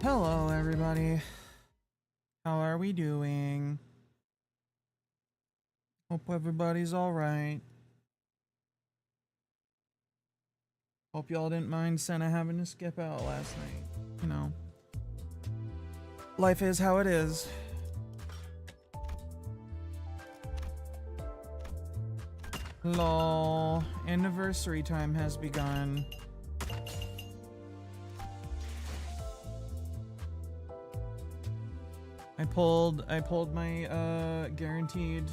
Hello, everybody. How are we doing? Hope everybody's alright. Hope y'all didn't mind Senna having to skip out last night. You know, life is how it is. Lol. Anniversary time has begun. I pulled my guaranteed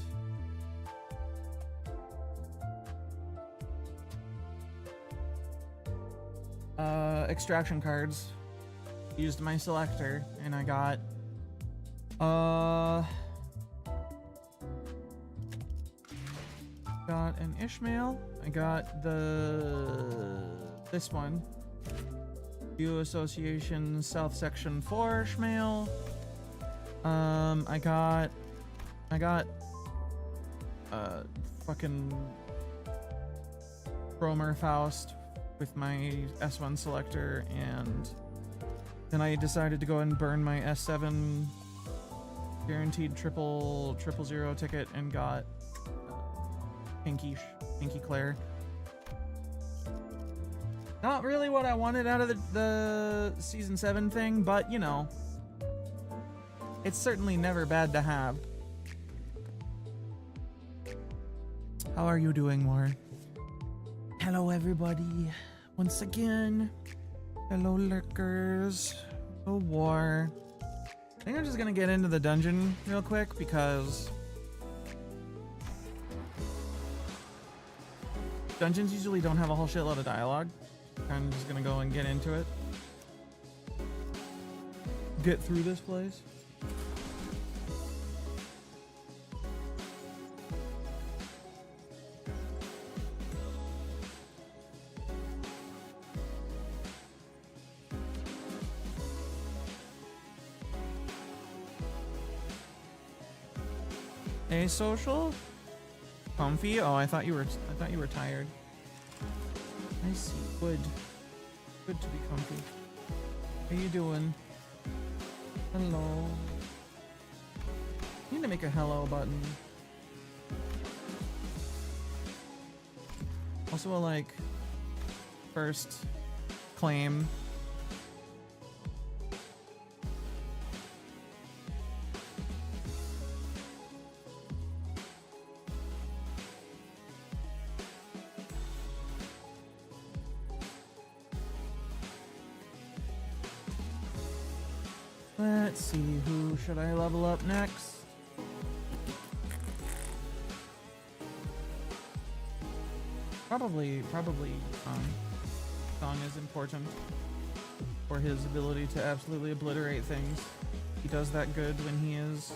extraction cards. Used my selector and I got an Ishmael. I got this one. View Association South Section 4 Ishmael. I got fucking Bromer Faust with my S1 selector, and then I decided to go and burn my S7 guaranteed triple zero ticket and got Pinky Claire. Not really what I wanted out of the season 7 thing, but you know, it's certainly never bad to have. How are you doing, War? Hello, everybody. Once again. Hello, lurkers. Hello, War. I think I'm just gonna get into the dungeon real quick because dungeons usually don't have a whole shitload of dialogue. I'm just gonna go and get into it. Get through this place. Asocial? Comfy? Oh, I thought you were tired. I see. Good to be comfy. How you doing? Hello. I need to make a hello button. Also a like first claim. Let's see, who should I level up next? Probably Song is important for his ability to absolutely obliterate things. He does that good when he is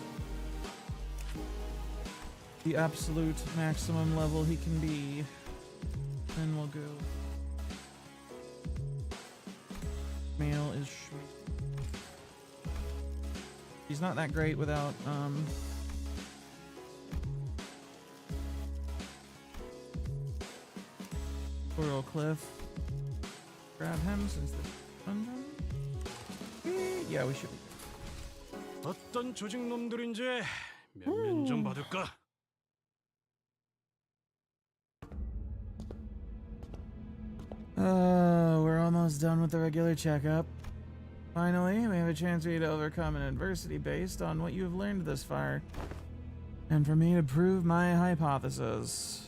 the absolute maximum level he can be. Then we'll go. Male is short. He's not that great without, Coral Cliff. Grab him since the dungeon. Yeah, we should be good. 어떤 조직 놈들인지 면면 좀 받을까? We're almost done with the regular checkup. Finally, we have a chance for you to overcome an adversity based on what you have learned thus far, and for me to prove my hypothesis.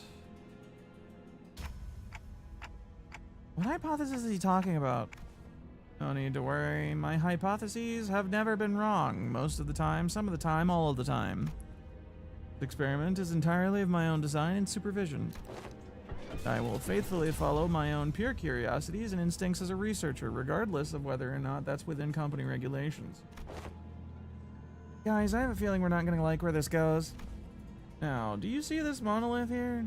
What hypothesis is he talking about? No need to worry. My hypotheses have never been wrong. Most of the time, some of the time, all of the time. This experiment is entirely of my own design and supervision. I will faithfully follow my own pure curiosities and instincts as a researcher, regardless of whether or not that's within company regulations. Guys, I have a feeling we're not going to like where this goes. Now, do you see this monolith here?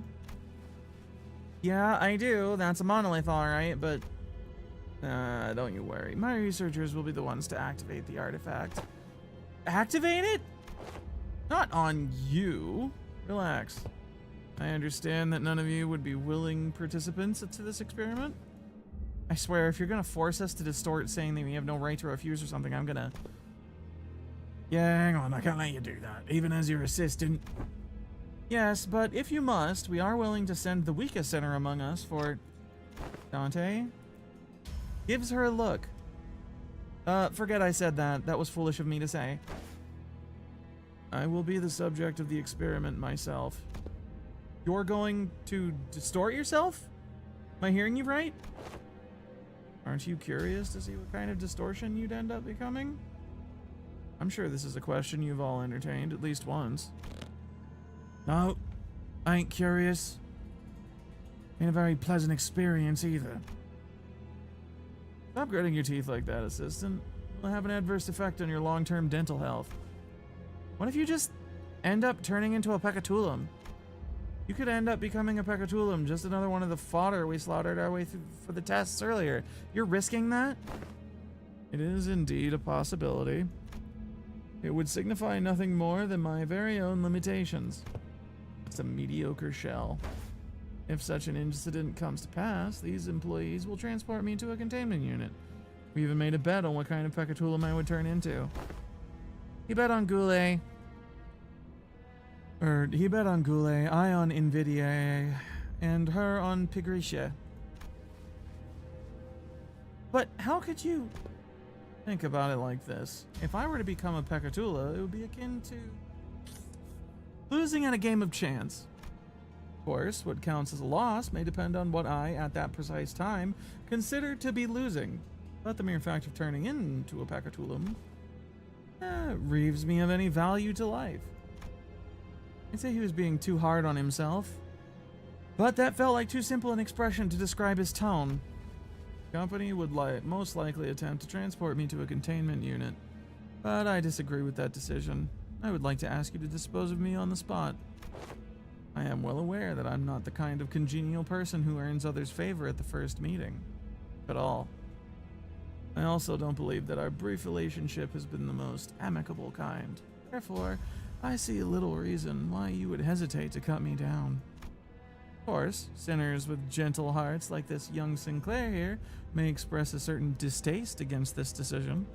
Yeah, I do. That's a monolith, alright, but don't you worry. My researchers will be the ones to activate the artifact. Activate it? Not on you. Relax. I understand that none of you would be willing participants to this experiment. I swear, if you're gonna force us to distort saying that we have no right to refuse or something, I'm gonna... Yeah, hang on, I can't let you do that, even as your assistant. Yes, but if you must, we are willing to send the weakest sinner among us for... Dante? Gives her a look. Forget I said that. That was foolish of me to say. I will be the subject of the experiment myself. You're going to distort yourself? Am I hearing you right? Aren't you curious to see what kind of distortion you'd end up becoming? I'm sure this is a question you've all entertained at least once. No, I ain't curious. Ain't a very pleasant experience either. Stop gritting your teeth like that, assistant. It'll have an adverse effect on your long-term dental health. What if you just end up turning into a peccatulum? You could end up becoming a peccatulum, just another one of the fodder we slaughtered our way through for the tests earlier. You're risking that? It is indeed a possibility. It would signify nothing more than my very own limitations. It's a mediocre shell. If such an incident comes to pass, these employees will transport me to a containment unit. We even made a bet on what kind of peccatulum I would turn into. He bet on Goulet. He bet on Goulet, I on Invidier, and her on Pigricia. But how could you think about it like this? If I were to become a peccatula, it would be akin to losing at a game of chance. Of course, what counts as a loss may depend on what I, at that precise time, consider to be losing. But the mere fact of turning into a peccatulum relieves me of any value to life. I'd say he was being too hard on himself, but that felt like too simple an expression to describe his tone. The company would most likely attempt to transport me to a containment unit, but I disagree with that decision. I would like to ask you to dispose of me on the spot. I am well aware that I'm not the kind of congenial person who earns others' favor at the first meeting. At all. I also don't believe that our brief relationship has been the most amicable kind. Therefore, I see little reason why you would hesitate to cut me down. Of course, sinners with gentle hearts like this young Sinclair here may express a certain distaste against this decision.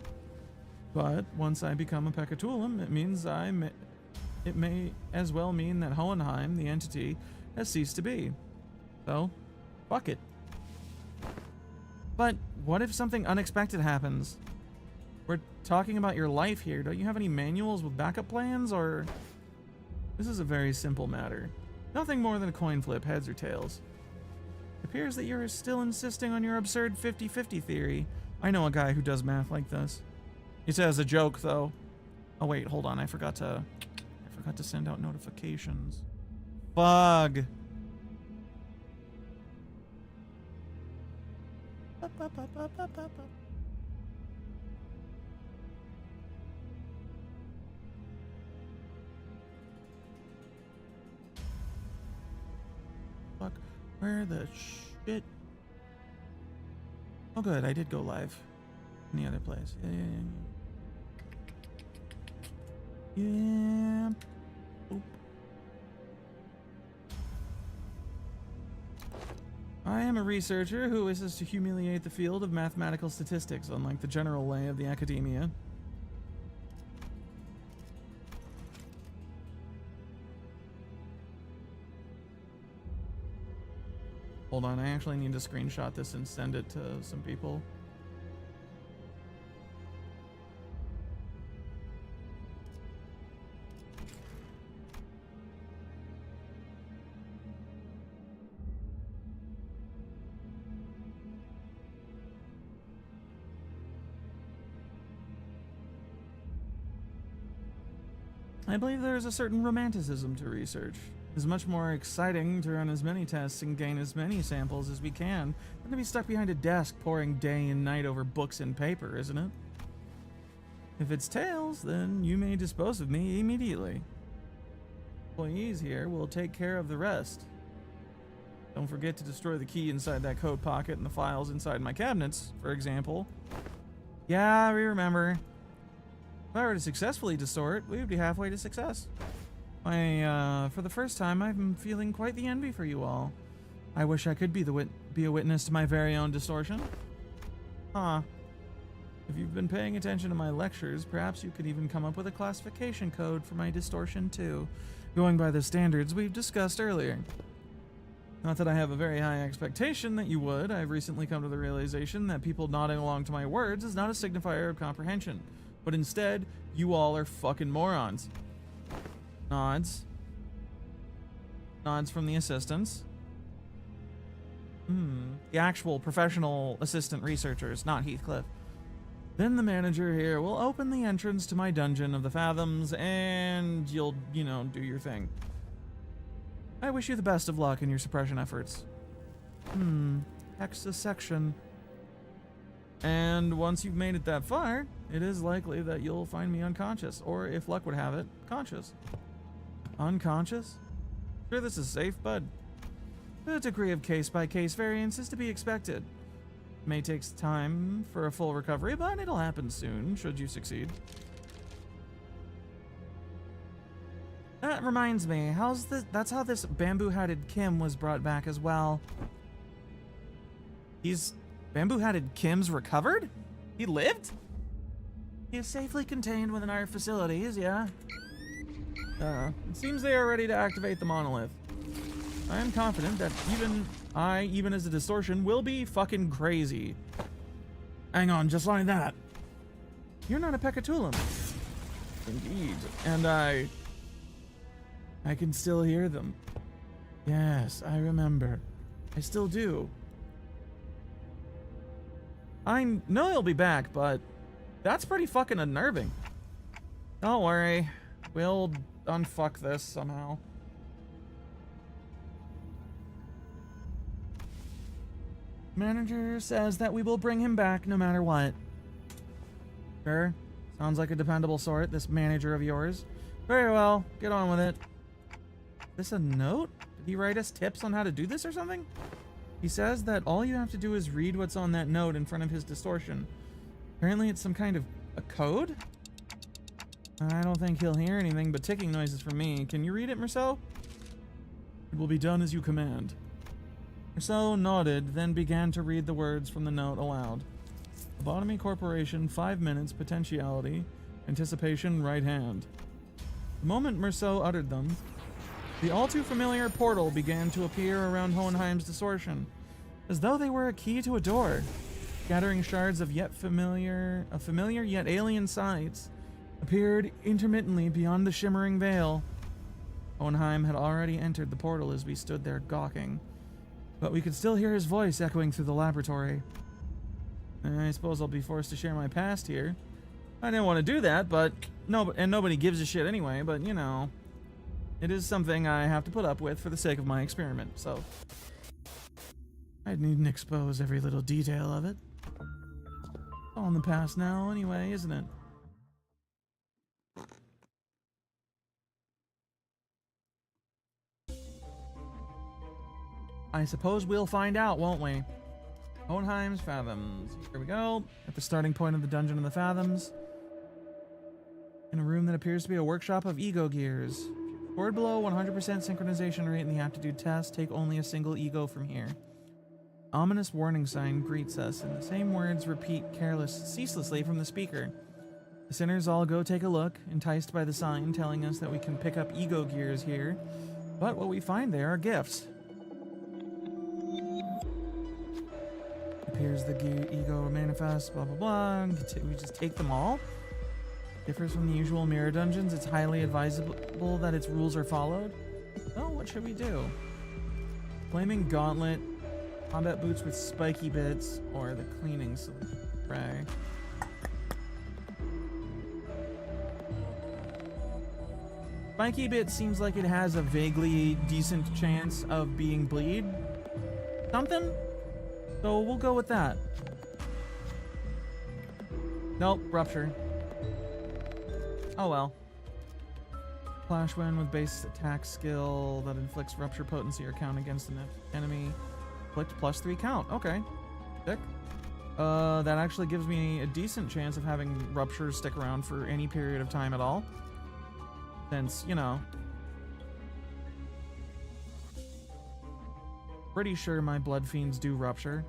But once I become a peccatulum, it means it may as well mean that Hohenheim, the entity, has ceased to be. So, fuck it. But what if something unexpected happens? We're talking about your life here. Don't you have any manuals with backup plans, or... This is a very simple matter. Nothing more than a coin flip, heads or tails. It appears that you're still insisting on your absurd 50-50 theory. I know a guy who does math like this. He says a joke, though. Oh wait, hold on. I forgot to send out notifications. Bug. Fuck. Where the shit? Oh good, I did go live in the other place. Yeah. Oop. I am a researcher who wishes to humiliate the field of mathematical statistics, unlike the general way of the academia. Hold on, I actually need to screenshot this and send it to some people. I believe there is a certain romanticism to research. It is much more exciting to run as many tests and gain as many samples as we can than to be stuck behind a desk pouring day and night over books and paper, isn't it? If it's tails, then you may dispose of me immediately. Employees here will take care of the rest. Don't forget to destroy the key inside that coat pocket and the files inside my cabinets, for example. Yeah, we remember. If I were to successfully distort, we would be halfway to success. For the first time, I'm feeling quite the envy for you all. I wish I could be a witness to my very own distortion. Huh. If you've been paying attention to my lectures, perhaps you could even come up with a classification code for my distortion too, going by the standards we've discussed earlier. Not that I have a very high expectation that you would. I've recently come to the realization that people nodding along to my words is not a signifier of comprehension, but instead, you all are fucking morons. Nods. Nods from the assistants. The actual professional assistant researchers, not Heathcliff. Then the manager here will open the entrance to my dungeon of the Fathoms, and you'll, do your thing. I wish you the best of luck in your suppression efforts. Hexa section. And once you've made it that far, it is likely that you'll find me unconscious, or if luck would have it, conscious. Unconscious? Sure this is safe, bud. A degree of case-by-case variance is to be expected. May take time for a full recovery, but it'll happen soon, should you succeed. That reminds me, that's how this bamboo-hatted Kim was brought back as well. Bamboo-hatted Kim's recovered? He lived? He is safely contained within our facilities, yeah. It seems they are ready to activate the monolith. I am confident that even as a distortion, will be fucking crazy. Hang on, just like that. You're not a Pecatulum. Indeed. And I can still hear them. Yes, I remember. I still do. I know he'll be back, but that's pretty fucking unnerving. Don't worry. We'll unfuck this somehow. Manager says that we will bring him back no matter what. Sure. Sounds like a dependable sort, this manager of yours. Very well. Get on with it. Is this a note? Did he write us tips on how to do this or something? He says that all you have to do is read what's on that note in front of his distortion. Apparently it's some kind of a code? I don't think he'll hear anything but ticking noises from me. Can you read it, Merceau? It will be done as you command. Merceau nodded, then began to read the words from the note aloud. Lobotomy Corporation, 5 minutes, potentiality, anticipation, right hand. The moment Merceau uttered them, the all too familiar portal began to appear around Hohenheim's distortion, as though they were a key to a door. Scattering shards of familiar yet alien sights appeared intermittently beyond the shimmering veil. Hohenheim had already entered the portal as we stood there gawking, but we could still hear his voice echoing through the laboratory. I suppose I'll be forced to share my past here. I didn't want to do that, but nobody gives a shit anyway, but it is something I have to put up with for the sake of my experiment, so I needn't expose every little detail of it. It's all in the past now anyway, isn't it? I suppose we'll find out, won't we? Hohenheim's Fathoms. Here we go. At the starting point of the Dungeon of the Fathoms. In a room that appears to be a workshop of ego gears. Scored below 100% synchronization rate in the aptitude test. Take only a single ego from here. Ominous warning sign greets us, and the same words repeat ceaselessly from the speaker. The sinners all go take a look, enticed by the sign telling us that we can pick up ego gears here. But what we find there are gifts. Appears the ego manifest, blah blah blah. We just take them all. Differs from the usual mirror dungeons. It's highly advisable that its rules are followed. Oh, what should we do? Flaming gauntlet, combat boots with spiky bits, or the cleaning spray. Spiky bit seems like it has a vaguely decent chance of being bleed. Something? So we'll go with that. Nope, rupture. Oh well. Flash wind with base attack skill that inflicts rupture potency or count against an enemy. Inflict +3 count. Okay. Sick. That actually gives me a decent chance of having rupture stick around for any period of time at all. Since, pretty sure my blood fiends do rupture.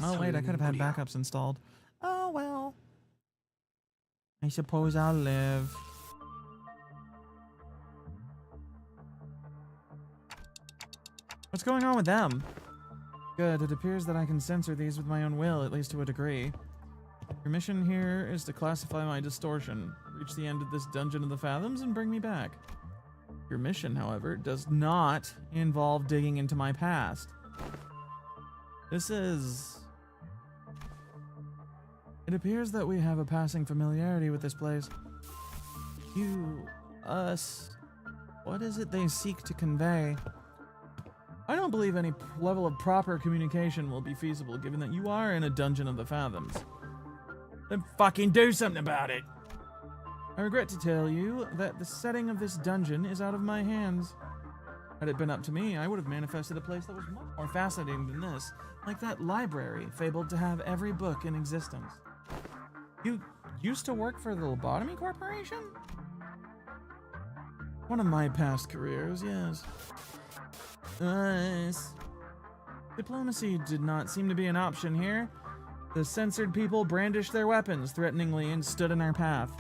Oh wait, I could have had backups installed. Oh well. I suppose I'll live. What's going on with them? Good, it appears that I can censor these with my own will, at least to a degree. Your mission here is to classify my distortion, reach the end of this dungeon of the fathoms, and bring me back. Your mission, however, does not involve digging into my past. This is... It appears that we have a passing familiarity with this place. You, us, what is it they seek to convey? I don't believe any level of proper communication will be feasible, given that you are in a dungeon of the fathoms. Then fucking do something about it! I regret to tell you that the setting of this dungeon is out of my hands. Had it been up to me, I would have manifested a place that was much more fascinating than this, like that library fabled to have every book in existence. You used to work for the Lobotomy Corporation? One of my past careers, yes. Nice. Diplomacy did not seem to be an option here. The censored people brandished their weapons threateningly and stood in our path.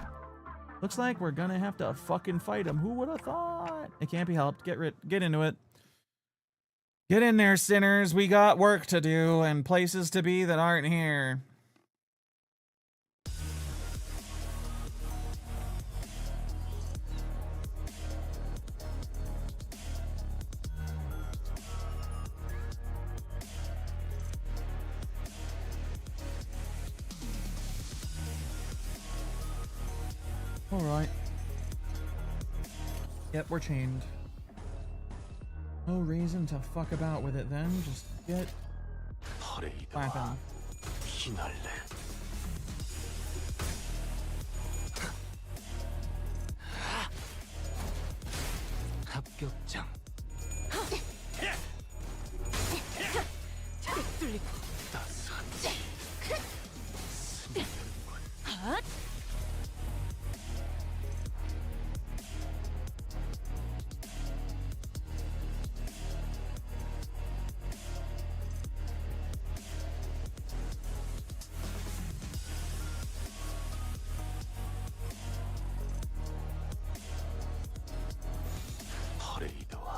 Looks like we're gonna have to fucking fight them. Who would have thought? It can't be helped. Get into it. Get in there, sinners. We got work to do and places to be that aren't here. Alright. Yep, we're chained. No reason to fuck about with it then. Just get clapping. 합격장.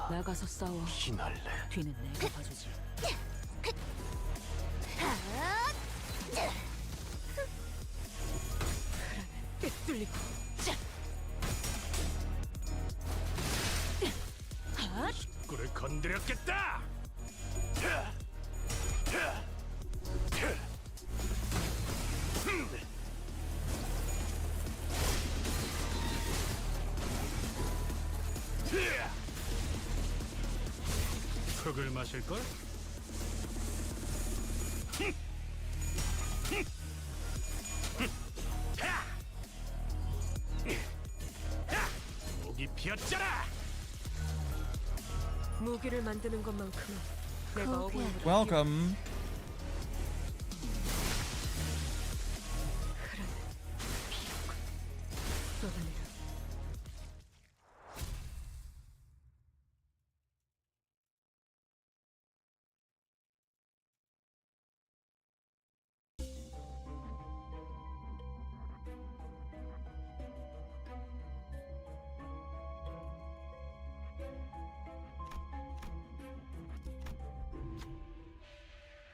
나가서 싸워. 뒤는 내가 봐주지. 뚫리고. 꿀을 건드렸겠다. 흙을 마실걸? 목이 피었잖아. 무기를 만드는 것만큼은 내가 어구를 Welcome. 쏟아내라.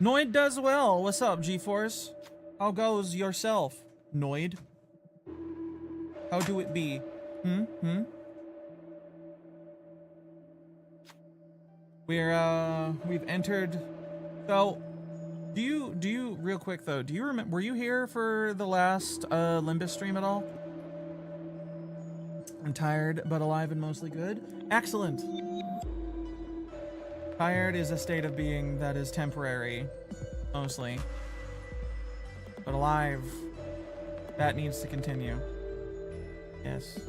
Noid does well. What's up, G-Force? How goes yourself, Noid? How do it be? We've entered. So, do you real quick though? Do you remember? Were you here for the last Limbus stream at all? I'm tired, but alive and mostly good. Excellent. Tired is a state of being that is temporary, mostly. But alive, that needs to continue. Yes.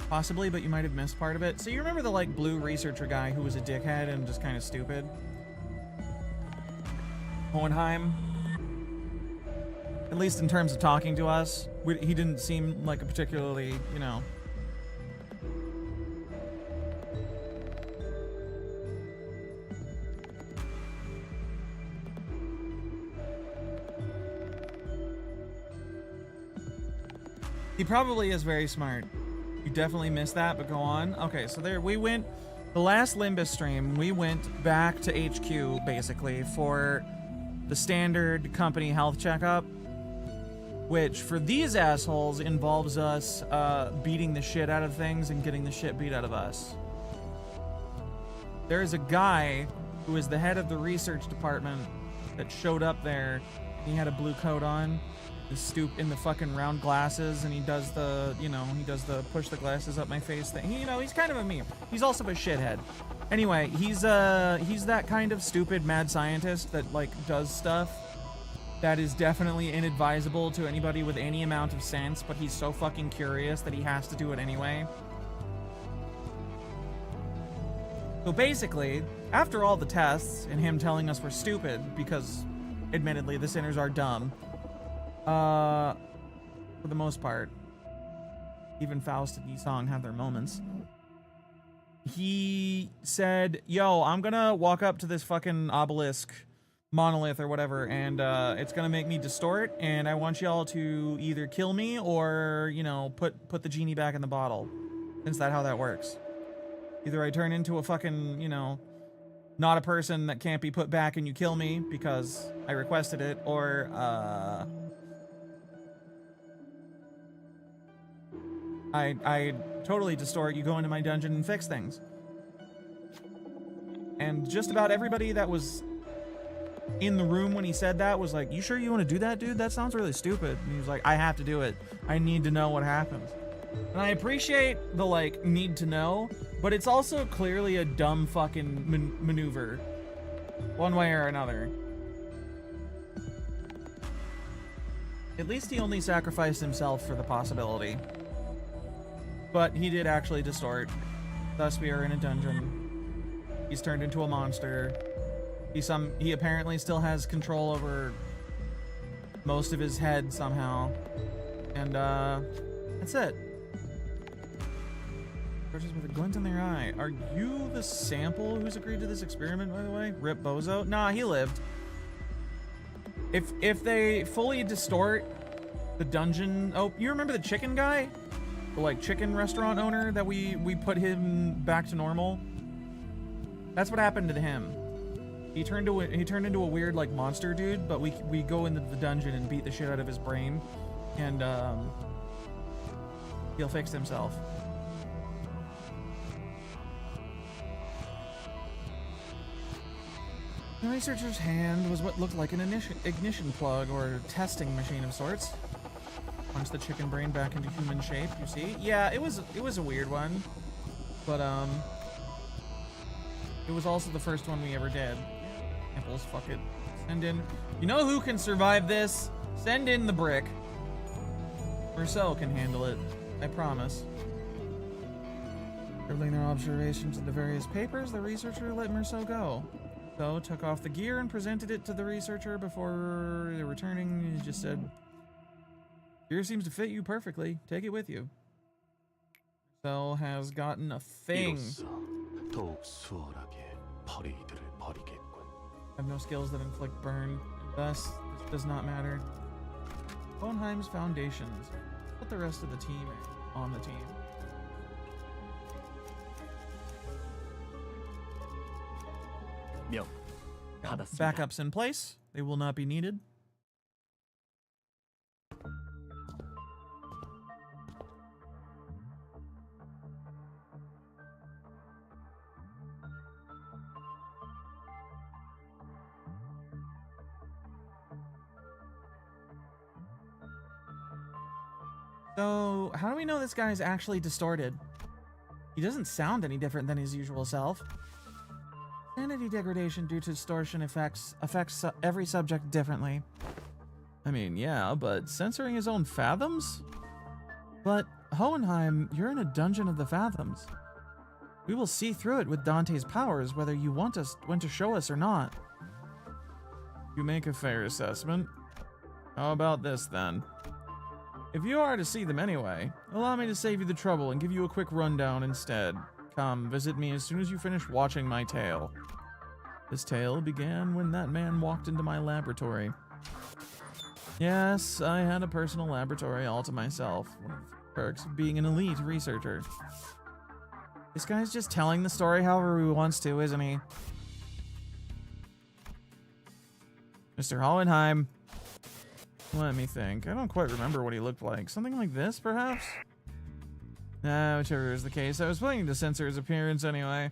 Possibly, but you might have missed part of it. So you remember the, like, blue researcher guy who was a dickhead and just kind of stupid? Hohenheim? At least in terms of talking to us. He didn't seem like a particularly, you know... He probably is very smart. You definitely missed that, but go on. Okay, so there we went. The last Limbus stream, we went back to HQ, basically, for the standard company health checkup, which, for these assholes, involves us beating the shit out of things and getting the shit beat out of us. There is a guy who is the head of the research department that showed up there. He had a blue coat on, the stoop in the fucking round glasses, and he does the, you know, he does the push the glasses up my face thing. He, you know, he's kind of a meme. He's also a shithead. Anyway, he's that kind of stupid mad scientist that, like, does stuff that is definitely inadvisable to anybody with any amount of sense, but he's so fucking curious that he has to do it anyway. So basically, after all the tests and him telling us we're stupid, because admittedly the sinners are dumb, for the most part, even Faust and Yisong have their moments. He said, yo, I'm gonna walk up to this fucking obelisk monolith or whatever, and it's gonna make me distort, and I want y'all to either kill me or, you know, put the genie back in the bottle. Is that how that works? Either I turn into a fucking, you know, not a person that can't be put back and you kill me because I requested it, or I totally distort, you go into my dungeon and fix things. And just about everybody that was in the room when he said that was like, you sure you want to do that, dude? That sounds really stupid. And he was like, I have to do it. I need to know what happens. And I appreciate the, like, need to know, but it's also clearly a dumb fucking maneuver. One way or another. At least he only sacrificed himself for the possibility. But he did actually distort. Thus we are in a dungeon. He's turned into a monster. He apparently still has control over most of his head somehow. And that's it. Persons with a glint in their eye. Are you the sample who's agreed to this experiment, by the way? Rip Bozo? Nah, he lived. If they fully distort the dungeon... Oh, you remember the chicken guy? The, like, chicken restaurant owner that we put him back to normal? That's what happened to him. He turned into a weird, like, monster dude, but we go into the dungeon and beat the shit out of his brain, and he'll fix himself. The researcher's hand was what looked like an ignition plug or testing machine of sorts. Punch the chicken brain back into human shape, you see? Yeah, it was a weird one. But it was also the first one we ever did. Apples, fuck it. Send in. You know who can survive this? Send in the brick. Marcel can handle it. I promise. Scribbling their observations in the various papers, the researcher let Marcel go. So, took off the gear and presented it to the researcher before returning. He just said, gear seems to fit you perfectly. Take it with you. Marcel has gotten a thing. I have no skills that inflict burn, and thus, this does not matter. Hohenheim's foundations. Put the rest of the team on the team. Backups in place. They will not be needed. So, how do we know this guy's actually distorted? He doesn't sound any different than his usual self. Sanity degradation due to distortion affects every subject differently. I mean, yeah, but censoring his own fathoms? But, Hohenheim, you're in a dungeon of the fathoms. We will see through it with Dante's powers, whether you want to show us or not. You make a fair assessment. How about this then? If you are to see them anyway, allow me to save you the trouble and give you a quick rundown instead. Come, visit me as soon as you finish watching my tale. This tale began when that man walked into my laboratory. Yes, I had a personal laboratory all to myself. One of the perks of being an elite researcher. This guy's just telling the story however he wants to, isn't he? Mr. Hollenheim. Let me think. I don't quite remember what he looked like. Something like this, perhaps? Nah, whichever is the case. I was planning to censor his appearance anyway.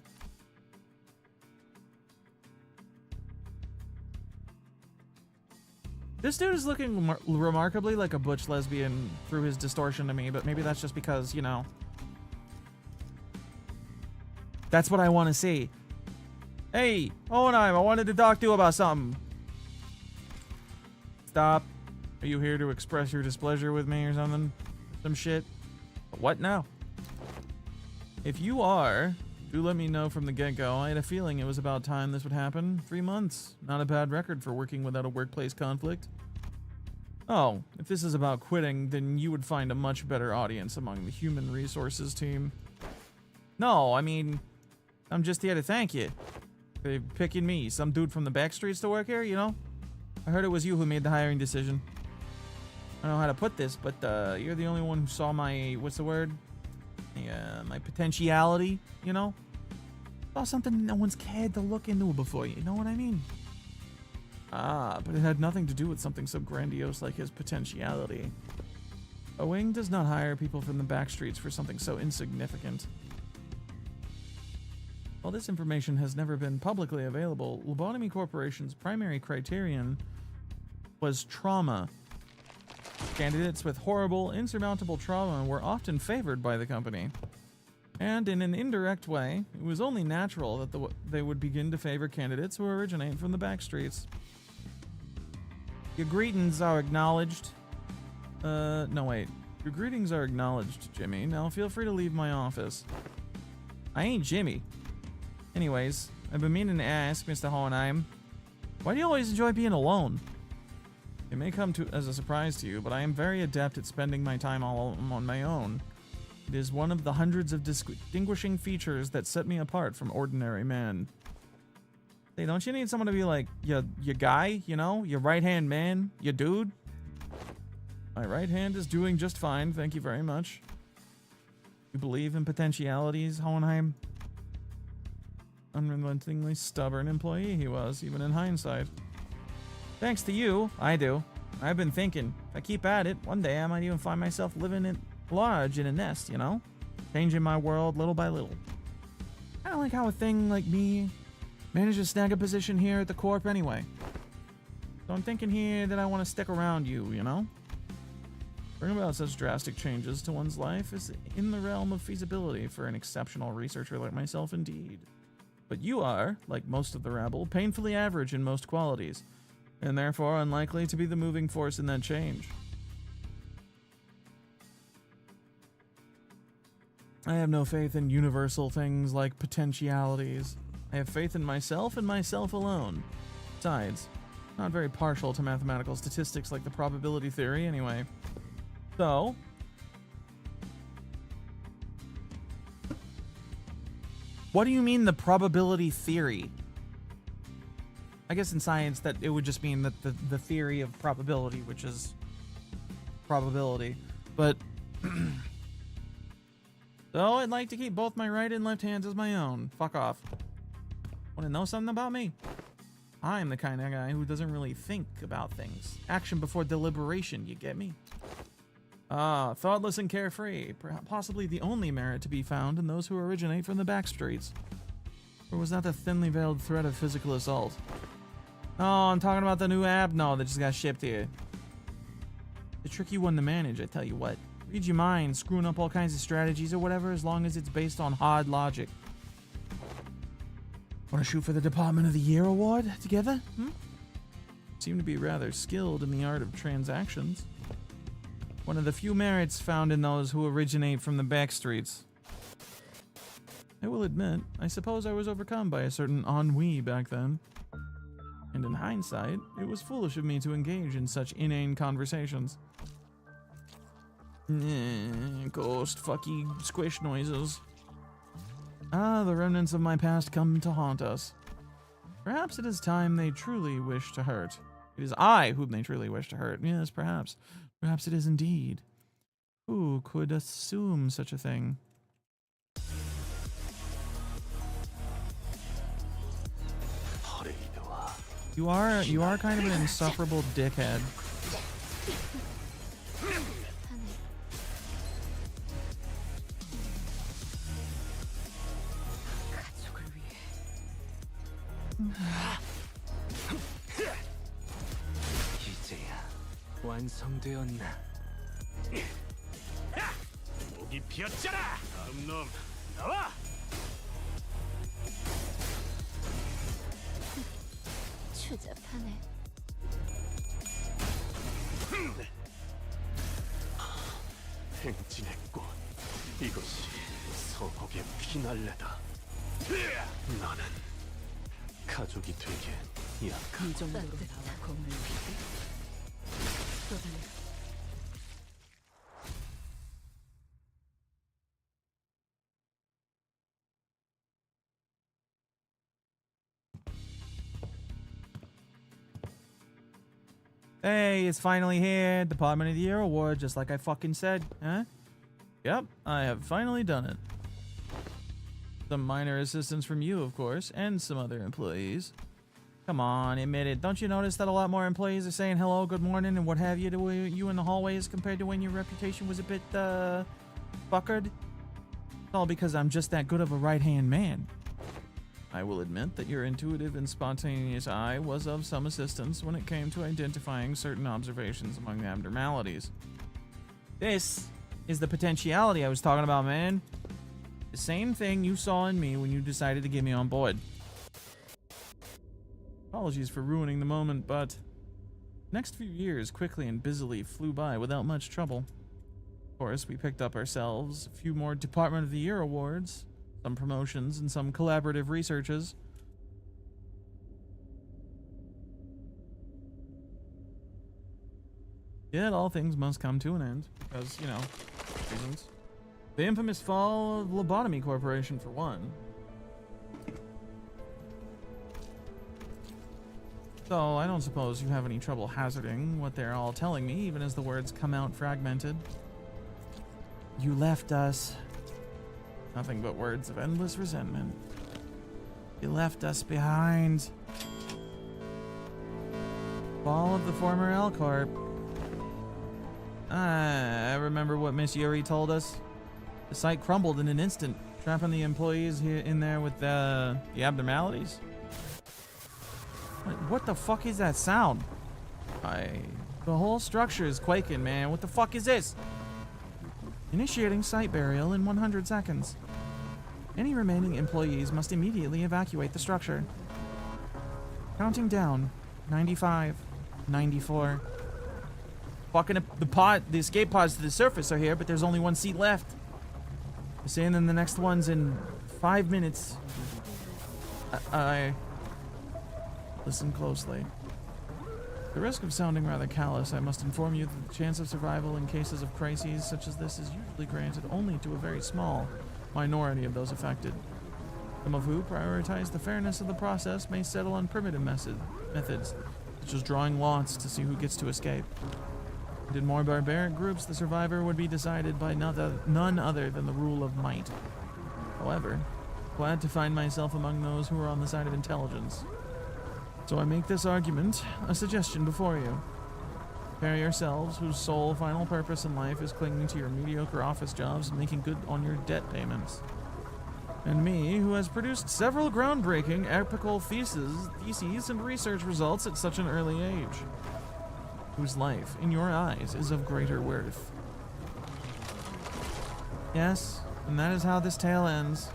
This dude is looking remarkably like a butch lesbian through his distortion to me, but maybe that's just because, you know, that's what I want to see. Hey, Hohenheim, I wanted to talk to you about something. Stop. Are you here to express your displeasure with me or something? Some shit? What now? If you are, do let me know from the get-go. I had a feeling it was about time this would happen. 3 months. Not a bad record for working without a workplace conflict. Oh, if this is about quitting, then you would find a much better audience among the human resources team. No, I mean, I'm just here to thank you. For picking me, some dude from the back streets to work here, you know? I heard it was you who made the hiring decision. I don't know how to put this, but you're the only one who saw my, what's the word? My potentiality, you know? Saw something no one's cared to look into before, you know what I mean? Ah, but it had nothing to do with something so grandiose like his potentiality. A wing does not hire people from the back streets for something so insignificant. While this information has never been publicly available, Lobotomy Corporation's primary criterion was trauma. Candidates with horrible, insurmountable trauma were often favored by the company. And in an indirect way, it was only natural that they would begin to favor candidates who originate from the back streets. Your greetings are acknowledged. No wait. Your greetings are acknowledged, Jimmy. Now feel free to leave my office. I ain't Jimmy. Anyways, I've been meaning to ask, Mr. Hohenheim, why do you always enjoy being alone? It may come as a surprise to you, but I am very adept at spending my time all on my own. It is one of the hundreds of distinguishing features that set me apart from ordinary men. Hey, don't you need someone to be like, your guy, you know? Your right-hand man? Your dude? My right hand is doing just fine, thank you very much. You believe in potentialities, Hohenheim? Unrelentingly stubborn employee he was, even in hindsight. Thanks to you, I do. I've been thinking, if I keep at it, one day I might even find myself living at large in a nest, you know? Changing my world little by little. I don't like how a thing like me managed to snag a position here at the Corp anyway. So I'm thinking here that I want to stick around you know? Bring about such drastic changes to one's life is in the realm of feasibility for an exceptional researcher like myself indeed. But you are, like most of the rabble, painfully average in most qualities, and therefore unlikely to be the moving force in that change. I have no faith in universal things like potentialities. I have faith in myself and myself alone. Besides, I'm not very partial to mathematical statistics like the probability theory anyway. So, what do you mean the probability theory? I guess in science that it would just mean that the theory of probability, which is probability. But so I'd like to keep both my right and left hands as my own. Fuck off. Want to know something about me? I'm the kind of guy who doesn't really think about things. Action before deliberation, you get me? Ah, thoughtless and carefree. Possibly the only merit to be found in those who originate from the back streets. Or was that the thinly veiled threat of physical assault? Oh, I'm talking about the new app? No, that just got shipped here. The tricky one to manage, I tell you what. Read your mind, screwing up all kinds of strategies or whatever, as long as it's based on hard logic. Want to shoot for the Department of the Year award together? Seem to be rather skilled in the art of transactions. One of the few merits found in those who originate from the back streets. I will admit, I suppose I was overcome by a certain ennui back then. And in hindsight, it was foolish of me to engage in such inane conversations. Ghost fucky squish noises. Ah, the remnants of my past come to haunt us. Perhaps it is time they truly wish to hurt. It is I whom they truly wish to hurt. Yes, perhaps. Perhaps it is indeed. Who could assume such a thing? You are kind of an insufferable dickhead. 이제야 완성되었나? 목이 비었잖아. 다음 놈 나와. 추잡하네. 행진의 꽃, 이것이 서곡의 피날레다. 나는 가족이 되기엔 약한 이 정도로 나와 건물 위에 쏟아내라. Hey, it's finally here. Department of the Year award, just like I fucking said, huh? Yep, I have finally done it. Some minor assistance from you, of course, and some other employees. Come on, admit it. Don't you notice that a lot more employees are saying hello, good morning, and what have you to you in the hallways compared to when your reputation was a bit, fuckered? It's all because I'm just that good of a right-hand man. I will admit that your intuitive and spontaneous eye was of some assistance when it came to identifying certain observations among the abnormalities. This is the potentiality I was talking about, man. The same thing you saw in me when you decided to get me on board. Apologies for ruining the moment, but the next few years quickly and busily flew by without much trouble. Of course, we picked up ourselves a few more Department of the Year awards, some promotions, and some collaborative researches. Yet all things must come to an end, because, you know, reasons. The infamous fall of Lobotomy Corporation, for one. So, I don't suppose you have any trouble hazarding what they're all telling me, even as the words come out fragmented. You left us. Nothing but words of endless resentment. You left us behind. Fall of the former L Corp. I remember what Miss Yuri told us. The site crumbled in an instant, trapping the employees here in there with the abnormalities. What the fuck is that sound? The whole structure is quaking, man. What the fuck is this? Initiating site burial in 100 seconds. Any remaining employees must immediately evacuate the structure. Counting down. 95. 94. Fucking the escape pods to the surface are here, but there's only one seat left. They're saying then the next one's in 5 minutes. I listen closely. At the risk of sounding rather callous, I must inform you that the chance of survival in cases of crises such as this is usually granted only to a very small minority of those affected. Some of who prioritize the fairness of the process may settle on primitive methods, such as drawing lots to see who gets to escape. And in more barbaric groups, the survivor would be decided by none other than the rule of might. However, glad to find myself among those who are on the side of intelligence. So I make this argument, a suggestion before you. Prepare yourselves, whose sole final purpose in life is clinging to your mediocre office jobs and making good on your debt payments. And me, who has produced several groundbreaking, epical theses and research results at such an early age. Whose life, in your eyes, is of greater worth. Yes, and that is how this tale ends.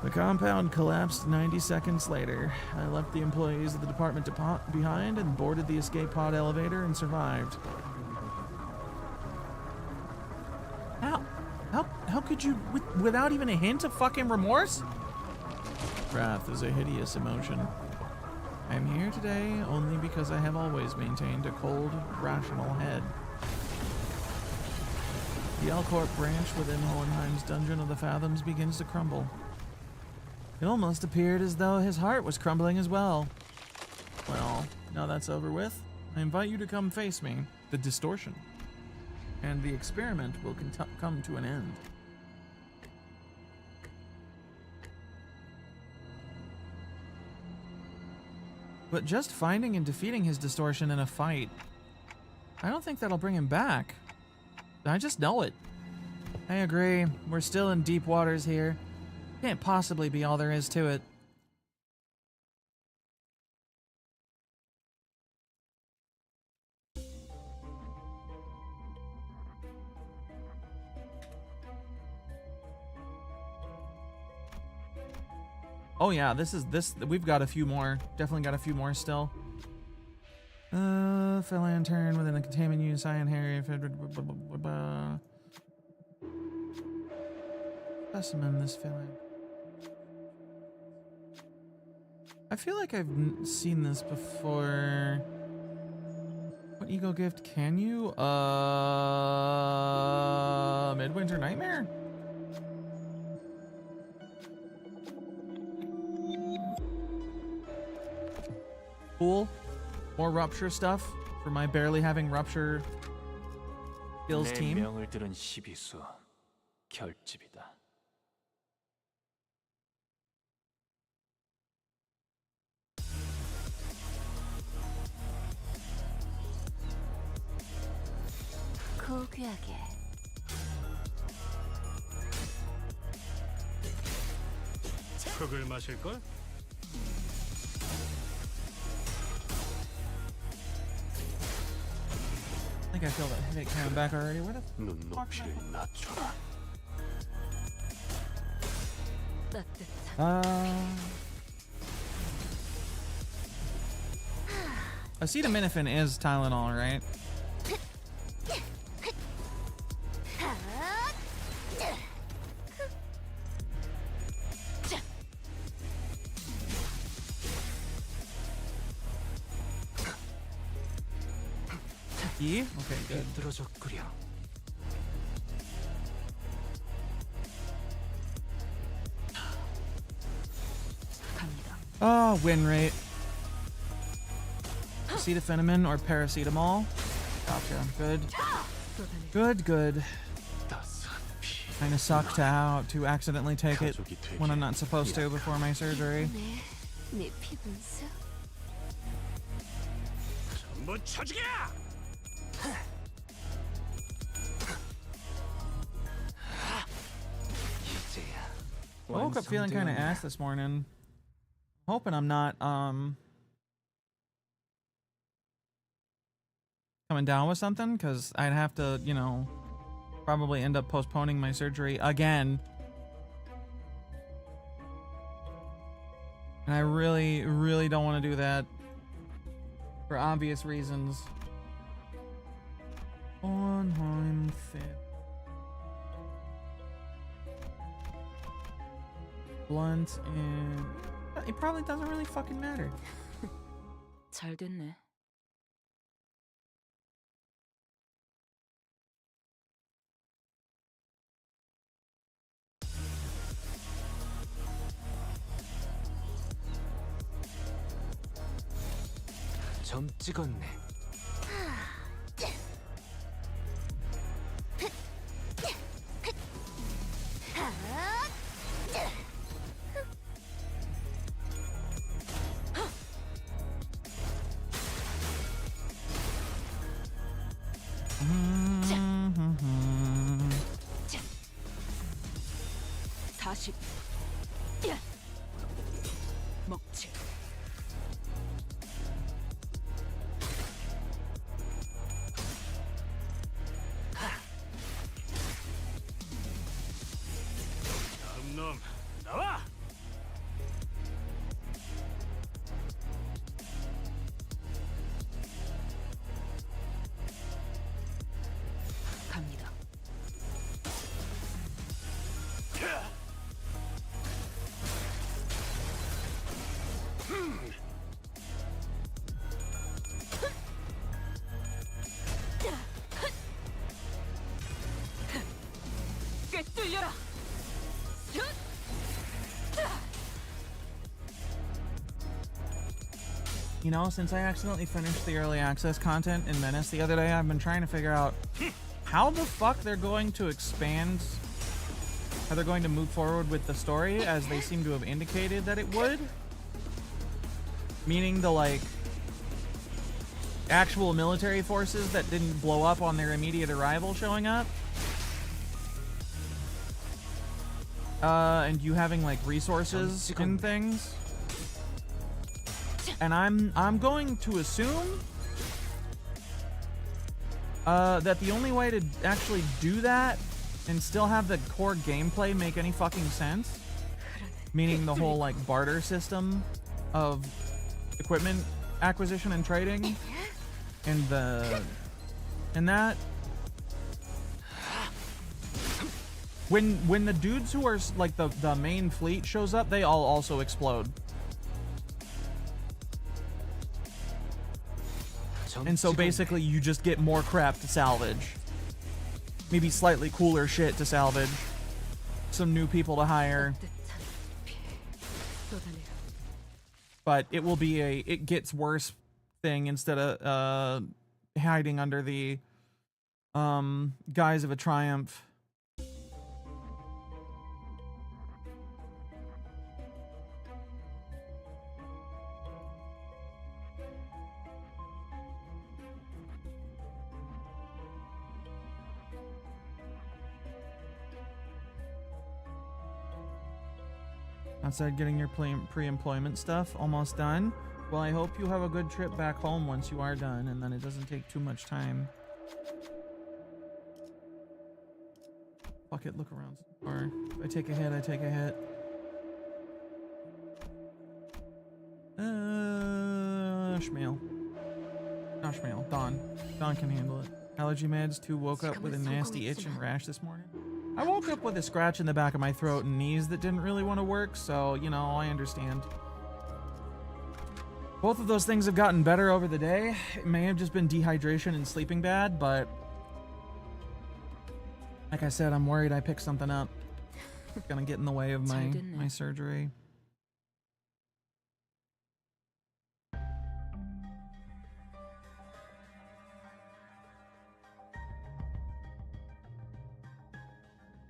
The compound collapsed 90 seconds later. I left the employees of the department behind and boarded the escape pod elevator and survived. How could you, without even a hint of fucking remorse? Wrath is a hideous emotion. I am here today only because I have always maintained a cold, rational head. The Elcorp branch within Hohenheim's Dungeon of the Fathoms begins to crumble. It almost appeared as though his heart was crumbling as well. Well, now that's over with, I invite you to come face me, the distortion, and the experiment will come to an end. But just finding and defeating his distortion in a fight, I don't think that'll bring him back. I just know it. I agree. We're still in deep waters here. Can't possibly be all there is to it. Oh yeah, we've got a few more. Definitely got a few more still. Feline turn within a containment unit, Cyan Harry, specimen this feline. I feel like I've seen this before. What ego gift can you? Midwinter Nightmare? Cool. More rupture stuff for my barely having rupture skills 내 team. 명을 들은 시비수 결집이다. 고귀하게. 흙을 마실걸? I think I feel that headache coming back already. Where the 눈높이를 낮춰라. 따뜻한. Acetaminophen is Tylenol, right? Okay, good. 들어졌구려. Oh, win rate. Acetaminophen or paracetamol. Gotcha. Good. Good, good. Kinda sucked to accidentally take it when I'm not supposed to before my surgery. 내 피분수. 전부 쳐죽여! I woke up feeling kind of ass this morning. Hoping I'm not coming down with something, because I'd have to, you know, probably end up postponing my surgery again. And I really, really don't want to do that for obvious reasons. Hohenheim fit. Blunt and it probably doesn't really fucking matter. 잘 됐네. 점 찍었네. 다시 먹지. 다음 놈 나와! 갑니다. You know, since I accidentally finished the early access content in Menace the other day, I've been trying to figure out how the fuck they're going to expand, how they're going to move forward with the story, as they seem to have indicated that it would. Meaning the, like, actual military forces that didn't blow up on their immediate arrival showing up. And you having, like, resources and things. And I'm going to assume that the only way to actually do that and still have the core gameplay make any fucking sense, meaning the whole like barter system of equipment acquisition and trading, and that when the dudes who are like the main fleet shows up, they all also explode. And so basically you just get more crap to salvage. Maybe slightly cooler shit to salvage. Some new people to hire. But it will be a it gets worse thing instead of hiding under the guise of a triumph. Outside getting your pre-employment stuff almost done. Well, I hope you have a good trip back home once you are done, and then it doesn't take too much time. Fuck it, look around. Or if I take a hit, I take a hit. Shmail. Not Shmail. Dawn. Dawn can handle it. Allergy meds. 2 woke up with a nasty itch and rash this morning. I woke up with a scratch in the back of my throat and knees that didn't really want to work, so, you know, I understand. Both of those things have gotten better over the day. It may have just been dehydration and sleeping bad, but like I said, I'm worried I picked something up. It's gonna get in the way of my surgery.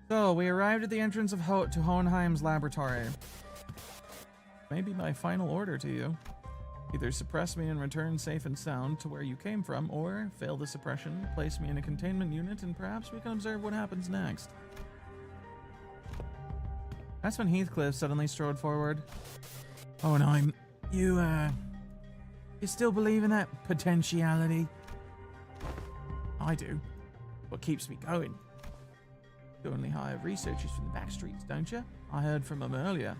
So, we arrived at the entrance of to Hohenheim's laboratory. Maybe my final order to you. Either suppress me and return safe and sound to where you came from, or fail the suppression, place me in a containment unit, and perhaps we can observe what happens next. That's when Heathcliff suddenly strode forward. Oh no, you still believe in that potentiality? I do. What keeps me going? You only hire researchers from the back streets, don't you? I heard from them earlier.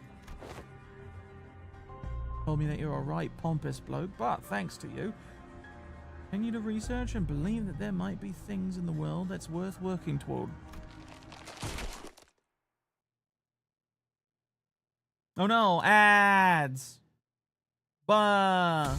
Told me that you're a right pompous bloke, but thanks to you, continue to research and believe that there might be things in the world that's worth working toward. Oh no, ads! Bah!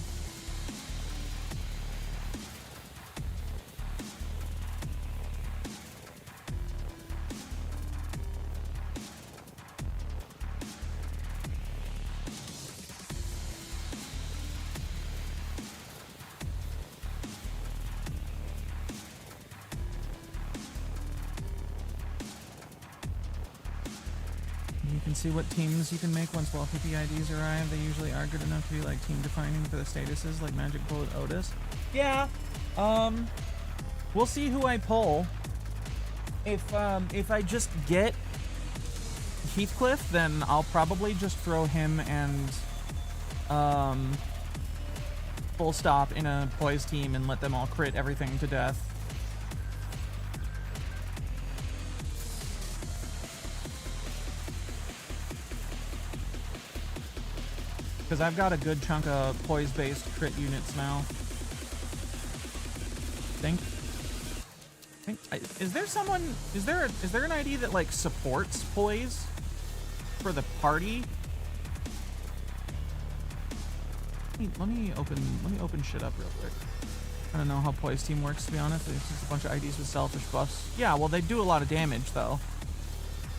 See what teams you can make once wallpaper IDs arrive. They usually are good enough to be like team defining for the statuses, like Magic Bullet Otis. Yeah. We'll see who I pull. If I just get Heathcliff, then I'll probably just throw him and full stop in a poise team and let them all crit everything to death. Because I've got a good chunk of poise-based crit units now. Is there an ID that like supports poise for the party? Let me open shit up real quick. I don't know how poise team works, to be honest. It's just a bunch of IDs with selfish buffs. Yeah, well they do a lot of damage though.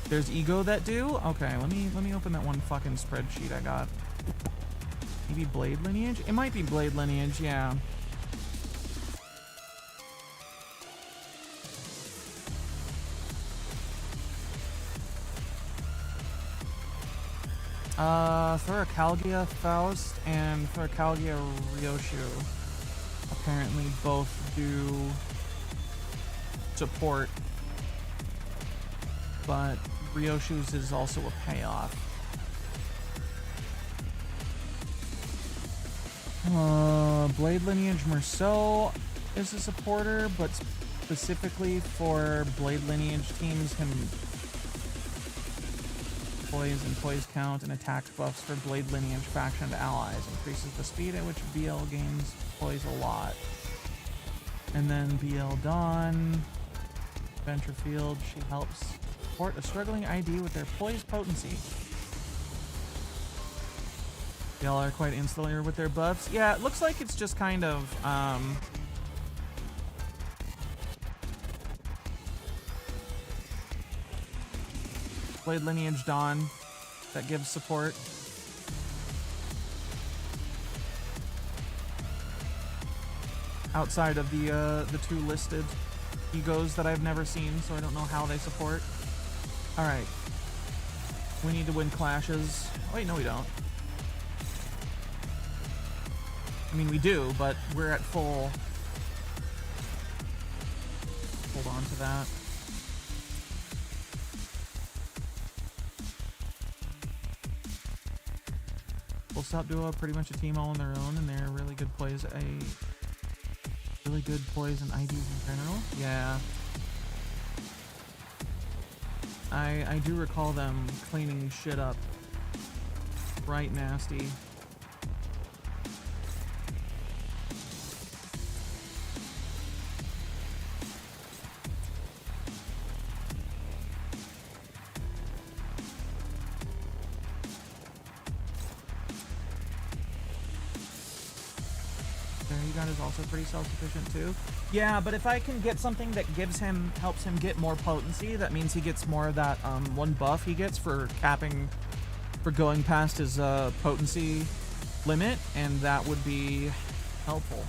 There's ego that do. Okay, let me open that one fucking spreadsheet I got. Maybe Blade Lineage? It might be Blade Lineage, yeah. Thuricalgia Faust and Thuricalgia Ryoshu apparently both do support, but Ryoshu's is also a payoff. Blade Lineage Merceau is a supporter, but specifically for Blade Lineage teams can poise and poise count and attack buffs for Blade Lineage factioned allies. Increases the speed at which BL gains poise a lot. And then BL Dawn, Venture Field, she helps support a struggling ID with their poise potency. Y'all are quite insular with their buffs. Yeah, it looks like it's just kind of, Blade Lineage Dawn that gives support. Outside of the two listed egos that I've never seen, so I don't know how they support. Alright. We need to win clashes. Oh, wait, no we don't. I mean, we do, but we're at full... Hold on to that. Full Stop Duo, pretty much a team all on their own, and they're really good plays. Really good poise and IDs in general. Yeah. I do recall them cleaning shit up. Right nasty. Is also pretty self-sufficient too. Yeah, but if I can get something that helps him get more potency, that means he gets more of that one buff he gets for going past his potency limit, and that would be helpful.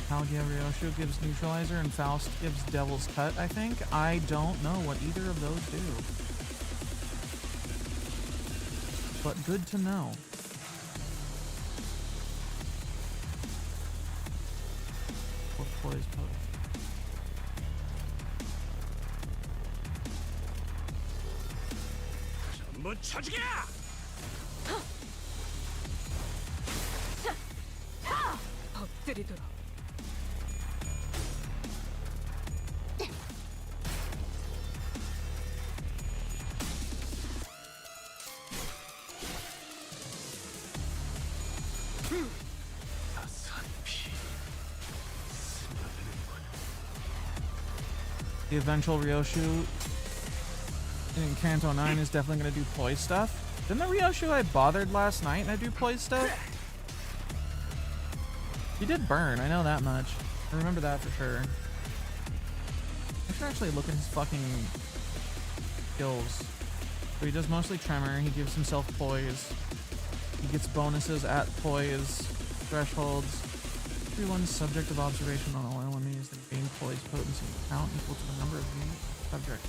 Calgia Ryoshu gives Neutralizer and Faust gives Devil's Cut, I think. I don't know what either of those do. But good to know. What poise pose? 엎드리도록. The eventual Ryoshu in Kanto 9 is definitely going to do poise stuff. Didn't the Ryoshu I bothered last night and I do poise stuff? He did burn, I know that much. I remember that for sure. I should actually look at his fucking skills. So he does mostly Tremor, he gives himself poise. He gets bonuses at poise thresholds. Everyone's subject of observation on all enemies that gain poise potency count equal to the number of unique subjects.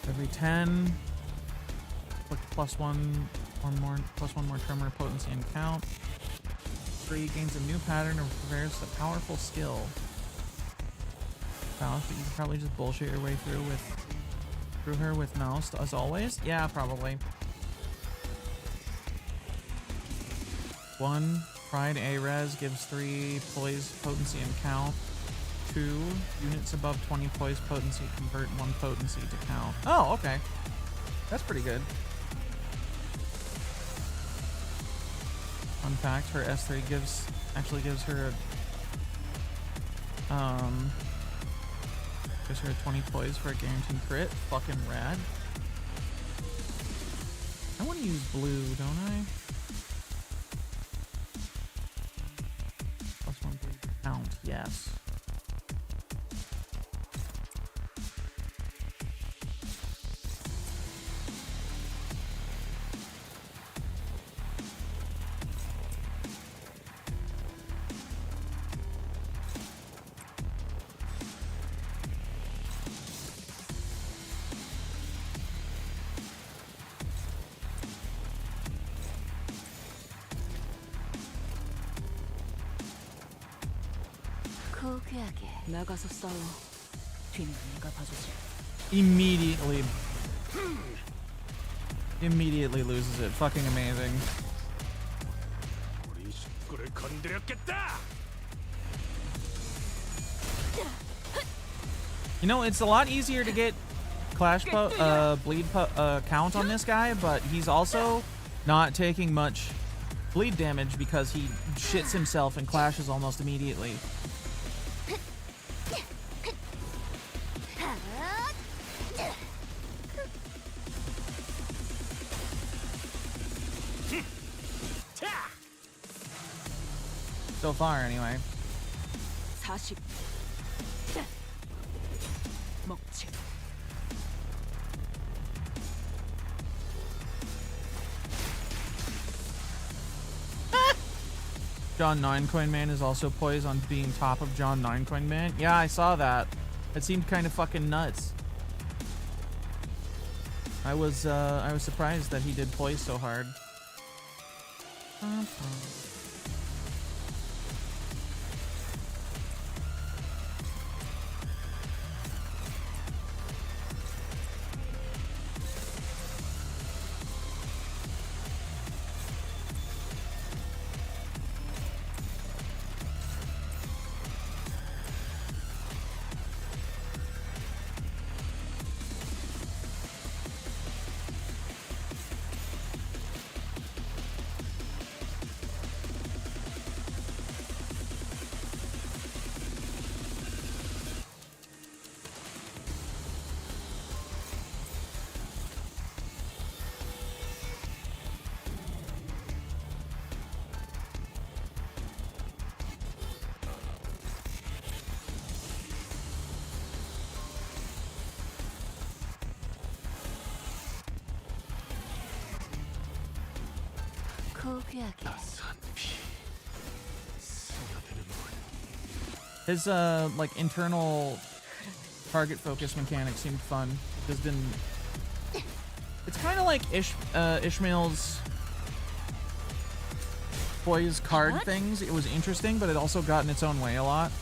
Every 10, click +1 or more, +1 more tremor potency and count. 3 gains a new pattern or prepares a powerful skill. Faust, but you can probably just bullshit your way through her with mouse as always. Yeah, probably. 1, Pride A-Res gives 3 poise potency and count. 2, units above 20 poise potency convert 1 potency to count. Oh, okay. That's pretty good. Fun fact, her S3 actually gives her gives her 20 poise for a guaranteed crit. Fucking rad. I want to use blue, don't I? Yes. 고귀하게. 나가서 싸워. 뒤는 내가 봐주지. Immediately loses it. Fucking amazing. 우리 식구를 건드렸겠다. You know, it's a lot easier to get bleed count on this guy, but he's also not taking much bleed damage because he shits himself and clashes almost immediately. So far, anyway. 40. 먹지. John Ninecoin Man is also poised on being top of John Ninecoin Man. Yeah, I saw that. It seemed kind of fucking nuts. I was surprised that he did poise so hard. 고귀하게. 따스한 피 스며드는 물. His like internal target focus mechanic seemed fun. Just didn't. It's kind of like Ishmael's poise card things. It was interesting, but it also got in its own way a lot.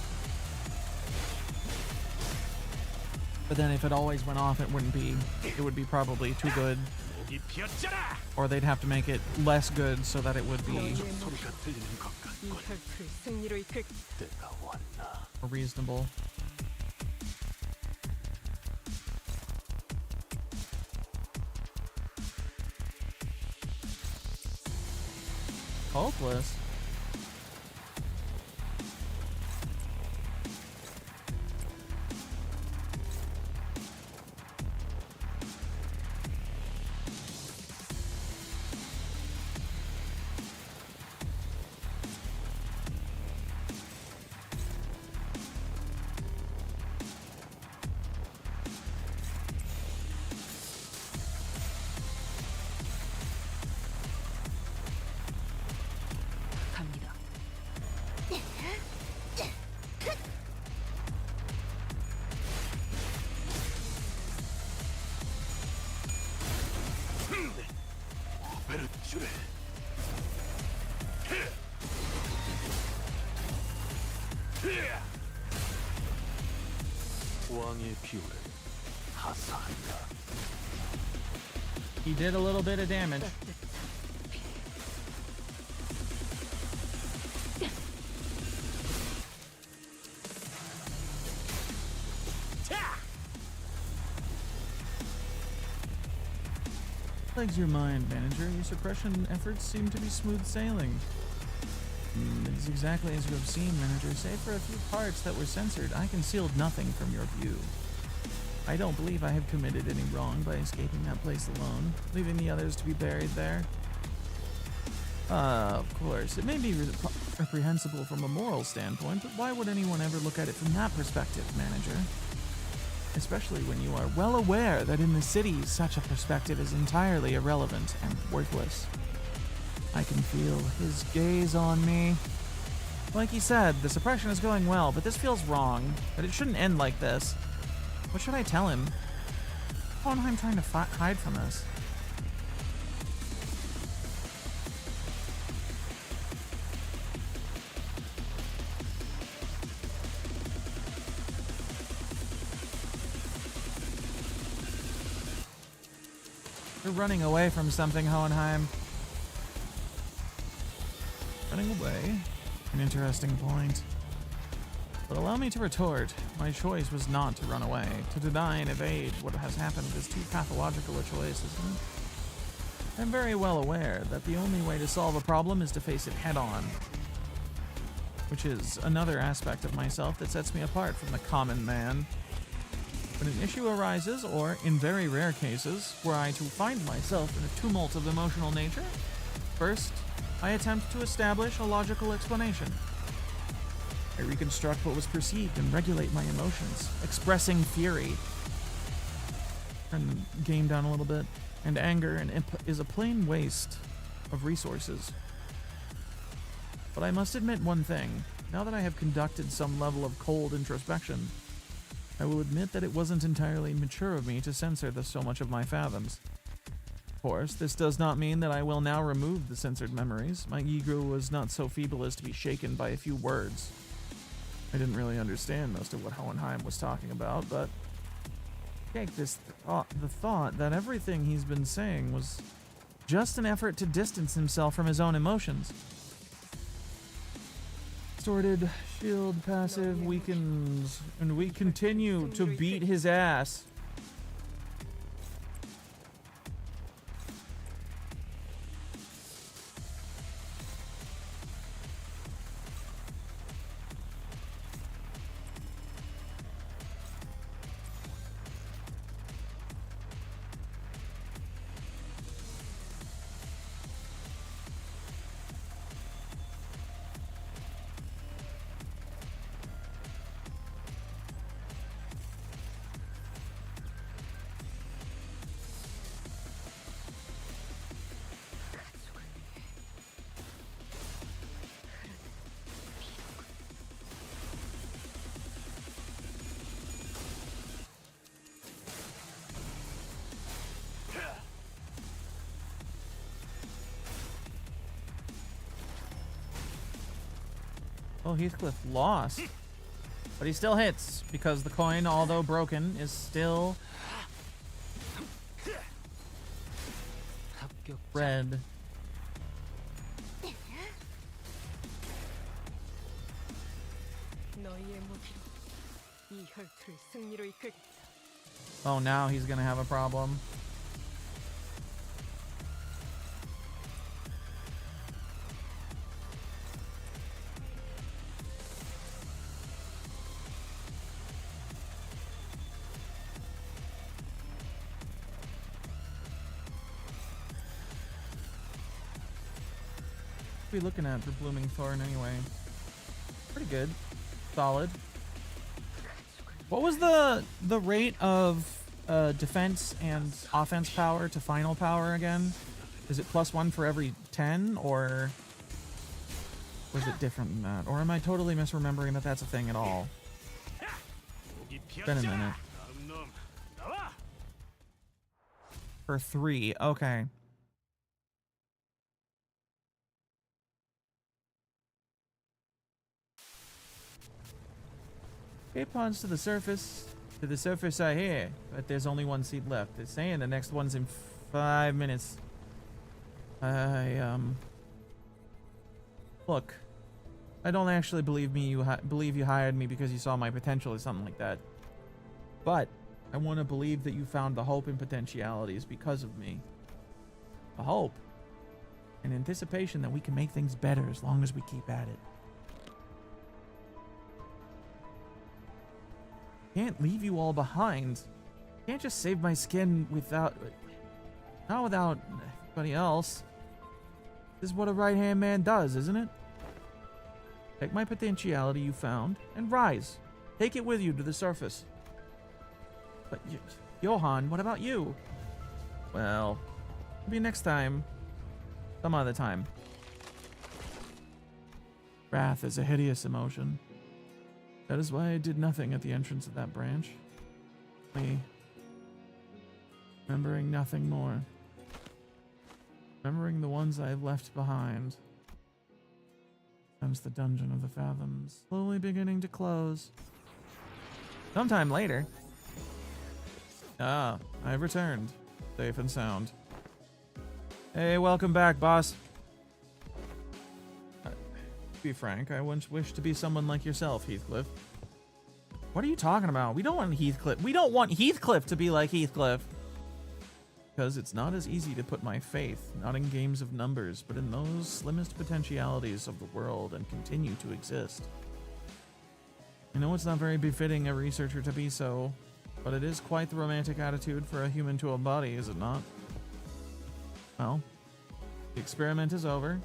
But then if it always went off, it wouldn't be. It would be probably too good, 목이 피었잖아. or they'd have to make it less good so that it would be 소리가 들리는 것 이 같군. 혈투를 승리로 이끌. 때가 왔나. more reasonable. Hopeless. 갑니다. 베르츄레. 왕의 비율을 하사한다. He did a little bit of damage. Plagues your mind, manager. Your suppression efforts seem to be smooth sailing. It is exactly as you have seen, manager. Save for a few parts that were censored, I concealed nothing from your view. I don't believe I have committed any wrong by escaping that place alone, leaving the others to be buried there. Of course. It may be reprehensible from a moral standpoint, but why would anyone ever look at it from that perspective, manager? Especially when you are well aware that in the city such a perspective is entirely irrelevant and worthless. I can feel his gaze on me. Like he said, the suppression is going well, but this feels wrong. But it shouldn't end like this. What should I tell him? Hohenheim trying to hide from us. You're running away from something, Hohenheim. Running away? An interesting point. But allow me to retort. My choice was not to run away. To deny and evade what has happened is too pathological a choice, isn't it? I'm very well aware that the only way to solve a problem is to face it head on. Which is another aspect of myself that sets me apart from the common man. When an issue arises, or in very rare cases, were I to find myself in a tumult of emotional nature, first, I attempt to establish a logical explanation. I reconstruct what was perceived and regulate my emotions, expressing fury. Turn the game down a little bit. And anger is a plain waste of resources. But I must admit one thing. Now that I have conducted some level of cold introspection, I will admit that it wasn't entirely mature of me to censor so much of my fathoms. Of course, this does not mean that I will now remove the censored memories. My ego was not so feeble as to be shaken by a few words. I didn't really understand most of what Hohenheim was talking about, but take this the thought that everything he's been saying was just an effort to distance himself from his own emotions. Distorted shield passive weakens, and we continue to beat his ass. Oh, Heathcliff lost. But he still hits, because the coin, although broken, is still red. Oh, now he's gonna have a problem. What are we looking at for Blooming Thorn anyway? Pretty good. Solid. What was the rate of defense and offense power to final power again? Is it +1 for every 10, or was it different than that? Or am I totally misremembering that that's a thing at all? Been a minute. For 3, okay. Escape pods to the surface. To the surface I hear, but there's only one seat left. They're saying the next one's in 5 minutes. Look, I don't actually believe you hired me because you saw my potential or something like that. But I want to believe that you found the hope and potentialities because of me. A hope. An anticipation that we can make things better as long as we keep at it. Can't leave you all behind. Can't just save my skin without... Not without everybody else. This is what a right-hand man does, isn't it? Take my potentiality you found and rise. Take it with you to the surface. But Johan, what about you? Well, maybe next time. Some other time. Wrath is a hideous emotion. That is why I did nothing at the entrance of that branch. Me. Remembering nothing more. Remembering the ones I have left behind. Comes the dungeon of the fathoms, slowly beginning to close. Sometime later. Ah, I've returned. Safe and sound. Hey, welcome back, boss. To be frank, I once wished to be someone like yourself, Heathcliff. What are you talking about? We don't want Heathcliff. We don't want Heathcliff to be like Heathcliff. Because it's not as easy to put my faith, not in games of numbers, but in those slimmest potentialities of the world and continue to exist. I know it's not very befitting a researcher to be so, but it is quite the romantic attitude for a human to embody, is it not? Well, the experiment is over.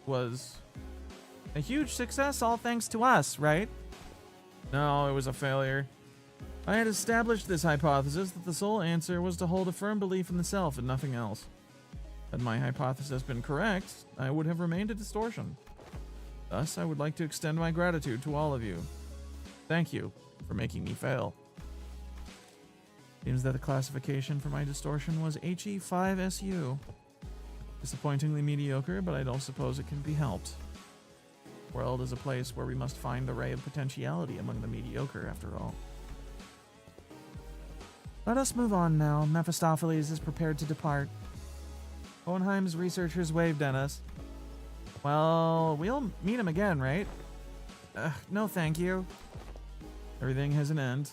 Was a huge success, all thanks to us, right? No, it was a failure. I had established this hypothesis that the sole answer was to hold a firm belief in the self and nothing else. Had my hypothesis been correct, I would have remained a distortion. Thus, I would like to extend my gratitude to all of you. Thank you for making me fail. Seems that the classification for my distortion was HE5SU. Disappointingly mediocre, but I don't suppose it can be helped. The world is a place where we must find the ray of potentiality among the mediocre, after all. Let us move on now. Mephistopheles is prepared to depart. Hohenheim's researchers waved at us. Well, we'll meet him again, right? No thank you. Everything has an end.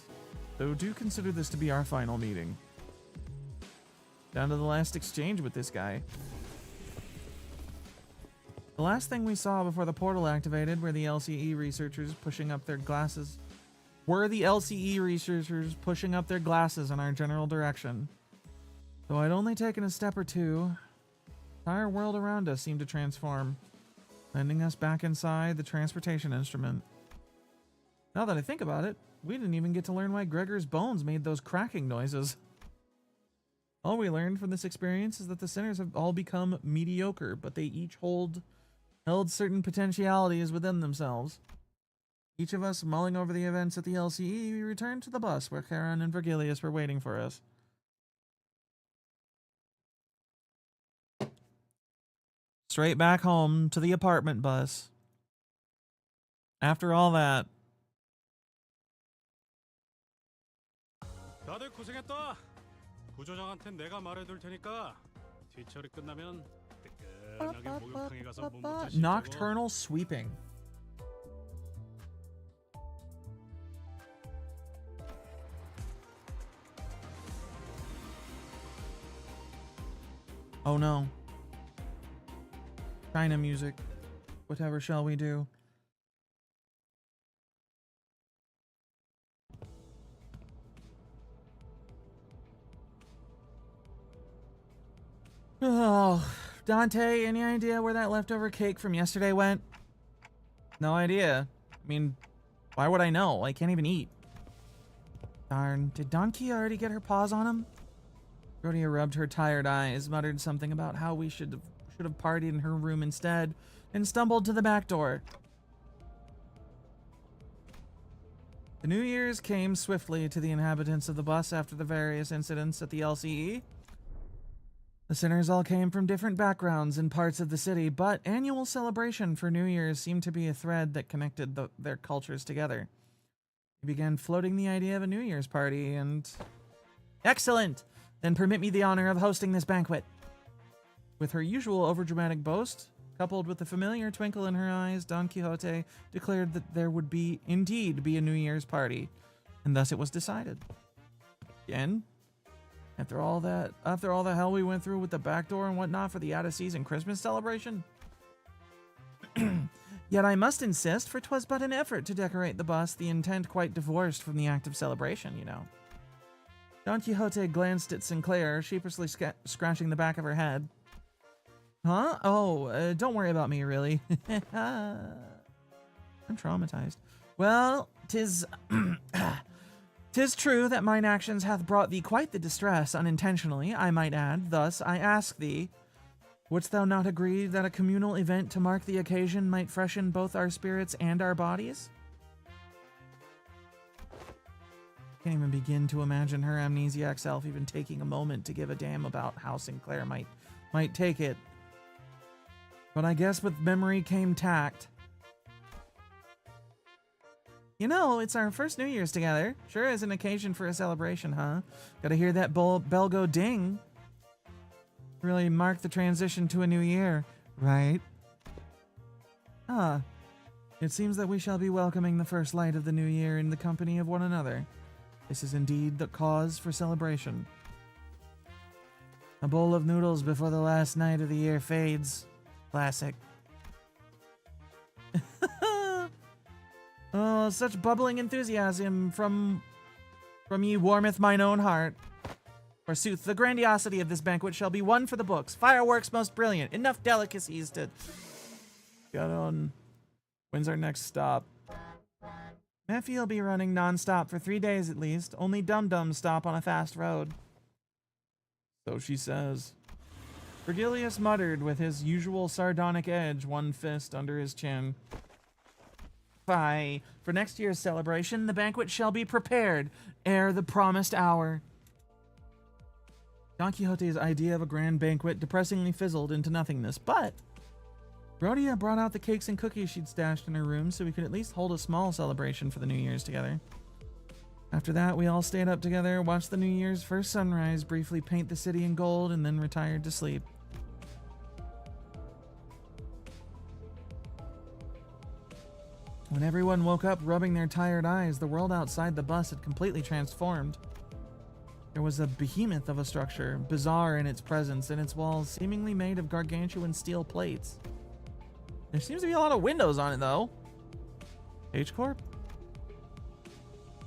So do consider this to be our final meeting. Down to the last exchange with this guy. The last thing we saw before the portal activated were the LCE researchers pushing up their glasses. In our general direction. Though I'd only taken a step or two, the entire world around us seemed to transform, landing us back inside the transportation instrument. Now that I think about it, we didn't even get to learn why Gregor's bones made those cracking noises. All we learned from this experience is that the sinners have all become mediocre, but they each held certain potentialities within themselves. Each of us mulling over the events at the LCE, we returned to the bus where Charon and Virgilius were waiting for us. Straight back home to the apartment bus. After all that. 다들 고생했다. 부조장한텐 내가 말해둘 테니까 뒤처리 끝나면 뜨끈하게 목욕탕에 가서 몸부터 씻고. Nocturnal sweeping. Oh no. China music. Whatever shall we do? Oh, Dante, any idea where that leftover cake from yesterday went? No idea. I mean, why would I know? I can't even eat. Darn, did Donkey already get her paws on him? Rhodia rubbed her tired eyes, muttered something about how we should have partied in her room instead, and stumbled to the back door. The New Year's came swiftly to the inhabitants of the bus after the various incidents at the LCE. The sinners all came from different backgrounds and parts of the city, but annual celebration for New Year's seemed to be a thread that connected their cultures together. We began floating the idea of a New Year's party, and... Excellent! Then permit me the honor of hosting this banquet. With her usual overdramatic boast, coupled with the familiar twinkle in her eyes, Don Quixote declared that there would indeed be a New Year's party, and thus it was decided. Again, after all the hell we went through with the back door and whatnot for the out-of-season Christmas celebration. Yet I must insist, for 'twas but an effort to decorate the bus, the intent quite divorced from the act of celebration, you know. Don Quixote glanced at Sinclair, sheepishly scratching the back of her head. Huh? Oh, don't worry about me, really. I'm traumatized. Well, 'tis true that mine actions hath brought thee quite the distress, unintentionally, I might add. Thus, I ask thee, wouldst thou not agree that a communal event to mark the occasion might freshen both our spirits and our bodies? Can't even begin to imagine her amnesiac self even taking a moment to give a damn about how Sinclair might take it. But I guess with memory came tact. You know, it's our first New Year's together. Sure is an occasion for a celebration, huh? Gotta hear that bell go ding. Really mark the transition to a new year, right? Ah, it seems that we shall be welcoming the first light of the new year in the company of one another. This is indeed the cause for celebration. A bowl of noodles before the last night of the year fades. Classic. Oh, such bubbling enthusiasm from ye warmeth mine own heart. Forsooth, the grandiosity of this banquet shall be one for the books. Fireworks most brilliant. Enough delicacies to... Got on. When's our next stop? Mephi'll be running non-stop for 3 days at least. Only dum-dums stop on a fast road. So she says. Virgilius muttered with his usual sardonic edge, one fist under his chin. Fie. For next year's celebration, the banquet shall be prepared ere the promised hour. Don Quixote's idea of a grand banquet depressingly fizzled into nothingness, but Rhodia brought out the cakes and cookies she'd stashed in her room so we could at least hold a small celebration for the New Year's together. After that, we all stayed up together, watched the New Year's first sunrise, briefly paint the city in gold, and then retired to sleep. When everyone woke up rubbing their tired eyes, the world outside the bus had completely transformed. There was a behemoth of a structure, bizarre in its presence, and its walls seemingly made of gargantuan steel plates. There seems to be a lot of windows on it, though. H-Corp?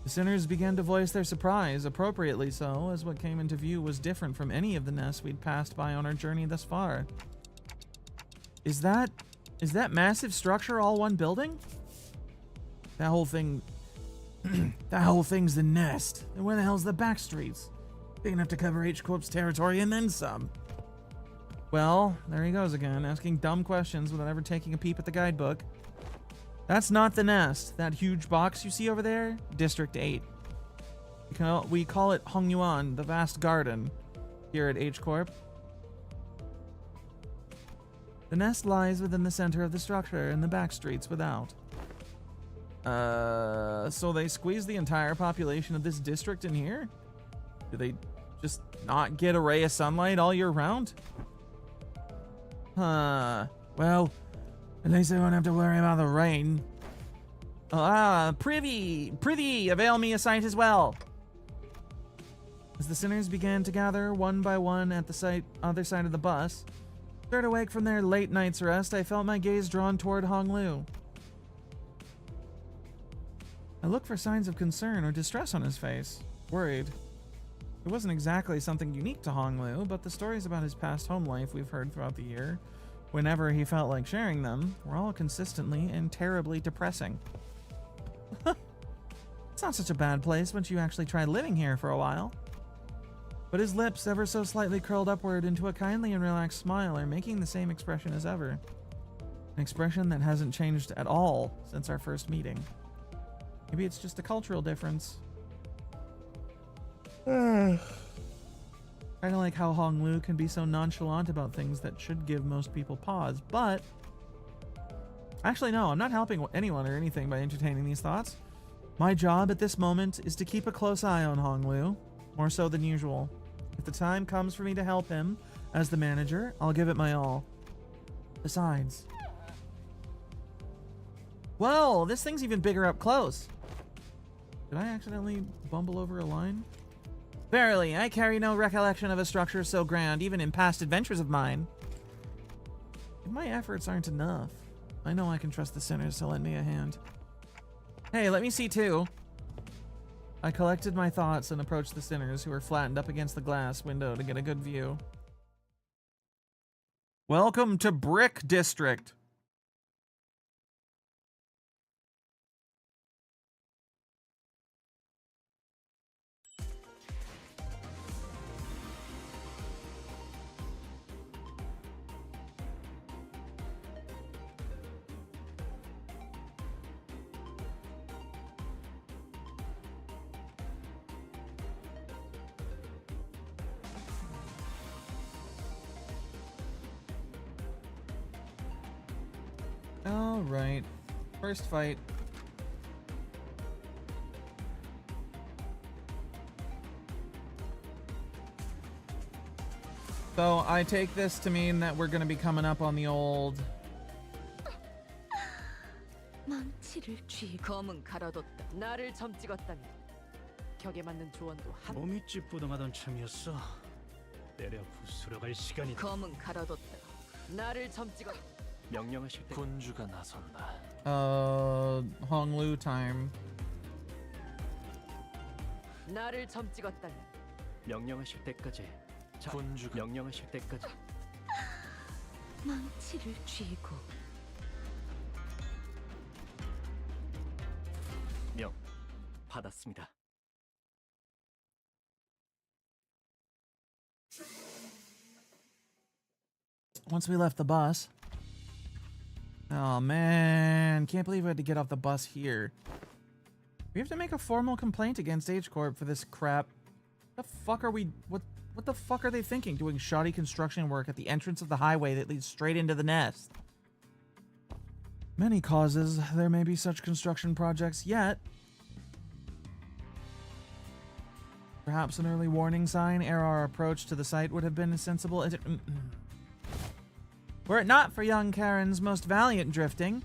The sinners began to voice their surprise, appropriately so, as what came into view was different from any of the nests we'd passed by on our journey thus far. Is that massive structure all one building? That whole thing... that whole thing's the nest. And where the hell's the back streets? Big enough to cover H-Corp's territory and then some. Well, there he goes again, asking dumb questions without ever taking a peep at the guidebook. That's not the nest. That huge box you see over there? District 8. We call it Hongyuan, the vast garden, here at H-Corp. The nest lies within the center of the structure and the back streets without. So they squeeze the entire population of this district in here? Do they just not get a ray of sunlight all year round? Huh. Well, at least I won't have to worry about the rain. Prithee, avail me a sight as well. As the sinners began to gather one by one at the other side of the bus, stirred awake from their late night's rest, I felt my gaze drawn toward Hong Lu. I looked for signs of concern or distress on his face, worried. It wasn't exactly something unique to Hong Lu, but the stories about his past home life we've heard throughout the year, whenever he felt like sharing them, were all consistently and terribly depressing. It's not such a bad place once you actually try living here for a while. But his lips, ever so slightly curled upward into a kindly and relaxed smile, are making the same expression as ever. An expression that hasn't changed at all since our first meeting. Maybe it's just a cultural difference. Kind of like how Hong Lu can be so nonchalant about things that should give most people pause, but... Actually, no, I'm not helping anyone or anything by entertaining these thoughts. My job at this moment is to keep a close eye on Hong Lu, more so than usual. If the time comes for me to help him, as the manager, I'll give it my all. Besides... Whoa, this thing's even bigger up close. Did I accidentally bumble over a line? Verily, I carry no recollection of a structure so grand, even in past adventures of mine. If my efforts aren't enough, I know I can trust the sinners to lend me a hand. Hey, let me see too. I collected my thoughts and approached the sinners, who were flattened up against the glass window to get a good view. Welcome to Brick District. Alright. First fight. So I take this to mean that we're gonna be coming up on the old... 망치를 쥐고 검은 가로뒀다. 나를 점 찍었다니. 격에 맞는 조언도 한. 몸이 찌뿌둥하던 참이었어. 때려 부수러 갈 시간이다. 검은 가로뒀다. 나를 점 찍었. 명령하실 때 군주가 나선다. Honglu time. 나를 점 찍었다니. 명령하실 때까지. 군주가 명령하실 때까지. 망치를 쥐고 명 받았습니다. Once we left the bus. Oh man, can't believe we had to get off the bus here. We have to make a formal complaint against H Corp for this crap. The fuck are we? What the fuck are they thinking? Doing shoddy construction work at the entrance of the highway that leads straight into the nest. Many causes there may be such construction projects, yet perhaps an early warning sign ere our approach to the site would have been sensible. Were it not for young Karen's most valiant drifting,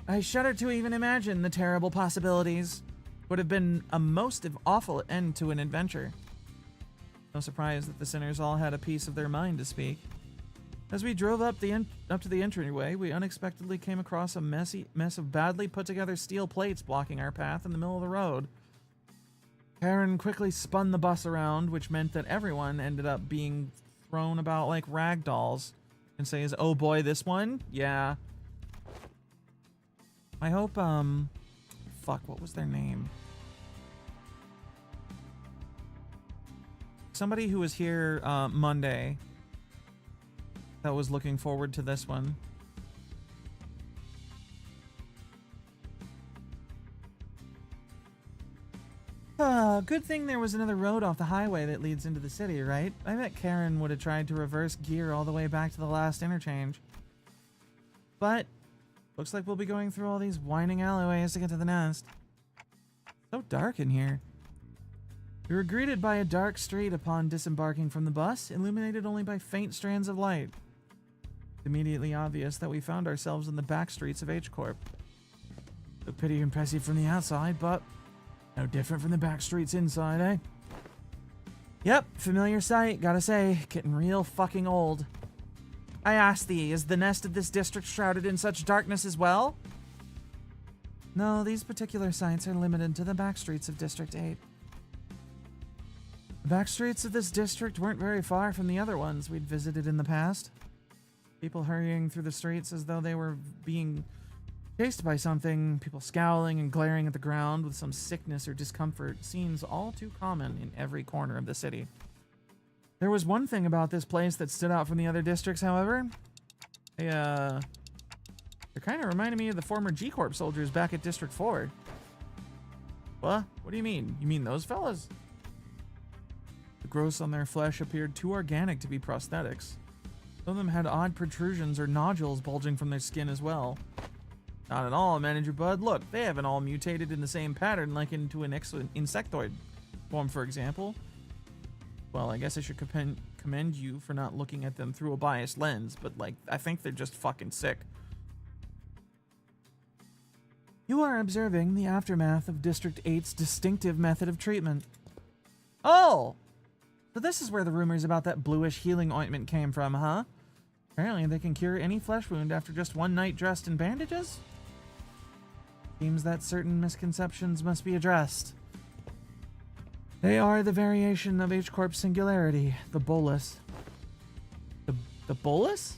I shudder to even imagine the terrible possibilities. Would have been a most awful end to an adventure. No surprise that the sinners all had a piece of their mind to speak. As we drove up to the entryway, we unexpectedly came across a mess of badly put together steel plates blocking our path in the middle of the road. Karen quickly spun the bus around, which meant that everyone ended up being thrown about like rag dolls. And says, "Oh boy, this one? Yeah." I hope, fuck, what was their name? Somebody who was here, Monday that was looking forward to this one. Good thing there was another road off the highway that leads into the city, right? I bet Karen would have tried to reverse gear all the way back to the last interchange. But looks like we'll be going through all these winding alleyways to get to the nest. So dark in here. We were greeted by a dark street upon disembarking from the bus, illuminated only by faint strands of light. It's immediately obvious that we found ourselves in the back streets of H Corp. Looked pretty impressive from the outside, but no different from the back streets inside, eh? Yep, familiar sight, gotta say. Getting real fucking old. I ask thee, is the nest of this district shrouded in such darkness as well? No, these particular sites are limited to the back streets of District 8. The back streets of this district weren't very far from the other ones we'd visited in the past. People hurrying through the streets as though they were being chased by something, people scowling and glaring at the ground with some sickness or discomfort, scenes all too common in every corner of the city. There was one thing about this place that stood out from the other districts, however. They kind of reminded me of the former G-Corp soldiers back at District 4. What? What do you mean? You mean those fellas? The growths on their flesh appeared too organic to be prosthetics. Some of them had odd protrusions or nodules bulging from their skin as well. Not at all, Manager Bud. Look, they haven't all mutated in the same pattern like into an insectoid form, for example. Well, I guess I should commend you for not looking at them through a biased lens, but, like, I think they're just fucking sick. You are observing the aftermath of District 8's distinctive method of treatment. Oh! So this is where the rumors about that bluish healing ointment came from, huh? Apparently they can cure any flesh wound after just one night dressed in bandages? Seems that certain misconceptions must be addressed. They are the variation of H-Corp's singularity, the bolus. The bolus?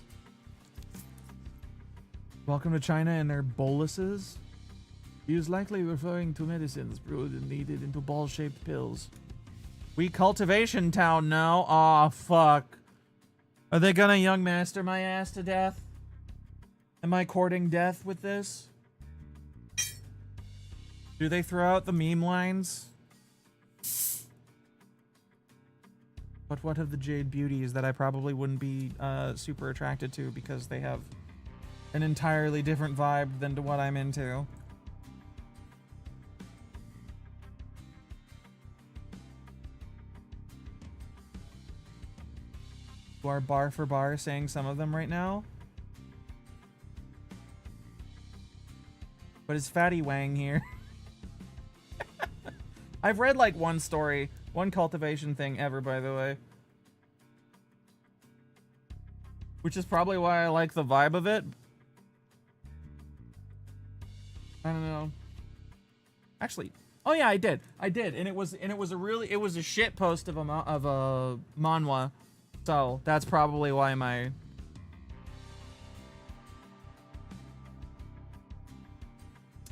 Welcome to China and their boluses. He is likely referring to medicines brewed and kneaded into ball-shaped pills. We cultivation town now? Aw, fuck. Are they gonna young master my ass to death? Am I courting death with this? Do they throw out the meme lines? But what of the jade beauties that I probably wouldn't be super attracted to because they have an entirely different vibe than to what I'm into. You are bar for bar saying some of them right now. But is Fatty Wang here? I've read like one story, one cultivation thing ever, by the way. Which is probably why I like the vibe of it. I don't know. Actually, oh yeah, I did, and it was a shit post of a manhwa, so that's probably why my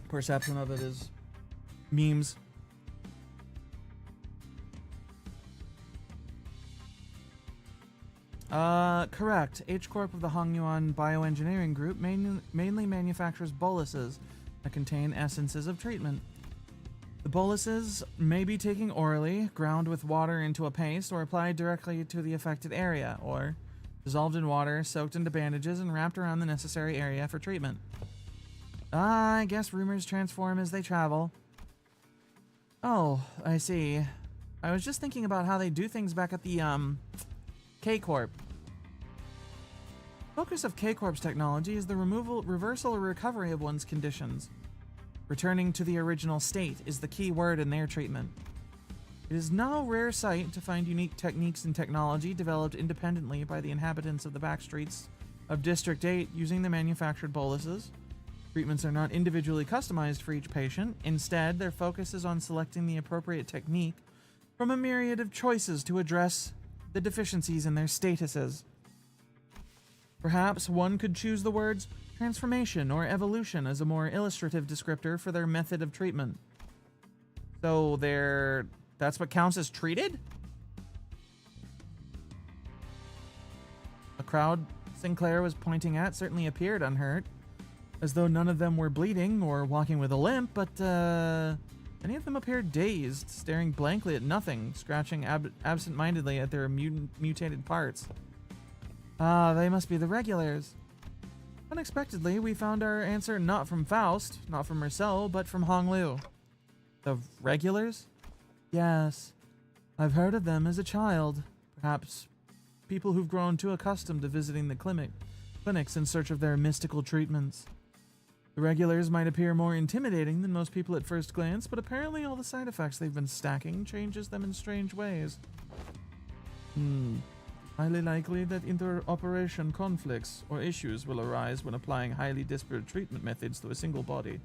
perception of it is memes. Correct. H Corp of the Hongyuan Bioengineering Group mainly manufactures boluses that contain essences of treatment. The boluses may be taken orally, ground with water into a paste, or applied directly to the affected area, or dissolved in water, soaked into bandages, and wrapped around the necessary area for treatment. I guess rumors transform as they travel. Oh, I see. I was just thinking about how they do things back at the, K-Corp. Focus of K-Corp's technology is the reversal or recovery of one's conditions. Returning to the original state is the key word in their treatment. It is no rare sight to find unique techniques and technology developed independently by the inhabitants of the backstreets of District 8 using the manufactured boluses. Treatments are not individually customized for each patient. Instead, their focus is on selecting the appropriate technique from a myriad of choices to address the deficiencies in their statuses. Perhaps one could choose the words transformation or evolution as a more illustrative descriptor for their method of treatment. So that's what counts as treated? A crowd Sinclair was pointing at certainly appeared unhurt, as though none of them were bleeding or walking with a limp, but many of them appeared dazed, staring blankly at nothing, scratching absent-mindedly at their mutated parts. Ah, they must be the regulars. Unexpectedly, we found our answer not from Faust, not from Marcel, but from Hong Liu. The regulars? Yes. I've heard of them as a child. Perhaps people who've grown too accustomed to visiting the clinics in search of their mystical treatments. The regulars might appear more intimidating than most people at first glance, but apparently all the side effects they've been stacking changes them in strange ways. Highly likely that interoperation conflicts or issues will arise when applying highly disparate treatment methods to a single body.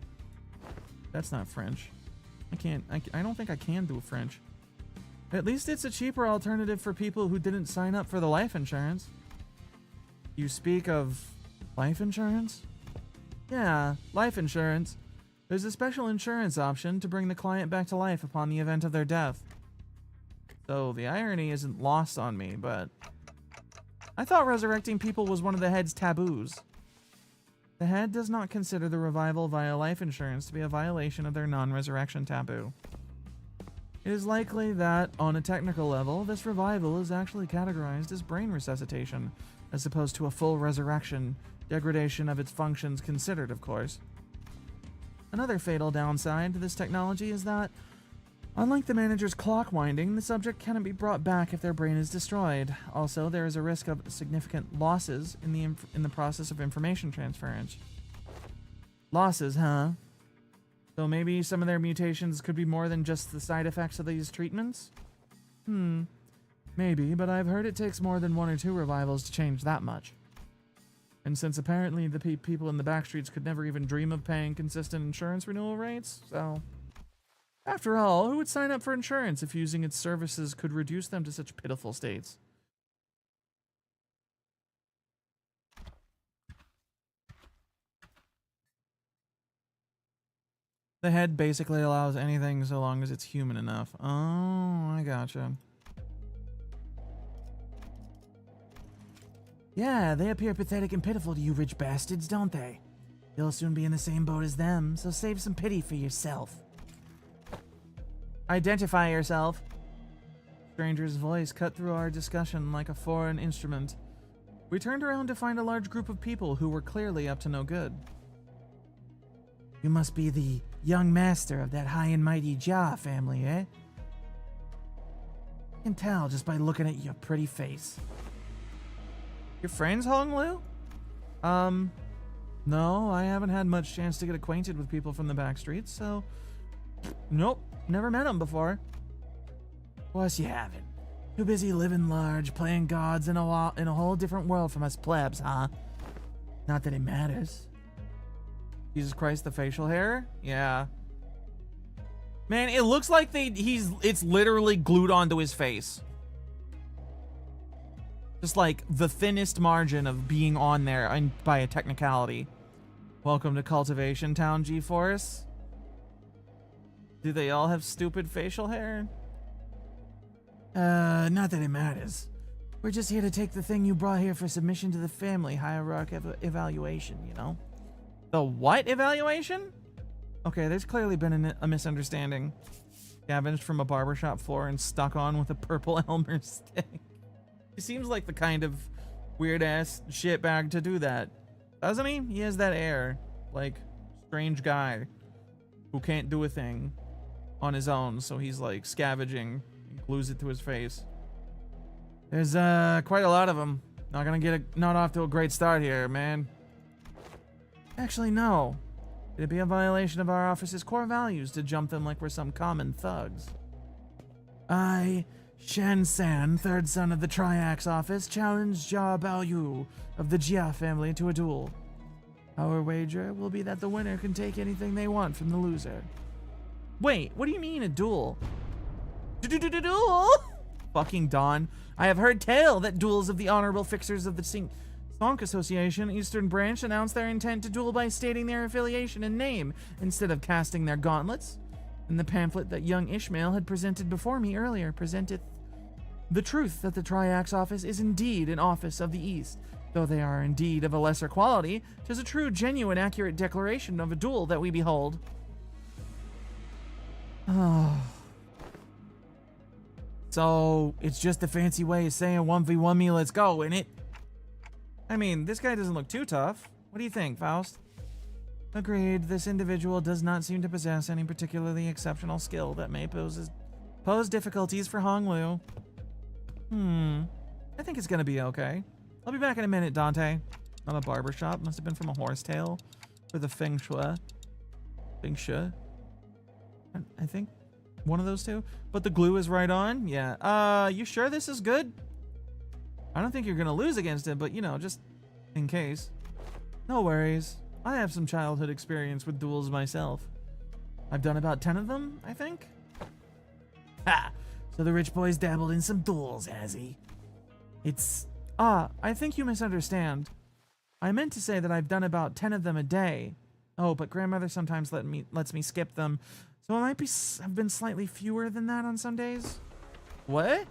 That's not French. I don't think I can do French. At least it's a cheaper alternative for people who didn't sign up for the life insurance. You speak of life insurance? Yeah, life insurance. There's a special insurance option to bring the client back to life upon the event of their death. So the irony isn't lost on me, but I thought resurrecting people was one of the head's taboos. The head does not consider the revival via life insurance to be a violation of their non-resurrection taboo. It is likely that, on a technical level, this revival is actually categorized as brain resuscitation, as opposed to a full resurrection, degradation of its functions considered, of course. Another fatal downside to this technology is that, unlike the manager's clock winding, the subject cannot be brought back if their brain is destroyed. Also, there is a risk of significant losses in the process of information transference. Losses, huh? So maybe some of their mutations could be more than just the side effects of these treatments? Maybe, but I've heard it takes more than 1 or 2 revivals to change that much. And since apparently the people in the backstreets could never even dream of paying consistent insurance renewal rates, so... After all, who would sign up for insurance if using its services could reduce them to such pitiful states? The head basically allows anything so long as it's human enough. Oh, I gotcha. Yeah, they appear pathetic and pitiful to you rich bastards, don't they? You'll soon be in the same boat as them, so save some pity for yourself. Identify yourself. Stranger's voice cut through our discussion like a foreign instrument. We turned around to find a large group of people who were clearly up to no good. You must be the young master of that high and mighty Jia family, eh? I can tell just by looking at your pretty face. Your friends, Hong Lu? No, I haven't had much chance to get acquainted with people from the back streets, so... Nope, never met them before. Of course you haven't. Too busy living large, playing gods in a whole different world from us plebs, huh? Not that it matters. Jesus Christ, the facial hair? Yeah. Man, it looks like it's literally glued onto his face. Just like the thinnest margin of being on there and by a technicality. Welcome to Cultivation Town, G-Force. Do they all have stupid facial hair? Not that it matters. We're just here to take the thing you brought here for submission to the family hierarchy evaluation, you know? The what evaluation? Okay, there's clearly been a misunderstanding. Scavenged from a barbershop floor and stuck on with a purple Elmer stick. He seems like the kind of weird-ass shitbag to do that. Doesn't he? He has that air. Like, strange guy who can't do a thing on his own, so he's like scavenging. Glues it to his face. There's quite a lot of them. Not off to a great start here, man. Actually, no. It'd be a violation of our office's core values to jump them like we're some common thugs. I, Shan San, third son of the Triax office, challenge Jia Baoyu of the Jia family to a duel. Our wager will be that the winner can take anything they want from the loser. Wait, what do you mean a duel? Duel? Fucking Don. I have heard tell that duels of the honorable fixers of the Sonk Association Eastern Branch announced their intent to duel by stating their affiliation and name instead of casting their gauntlets. And the pamphlet that young Ishmael had presented before me earlier presenteth the truth that the Triax office is indeed an office of the East. Though they are indeed of a lesser quality, 'tis a true, genuine, accurate declaration of a duel that we behold. Oh... So, it's just a fancy way of saying 1v1 me, let's go, innit? I mean, this guy doesn't look too tough. What do you think, Faust? Agreed, this individual does not seem to possess any particularly exceptional skill that may pose difficulties for Hong Lu. I think it's gonna be okay. I'll be back in a minute, Dante. Not a barbershop, must have been from a horsetail. For the Feng Shui. I think. One of those two, but the glue is right on. Yeah. You sure this is good? I don't think you're gonna lose against it, but you know, just in case. No worries. I have some childhood experience with duels myself. I've done about 10 of them, I think. Ha! So the rich boy's dabbled in some duels, has he? I think you misunderstand. I meant to say that I've done about 10 of them a day. Oh, but grandmother sometimes lets me skip them. So it might have been slightly fewer than that on some days. What?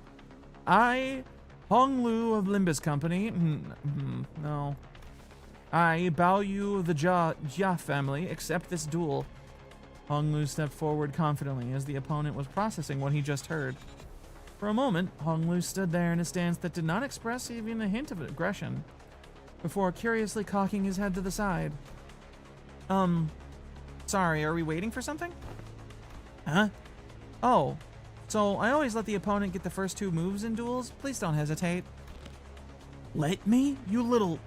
I, Hong Lu of Limbus Company. No. I, Baoyu of the Jia family, accept this duel. Hong Lu stepped forward confidently as the opponent was processing what he just heard. For a moment, Hong Lu stood there in a stance that did not express even a hint of aggression, before curiously cocking his head to the side. Sorry, are we waiting for something? Huh? Oh, so I always let the opponent get the first 2 moves in duels. Please don't hesitate. Let me? You little...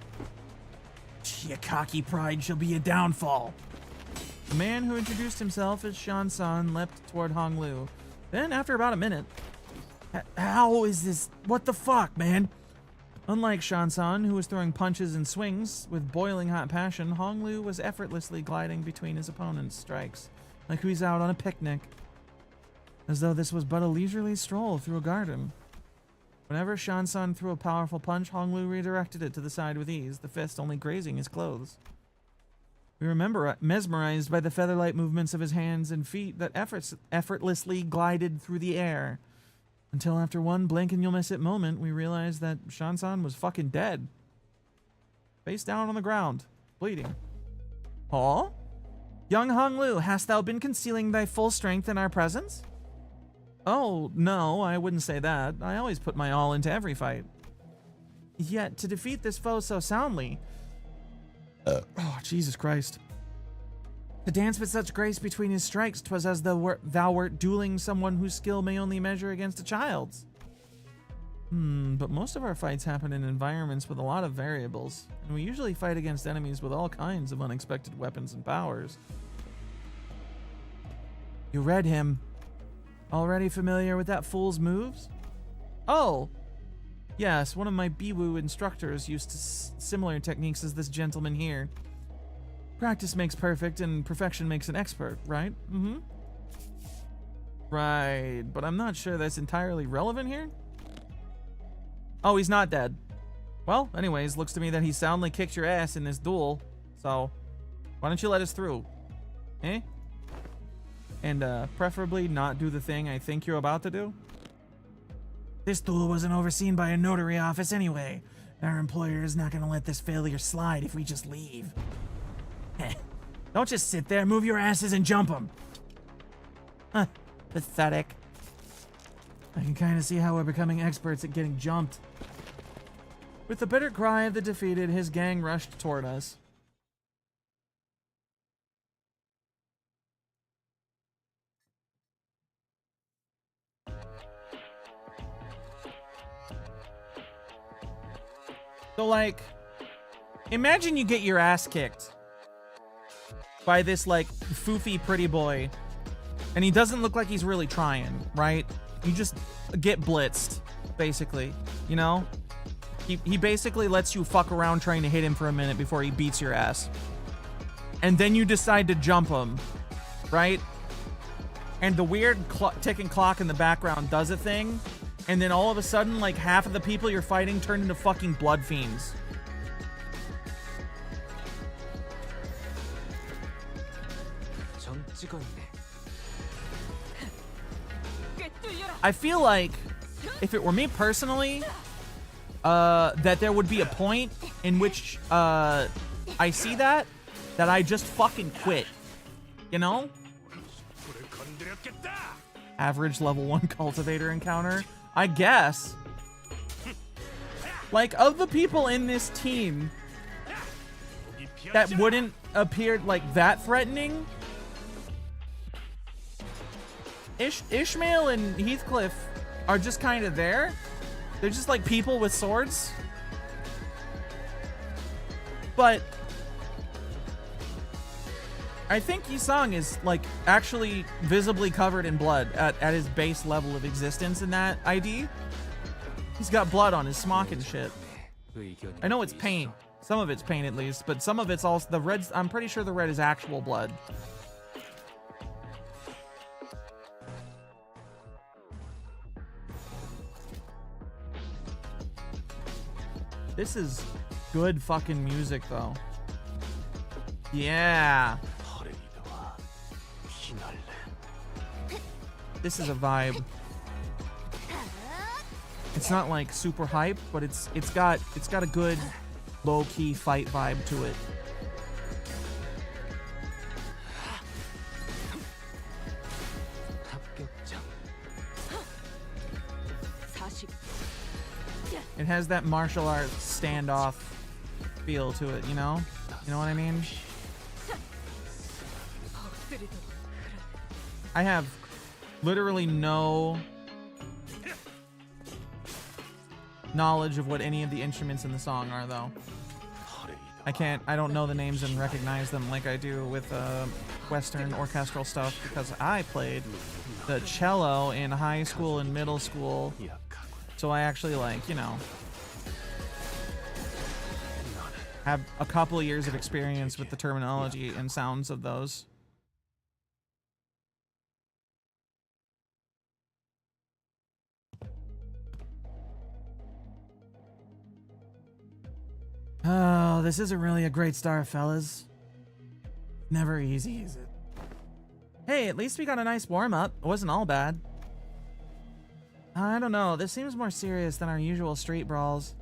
Your cocky pride shall be your downfall. The man who introduced himself as Shan San leapt toward Hong Lu. Then, after about a minute... How is this? What the fuck, man? Unlike Shan San, who was throwing punches and swings with boiling hot passion, Hong Lu was effortlessly gliding between his opponent's strikes, like he's out on a picnic, as though this was but a leisurely stroll through a garden. Whenever Shan San threw a powerful punch, Hong Lu redirected it to the side with ease, the fist only grazing his clothes. We remember mesmerized by the feather-light movements of his hands and feet that effortlessly glided through the air. Until after one blink-and-you'll-miss-it moment, we realized that Shan San was fucking dead. Face down on the ground, bleeding. Huh? Young Hong Lu, hast thou been concealing thy full strength in our presence? Oh, no, I wouldn't say that. I always put my all into every fight. Yet to defeat this foe so soundly. Oh, Jesus Christ. To dance with such grace between his strikes, 'twas as though thou wert dueling someone whose skill may only measure against a child's. But most of our fights happen in environments with a lot of variables, and we usually fight against enemies with all kinds of unexpected weapons and powers. You read him. Already familiar with that fool's moves? Oh! Yes, one of my Biwu instructors used similar techniques as this gentleman here. Practice makes perfect, and perfection makes an expert, right? Right, but I'm not sure that's entirely relevant here. Oh, he's not dead. Well, anyways, looks to me that he soundly kicked your ass in this duel, so why don't you let us through? Eh? And preferably not do the thing I think you're about to do. This duel wasn't overseen by a notary office anyway. Our employer is not going to let this failure slide if we just leave. Don't just sit there, move your asses and jump them. Huh, pathetic. I can kind of see how we're becoming experts at getting jumped. With the bitter cry of the defeated, his gang rushed toward us. So, like, imagine you get your ass kicked by this, like, foofy pretty boy, and he doesn't look like he's really trying, right? You just get blitzed, basically, you know? He basically lets you fuck around trying to hit him for a minute before he beats your ass. And then you decide to jump him, right? And the weird ticking clock in the background does a thing, and then all of a sudden, like, half of the people you're fighting turn into fucking blood fiends. I feel like, if it were me personally, that there would be a point in which, I see that I just fucking quit. You know? Average level 1 cultivator encounter? I guess. Like, of the people in this team that wouldn't appear like that threatening, Ishmael and Heathcliff are just kind of there. They're just like people with swords. But I think Yisang is like actually visibly covered in blood at his base level of existence in that ID. He's got blood on his smock and shit. I know it's paint. Some of it's paint at least, but some of it's also the red's. I'm pretty sure the red is actual blood. This is good fucking music though. Yeah. This is a vibe. It's not like super hype, but it's got a good low-key fight vibe to it. It has that martial arts standoff feel to it, you know? You know what I mean? I have literally no knowledge of what any of the instruments in the song are, though. I don't know the names and recognize them like I do with Western orchestral stuff, because I played the cello in high school and middle school. So I actually, like, you know, have a couple of years of experience with the terminology and sounds of those. Oh, this isn't really a great start, fellas. Never easy, is it? Hey, at least we got a nice warm-up. It wasn't all bad. I don't know, this seems more serious than our usual street brawls.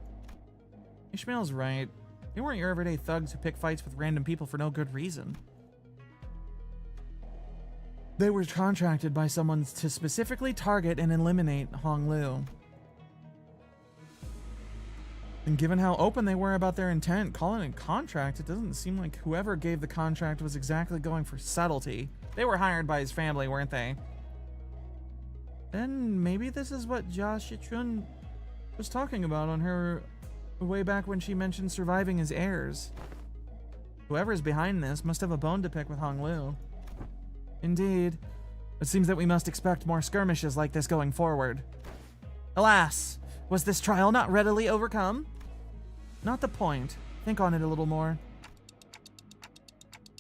Ishmael's right. They weren't your everyday thugs who pick fights with random people for no good reason. They were contracted by someone to specifically target and eliminate Hong Lu. And given how open they were about their intent, calling it a contract, it doesn't seem like whoever gave the contract was exactly going for subtlety. They were hired by his family, weren't they? Then maybe this is what Jia Shichun was talking about on her way back when she mentioned surviving his heirs. Whoever's behind this must have a bone to pick with Hong Lu. Indeed. It seems that we must expect more skirmishes like this going forward. Alas, was this trial not readily overcome? Not the point. Think on it a little more.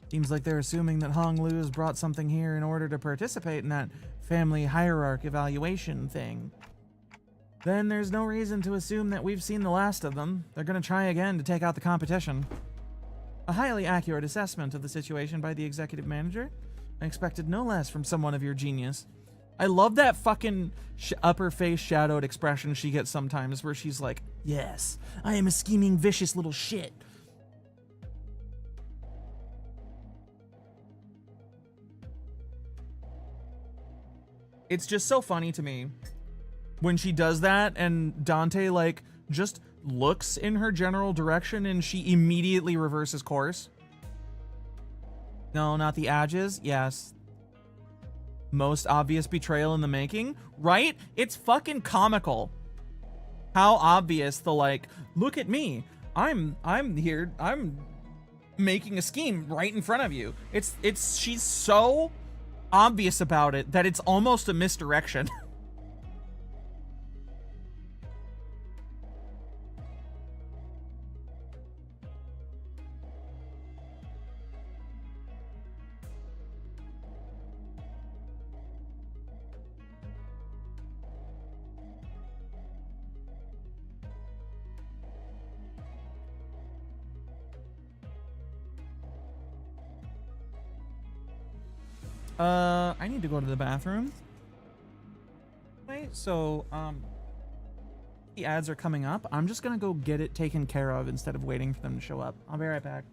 Seems like they're assuming that Hong Lu has brought something here in order to participate in that family hierarchy evaluation thing. Then there's no reason to assume that we've seen the last of them. They're gonna try again to take out the competition. A highly accurate assessment of the situation by the executive manager. I expected no less from someone of your genius. I love that fucking upper face shadowed expression she gets sometimes where she's like, yes, I am a scheming, vicious little shit. It's just so funny to me when she does that and Dante like just looks in her general direction and she immediately reverses course. No, not the Ages. Yes. Most obvious betrayal in the making, right? It's fucking comical. How obvious the like, look at me. I'm here. I'm making a scheme right in front of you. She's so obvious about it that it's almost a misdirection. I need to go to the bathroom. Wait, so, the ads are coming up. I'm just gonna go get it taken care of instead of waiting for them to show up. I'll be right back.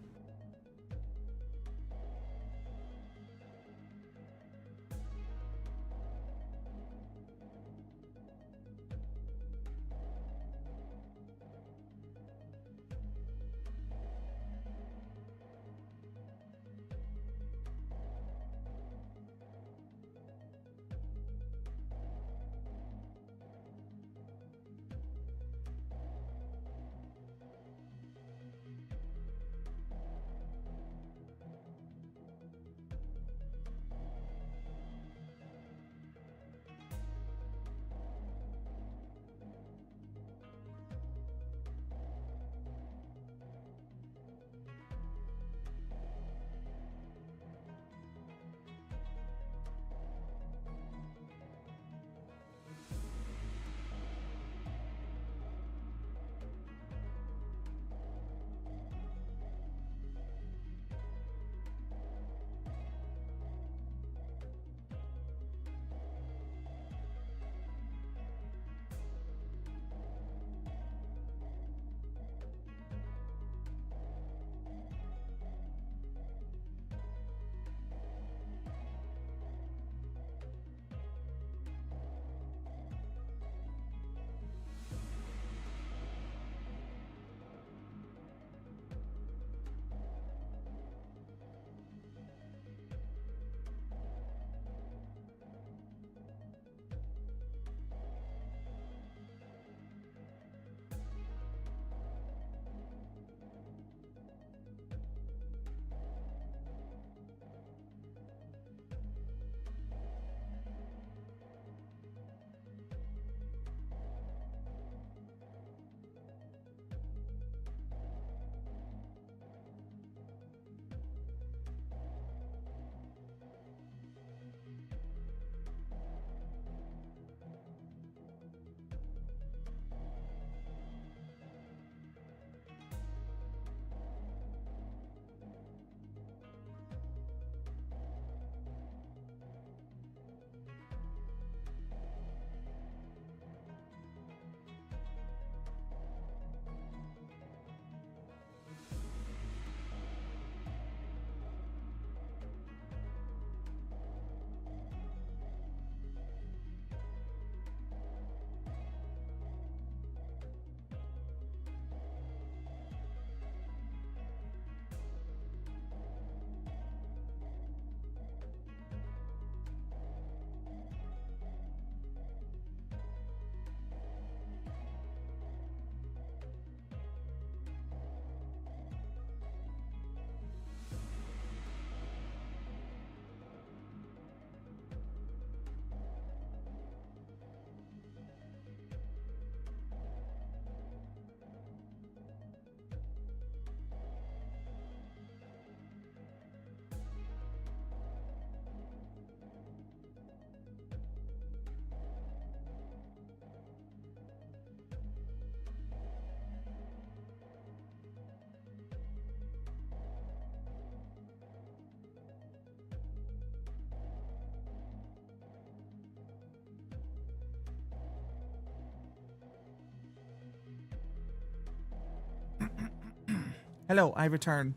Hello, I return.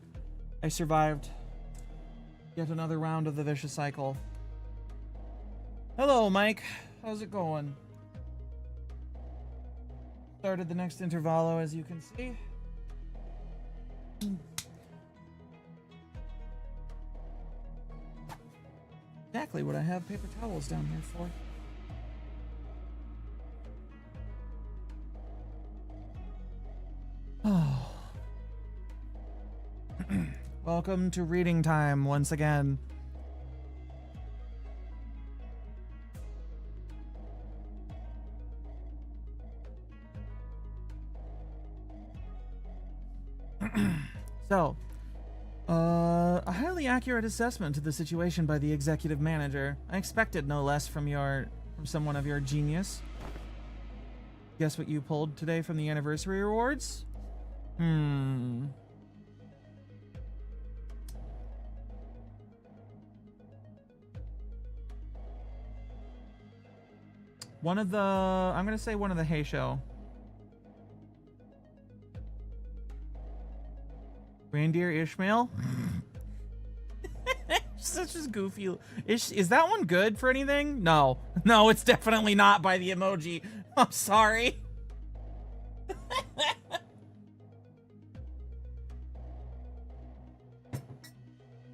I survived yet another round of the vicious cycle. Hello, Mike. How's it going? Started the next Intervallo, as you can see. Exactly what I have paper towels down here for. Oh. Welcome to reading time once again. So, a highly accurate assessment of the situation by the executive manager. I expected no less from someone of your genius. Guess what you pulled today from the anniversary awards? One of the, I'm gonna say one of the Hey Show. Reindeer Ishmael? Such as goofy. Is that one good for anything? No. No, it's definitely not by the emoji. I'm sorry.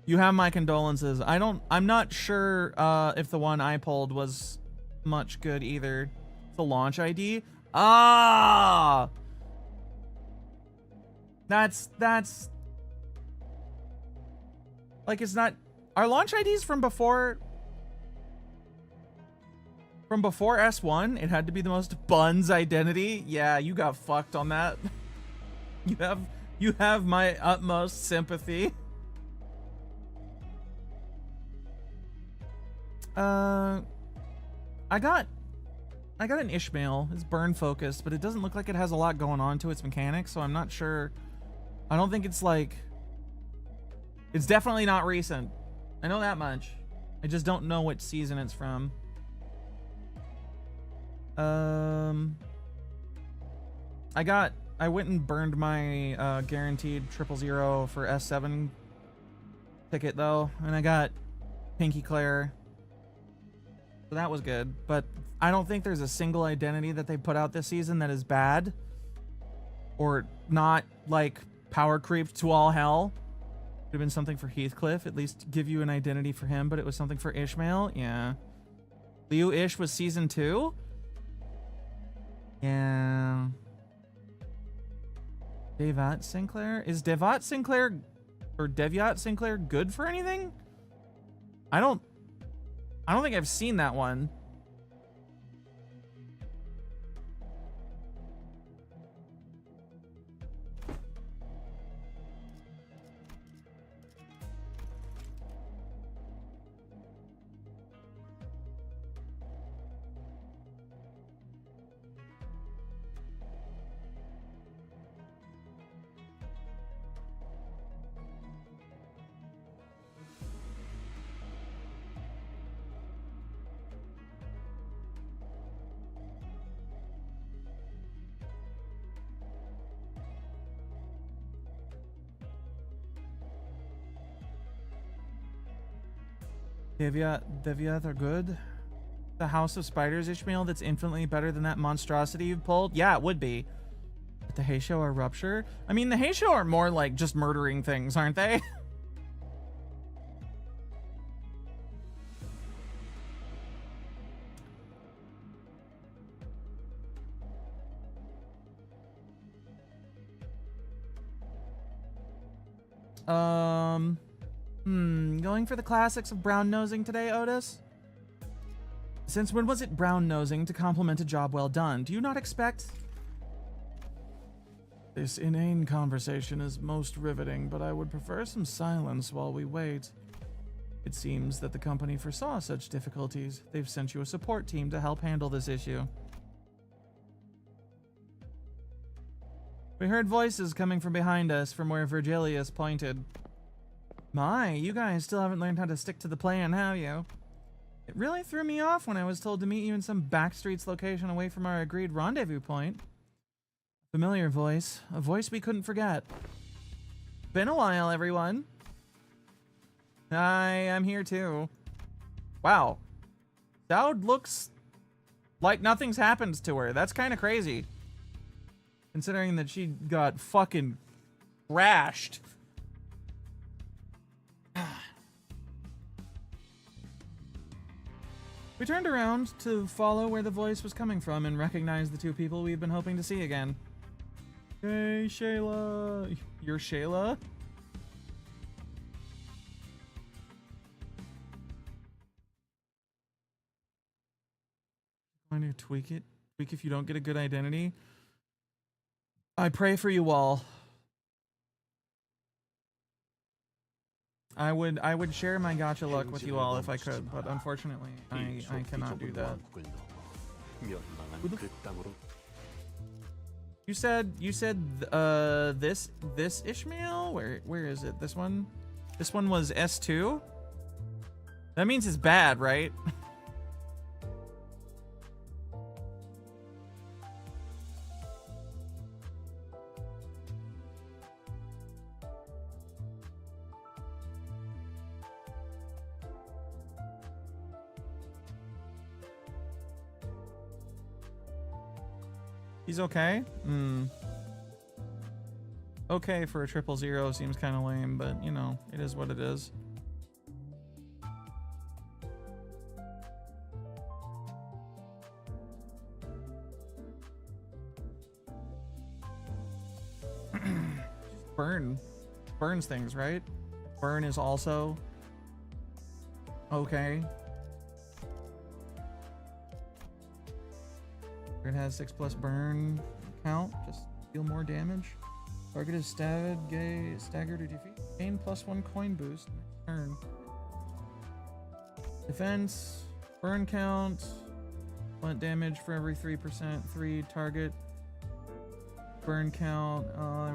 You have my condolences. I'm not sure if the one I pulled was much good either. The launch ID? Ah! That's like, it's not, are launch IDs from before S1? It had to be the most buns identity. Yeah, you got fucked on that. You have my utmost sympathy. I got an Ishmael. It's burn focused, but it doesn't look like it has a lot going on to its mechanics, so I'm not sure. I don't think it's like, it's definitely not recent. I know that much. I just don't know what season it's from. I went and burned my guaranteed 000 for S7 ticket though, and I got Pinky Claire. So that was good, but I don't think there's a single identity that they put out this season that is bad or not like power creeped to all hell. Could have been something for Heathcliff, at least give you an identity for him, but it was something for Ishmael. Yeah. Liu Ish was season 2? Yeah. Devat Sinclair? Is Devat Sinclair or Deviat Sinclair good for anything? I don't think I've seen that one. Deviath are good. The House of Spiders Ishmael that's infinitely better than that monstrosity you've pulled? Yeah, it would be. But the Hey Show are Rupture? I mean, the Hey Show are more like just murdering things, aren't they? Going for the classics of brown nosing today, Otis? Since when was it brown nosing to compliment a job well done? Do you not expect? This inane conversation is most riveting, but I would prefer some silence while we wait. It seems that the company foresaw such difficulties. They've sent you a support team to help handle this issue. We heard voices coming from behind us from where Virgilius pointed. My, you guys still haven't learned how to stick to the plan, have you? It really threw me off when I was told to meet you in some backstreets location away from our agreed rendezvous point. Familiar voice, a voice we couldn't forget. Been a while, everyone. I'm here too. Wow. Dowd looks like nothing's happened to her. That's kind of crazy. Considering that she got fucking crashed. We turned around to follow where the voice was coming from and recognized the two people we've been hoping to see again. Hey, Shayla. You're Shayla? Going to tweak it? Tweak if you don't get a good identity? I pray for you all. I would share my gacha luck with you all if I could, but unfortunately I cannot do that. You said this Ishmael? Where is it? This one? This one was S2? That means it's bad, right? He's okay? Okay for a 000 seems kind of lame, but you know, it is what it is. Burns things, right? Burn is also okay. It has 6+ burn count, just deal more damage. Target is staggered or defeat. Gain +1 coin boost next turn. Defense, burn count, blunt damage for every 3%. 3 target. Burn count,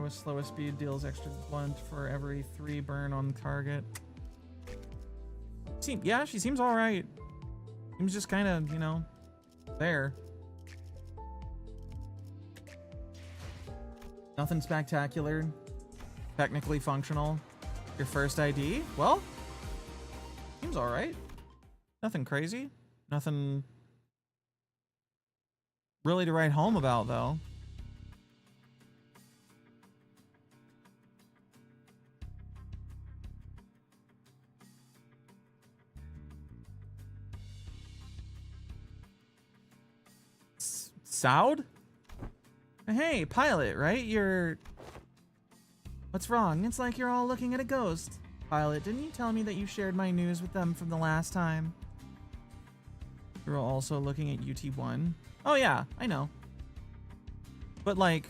with slowest speed deals extra blunt for every 3 burn on target. Yeah, she seems alright. Seems just kind of, you know, there. Nothing spectacular. Technically functional. Your first ID? Well, seems alright. Nothing crazy. Nothing really to write home about, though. Soud? Hey, pilot, right? What's wrong? It's like you're all looking at a ghost. Pilot, didn't you tell me that you shared my news with them from the last time? You're also looking at UT1. Oh yeah, I know. But like,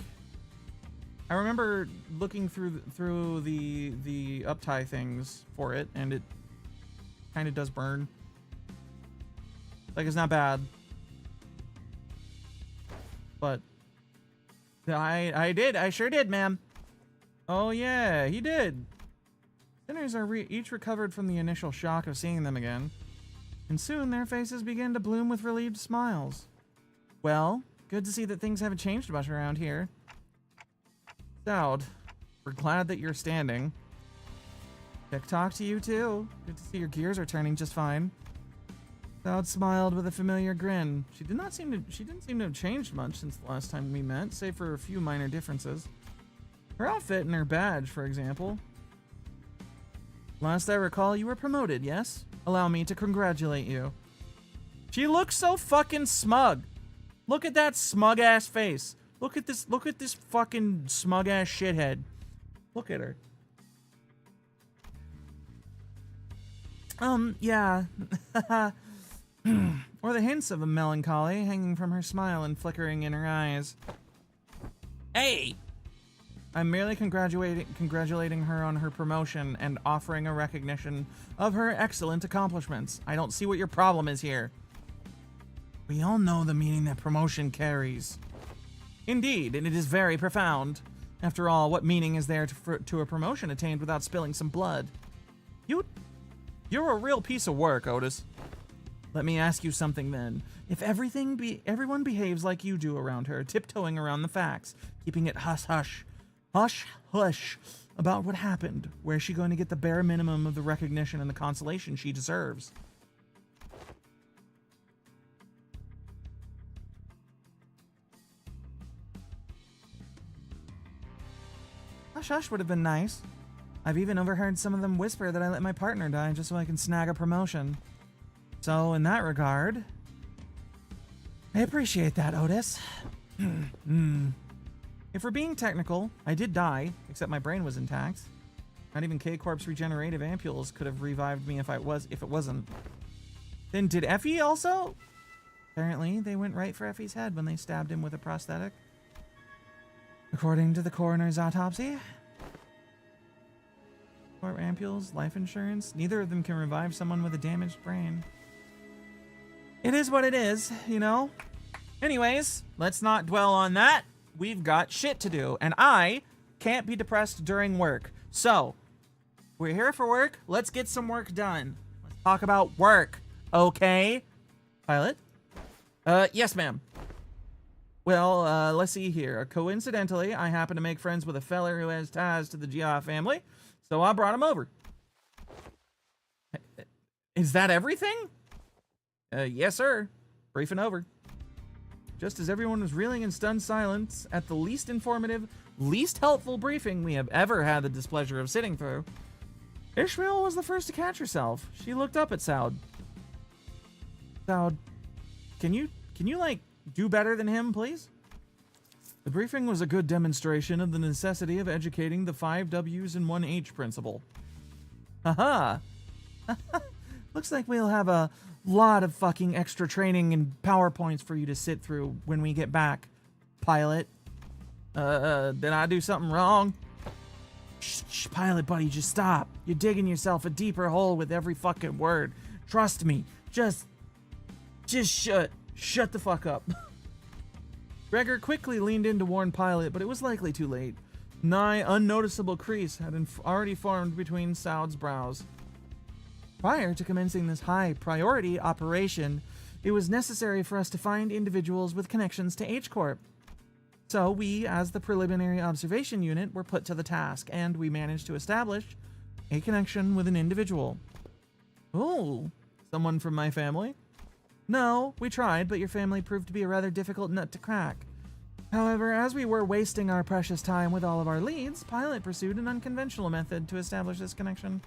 I remember looking through the uptie things for it, and it kind of does burn. Like, it's not bad. But I sure did, ma'am. Oh yeah, he did. Sinners are each recovered from the initial shock of seeing them again, and soon their faces begin to bloom with relieved smiles. Well, good to see that things haven't changed much around here. Dowd, we're glad that you're standing. TikTok to you too. Good to see your gears are turning just fine. Dowd smiled with a familiar grin. She didn't seem to have changed much since the last time we met, save for a few minor differences. Her outfit and her badge, for example. Last I recall, you were promoted, yes? Allow me to congratulate you. She looks so fucking smug. Look at that smug ass face. Look at this fucking smug ass shithead. Look at her. Yeah. Or the hints of a melancholy hanging from her smile and flickering in her eyes. Hey! I'm merely congratulating her on her promotion and offering a recognition of her excellent accomplishments. I don't see what your problem is here. We all know the meaning that promotion carries. Indeed, and it is very profound. After all, what meaning is there to a promotion attained without spilling some blood? You're a real piece of work, Otis. Let me ask you something then. If everyone behaves like you do around her, tiptoeing around the facts, keeping it hush-hush, hush, hush about what happened. Where's she going to get the bare minimum of the recognition and the consolation she deserves? Hush, hush would have been nice. I've even overheard some of them whisper that I let my partner die just so I can snag a promotion. So, in that regard, I appreciate that, Otis. If we're being technical, I did die, except my brain was intact. Not even K-Corp's regenerative ampules could have revived me if it wasn't. Then did Effie also? Apparently, they went right for Effie's head when they stabbed him with a prosthetic. According to the coroner's autopsy. Corp ampules, life insurance, neither of them can revive someone with a damaged brain. It is what it is, you know? Anyways, let's not dwell on that. We've got shit to do, and I can't be depressed during work. So, we're here for work. Let's get some work done. Let's talk about work, okay? Pilot? Yes, ma'am. Well, let's see here. Coincidentally, I happen to make friends with a feller who has ties to the Gia family, so I brought him over. Is that everything? Yes, sir. Briefing over. Just as everyone was reeling in stunned silence at the least informative, least helpful briefing we have ever had the displeasure of sitting through, Ishmael was the first to catch herself. She looked up at Saud. Saud, can you like do better than him, please? The briefing was a good demonstration of the necessity of educating the 5 W's and 1 H principle. Haha. Looks like we'll have a lot of fucking extra training and PowerPoints for you to sit through when we get back, pilot. Did I do something wrong? Shh, pilot buddy, just stop. You're digging yourself a deeper hole with every fucking word. Trust me. Just shut the fuck up. Gregor quickly leaned in to warn Pilot, but it was likely too late. Nigh unnoticeable crease had already formed between Saud's brows. Prior to commencing this high-priority operation, it was necessary for us to find individuals with connections to H-Corp. So we, as the preliminary observation unit, were put to the task, and we managed to establish a connection with an individual. Oh, someone from my family? No, we tried, but your family proved to be a rather difficult nut to crack. However, as we were wasting our precious time with all of our leads, Pilot pursued an unconventional method to establish this connection.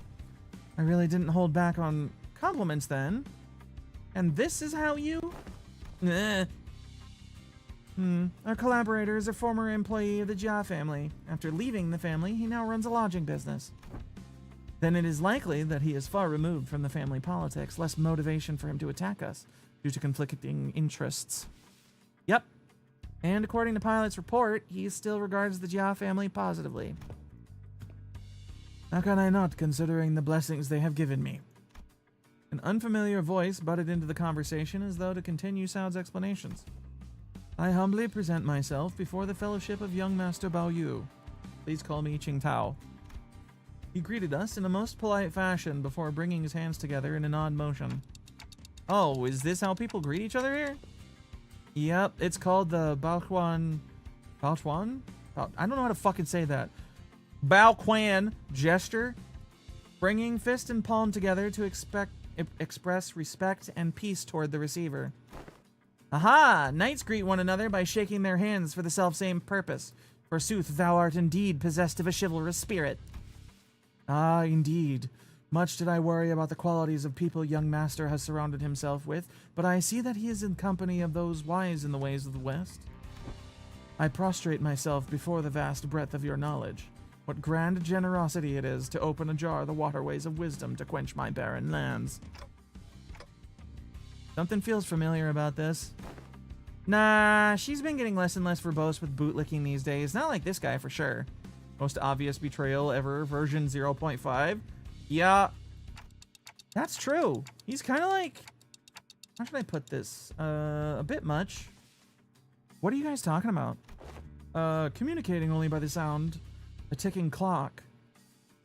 I really didn't hold back on compliments then. And this is how you... Our collaborator is a former employee of the Jia family. After leaving the family, he now runs a lodging business. Then it is likely that he is far removed from the family politics, less motivation for him to attack us due to conflicting interests. Yep. And according to Pilot's report, he still regards the Jia family positively. How can I not, considering the blessings they have given me? An unfamiliar voice butted into the conversation as though to continue Saud's explanations. I humbly present myself before the Fellowship of Young Master Bao Yu. Please call me Qing Tao. He greeted us in a most polite fashion before bringing his hands together in an odd motion. Oh, is this how people greet each other here? Yep, it's called the Baoquan... Baoquan? I don't know how to fucking say that. Baoquan gesture. Bringing fist and palm together to express respect and peace toward the receiver. Aha! Knights greet one another by shaking their hands for the selfsame purpose. Forsooth, thou art indeed possessed of a chivalrous spirit. Ah, indeed. Much did I worry about the qualities of people young master has surrounded himself with, but I see that he is in company of those wise in the ways of the West. I prostrate myself before the vast breadth of your knowledge. What grand generosity it is to open ajar the waterways of wisdom to quench my barren lands. Something feels familiar about this. Nah, she's been getting less and less verbose with bootlicking these days. Not like this guy for sure. Most obvious betrayal ever, version 0.5. Yeah, that's true. He's kind of like... How should I put this? A bit much. What are you guys talking about? Communicating only by the sound. A ticking clock.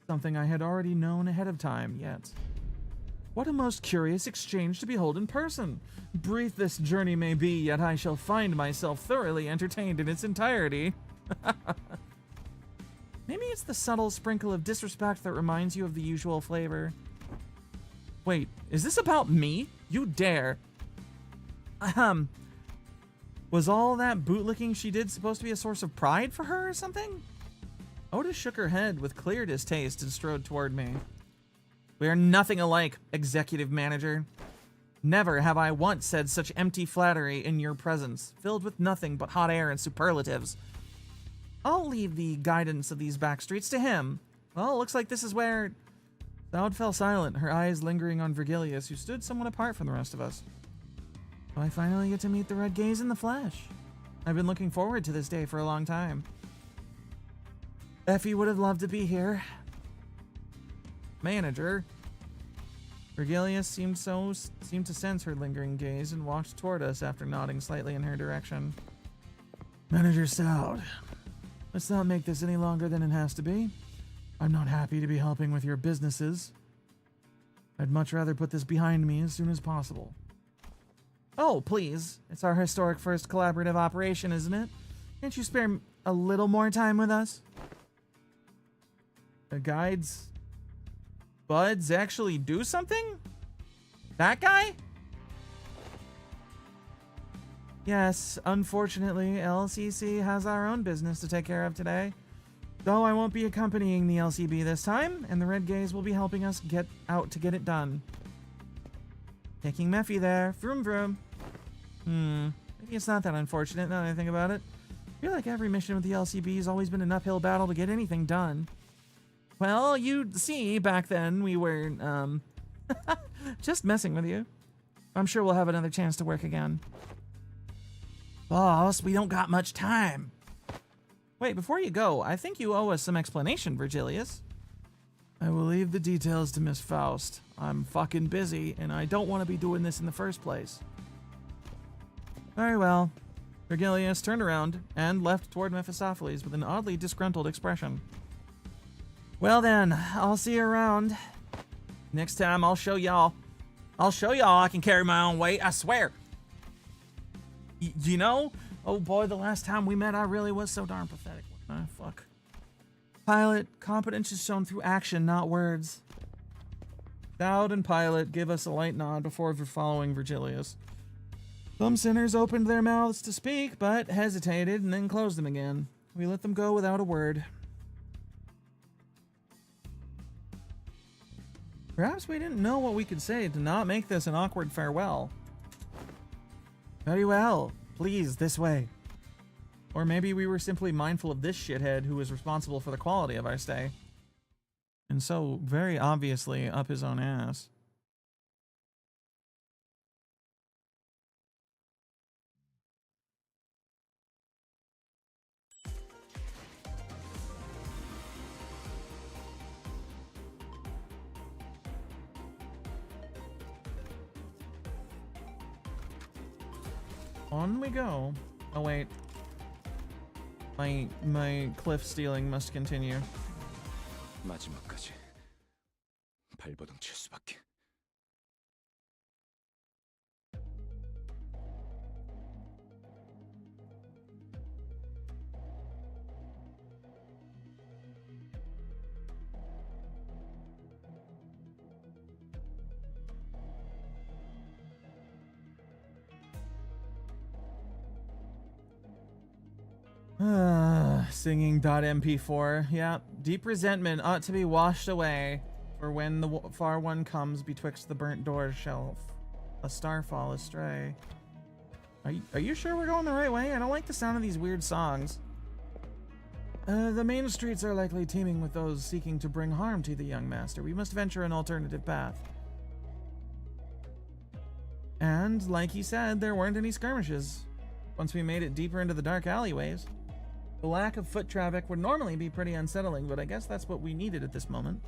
Something I had already known ahead of time, yet. What a most curious exchange to behold in person. Brief this journey may be, yet I shall find myself thoroughly entertained in its entirety. Maybe it's the subtle sprinkle of disrespect that reminds you of the usual flavor. Wait, is this about me? You dare. Was all that bootlicking she did supposed to be a source of pride for her or something? Otis shook her head with clear distaste and strode toward me. We are nothing alike, executive manager. Never have I once said such empty flattery in your presence, filled with nothing but hot air and superlatives. I'll leave the guidance of these back streets to him. Well, looks like this is where... Dowd fell silent, her eyes lingering on Virgilius, who stood somewhat apart from the rest of us. So I finally get to meet the Red Gaze in the flesh. I've been looking forward to this day for a long time. Effie would have loved to be here. Manager. Virgilius seemed to sense her lingering gaze and walked toward us after nodding slightly in her direction. Manager Sowd, let's not make this any longer than it has to be. I'm not happy to be helping with your businesses. I'd much rather put this behind me as soon as possible. Oh, please. It's our historic first collaborative operation, isn't it? Can't you spare a little more time with us? The guides... Buds actually do something? That guy? Yes, unfortunately, LCC has our own business to take care of today. Though I won't be accompanying the LCB this time, and the Red Gaze will be helping us get out to get it done. Taking Mephi there. Vroom vroom. Maybe it's not that unfortunate now that I think about it. I feel like every mission with the LCB has always been an uphill battle to get anything done. Well, you see, back then we were, just messing with you. I'm sure we'll have another chance to work again. Boss, we don't got much time. Wait, before you go, I think you owe us some explanation, Virgilius. I will leave the details to Miss Faust. I'm fucking busy, and I don't want to be doing this in the first place. Very well. Virgilius turned around and left toward Mephistopheles with an oddly disgruntled expression. Well then, I'll see you around. Next time I'll show y'all I can carry my own weight, I swear. You know, oh boy, the last time we met I really was so darn pathetic. Fuck. Pilot, competence is shown through action, not words. Dowd and Pilot give us a light nod before following Virgilius. Some sinners opened their mouths to speak, but hesitated and then closed them again. We let them go without a word. Perhaps we didn't know what we could say to not make this an awkward farewell. Very well. Please, this way. Or maybe we were simply mindful of this shithead who was responsible for the quality of our stay. And so, very obviously, up his own ass. On we go. Oh wait. My cliff stealing must continue. 마지막까지 발버둥 칠 수밖에. Singing.mp4. Yeah, deep resentment ought to be washed away, for when the far one comes betwixt the burnt door shelf, a starfall astray. Are you sure we're going the right way? I don't like the sound of these weird songs. The main streets are likely teeming with those seeking to bring harm to the young master. We must venture an alternative path. And, like he said, there weren't any skirmishes once we made it deeper into the dark alleyways. The lack of foot traffic would normally be pretty unsettling, but I guess that's what we needed at this moment.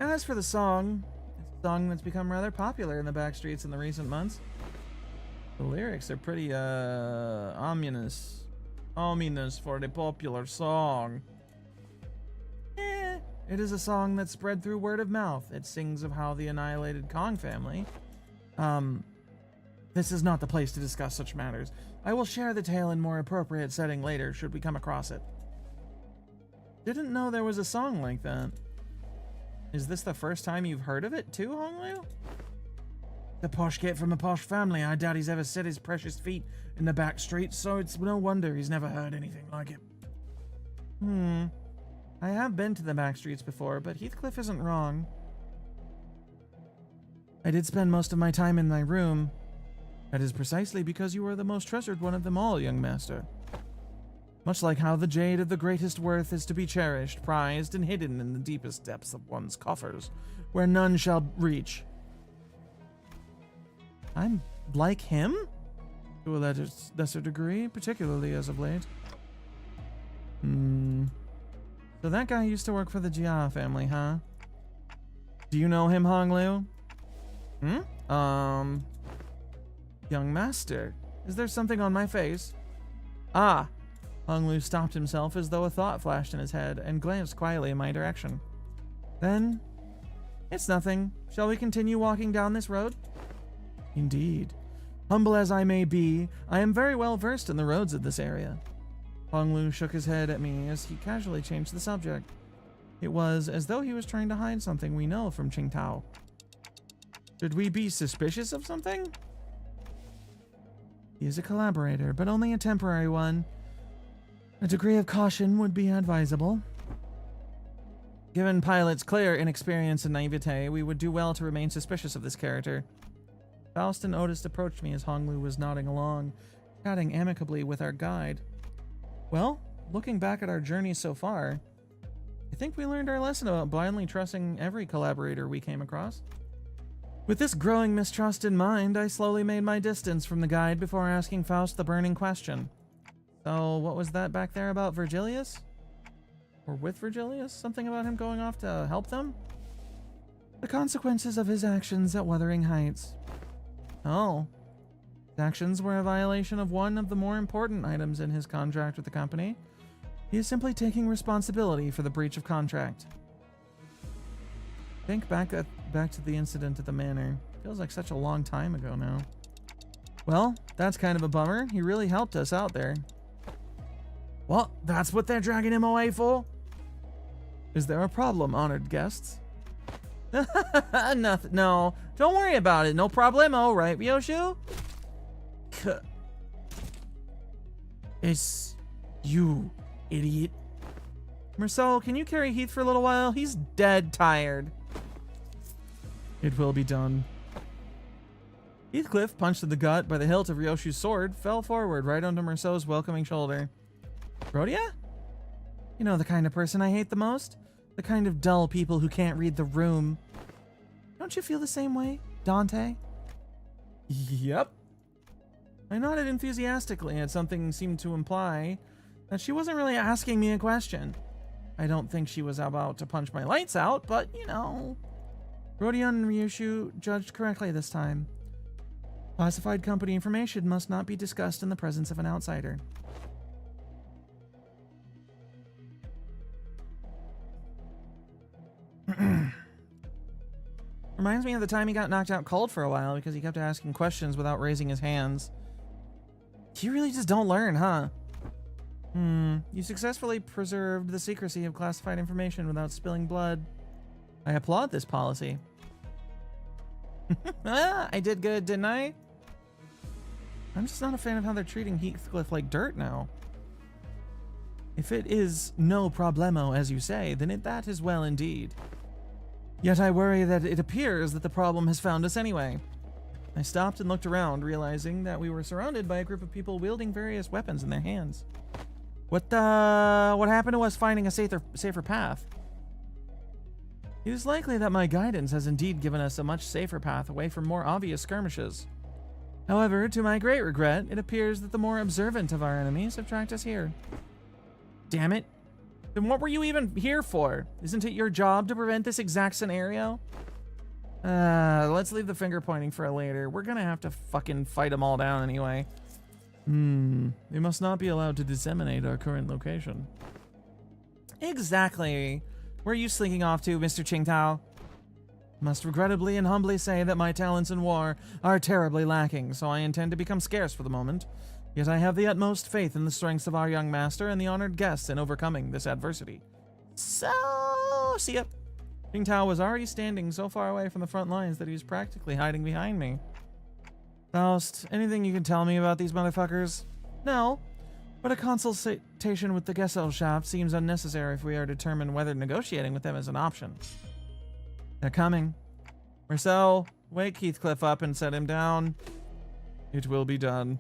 As for the song, it's a song that's become rather popular in the back streets in the recent months. The lyrics are pretty, ominous. Ominous for the popular song. It is a song that's spread through word of mouth. It sings of how the annihilated Kong family, This is not the place to discuss such matters. I will share the tale in more appropriate setting later, should we come across it. Didn't know there was a song like that. Is this the first time you've heard of it too, Honglu? The posh kid from a posh family. I doubt he's ever set his precious feet in the back streets, so it's no wonder he's never heard anything like it. I have been to the back streets before, but Heathcliff isn't wrong. I did spend most of my time in thy room. That is precisely because you are the most treasured one of them all, young master. Much like how the jade of the greatest worth is to be cherished, prized, and hidden in the deepest depths of one's coffers, where none shall reach. I'm like him? To a lesser degree, particularly as of late. So that guy used to work for the Jia family, huh? Do you know him, Honglu? Young master, is there something on my face? Ah! Honglu stopped himself as though a thought flashed in his head and glanced quietly in my direction. Then, it's nothing. Shall we continue walking down this road? Indeed. Humble as I may be, I am very well versed in the roads of this area. Honglu shook his head at me as he casually changed the subject. It was as though he was trying to hide something we know from Qingtao. Should we be suspicious of something? He is a collaborator, but only a temporary one. A degree of caution would be advisable. Given Pilot's clear inexperience and naivete, we would do well to remain suspicious of this character. Faust and Otis approached me as Honglu was nodding along, chatting amicably with our guide. Well, looking back at our journey so far, I think we learned our lesson about blindly trusting every collaborator we came across. With this growing mistrust in mind, I slowly made my distance from the guide before asking Faust the burning question. So, what was that back there about Virgilius? Or with Virgilius? Something about him going off to help them? The consequences of his actions at Wuthering Heights. Oh. His actions were a violation of one of the more important items in his contract with the company. He is simply taking responsibility for the breach of contract. Think back to the incident at the manor. Feels like such a long time ago now. Well, that's kind of a bummer. He really helped us out there. Well, that's what they're dragging him away for? Is there a problem, honored guests? Nothing. No, don't worry about it. No problemo, right, Ryoshu? It's you, idiot. Marcel, can you carry Heath for a little while? He's dead tired. It will be done. Heathcliff, punched in the gut by the hilt of Ryoshu's sword, fell forward right onto Marceau's welcoming shoulder. Rhodia? You know the kind of person I hate the most? The kind of dull people who can't read the room. Don't you feel the same way, Dante? Yep. I nodded enthusiastically at something seemed to imply that she wasn't really asking me a question. I don't think she was about to punch my lights out, but, you know. Rodion and Ryoshu judged correctly this time. Classified company information must not be discussed in the presence of an outsider. Reminds me of the time he got knocked out cold for a while because he kept asking questions without raising his hands. You really just don't learn, huh? You successfully preserved the secrecy of classified information without spilling blood. I applaud this policy. I did good, didn't I? I'm just not a fan of how they're treating Heathcliff like dirt now. If it is no problemo, as you say, then that is well indeed. Yet I worry that it appears that the problem has found us anyway. I stopped and looked around, realizing that we were surrounded by a group of people wielding various weapons in their hands. What happened to us finding a safer path? It is likely that my guidance has indeed given us a much safer path away from more obvious skirmishes. However, to my great regret, it appears that the more observant of our enemies have tracked us here. Damn it. Then what were you even here for? Isn't it your job to prevent this exact scenario? Let's leave the finger pointing for later. We're gonna have to fucking fight them all down anyway. We must not be allowed to disseminate our current location. Exactly. Where are you slinking off to, Mr. Qingtao? Must regrettably and humbly say that my talents in war are terribly lacking, so I intend to become scarce for the moment. Yet I have the utmost faith in the strengths of our young master and the honored guests in overcoming this adversity. So, see ya. King Tao was already standing so far away from the front lines that he was practically hiding behind me. Faust, anything you can tell me about these motherfuckers? No, but a consultation with the Gesso shop seems unnecessary if we are determined whether negotiating with them is an option. They're coming. Marcel, wake Heathcliff up and set him down. It will be done.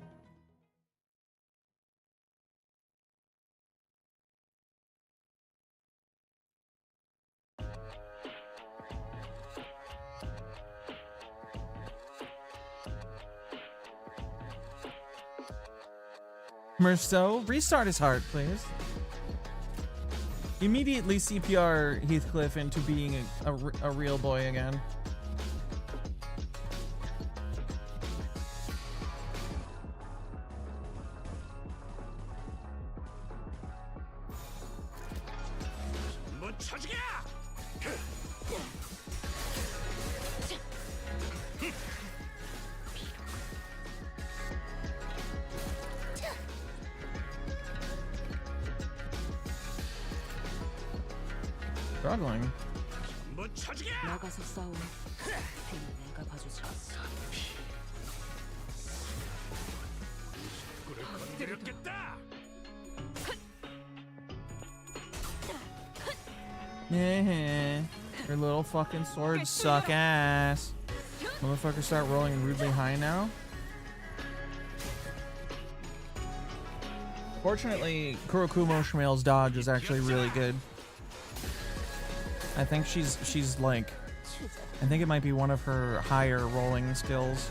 Marceau, restart his heart, please. Immediately CPR Heathcliff into being a real boy again. Struggling. 나가서 싸워. 괜히 내가 봐주지. Yeah, your little fucking swords suck ass. Motherfuckers start rolling rudely high now. Fortunately, Kurokumo Shmael's dodge is actually really good. I think she's like, I think it might be one of her higher rolling skills.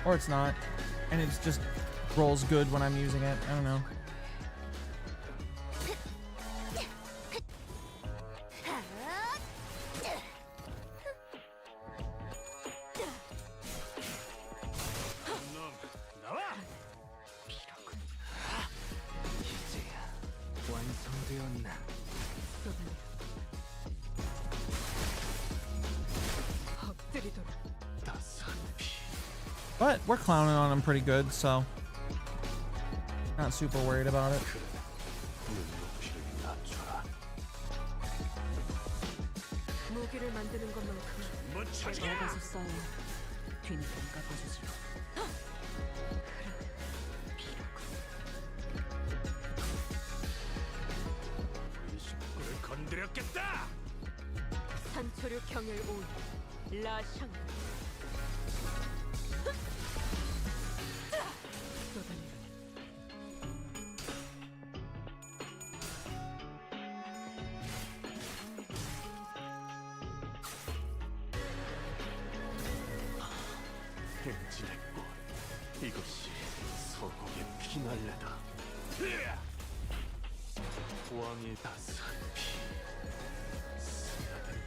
Or it's not, and it's just rolls good when I'm using it. I don't know. But we're clowning on him pretty good, so not super worried about it. 무기를 만드는 것만큼 나가서 싸워. 괜히 내가 봐주지. 산초류 경혈 온 라샹. 이것이 서곡의 피날레다. 왕이 다스한 피 스며든 물.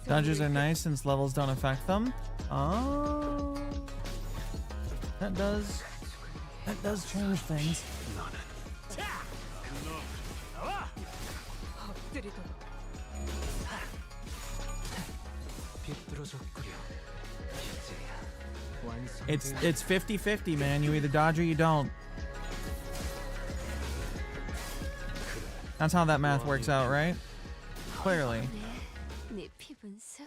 Dodges are nice since levels don't affect them. Oh, that does change things. It's 50-50, man. You either dodge or you don't. That's how that math works out, right? Clearly. 내 피분수.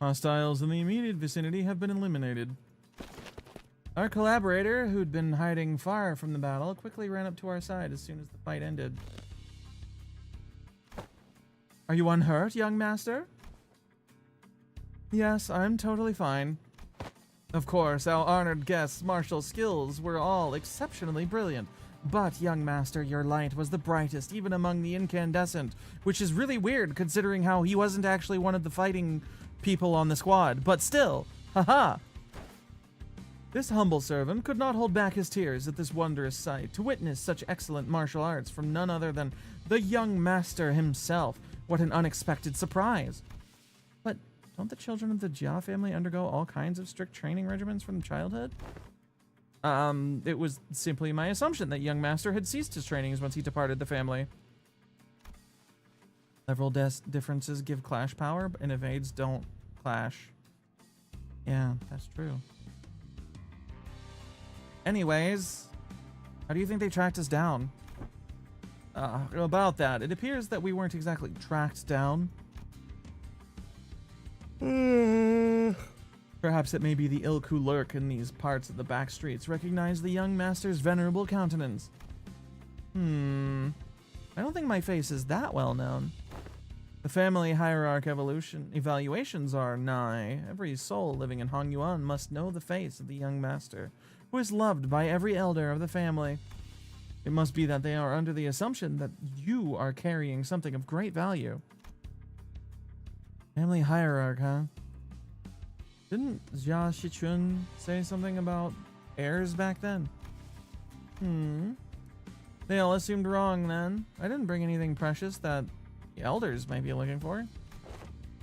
Hostiles in the immediate vicinity have been eliminated. Our collaborator, who'd been hiding far from the battle, quickly ran up to our side as soon as the fight ended. Are you unhurt, young master? Yes, I'm totally fine. Of course, our honored guest's martial skills were all exceptionally brilliant. But, young master, your light was the brightest, even among the incandescent, which is really weird considering how he wasn't actually one of the fighting people on the squad. But still, haha! This humble servant could not hold back his tears at this wondrous sight, to witness such excellent martial arts from none other than the young master himself. What an unexpected surprise! But don't the children of the Jia family undergo all kinds of strict training regimens from childhood? It was simply my assumption that young master had ceased his trainings once he departed the family. Several differences give clash power, and evades don't clash. Yeah, that's true. Anyways, how do you think they tracked us down? About that, it appears that we weren't exactly tracked down. Perhaps it may be the ilk who lurk in these parts of the back streets recognize the young master's venerable countenance. I don't think my face is that well known. The family hierarch evaluations are nigh. Every soul living in Hongyuan must know the face of the young master, who is loved by every elder of the family. It must be that they are under the assumption that you are carrying something of great value. Family hierarch, huh? Didn't Jia Shichun say something about heirs back then? They all assumed wrong then. I didn't bring anything precious that the elders might be looking for.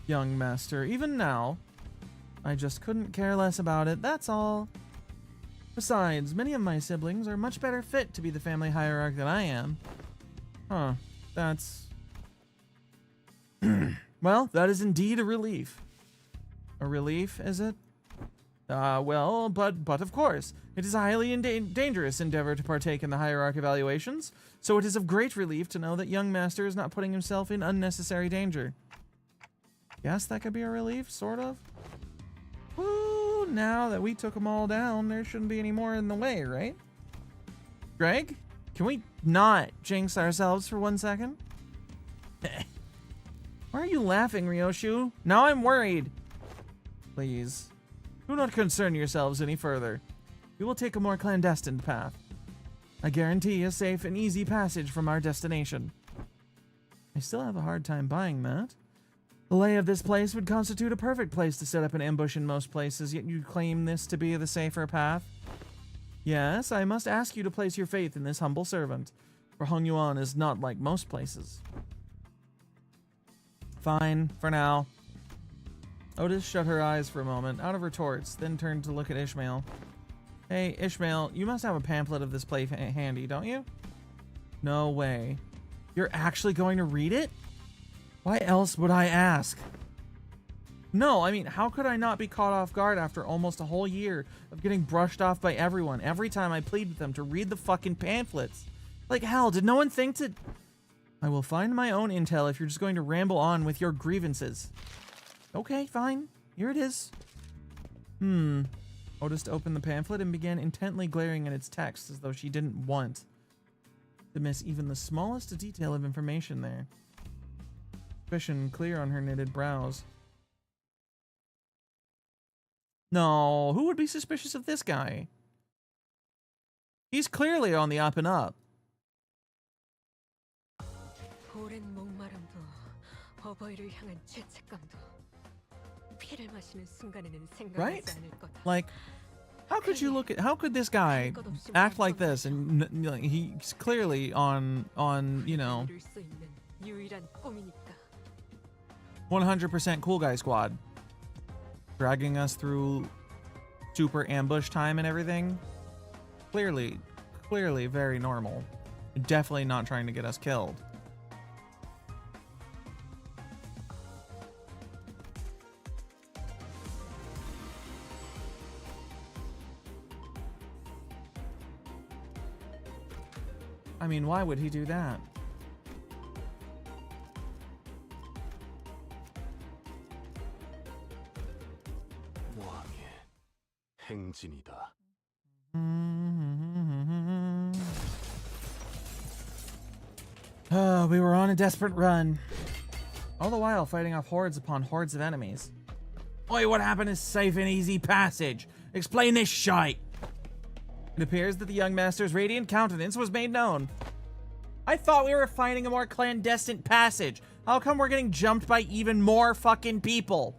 Young master, even now, I just couldn't care less about it, that's all. Besides, many of my siblings are much better fit to be the family hierarch than I am. Huh, that's... Well, that is indeed a relief. A relief, is it? Well, but of course, it is a highly dangerous endeavor to partake in the hierarch evaluations, so it is of great relief to know that young master is not putting himself in unnecessary danger. Guess that could be a relief, sort of. Woo, now that we took them all down, there shouldn't be any more in the way, right? Greg, can we not jinx ourselves for 1 second? Why are you laughing, Ryoshu? Now I'm worried. Please, do not concern yourselves any further. We will take a more clandestine path. I guarantee a safe and easy passage from our destination. I still have a hard time buying that. The lay of this place would constitute a perfect place to set up an ambush in most places, yet you claim this to be the safer path? Yes, I must ask you to place your faith in this humble servant, for Hongyuan is not like most places. Fine, for now. Otis shut her eyes for a moment, out of retorts, then turned to look at Ishmael. Hey, Ishmael, you must have a pamphlet of this place handy, don't you? No way. You're actually going to read it? Why else would I ask? No, I mean, how could I not be caught off guard after almost a whole year of getting brushed off by everyone every time I plead with them to read the fucking pamphlets? Like hell, did no one think to... I will find my own intel if you're just going to ramble on with your grievances. Okay, fine. Here it is. Otis opened the pamphlet and began intently glaring at its text as though she didn't want to miss even the smallest detail of information there. Suspicion clear on her knitted brows. No, who would be suspicious of this guy? He's clearly on the up and up. 오랜 목마름도 어버이를 향한 죄책감도 피를 마시는 순간에는 Right? 생각하지 않을 거다. Like, how could this guy act like this and he's clearly on, you know, 이룰 수 있는 유일한 꿈이니까. 100% cool guy squad. Dragging us through super ambush time and everything. Clearly very normal. Definitely not trying to get us killed. I mean, why would he do that? 왕의 행진이다. Oh, we were on a desperate run. all the while fighting off hordes upon hordes of enemies. Oi, what happened to safe and easy passage? Explain this shite. It appears that the young master's radiant countenance was made known. I thought we were finding a more clandestine passage. How come we're getting jumped by even more fucking people?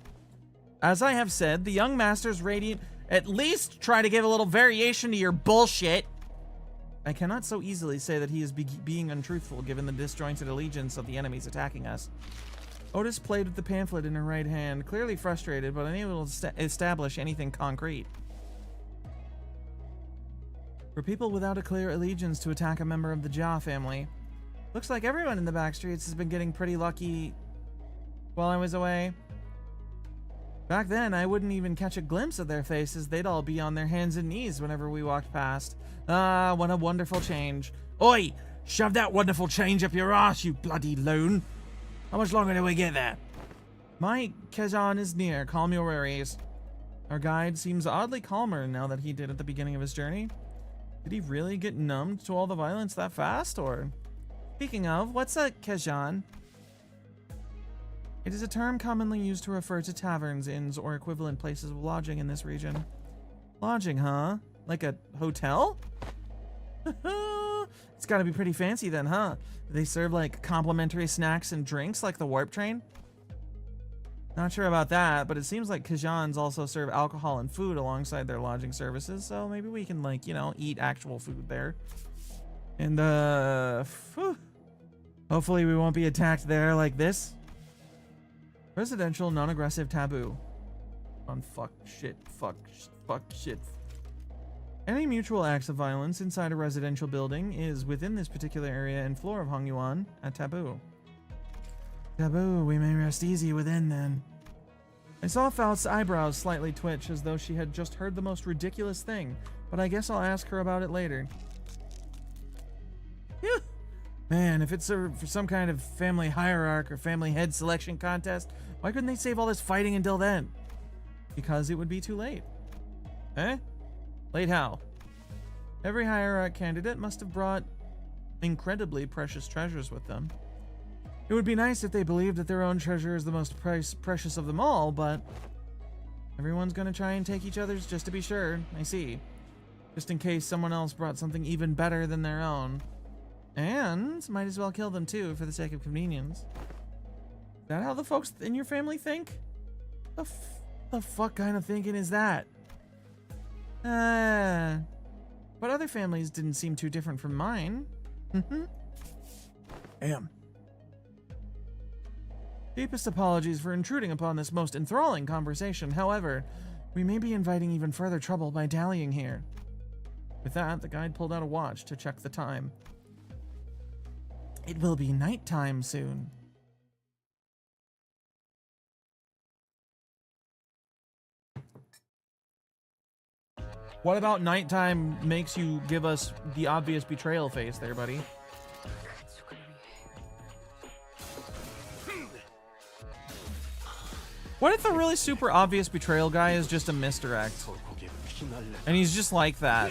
As I have said, the young master's radiant... At least try to give a little variation to your bullshit. I cannot so easily say that he is being untruthful given the disjointed allegiance of the enemies attacking us. Otis played with the pamphlet in her right hand, clearly frustrated but unable to establish anything concrete. For people without a clear allegiance to attack a member of the Jia family, looks like everyone in the backstreets has been getting pretty lucky while I was away. Back then, I wouldn't even catch a glimpse of their faces. They'd all be on their hands and knees whenever we walked past. Ah, what a wonderful change. Oi! Shove that wonderful change up your ass, you bloody loon! How much longer do we get there? My Kazan is near. Calm your worries. Our guide seems oddly calmer now that he did at the beginning of his journey. Did he really get numbed to all the violence that fast, or... Speaking of, what's a Kazan? It is a term commonly used to refer to taverns, inns, or equivalent places of lodging in this region. Lodging, huh? Like a hotel? It's gotta be pretty fancy then, huh? They serve like complimentary snacks and drinks like the warp train? Not sure about that, but it seems like Kajans also serve alcohol and food alongside their lodging services, so maybe we can, like, you know, eat actual food there. And, hopefully we won't be attacked there like this. Residential non-aggressive taboo. On fuck shit. Any mutual acts of violence inside a residential building is within this particular area and floor of Hongyuan a taboo. Taboo, we may rest easy within then. I saw Faust's eyebrows slightly twitch as though she had just heard the most ridiculous thing, but I guess I'll ask her about it later. Phew. Man, if it's for some kind of family hierarch or family head selection contest, why couldn't they save all this fighting until then? Because it would be too late. Eh? Late how? Every hierarch candidate must have brought incredibly precious treasures with them. It would be nice if they believed that their own treasure is the most precious of them all, but everyone's gonna try and take each other's just to be sure. I see. Just in case someone else brought something even better than their own. And might as well kill them too for the sake of convenience. Is that how the folks in your family think? The fuck kind of thinking is that? But other families didn't seem too different from mine. Deepest apologies for intruding upon this most enthralling conversation. However, we may be inviting even further trouble by dallying here. With that, the guide pulled out a watch to check the time. It will be nighttime soon. What about nighttime makes you give us the obvious betrayal face there, buddy? What if the really super obvious betrayal guy is just a misdirect? And he's just like that.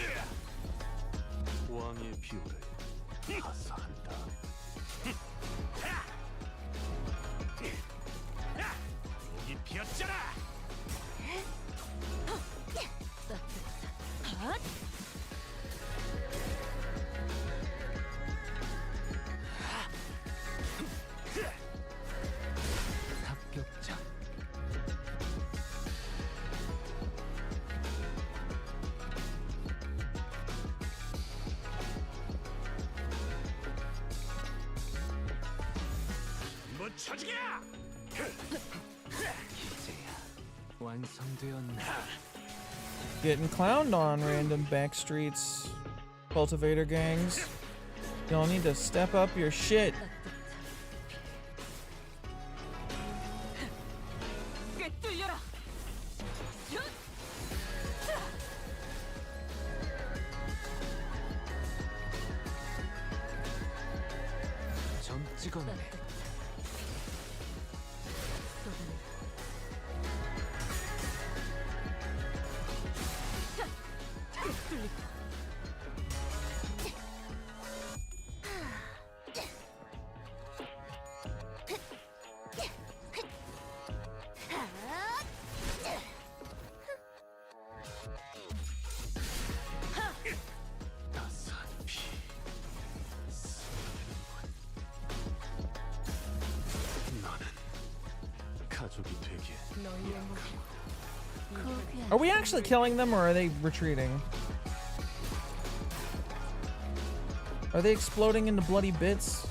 Getting clowned on, random backstreets, cultivator gangs. Y'all need to step up your shit. 가족이 되길. 너희의 목표. Are we actually killing them, or are they retreating? Are they exploding into bloody bits?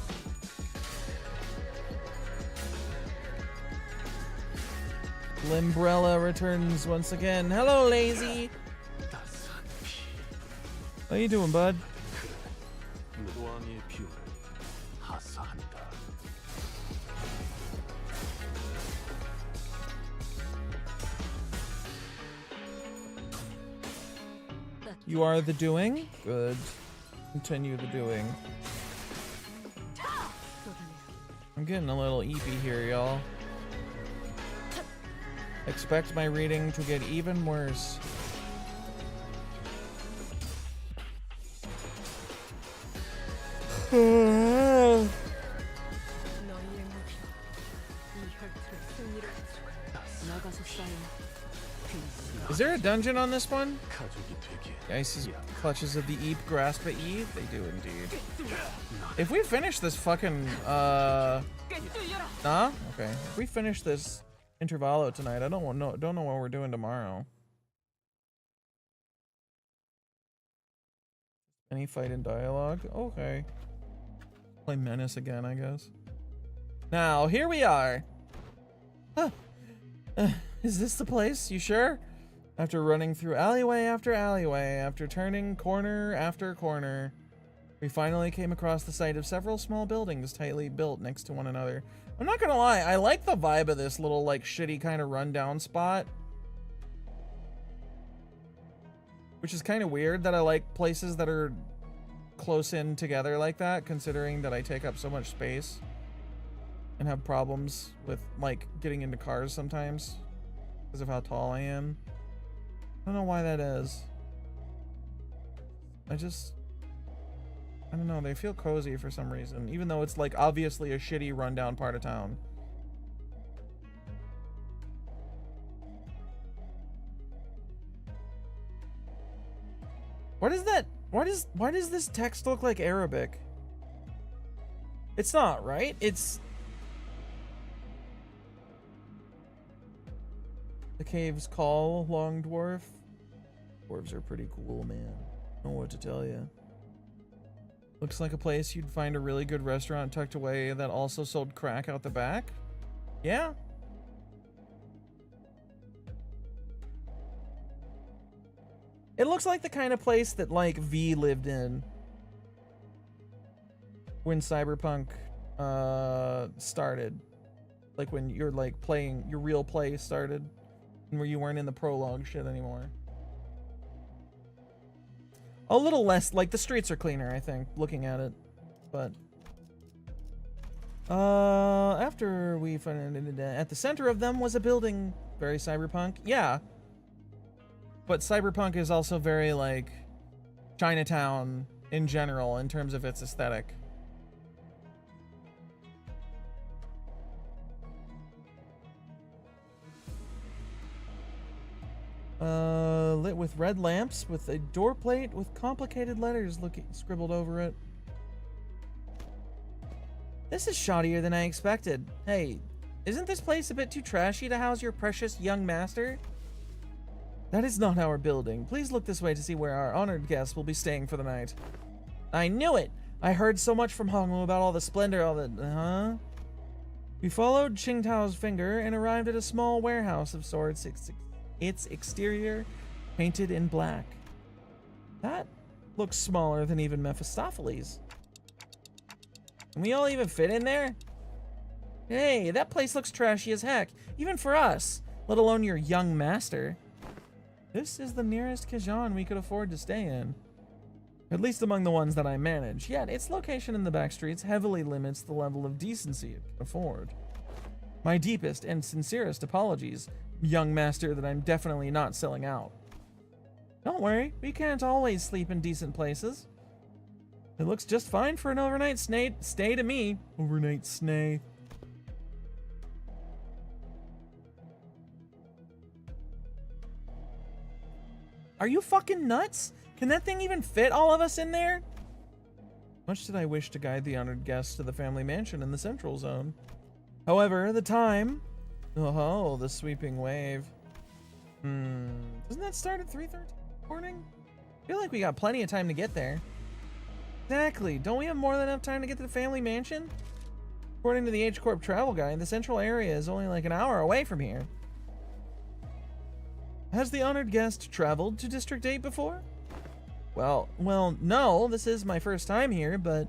Limbrella returns once again. Hello, Lazy. 따스한 피. How you doing, bud? 왕의 비운을 하사한다. You are the doing? Good. Continue the doing. I'm getting a little eepy here, y'all. Expect my reading to get even worse. 너희의 목표. 이 혈투의 승리를 가져가. 나가서 싸워. Is there a dungeon on this one? 가족이 되길. The ice's clutches of the Eep grasp at Eve? They do indeed. If we finish this fucking, nah? Okay. If we finish this Intervallo tonight, I don't know what we're doing tomorrow. Any fight in dialogue? Okay. Play Menace again, I guess. Now, here we are. Huh. Is this the place? You sure? After running through alleyway after alleyway, after turning corner after corner, we finally came across the site of several small buildings tightly built next to one another. I'm not gonna lie, I like the vibe of this little, like, shitty kind of rundown spot. Which is kind of weird that I like places that are close in together like that, considering that I take up so much space and have problems with, like, getting into cars sometimes because of how tall I am. I don't know why that is. I don't know, they feel cozy for some reason, even though it's, like, obviously a shitty rundown part of town. What is that? Why does this text look like Arabic? It's not, right? It's... The cave's call, Long Dwarf. Dwarves are pretty cool, man. I don't know what to tell you. Looks like a place you'd find a really good restaurant tucked away that also sold crack out the back. Yeah. It looks like the kind of place that, like, V lived in when Cyberpunk started. Like when you're, like, playing, your real play started, and where you weren't in the prologue shit anymore. A little less, like, the streets are cleaner, I think, looking at it. But after we found at the center of them was a building, very cyberpunk. Yeah. But cyberpunk is also very, like, Chinatown in general in terms of its aesthetic. Lit with red lamps with a door plate with complicated letters scribbled over it. This is shoddier than I expected. Hey, isn't this place a bit too trashy to house your precious young master? That is not our building. Please look this way to see where our honored guests will be staying for the night. I knew it! I heard so much from Hongwu about all the splendor, all the... We followed Qingtao's finger and arrived at a small warehouse of sorts, its exterior painted in black. That looks smaller than even Mephistopheles. Can we all even fit in there? Hey, that place looks trashy as heck, even for us, let alone your young master. This is the nearest Kajan we could afford to stay in. At least among the ones that I manage, yet its location in the back streets heavily limits the level of decency it can afford. My deepest and sincerest apologies, young master, that I'm definitely not selling out. Don't worry, we can't always sleep in decent places. It looks just fine for an overnight stay to me. Overnight stay. Are you fucking nuts? Can that thing even fit all of us in there? Much did I wish to guide the honored guests to the family mansion in the central zone. However, the time Oh, the sweeping wave. Doesn't that start at 3:13 morning? I feel like we got plenty of time to get there. Exactly. Don't we have more than enough time to get to the family mansion? According to the H-Corp travel guide, the central area is only like an hour away from here. Has the honored guest traveled to District 8 before? Well, no, this is my first time here, but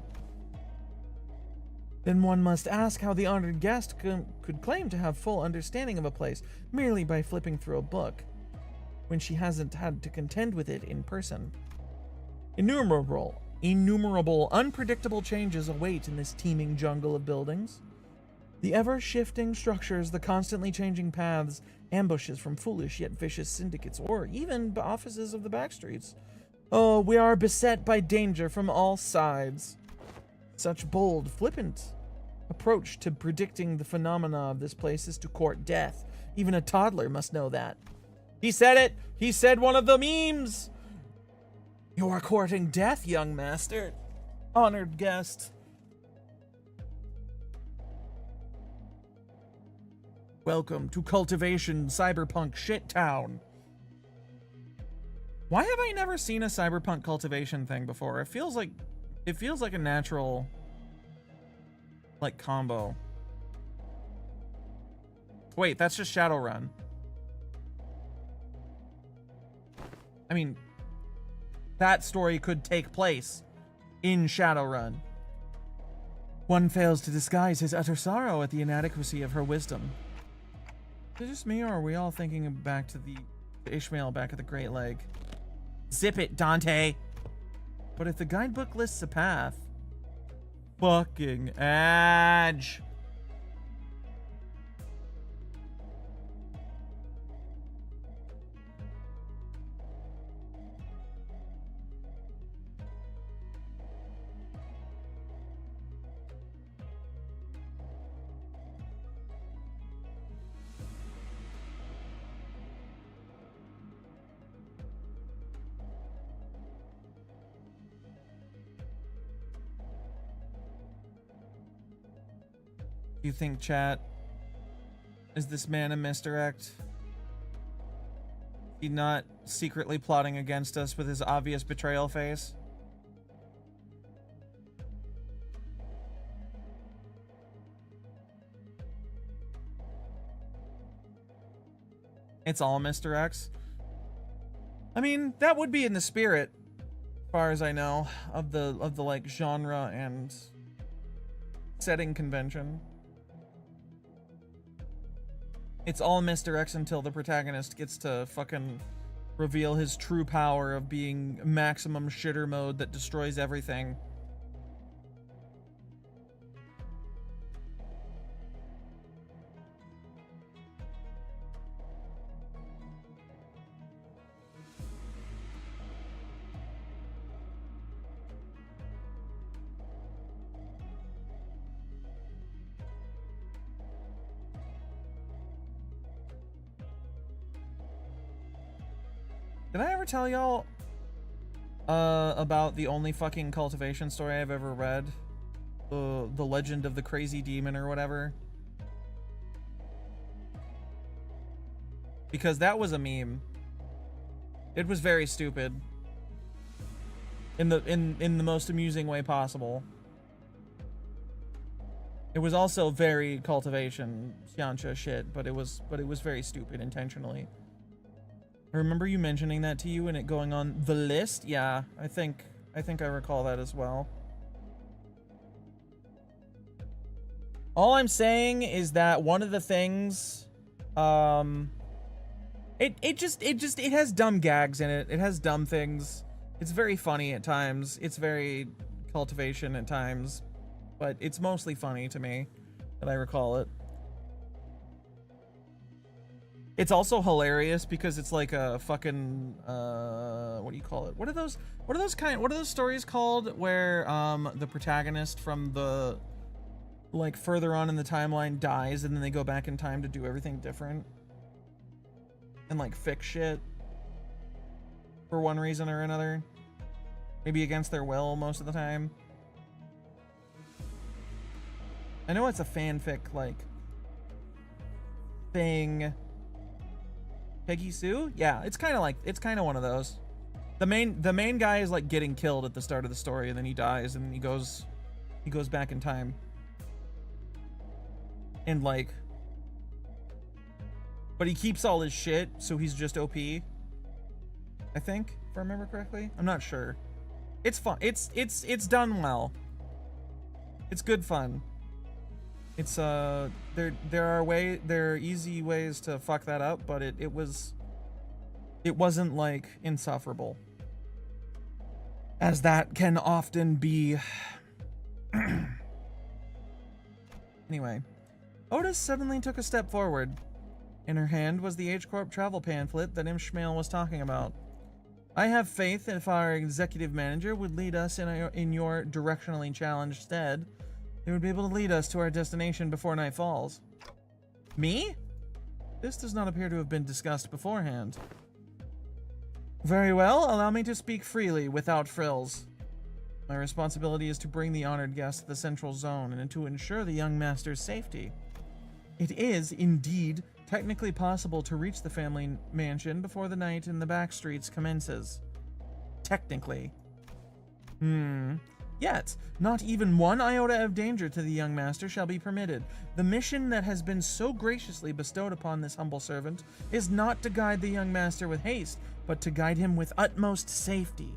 then one must ask how the honored guest could claim to have full understanding of a place merely by flipping through a book, when she hasn't had to contend with it in person. Innumerable, unpredictable changes await in this teeming jungle of buildings. The ever-shifting structures, the constantly changing paths, ambushes from foolish yet vicious syndicates, or even offices of the backstreets. Oh, we are beset by danger from all sides. Such bold, flippant approach to predicting the phenomena of this place is to court death. Even a toddler must know that. He said it! He said one of the memes! You are courting death, young master. Honored guest. Welcome to Cultivation Cyberpunk Shit Town. Why have I never seen a cyberpunk cultivation thing before? It feels like a natural like combo. Wait, that's just Shadowrun. I mean, that story could take place in Shadowrun. One fails to disguise his utter sorrow at the inadequacy of her wisdom. Is it just me, or are we all thinking back to the Ishmael back at the Great Lake? Zip it, Dante! But if the guidebook lists a path... Fucking edge! You think, chat, is this man a misdirect? He not secretly plotting against us with his obvious betrayal face? It's all misdirects. I mean, that would be in the spirit, as far as I know, of the like genre and setting convention. It's all misdirects until the protagonist gets to fucking reveal his true power of being maximum shitter mode that destroys everything. Did I ever tell y'all about the only fucking cultivation story I've ever read? The Legend of the Crazy Demon or whatever? Because that was a meme. It was very stupid. In the most amusing way possible. It was also very cultivation Yancha shit, but it was very stupid intentionally. I remember you mentioning that to you and it going on the list. Yeah, I think I recall that as well. All I'm saying is that one of the things, it has dumb gags in it. It has dumb things. It's very funny at times. It's very cultivation at times, but it's mostly funny to me that I recall it. It's also hilarious because it's like a fucking what do you call it? What are those stories called where the protagonist from the like further on in the timeline dies and then they go back in time to do everything different and like fix shit for one reason or another, maybe against their will most of the time. I know it's a fanfic like thing. Peggy Sue? Yeah, it's kind of one of those. The main guy is like getting killed at the start of the story, and then he dies, and he goes back in time. And like, but he keeps all his shit, so he's just OP. I think, if I remember correctly. I'm not sure. It's fun. It's done well. It's good fun. It's there are easy ways to fuck that up, but it wasn't like insufferable, as that can often be. Anyway, Otis suddenly took a step forward. In her hand was the H-Corp travel pamphlet that Ishmael was talking about. I have faith if our executive manager would lead us in your directionally challenged stead, they would be able to lead us to our destination before night falls. Me? This does not appear to have been discussed beforehand. Very well, allow me to speak freely, without frills. My responsibility is to bring the honored guest to the central zone and to ensure the young master's safety. It is, indeed, technically possible to reach the family mansion before the night in the back streets commences. Technically. Yet, not even one iota of danger to the young master shall be permitted. The mission that has been so graciously bestowed upon this humble servant is not to guide the young master with haste, but to guide him with utmost safety.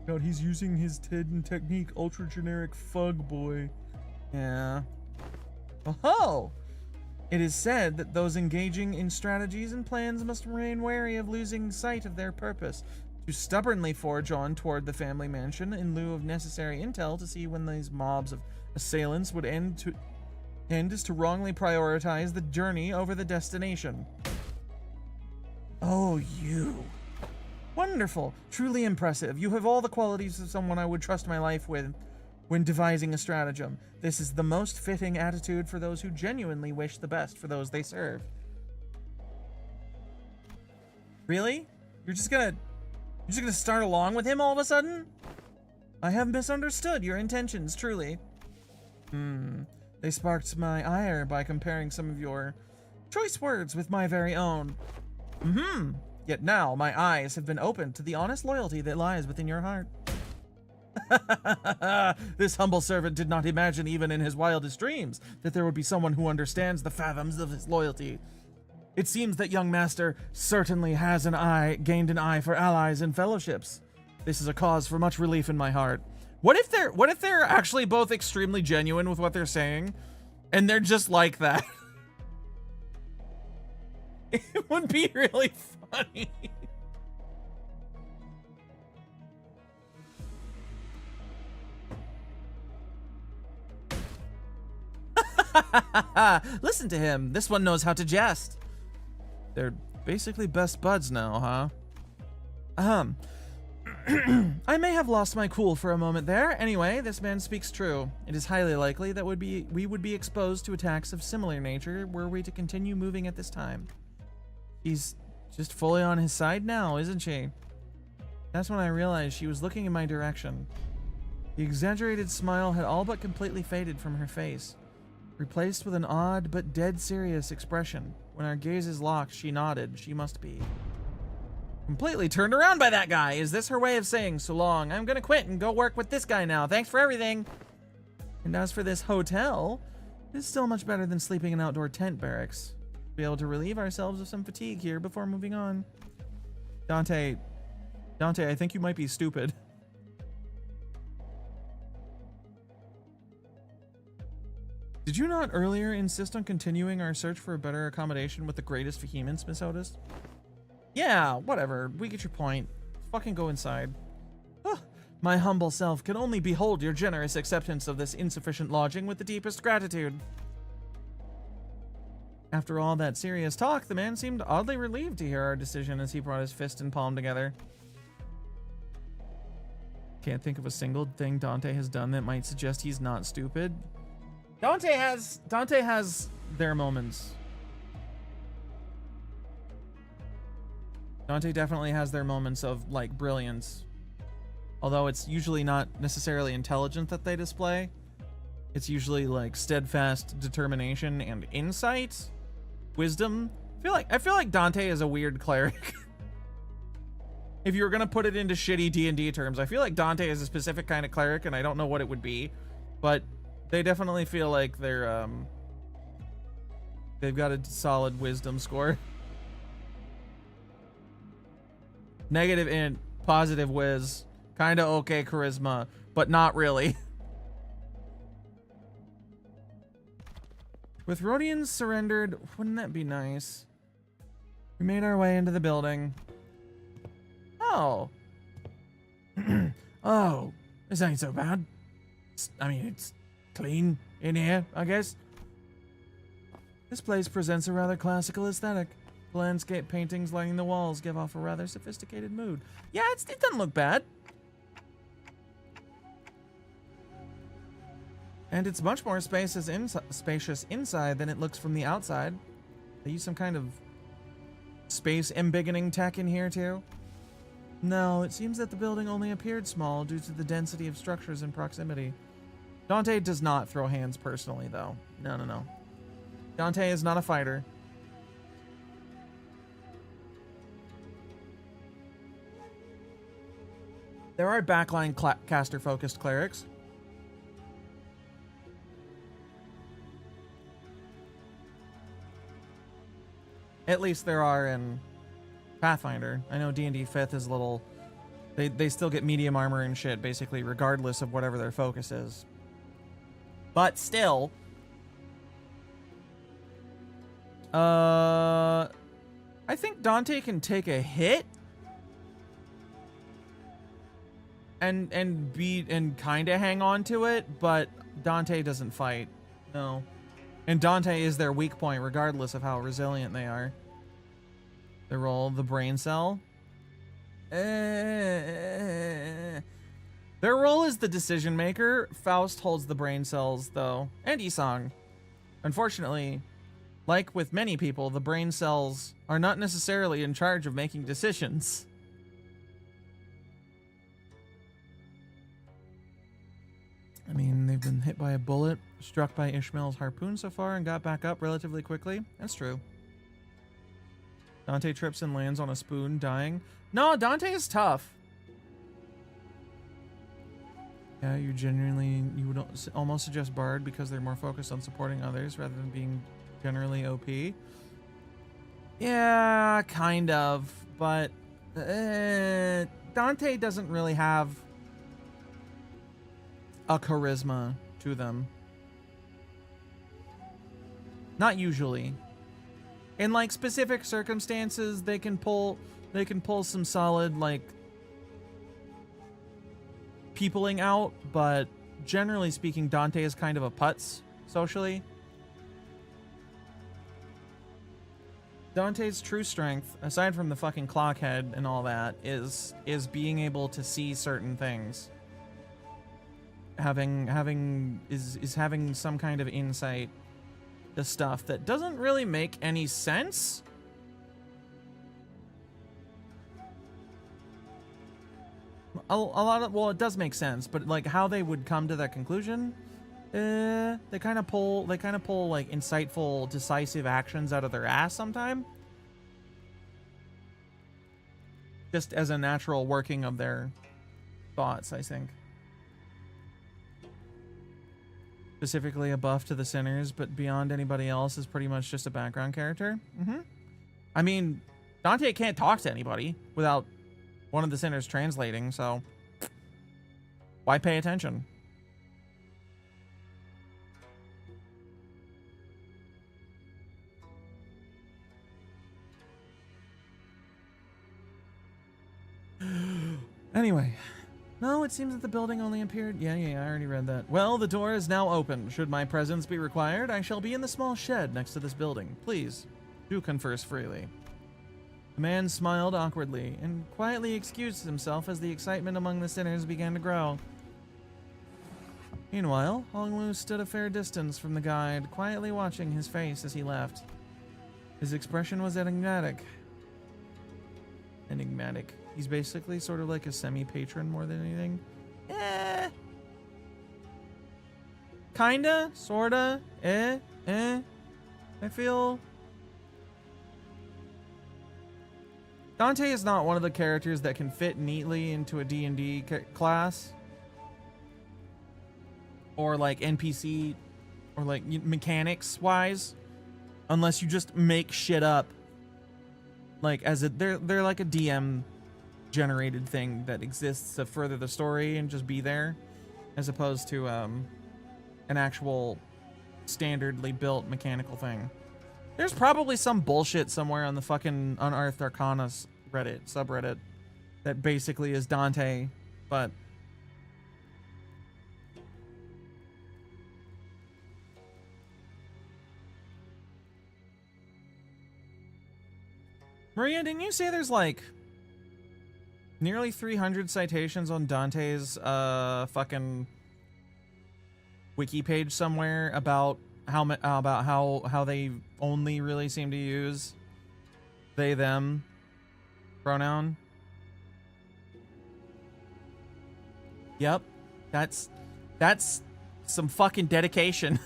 God, he's using his hidden technique, ultra generic fug boy. Yeah. Oh! It is said that those engaging in strategies and plans must remain wary of losing sight of their purpose, to stubbornly forge on toward the family mansion in lieu of necessary intel to see when these mobs of assailants would end is to wrongly prioritize the journey over the destination. Oh, you. Wonderful. Truly impressive. You have all the qualities of someone I would trust my life with when devising a stratagem. This is the most fitting attitude for those who genuinely wish the best for those they serve. Really? You're just gonna start along with him all of a sudden? I have misunderstood your intentions, truly. They sparked my ire by comparing some of your choice words with my very own. Yet now my eyes have been opened to the honest loyalty that lies within your heart. This humble servant did not imagine even in his wildest dreams that there would be someone who understands the fathoms of his loyalty. It seems that young master certainly has gained an eye for allies and fellowships. This is a cause for much relief in my heart. What if they're actually both extremely genuine with what they're saying, and they're just like that? It would be really funny. Listen to him. This one knows how to jest. They're basically best buds now, huh? I may have lost my cool for a moment there. Anyway, this man speaks true. It is highly likely that we would be exposed to attacks of similar nature were we to continue moving at this time. She's just fully on his side now, isn't she? That's when I realized she was looking in my direction. The exaggerated smile had all but completely faded from her face, replaced with an odd but dead serious expression. When our gazes locked, she nodded. She must be completely turned around by that guy. Is this her way of saying, so long, I'm gonna quit and go work with this guy now. Thanks for everything. And as for this hotel, it's still much better than sleeping in outdoor tent barracks. Be able to relieve ourselves of some fatigue here before moving on. Dante, I think you might be stupid. Did you not earlier insist on continuing our search for a better accommodation with the greatest vehemence, Miss Otis? Yeah, whatever. We get your point. Fucking go inside. My humble self can only behold your generous acceptance of this insufficient lodging with the deepest gratitude. After all that serious talk, the man seemed oddly relieved to hear our decision as he brought his fist and palm together. Can't think of a single thing Dante has done that might suggest he's not stupid. Dante has their moments. Dante definitely has their moments of, like, brilliance. Although it's usually not necessarily intelligent that they display. It's usually, like, steadfast determination and insight. wisdom. I feel like Dante is a weird cleric. If you were gonna put it into shitty D&D terms, I feel like Dante is a specific kind of cleric, and I don't know what it would be, but they definitely feel like they're they've got a solid wisdom score. Negative int, positive whiz, kind of okay charisma, but not really. With Rhodians surrendered, wouldn't that be nice? We made our way into the building. Oh. Oh, this ain't so bad. I mean, it's clean in here, I guess. This place presents a rather classical aesthetic. The landscape paintings lining the walls give off a rather sophisticated mood. Yeah, it doesn't look bad. And it's much more spacious inside than it looks from the outside. They use some kind of space embiggening tech in here too. No, it seems that the building only appeared small due to the density of structures in proximity. Dante does not throw hands personally, though. No, no, no. Dante is not a fighter. There are backline caster-focused clerics. At least there are in Pathfinder. I know D&D 5th is a little... They still get medium armor and shit, basically, regardless of whatever their focus is. But still... I think Dante can take a hit and kind of hang on to it, but Dante doesn't fight. No. And Dante is their weak point, regardless of how resilient they are. They roll the brain cell. Their role is the decision maker. Faust holds the brain cells, though, and Isang. Unfortunately, like with many people, the brain cells are not necessarily in charge of making decisions. I mean, they've been hit by a bullet, struck by Ishmael's harpoon so far, and got back up relatively quickly. That's true. Dante trips and lands on a spoon, dying. No, Dante is tough. Yeah, you would almost suggest Bard because they're more focused on supporting others rather than being generally OP. Yeah, kind of, but Dante doesn't really have a charisma to them. Not usually. In like specific circumstances, they can pull some solid like peopling out, but generally speaking, Dante is kind of a putz socially. Dante's true strength, aside from the fucking clockhead and all that, is being able to see certain things. Having some kind of insight to stuff that doesn't really make any sense. A lot of, well, it does make sense, but like how they would come to that conclusion, they kind of pull like insightful, decisive actions out of their ass sometime. Just as a natural working of their thoughts, I think. Specifically a buff to the sinners, but beyond anybody else is pretty much just a background character. I mean, Dante can't talk to anybody without one of the sinners translating, so why pay attention? Anyway. No, it seems that the building only appeared... Yeah, I already read that. Well, the door is now open. Should my presence be required, I shall be in the small shed next to this building. Please, do converse freely. The man smiled awkwardly and quietly excused himself as the excitement among the sinners began to grow. Meanwhile, Honglu stood a fair distance from the guide, quietly watching his face as he left. His expression was enigmatic. He's basically sort of like a semi-patron more than anything. Kinda, sorta, I feel Dante is not one of the characters that can fit neatly into a D&D class. Or like NPC, or like mechanics wise. Unless you just make shit up. Like they're like a DM generated thing that exists to further the story and just be there. As opposed to an actual standardly built mechanical thing. There's probably some bullshit somewhere on the fucking Unearthed Arcana subreddit that basically is Dante, but Maria, didn't you say there's like nearly 300 citations on Dante's fucking wiki page somewhere about how they only really seem to use they them pronoun? Yep, that's some fucking dedication.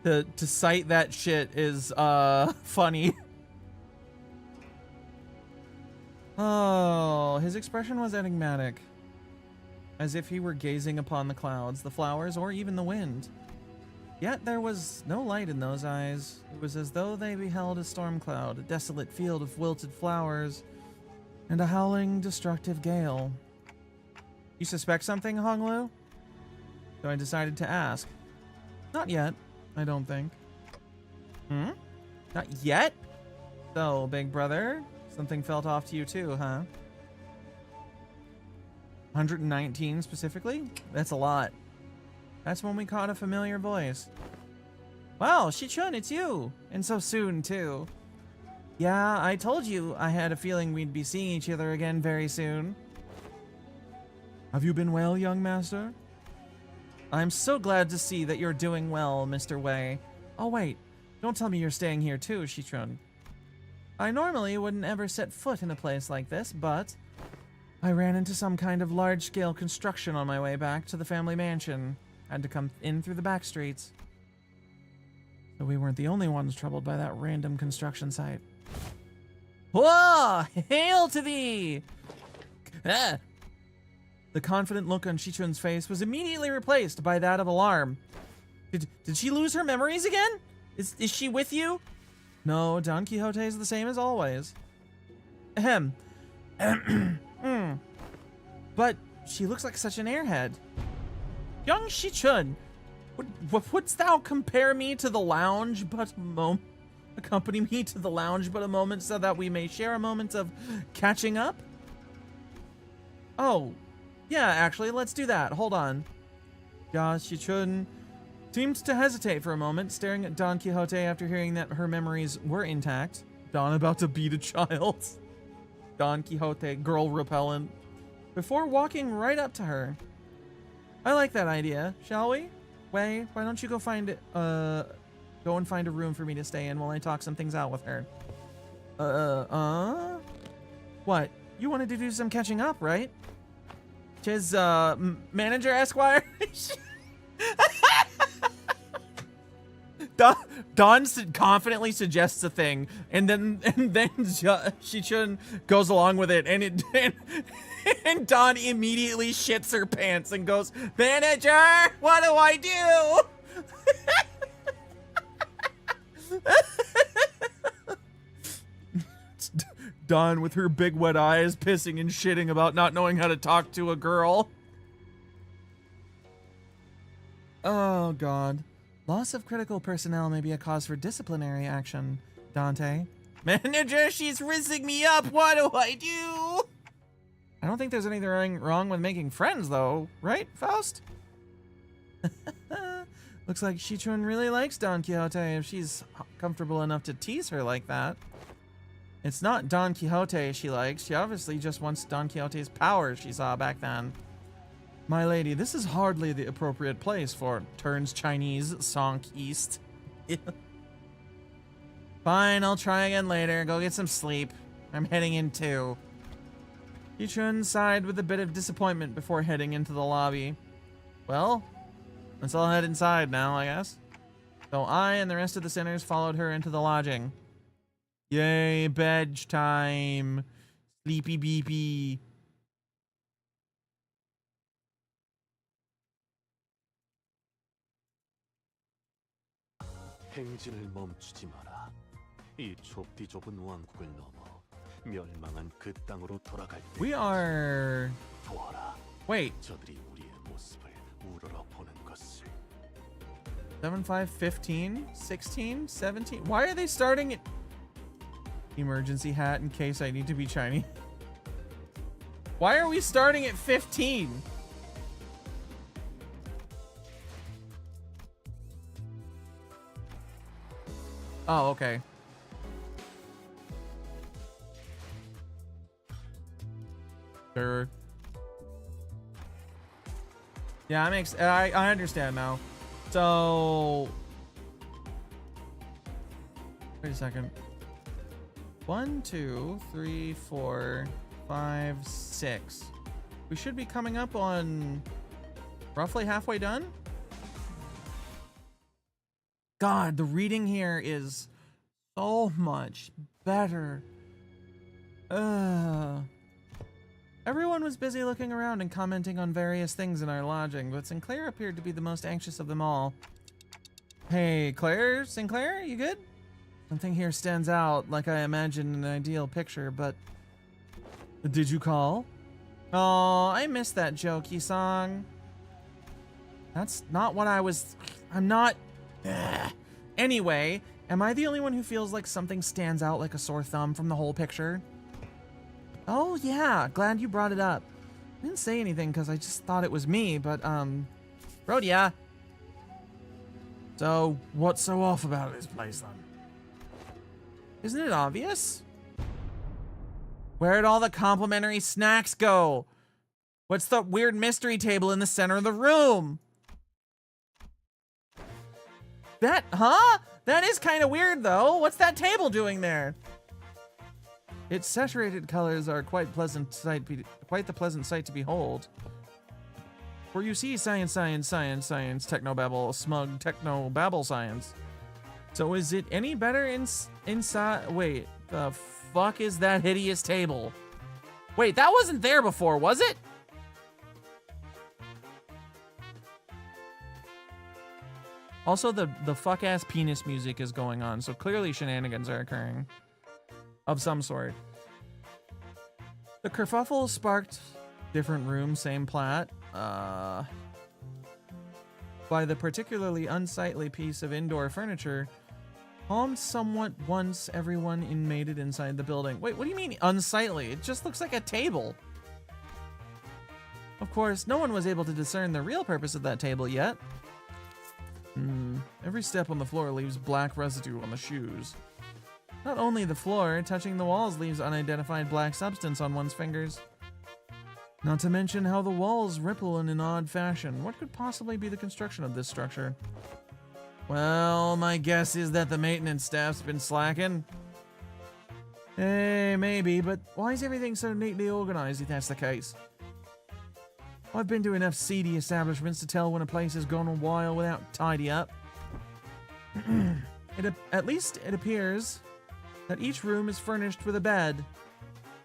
To cite that shit is funny. Oh, his expression was enigmatic, as if he were gazing upon the clouds, the flowers, or even the wind. Yet there was no light in those eyes. It was as though they beheld a storm cloud, a desolate field of wilted flowers, and a howling, destructive gale. You suspect something, Honglu? So I decided to ask. Not yet, I don't think. Not yet? So, big brother, something felt off to you too, huh? 119 specifically? That's a lot. That's when we caught a familiar voice. Wow, Shichun, it's you! And so soon, too. Yeah, I told you I had a feeling we'd be seeing each other again very soon. Have you been well, young master? I'm so glad to see that you're doing well, Mr. Wei. Oh wait, don't tell me you're staying here too, Shichun. I normally wouldn't ever set foot in a place like this, but I ran into some kind of large-scale construction on my way back to the family mansion. Had to come in through the back streets. So we weren't the only ones troubled by that random construction site. Whoa! Hail to thee! Ah. The confident look on Shichun's face was immediately replaced by that of alarm. Did she lose her memories again? Is she with you? No, Don Quixote is the same as always. Ahem. But she looks like such an airhead. Young Shichun, wouldst thou compare me to the lounge but a moment? Accompany me to the lounge but a moment so that we may share a moment of catching up? Oh, yeah, actually, let's do that. Hold on. Ya Shichun seemed to hesitate for a moment, staring at Don Quixote after hearing that her memories were intact. Don about to beat a child. Don Quixote, girl repellent. Before walking right up to her. I like that idea. Shall we? Wei, why don't you go find go and find a room for me to stay in while I talk some things out with her. What? You wanted to do some catching up, right? Tis, Manager Esquire? Don confidently suggests a thing, and then Shichun goes along with it, and Don immediately shits her pants and goes, "Manager, what do I do?" Don with her big wet eyes pissing and shitting about not knowing how to talk to a girl. Oh god. Loss of critical personnel may be a cause for disciplinary action, Dante. Manager, she's rizzing me up. What do I do? I don't think there's anything wrong with making friends, though. Right, Faust? Looks like Shichun really likes Don Quixote if she's comfortable enough to tease her like that. It's not Don Quixote she likes. She obviously just wants Don Quixote's power she saw back then. My lady, this is hardly the appropriate place for turns Chinese Sonk East. Fine, I'll try again later. Go get some sleep. I'm heading in too. Yichun sighed with a bit of disappointment before heading into the lobby. Well, let's all head inside now, I guess. So I and the rest of the sinners followed her into the lodging. Yay, bedge time. Sleepy beepy. 행진을 멈추지 마라. 이 좁디 좁은 왕국을 넘어 멸망한 그 땅으로 돌아갈 때 We are... 보아라. Wait. 저들이 우리의 모습을 우러러 보는 것을. 7, 5, 15, 16, 17. Why are they starting it? Emergency hat in case I need to be Chinese. Why are we starting at 15? Oh, okay. Sure. Yeah, I understand now. So wait a second. 1, 2, 3, 4, 5, 6. We should be coming up on roughly halfway done. God, the reading here is so much better. Everyone was busy looking around and commenting on various things in our lodging, but Sinclair appeared to be the most anxious of them all. Hey, Sinclair, you good? Something here stands out, like I imagined an ideal picture, but... Did you call? Oh, I missed that jokey song. That's not what I was... I'm not... Anyway, am I the only one who feels like something stands out like a sore thumb from the whole picture? Oh yeah, glad you brought it up. I didn't say anything because I just thought it was me, but Rhodia. So, what's so off about this place then? Isn't it obvious? Where'd all the complimentary snacks go? What's the weird mystery table in the center of the room? That is kind of weird though. What's that table doing there? Its saturated colors are quite the pleasant sight to behold. For you see, science, technobabble, smug technobabble science. So is it any better inside? Wait, the fuck is that hideous table? Wait, that wasn't there before, was it? Also, the fuck-ass penis music is going on, so clearly shenanigans are occurring. Of some sort. The kerfuffle sparked different room, same plat. By the particularly unsightly piece of indoor furniture, calmed somewhat once everyone made it inside the building. Wait, what do you mean unsightly? It just looks like a table. Of course, no one was able to discern the real purpose of that table yet. Every step on the floor leaves black residue on the shoes. Not only the floor, touching the walls leaves unidentified black substance on one's fingers. Not to mention how the walls ripple in an odd fashion. What could possibly be the construction of this structure? Well, my guess is that the maintenance staff's been slacking. Hey, maybe, but why is everything so neatly organized if that's the case? I've been to enough seedy establishments to tell when a place has gone a while without tidy up. At least it appears that each room is furnished with a bed.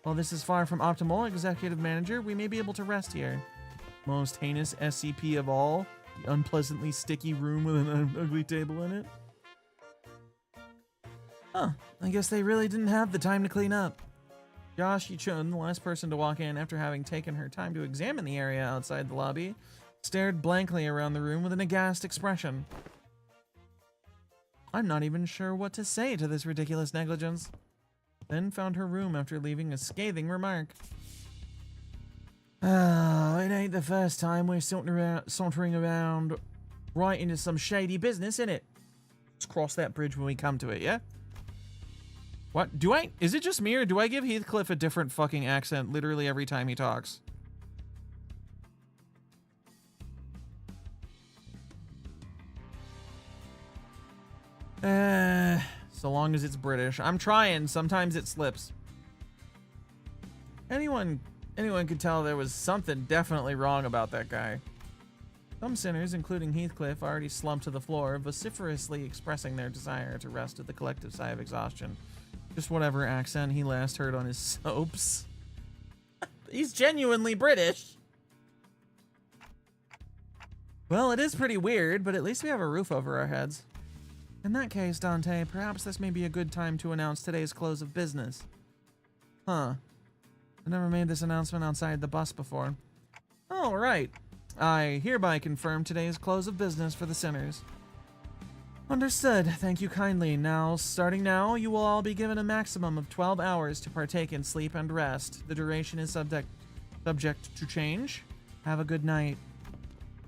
While this is far from optimal, Executive Manager, we may be able to rest here. Most heinous SCP of all, the unpleasantly sticky room with an ugly table in it. Huh, I guess they really didn't have the time to clean up. Josh Yichun, the last person to walk in after having taken her time to examine the area outside the lobby, stared blankly around the room with an aghast expression. I'm not even sure what to say to this ridiculous negligence. Then found her room after leaving a scathing remark. Oh, it ain't the first time we're sauntering around right into some shady business, innit? Let's cross that bridge when we come to it, yeah? What? Is it just me or do I give Heathcliff a different fucking accent literally every time he talks? So long as it's British. I'm trying, sometimes it slips. Anyone could tell there was something definitely wrong about that guy. Some sinners, including Heathcliff, already slumped to the floor, vociferously expressing their desire to rest with the collective sigh of exhaustion. Just whatever accent he last heard on his soaps. He's genuinely British. Well, it is pretty weird, but at least we have a roof over our heads. In that case, Dante, perhaps this may be a good time to announce today's close of business. Huh. I never made this announcement outside the bus before. Oh, right. I hereby confirm today's close of business for the Sinners. Understood. Thank you kindly. Now, starting now, you will all be given a maximum of 12 hours to partake in sleep and rest. The duration is subject to change. Have a good night.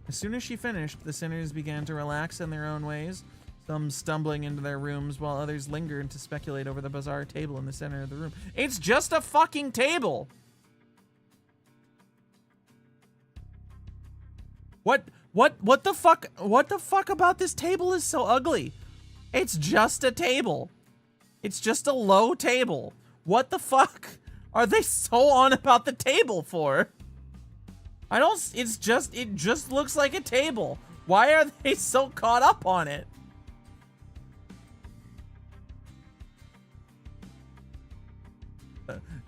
As soon as she finished, the Sinners began to relax in their own ways, some stumbling into their rooms while others lingered to speculate over the bizarre table in the center of the room. It's just a fucking table! What the fuck? What the fuck about this table is so ugly? It's just a table. It's just a low table. What the fuck are they so on about the table for? It just looks like a table. Why are they so caught up on it?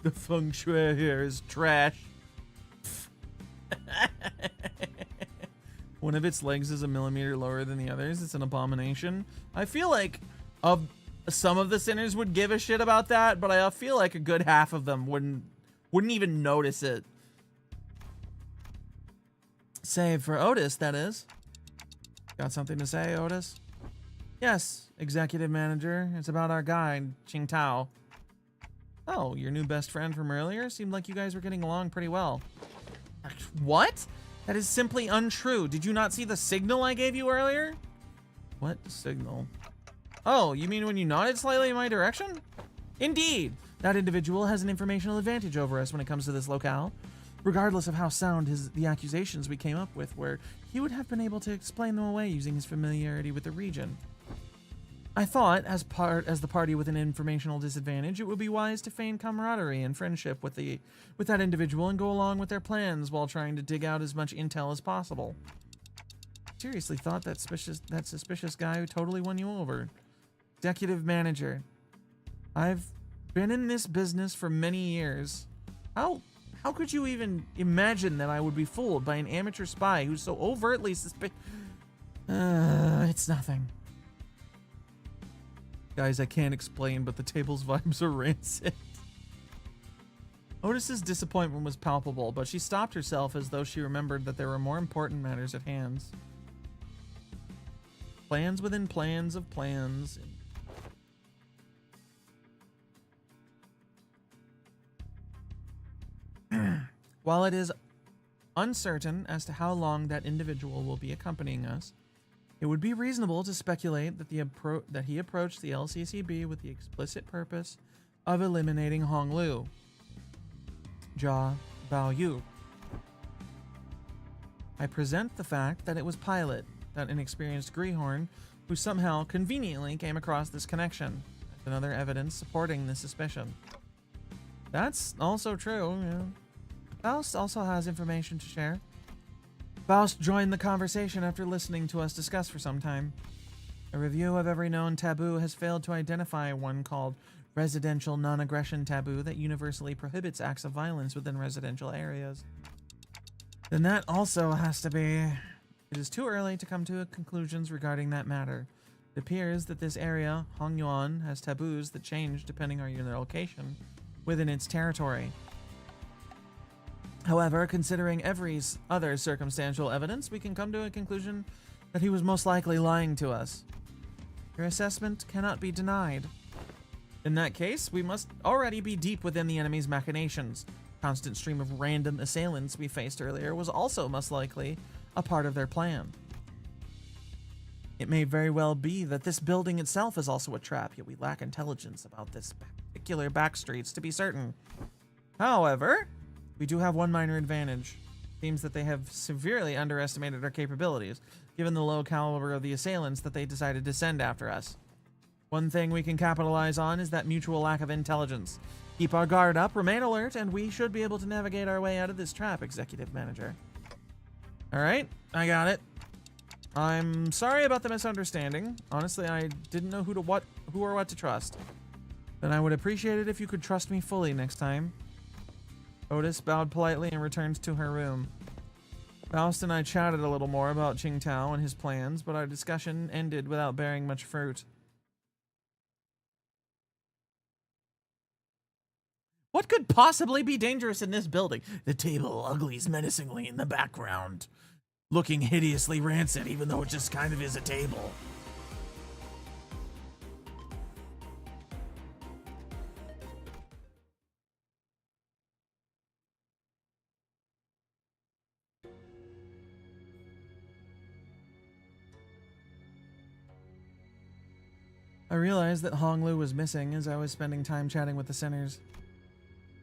The feng shui here is trash. One of its legs is a millimeter lower than the others. It's an abomination. I feel like some of the Sinners would give a shit about that, but I feel like a good half of them wouldn't even notice it. Save for Otis, that is. Got something to say, Otis? Yes, executive manager. It's about our guy, Ching Tao. Oh, your new best friend from earlier? Seemed like you guys were getting along pretty well. What? That is simply untrue. Did you not see the signal I gave you earlier? What signal? Oh, you mean when you nodded slightly in my direction? Indeed. That individual has an informational advantage over us when it comes to this locale. Regardless of how sound the accusations we came up with were, he would have been able to explain them away using his familiarity with the region. I thought, as the party with an informational disadvantage, it would be wise to feign camaraderie and friendship with that individual and go along with their plans while trying to dig out as much intel as possible. Seriously thought that suspicious guy who totally won you over. Executive manager. I've been in this business for many years. How could you even imagine that I would be fooled by an amateur spy who's so overtly it's nothing. Guys, I can't explain, but the table's vibes are rancid. Otis's disappointment was palpable, but she stopped herself as though she remembered that there were more important matters at hand. Plans within plans of plans. While it is uncertain as to how long that individual will be accompanying us, it would be reasonable to speculate that he approached the LCCB with the explicit purpose of eliminating Hong Lu. Jia Bao Yu. I present the fact that it was Pilot, that inexperienced greenhorn, who somehow conveniently came across this connection. That's another evidence supporting this suspicion. That's also true, yeah. Faust also has information to share. Faust joined the conversation after listening to us discuss for some time. A review of every known taboo has failed to identify one called Residential Non-Aggression Taboo that universally prohibits acts of violence within residential areas. Then that also has to be... It is too early to come to conclusions regarding that matter. It appears that this area, Hongyuan, has taboos that change depending on your location within its territory. However, considering every other circumstantial evidence, we can come to a conclusion that he was most likely lying to us. Your assessment cannot be denied. In that case, we must already be deep within the enemy's machinations. Constant stream of random assailants we faced earlier was also most likely a part of their plan. It may very well be that this building itself is also a trap, yet we lack intelligence about this particular backstreets to be certain. However, we do have one minor advantage. Seems that they have severely underestimated our capabilities, given the low caliber of the assailants that they decided to send after us. One thing we can capitalize on is that mutual lack of intelligence. Keep our guard up, remain alert, and we should be able to navigate our way out of this trap, Executive Manager. Alright, I got it. I'm sorry about the misunderstanding. Honestly, I didn't know who or what to trust. Then I would appreciate it if you could trust me fully next time. Otis bowed politely and returned to her room. Faust and I chatted a little more about Qingtao and his plans, but our discussion ended without bearing much fruit. What could possibly be dangerous in this building? The table uglies menacingly in the background, looking hideously rancid, even though it just kind of is a table. I realized that Hong Lu was missing as I was spending time chatting with the sinners.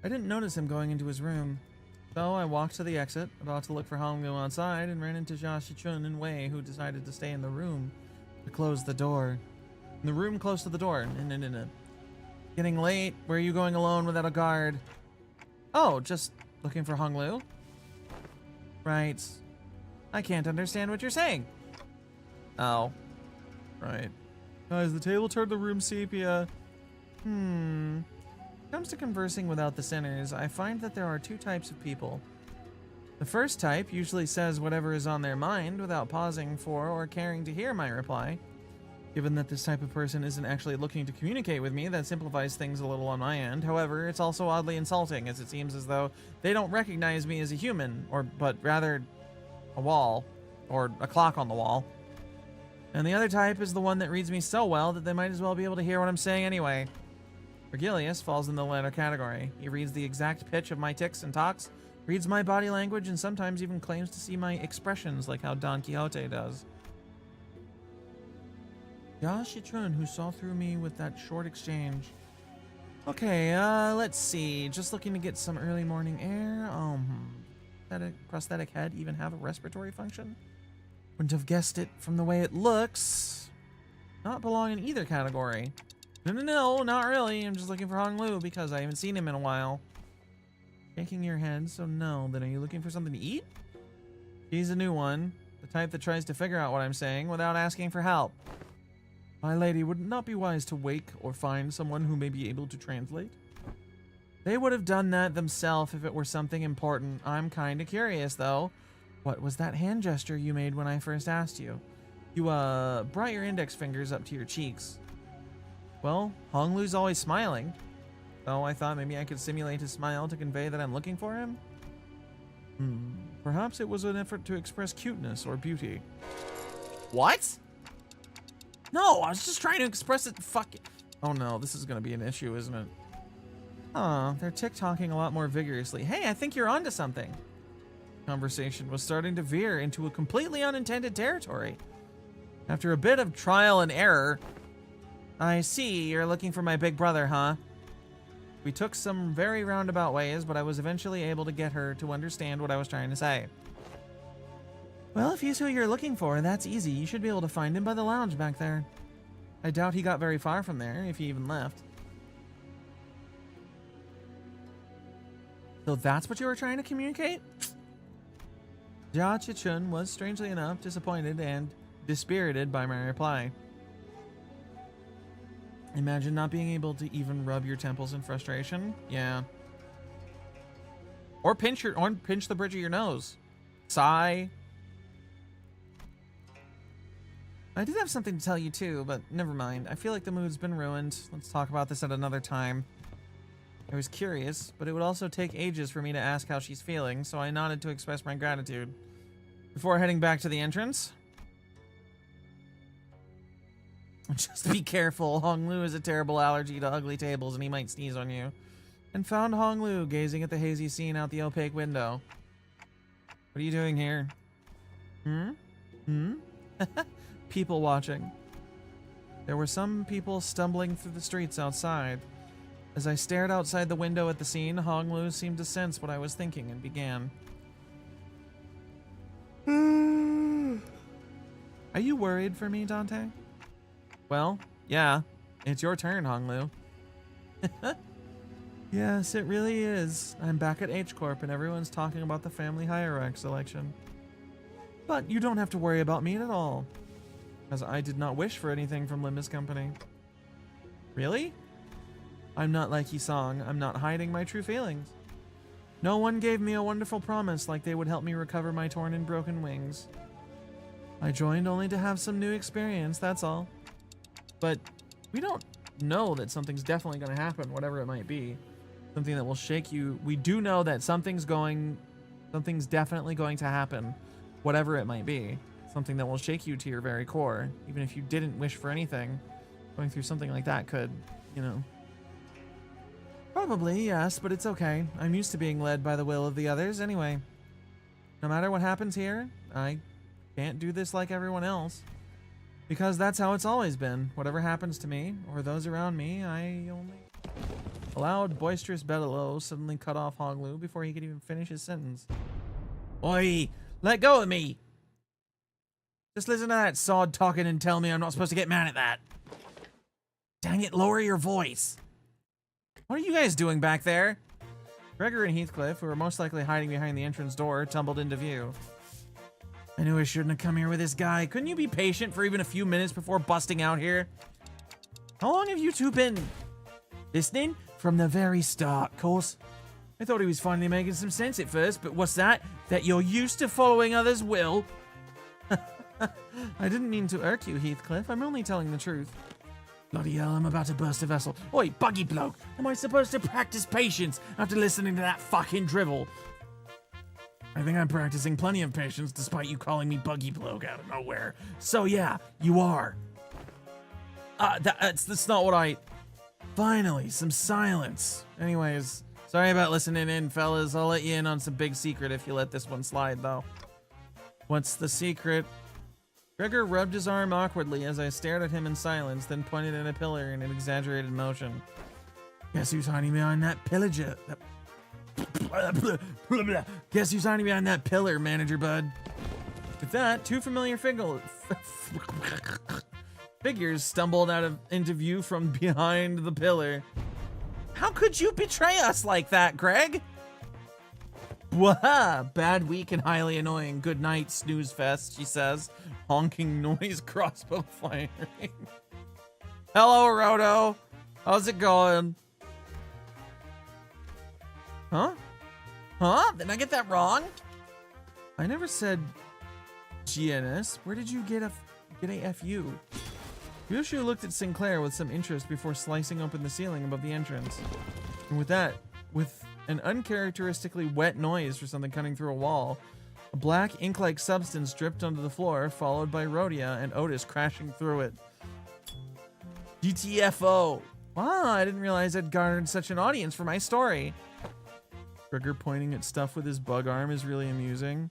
I didn't notice him going into his room, so I walked to the exit, about to look for Hong Lu outside, and ran into Jia Shichun and Wei, who decided to stay in the room to close the door. In the room close to the door. No. Getting late. Where are you going alone without a guard? Oh, just looking for Hong Lu? Right. I can't understand what you're saying. Oh. Right. Guys, the table turned the room sepia. When it comes to conversing without the sinners, I find that there are two types of people. The first type usually says whatever is on their mind without pausing for or caring to hear my reply. Given that this type of person isn't actually looking to communicate with me, that simplifies things a little on my end. However, it's also oddly insulting, as it seems as though they don't recognize me as a human, but rather a wall, or a clock on the wall. And the other type is the one that reads me so well that they might as well be able to hear what I'm saying anyway. Vergilius falls in the latter category. He reads the exact pitch of my tics and talks, reads my body language, and sometimes even claims to see my expressions like how Don Quixote does. Jia Shichun, who saw through me with that short exchange. Okay, let's see. Just looking to get some early morning air. That prosthetic head even have a respiratory function? Wouldn't have guessed it from the way it looks. Not belong in either category. No, not really. I'm just looking for Hong Lu because I haven't seen him in a while. Shaking your head, so no. Then are you looking for something to eat? He's a new one. The type that tries to figure out what I'm saying without asking for help. My lady, would it not be wise to wake or find someone who may be able to translate? They would have done that themselves if it were something important. I'm kinda curious, though. What was that hand gesture you made when I first asked you? You, brought your index fingers up to your cheeks. Well, Hong Lu's always smiling. So I thought maybe I could simulate his smile to convey that I'm looking for him? Perhaps it was an effort to express cuteness or beauty. What? No, I was just trying to express it. Fuck it. Oh no, this is gonna be an issue, isn't it? They're tick-tocking a lot more vigorously. Hey, I think you're onto something. Conversation was starting to veer into a completely unintended territory. After a bit of trial and error, I see you're looking for my big brother, huh? We took some very roundabout ways, but I was eventually able to get her to understand what I was trying to say. Well, if he's who you're looking for, that's easy. You should be able to find him by the lounge back there. I doubt he got very far from there, if he even left. So that's what you were trying to communicate? Jia Shichun was, strangely enough, disappointed and dispirited by my reply. Imagine not being able to even rub your temples in frustration. Yeah. Or pinch the bridge of your nose. Sigh. I did have something to tell you too, but never mind. I feel like the mood's been ruined. Let's talk about this at another time. I was curious, but it would also take ages for me to ask how she's feeling, so I nodded to express my gratitude. Before heading back to the entrance. Just be careful. Hong Lu has a terrible allergy to ugly tables and he might sneeze on you. And found Hong Lu gazing at the hazy scene out the opaque window. What are you doing here? People watching. There were some people stumbling through the streets outside. As I stared outside the window at the scene, Hong Lu seemed to sense what I was thinking and began. Are you worried for me, Dante? Well, yeah. It's your turn, Hong Lu. Yes, it really is. I'm back at H Corp and everyone's talking about the family hierarchy selection. But you don't have to worry about me at all, as I did not wish for anything from Limbus Company. Really? I'm not like Hisong. I'm not hiding my true feelings. No one gave me a wonderful promise like they would help me recover my torn and broken wings. I joined only to have some new experience, that's all. But we don't know that something's definitely going to happen, whatever it might be. Something that will shake you. We do know that something's definitely going to happen, whatever it might be. Something that will shake you to your very core. Even if you didn't wish for anything, going through something like that could, you know. Probably, yes, but it's okay. I'm used to being led by the will of the others anyway. No matter what happens here, I can't do this like everyone else. Because that's how it's always been. Whatever happens to me, or those around me, I only... A loud, boisterous bellow suddenly cut off Hoglu before he could even finish his sentence. Oi! Let go of me! Just listen to that sod talking and tell me I'm not supposed to get mad at that. Dang it, lower your voice. What are you guys doing back there? Gregor and Heathcliff, who were most likely hiding behind the entrance door, tumbled into view. I knew I shouldn't have come here with this guy. Couldn't you be patient for even a few minutes before busting out here? How long have you two been listening? From the very start, course. I thought he was finally making some sense at first, but what's that? That you're used to following others' will? I didn't mean to irk you, Heathcliff. I'm only telling the truth. Bloody hell, I'm about to burst a vessel. Oi, buggy bloke. Am I supposed to practice patience after listening to that fucking drivel? I think I'm practicing plenty of patience despite you calling me buggy bloke out of nowhere. So yeah, you are. That's not what I... Finally, some silence. Anyways, sorry about listening in, fellas. I'll let you in on some big secret if you let this one slide, though. What's the secret? Gregor rubbed his arm awkwardly as I stared at him in silence, then pointed at a pillar in an exaggerated motion. Guess who's hiding behind that pillager? Guess who's hiding behind that pillar, manager bud? With that, two familiar figures stumbled into view from behind the pillar. How could you betray us like that, Greg? Waha! Bad week and highly annoying. Good night, snooze fest, she says. Honking noise crossbow firing. Hello, Roto. How's it going? Huh? Huh? Did I get that wrong? I never said GNS. Where did you get a FU? Yoshu looked at Sinclair with some interest before slicing open the ceiling above the entrance. And with an uncharacteristically wet noise for something cutting through a wall, a black ink-like substance dripped onto the floor, followed by Rhodia and Otis crashing through it. GTFO! Wow, I didn't realize I'd garnered such an audience for my story. Gregor pointing at stuff with his bug arm is really amusing.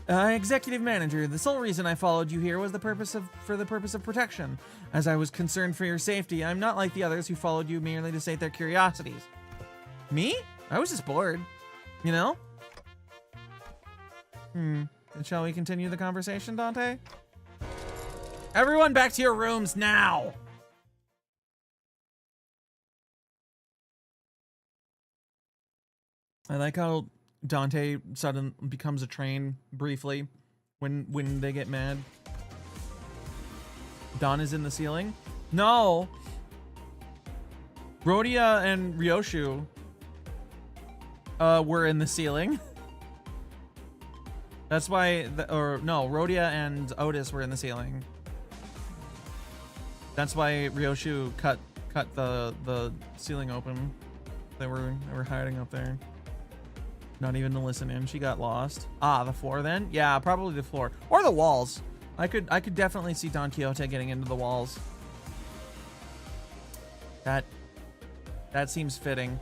Executive manager, the sole reason I followed you here was for the purpose of protection. As I was concerned for your safety, I'm not like the others who followed you merely to sate their curiosities. Me? I was just bored. You know? And shall we continue the conversation, Dante? Everyone back to your rooms now! I like how Dante suddenly becomes a train briefly when they get mad. Don is in the ceiling. No! Rhodia and Ryoshu were in the ceiling. That's why, Rhodia and Otis were in the ceiling. That's why Ryoshu cut the ceiling open. They were hiding up there. Not even to listen in. She got lost. Ah, the floor then? Yeah, probably the floor. Or the walls. I could definitely see Don Quixote getting into the walls. That seems fitting.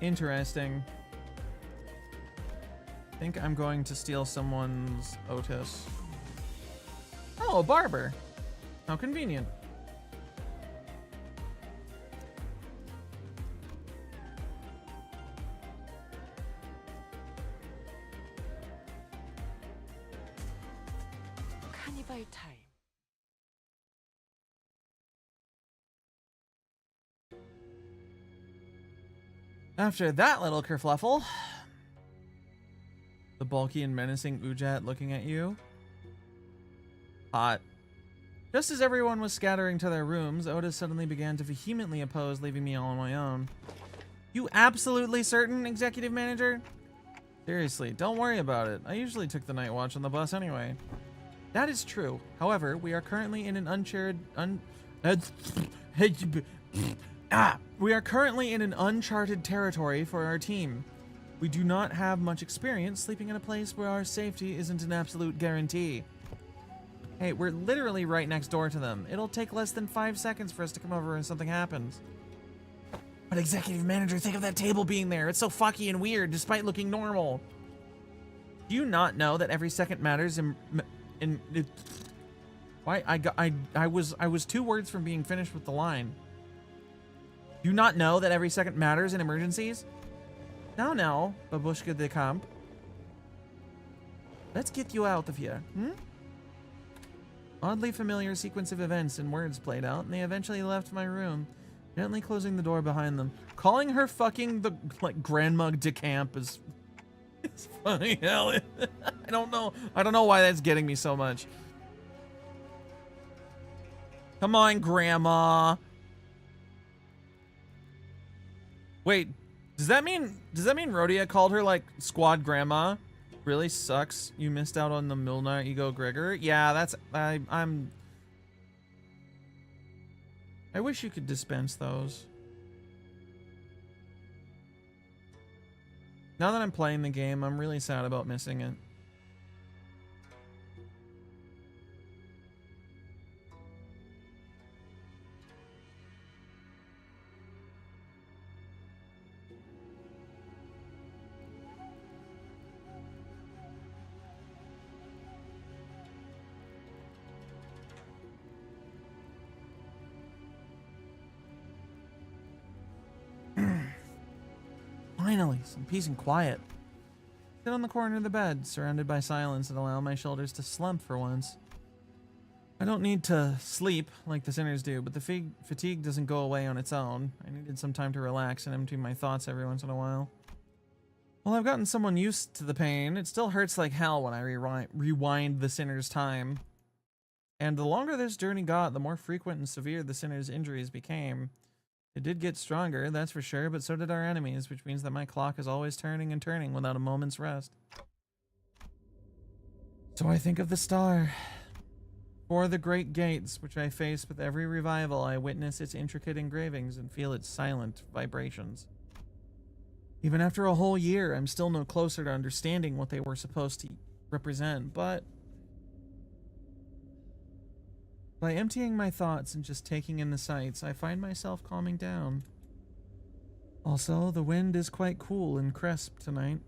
Interesting. I think I'm going to steal someone's Otis. Oh, a barber. How convenient. 카니발 타임. After that little kerfluffle, The bulky and menacing Ujat looking at you. Hot. Just as everyone was scattering to their rooms, Otis suddenly began to vehemently oppose leaving me all on my own. You absolutely certain, executive manager? Seriously, don't worry about it. I usually took the night watch on the bus anyway. That is true. However, we are currently in an we are currently in an uncharted territory for our team. We do not have much experience sleeping in a place where our safety isn't an absolute guarantee. Hey, we're literally right next door to them. It'll take less than 5 seconds for us to come over and something happens. But executive manager, think of that table being there. It's so fucky and weird despite looking normal. Do you not know that every second matters why I was 2 words from being finished with the line. Do you not know that every second matters in emergencies? Now, Babushka de Camp. Let's get you out of here, Oddly familiar sequence of events and words played out, and they eventually left my room, gently closing the door behind them. Calling her fucking the, Grandma de Camp is... It's funny, hell. I don't know why that's getting me so much. Come on, Grandma. Wait, does that mean Rhodia called her squad grandma? Really sucks. You missed out on the Milner Ego Gregor. Yeah, that's I wish you could dispense those. Now that I'm playing the game, I'm really sad about missing it. Finally, some peace and quiet. Sit on the corner of the bed, surrounded by silence, and allow my shoulders to slump for once. I don't need to sleep like the sinners do, but the fatigue doesn't go away on its own. I needed some time to relax and empty my thoughts every once in a while. Well, I've gotten someone used to the pain. It still hurts like hell when I rewind the sinner's time. And the longer this journey got, the more frequent and severe the sinner's injuries became. It did get stronger, that's for sure, but so did our enemies, which means that my clock is always turning and turning without a moment's rest. So I think of the star. For the great gates, which I face with every revival, I witness its intricate engravings and feel its silent vibrations. Even after a whole year, I'm still no closer to understanding what they were supposed to represent, but by emptying my thoughts and just taking in the sights, I find myself calming down. Also, the wind is quite cool and crisp tonight.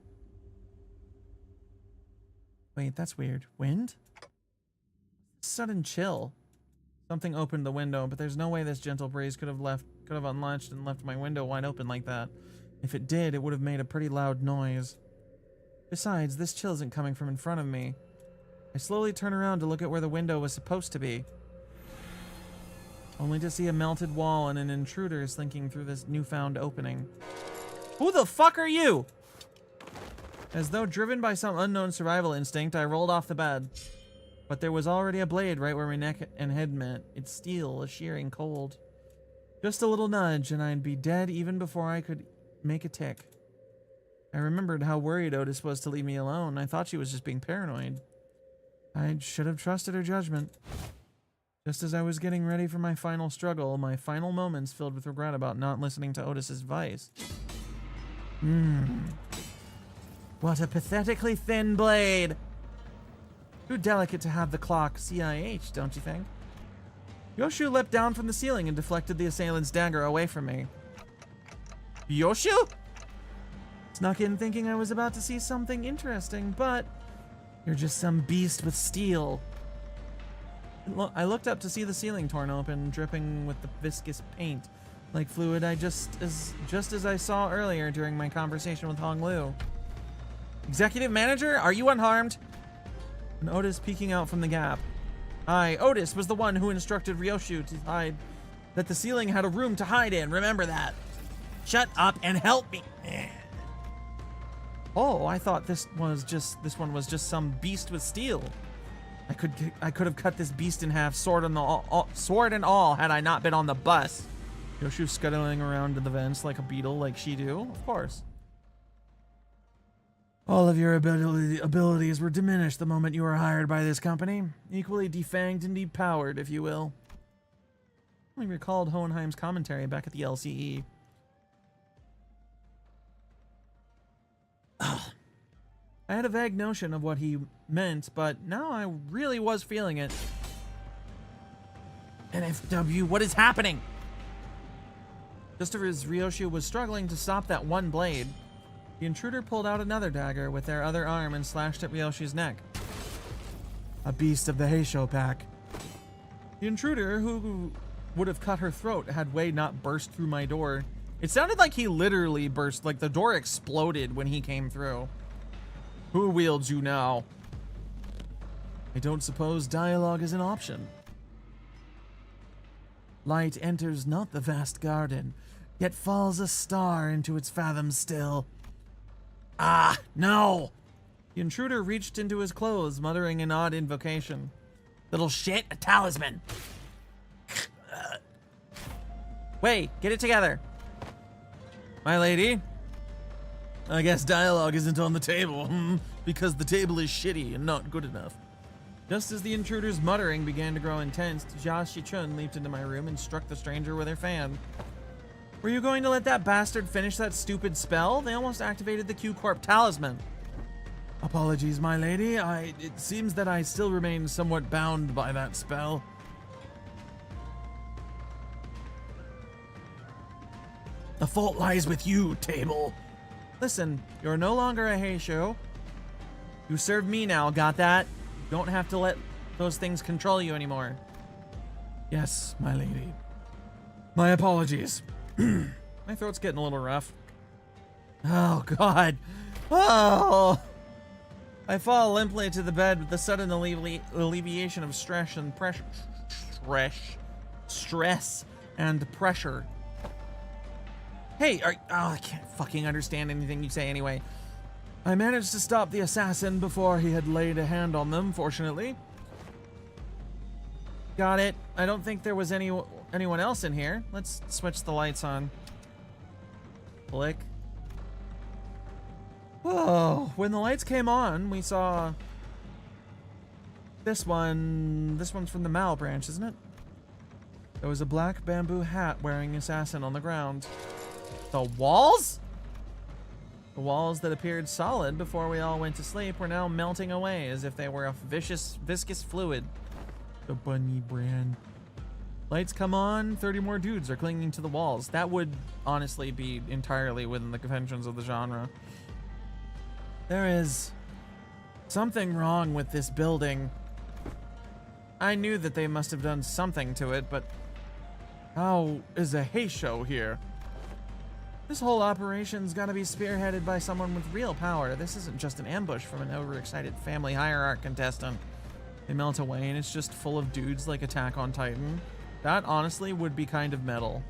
Wait, that's weird. Wind? Sudden chill. Something opened the window, but there's no way this gentle breeze could have unlatched and left my window wide open like that. If it did, it would have made a pretty loud noise. Besides, this chill isn't coming from in front of me. I slowly turn around to look at where the window was supposed to be, only to see a melted wall and an intruder slinking through this newfound opening. Who the fuck are you? As though driven by some unknown survival instinct, I rolled off the bed. But there was already a blade right where my neck and head met. Its steel, a shearing cold. Just a little nudge, and I'd be dead even before I could make a tick. I remembered how worried Otis was to leave me alone. I thought she was just being paranoid. I should have trusted her judgment. Just as I was getting ready for my final struggle, my final moments filled with regret about not listening to Otis's advice. What a pathetically thin blade! Too delicate to have the clock CIH, don't you think? Yoshu leapt down from the ceiling and deflected the assailant's dagger away from me. Yoshu? Snuck in thinking I was about to see something interesting, but you're just some beast with steel. I looked up to see the ceiling torn open, dripping with the viscous paint, like fluid just as I saw earlier during my conversation with Hong Lu. Executive manager, are you unharmed? And Otis peeking out from the gap. Aye, Otis was the one who instructed Ryoshu to hide, that the ceiling had a room to hide in, remember that. Shut up and help me. Oh, I thought this one was just some beast with steel. I could have cut this beast in half, sword and all, had I not been on the bus. Yoshi was scuttling around in the vents like a beetle, like she do, of course. All of your abilities were diminished the moment you were hired by this company. Equally defanged and depowered, if you will. I recalled Hohenheim's commentary back at the LCE. I had a vague notion of what he meant, but now I really was feeling it. NFW, what is happening? Just as Ryoshi was struggling to stop that one blade, the intruder pulled out another dagger with their other arm and slashed at Ryoshi's neck. A beast of the Heisho pack. The intruder, who would have cut her throat had Wei not burst through my door. It sounded like he literally burst, like the door exploded when he came through. Who wields you now? I don't suppose dialogue is an option. Light enters not the vast garden, yet falls a star into its fathom still. Ah, no! The intruder reached into his clothes, muttering an odd invocation. Little shit, a talisman! Wait, get it together. My lady? I guess dialogue isn't on the table, because the table is shitty and not good enough. Just as the intruder's muttering began to grow intense, Jia Shichun leaped into my room and struck the stranger with her fan. Were you going to let that bastard finish that stupid spell? They almost activated the Q-Corp talisman. Apologies, my lady. It seems that I still remain somewhat bound by that spell. The fault lies with you, table. Listen, you're no longer a Heisho. You serve me now, got that? You don't have to let those things control you anymore. Yes, my lady. My apologies. My throat's getting a little rough. Oh, God. Oh! I fall limply to the bed with the sudden alleviation of stress and pressure. Stress and pressure. Hey, I can't fucking understand anything you say anyway. I managed to stop the assassin before he had laid a hand on them, fortunately. Got it. I don't think there was anyone else in here. Let's switch the lights on. Click. Whoa. When the lights came on, we saw this one. This one's from the Mal branch, isn't it? There was a black bamboo hat wearing assassin on the ground. The walls? The walls that appeared solid before we all went to sleep were now melting away as if they were a viscous fluid. The bunny brand. Lights come on, 30 more dudes are clinging to the walls. That would honestly be entirely within the conventions of the genre. There is something wrong with this building. I knew that they must have done something to it, but how is a Heisho here? This whole operation's gotta be spearheaded by someone with real power. This isn't just an ambush from an overexcited family hierarch contestant. They melt away and it's just full of dudes like Attack on Titan. That honestly would be kind of metal.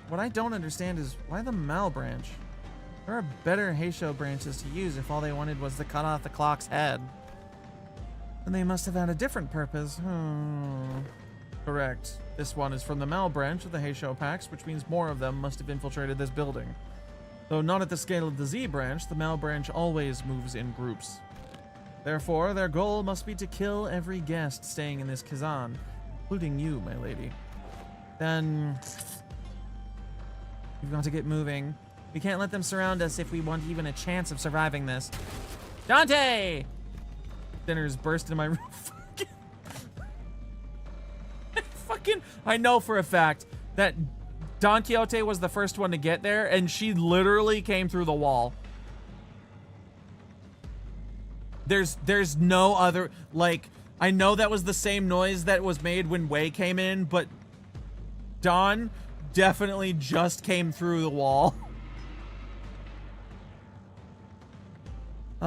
What I don't understand is why the Mal branch? There are better Heisho branches to use if all they wanted was to cut off the clock's head. And they must have had a different purpose. Correct. This one is from the Mal branch of the Heisho packs, which means more of them must have infiltrated this building. Though not at the scale of the Z branch, the Mal branch always moves in groups. Therefore, their goal must be to kill every guest staying in this Kazan, including you, my lady. Then we've got to get moving. We can't let them surround us if we want even a chance of surviving this. Dante! Dinner's burst into my room. I know for a fact that Don Quixote was the first one to get there, and she literally came through the wall. There's no other, like, I know that was the same noise that was made when Wei came in, but Don definitely just came through the wall.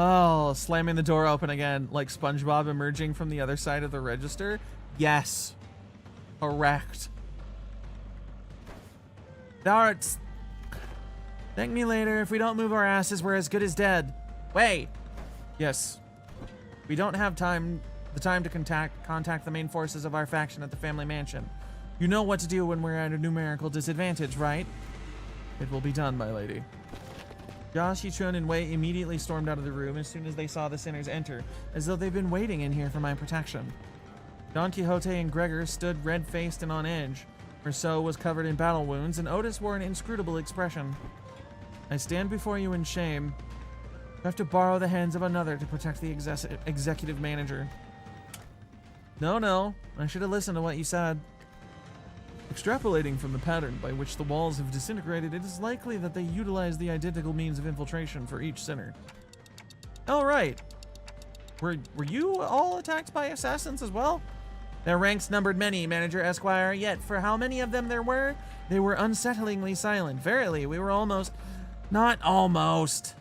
Oh, slamming the door open again, like SpongeBob emerging from the other side of the register. Yes. Correct. Darts. Thank me later. If we don't move our asses, we're as good as dead. Wait. Yes. We don't have the time to contact the main forces of our faction at the family mansion. You know what to do when we're at a numerical disadvantage, right? It will be done, my lady. Josh, Yichun, and Wei immediately stormed out of the room as soon as they saw the sinners enter, as though they've been waiting in here for my protection. Don Quixote and Gregor stood red-faced and on edge. Rousseau was covered in battle wounds, and Otis wore an inscrutable expression. I stand before you in shame. You have to borrow the hands of another to protect the executive manager. No, I should have listened to what you said. Extrapolating from the pattern by which the walls have disintegrated, it is likely that they utilize the identical means of infiltration for each sinner. Oh, right. Were you all attacked by assassins as well? Their ranks numbered many, Manager Esquire, yet for how many of them there were, they were unsettlingly silent. Verily, we were almost... Not almost.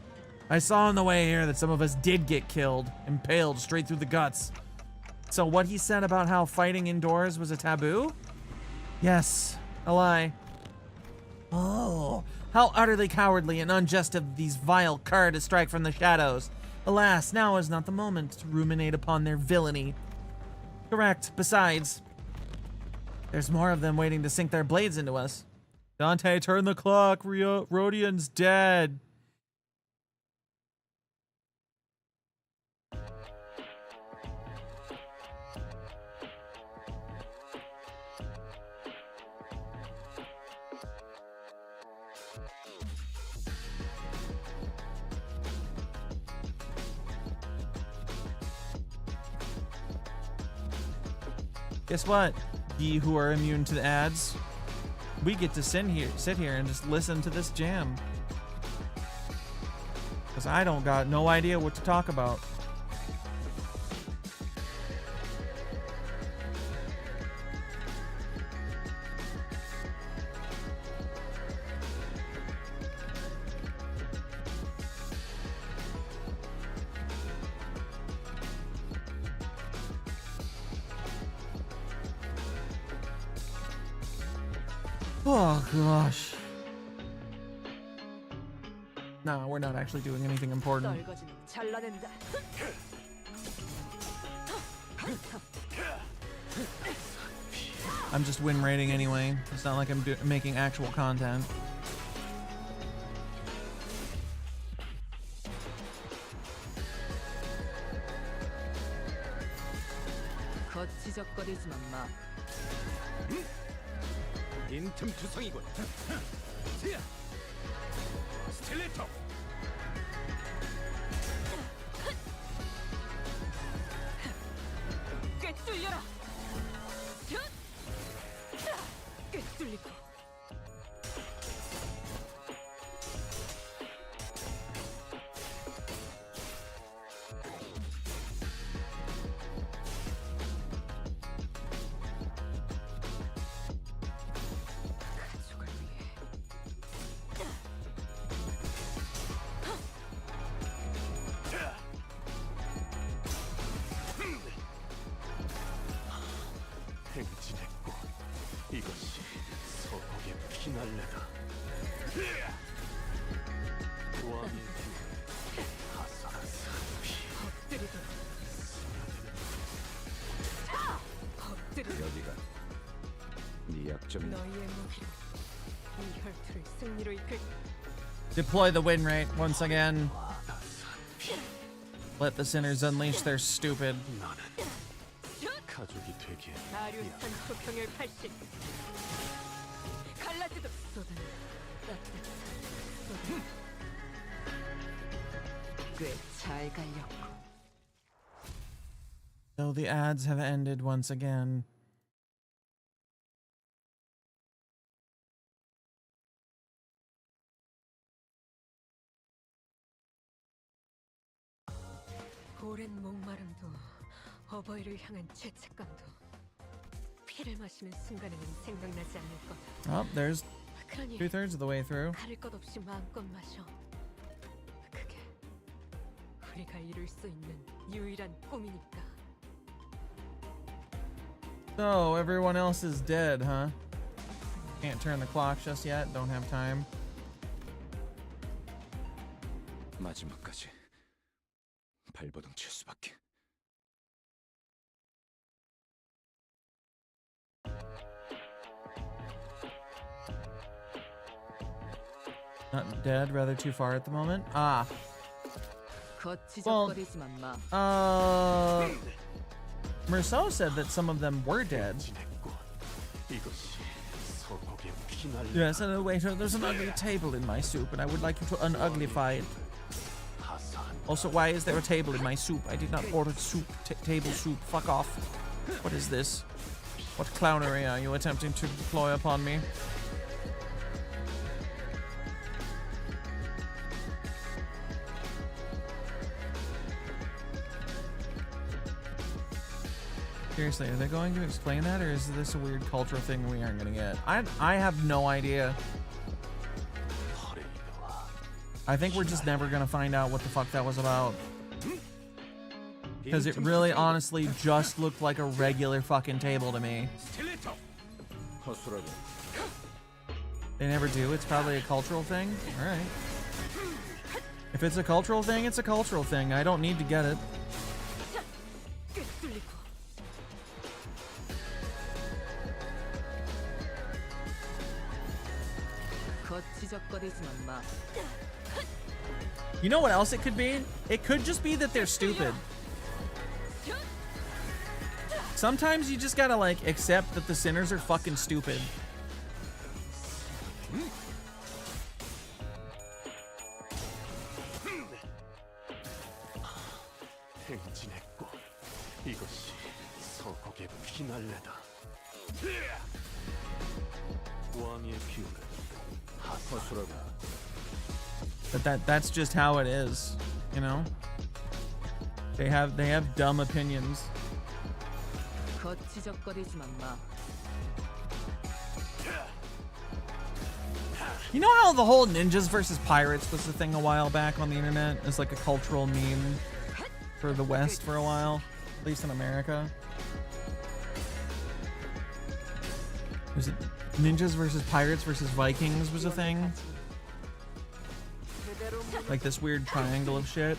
I saw on the way here that some of us did get killed, impaled straight through the guts. So what he said about how fighting indoors was a taboo? Yes, a lie. Oh, how utterly cowardly and unjust of these vile cur to strike from the shadows. Alas, now is not the moment to ruminate upon their villainy. Correct. Besides, there's more of them waiting to sink their blades into us. Dante, turn the clock. Rodian's dead. Guess what? Ye who are immune to the ads, we get to sit here and just listen to this jam. Because I don't got no idea what to talk about. Oh gosh. No, we're not actually doing anything important. 썰거지는 잘라낸다. I'm just win rating anyway. It's not like I'm making actual content. 거치적거리지만 마. 인틈투성이군. 스틸레터. 꿰뚫려라. 꿰뚫리고. 행진했고 이것이 서곡의 피날레다. 왕의 뒤에 하사라스 피. 엎드리도록. 엎드리도록. 여기가 네 약점이. 너희의 무기로 이 혈투를 승리로 이끌. Deploy the win rate once again. Let the sinners unleash their stupid. 나는 가족이 되기에 다륜산 소평열 80. 갈라지도 쏟아내. 따뜻한 꽤잘 갈렸고. So the ads have ended once again. 오랜 목마름도 어버이를 향한 죄책감도 피를 마시는 순간에는 생각나지 않을 거다. Oh, there's 그러니 2/3 of the way through. 가릴 것 없이 마음껏 마셔. 그게 그리가 이룰 수 있는 유일한 꿈이니까. So, everyone else is dead, huh? Can't turn the clock just yet, don't have time. 마지막까지 발버둥 칠 수밖에. Not dead, rather too far at the moment. Ah. 거치적거리지만 마. Merceau said that some of them were dead. 지냈고 이것이 소고기의 피날레. Yes, and waiter, there's an ugly table in my soup, and I would like you to unuglify it. 하산. Also, why is there a table in my soup? I did not order soup, table soup. Fuck off. What is this? What clownery are you attempting to deploy upon me? Seriously, are they going to explain that, or is this a weird cultural thing we aren't gonna get? I have no idea. I think we're just never gonna find out what the fuck that was about. Because it really honestly just looked like a regular fucking table to me. 스틸레터. 허술하고. They never do. It's probably a cultural thing. Alright. If it's a cultural thing, it's a cultural thing. I don't need to get it. 거치적거리지만 마. You know what else it could be? It could just be that they're stupid. Sometimes you just gotta like accept that the sinners are fucking stupid. 행진했고 이것이 소고기의 피날레다. 왕의 기운은 허술하고. But that's just how it is, you know? They have dumb opinions. 거치적거리지만 마. You know how the whole ninjas versus pirates was the thing a while back on the internet? It's like a cultural meme for the West for a while, at least in America. Was it ninjas versus pirates versus Vikings was a thing? Like this weird triangle of shit.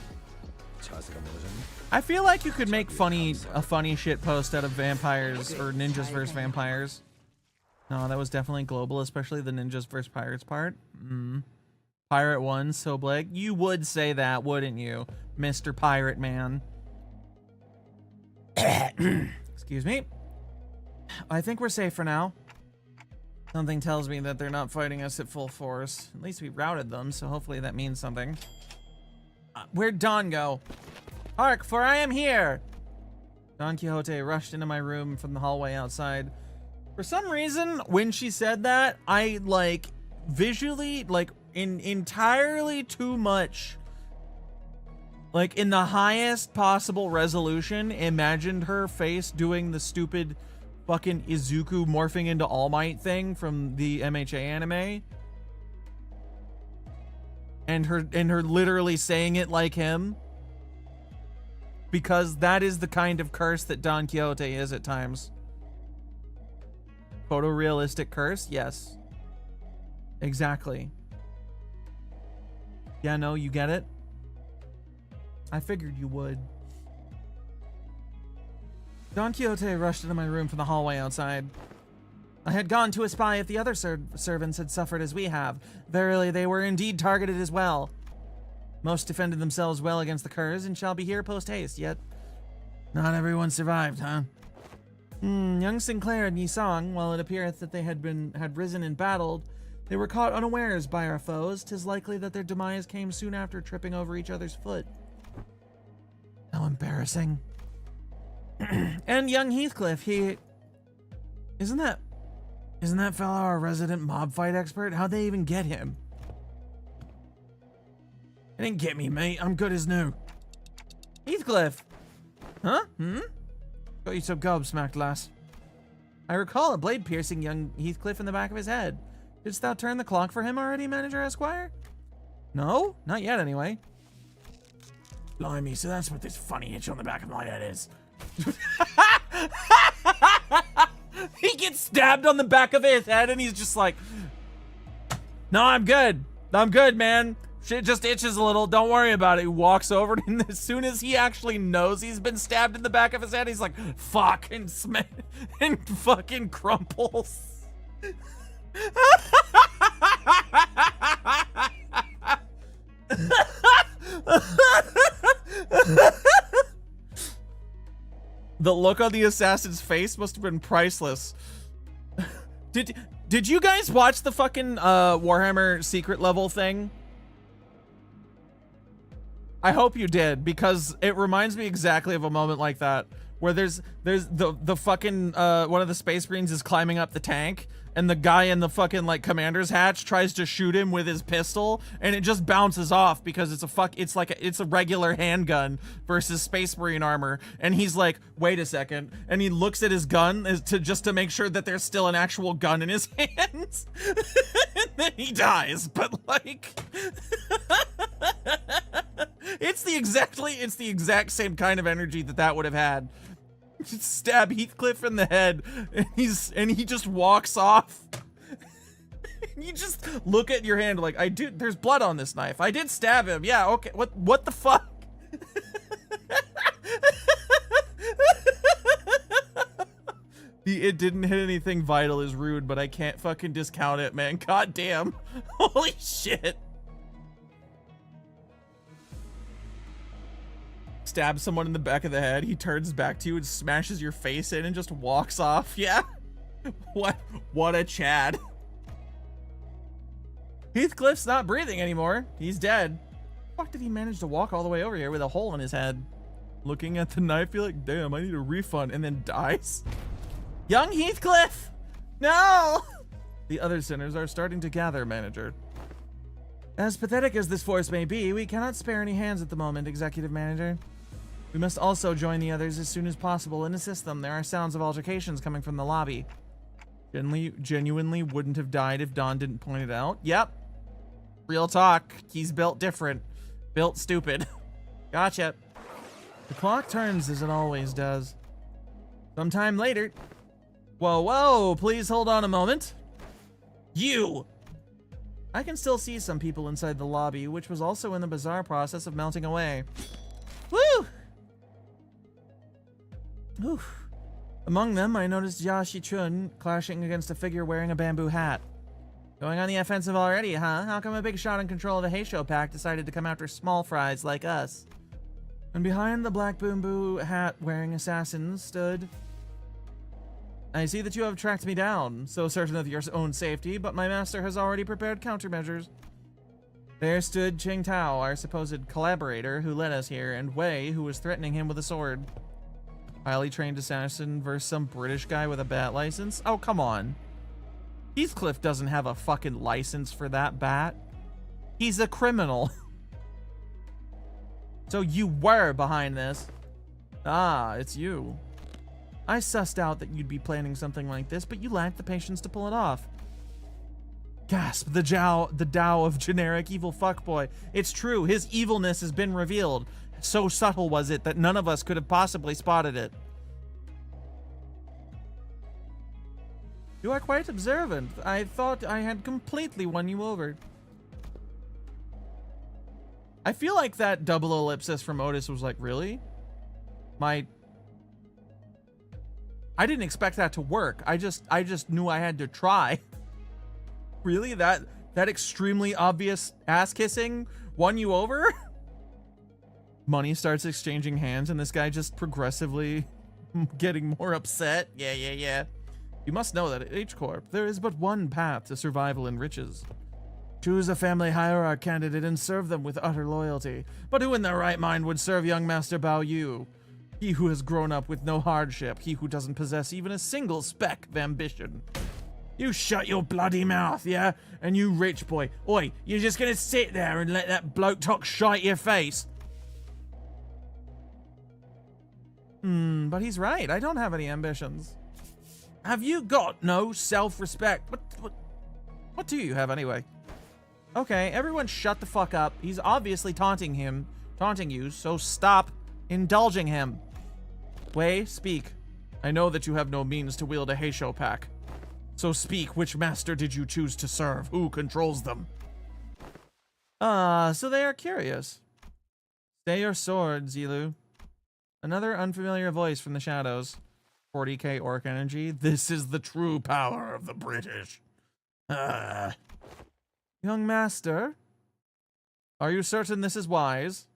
자세가 멀어졌네. I feel like you could make a funny shit post out of vampires or ninjas versus vampires. No, that was definitely global, especially the ninjas versus pirates part. Pirate 1, so Blake. You would say that, wouldn't you, Mr. Pirate Man? Excuse me. I think we're safe for now. Something tells me that they're not fighting us at full force. At least we routed them, so hopefully that means something. Where'd Don go? Hark, for I am here! Don Quixote rushed into my room from the hallway outside. For some reason, when she said that, I, like, visually, like, entirely too much, like, in the highest possible resolution, imagined her face doing the stupid fucking Izuku morphing into All Might thing from the MHA anime. And her literally saying it like him. Because that is the kind of curse that Don Quixote is at times. Photorealistic curse? Yes. Exactly. Yeah, no, you get it? I figured you would. Don Quixote rushed into my room from the hallway outside. I had gone to espy if the other servants had suffered as we have. Verily, they were indeed targeted as well. Most defended themselves well against the curs and shall be here post-haste, yet not everyone survived, huh? Young Sinclair and Yisong, while it appeareth that they had risen and battled, they were caught unawares by our foes. 'Tis likely that their demise came soon after tripping over each other's foot. How embarrassing. And young Heathcliff, isn't that fellow our resident mob fight expert? How'd they even get him? They didn't get me, mate. I'm good as new. Heathcliff! Huh? Got you so gobsmacked, lass. I recall a blade piercing young Heathcliff in the back of his head. Didst thou turn the clock for him already, Manager Esquire? No? Not yet, anyway. Blimey, so that's what this funny itch on the back of my head is. He gets stabbed on the back of his head and he's just like, no, I'm good. I'm good, man. Shit just itches a little. Don't worry about it. He walks over and as soon as he actually knows he's been stabbed in the back of his head, he's like, fuck, and fucking crumples. The look on the assassin's face must have been priceless. Did you guys watch the fucking Warhammer secret level thing? I hope you did, because it reminds me exactly of a moment like that, where there's the fucking one of the Space Marines is climbing up the tank, and the guy in the fucking like commander's hatch tries to shoot him with his pistol, and it just bounces off because it's a regular handgun versus Space Marine armor, and he's like, wait a second, and he looks at his gun just to make sure that there's still an actual gun in his hands, and then he dies. But like, it's the exact same kind of energy that would have had. Stab Heathcliff in the head, and he just walks off. You just look at your hand like, there's blood on this knife. I did stab him. Yeah, okay. What the fuck? It didn't hit anything vital is rude, but I can't fucking discount it, man. God damn. Holy shit. Stabs someone in the back of the head, he turns back to you and smashes your face in and just walks off. Yeah. What a Chad. Heathcliff's not breathing anymore. He's dead. Fuck, did he manage to walk all the way over here with a hole in his head? Looking at the knife, you're like, damn, I need a refund, and then dies. Young Heathcliff! No! The other sinners are starting to gather, manager. As pathetic as this force may be, we cannot spare any hands at the moment, executive manager. We must also join the others as soon as possible and assist them. There are sounds of altercations coming from the lobby. Genuinely wouldn't have died if Don didn't point it out. Yep. Real talk. He's built different. Built stupid. Gotcha. The clock turns as it always does. Sometime later. Whoa, whoa, please hold on a moment. You! I can still see some people inside the lobby, which was also in the bizarre process of melting away. Woo! Oof. Among them, I noticed Jia Shichun clashing against a figure wearing a bamboo hat. Going on the offensive already, huh? How come a big shot in control of the Heisho pack decided to come after small fries like us? And behind the black bamboo hat wearing assassin stood... I see that you have tracked me down, so certain of your own safety, but my master has already prepared countermeasures. There stood Ching Tao, our supposed collaborator who led us here, and Wei, who was threatening him with a sword. Highly trained assassin versus some British guy with a bat license? Oh, come on. Heathcliff doesn't have a fucking license for that bat. He's a criminal. So you were behind this. Ah, it's you. I sussed out that you'd be planning something like this, but you lacked the patience to pull it off. Gasp, the Tao of generic evil fuckboy. It's true, his evilness has been revealed. So subtle was it that none of us could have possibly spotted it. You are quite observant. I thought I had completely won you over. I feel like that double ellipsis from Otis was like, really? I didn't expect that to work. I just knew I had to try. Really? That extremely obvious ass kissing won you over? Money starts exchanging hands and this guy just progressively getting more upset. Yeah. You must know that at H-Corp, there is but one path to survival and riches. Choose a family hierarch candidate and serve them with utter loyalty. But who in their right mind would serve young Master Bao Yu? He who has grown up with no hardship, he who doesn't possess even a single speck of ambition. You shut your bloody mouth, yeah? And you rich boy, oi, you're just gonna sit there and let that bloke talk shite your face? But he's right, I don't have any ambitions. Have you got no self-respect? What do you have anyway? Okay, everyone shut the fuck up. He's obviously taunting him. taunting you, so stop indulging him. Wei, speak. I know that you have no means to wield a Heisho pack. So speak, which master did you choose to serve? Who controls them? So they are curious. Stay your sword, Zilu. Another unfamiliar voice from the shadows. 40k orc energy. This is the true power of the British. Young master, are you certain this is wise?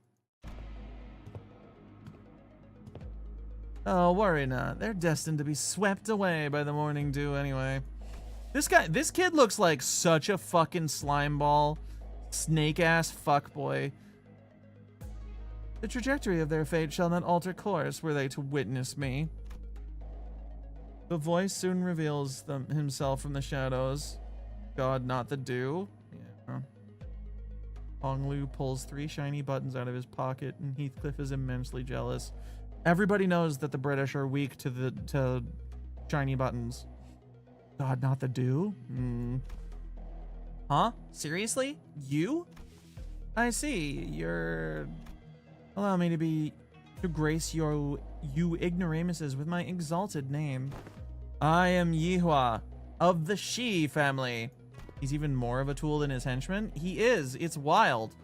Oh, worry not. They're destined to be swept away by the morning dew anyway. This kid looks like such a fucking slime ball, snake ass fuckboy. The trajectory of their fate shall not alter course were they to witness me. The voice soon reveals himself from the shadows. God, not the dew. Yeah. Honglu pulls 3 shiny buttons out of his pocket, and Heathcliff is immensely jealous. Everybody knows that the British are weak to shiny buttons. God, not the dew? Huh? Seriously? You? I see. You're... Allow me to grace you ignoramuses with my exalted name. I am Yihua of the Shi family. He's even more of a tool than his henchman. He is. It's wild.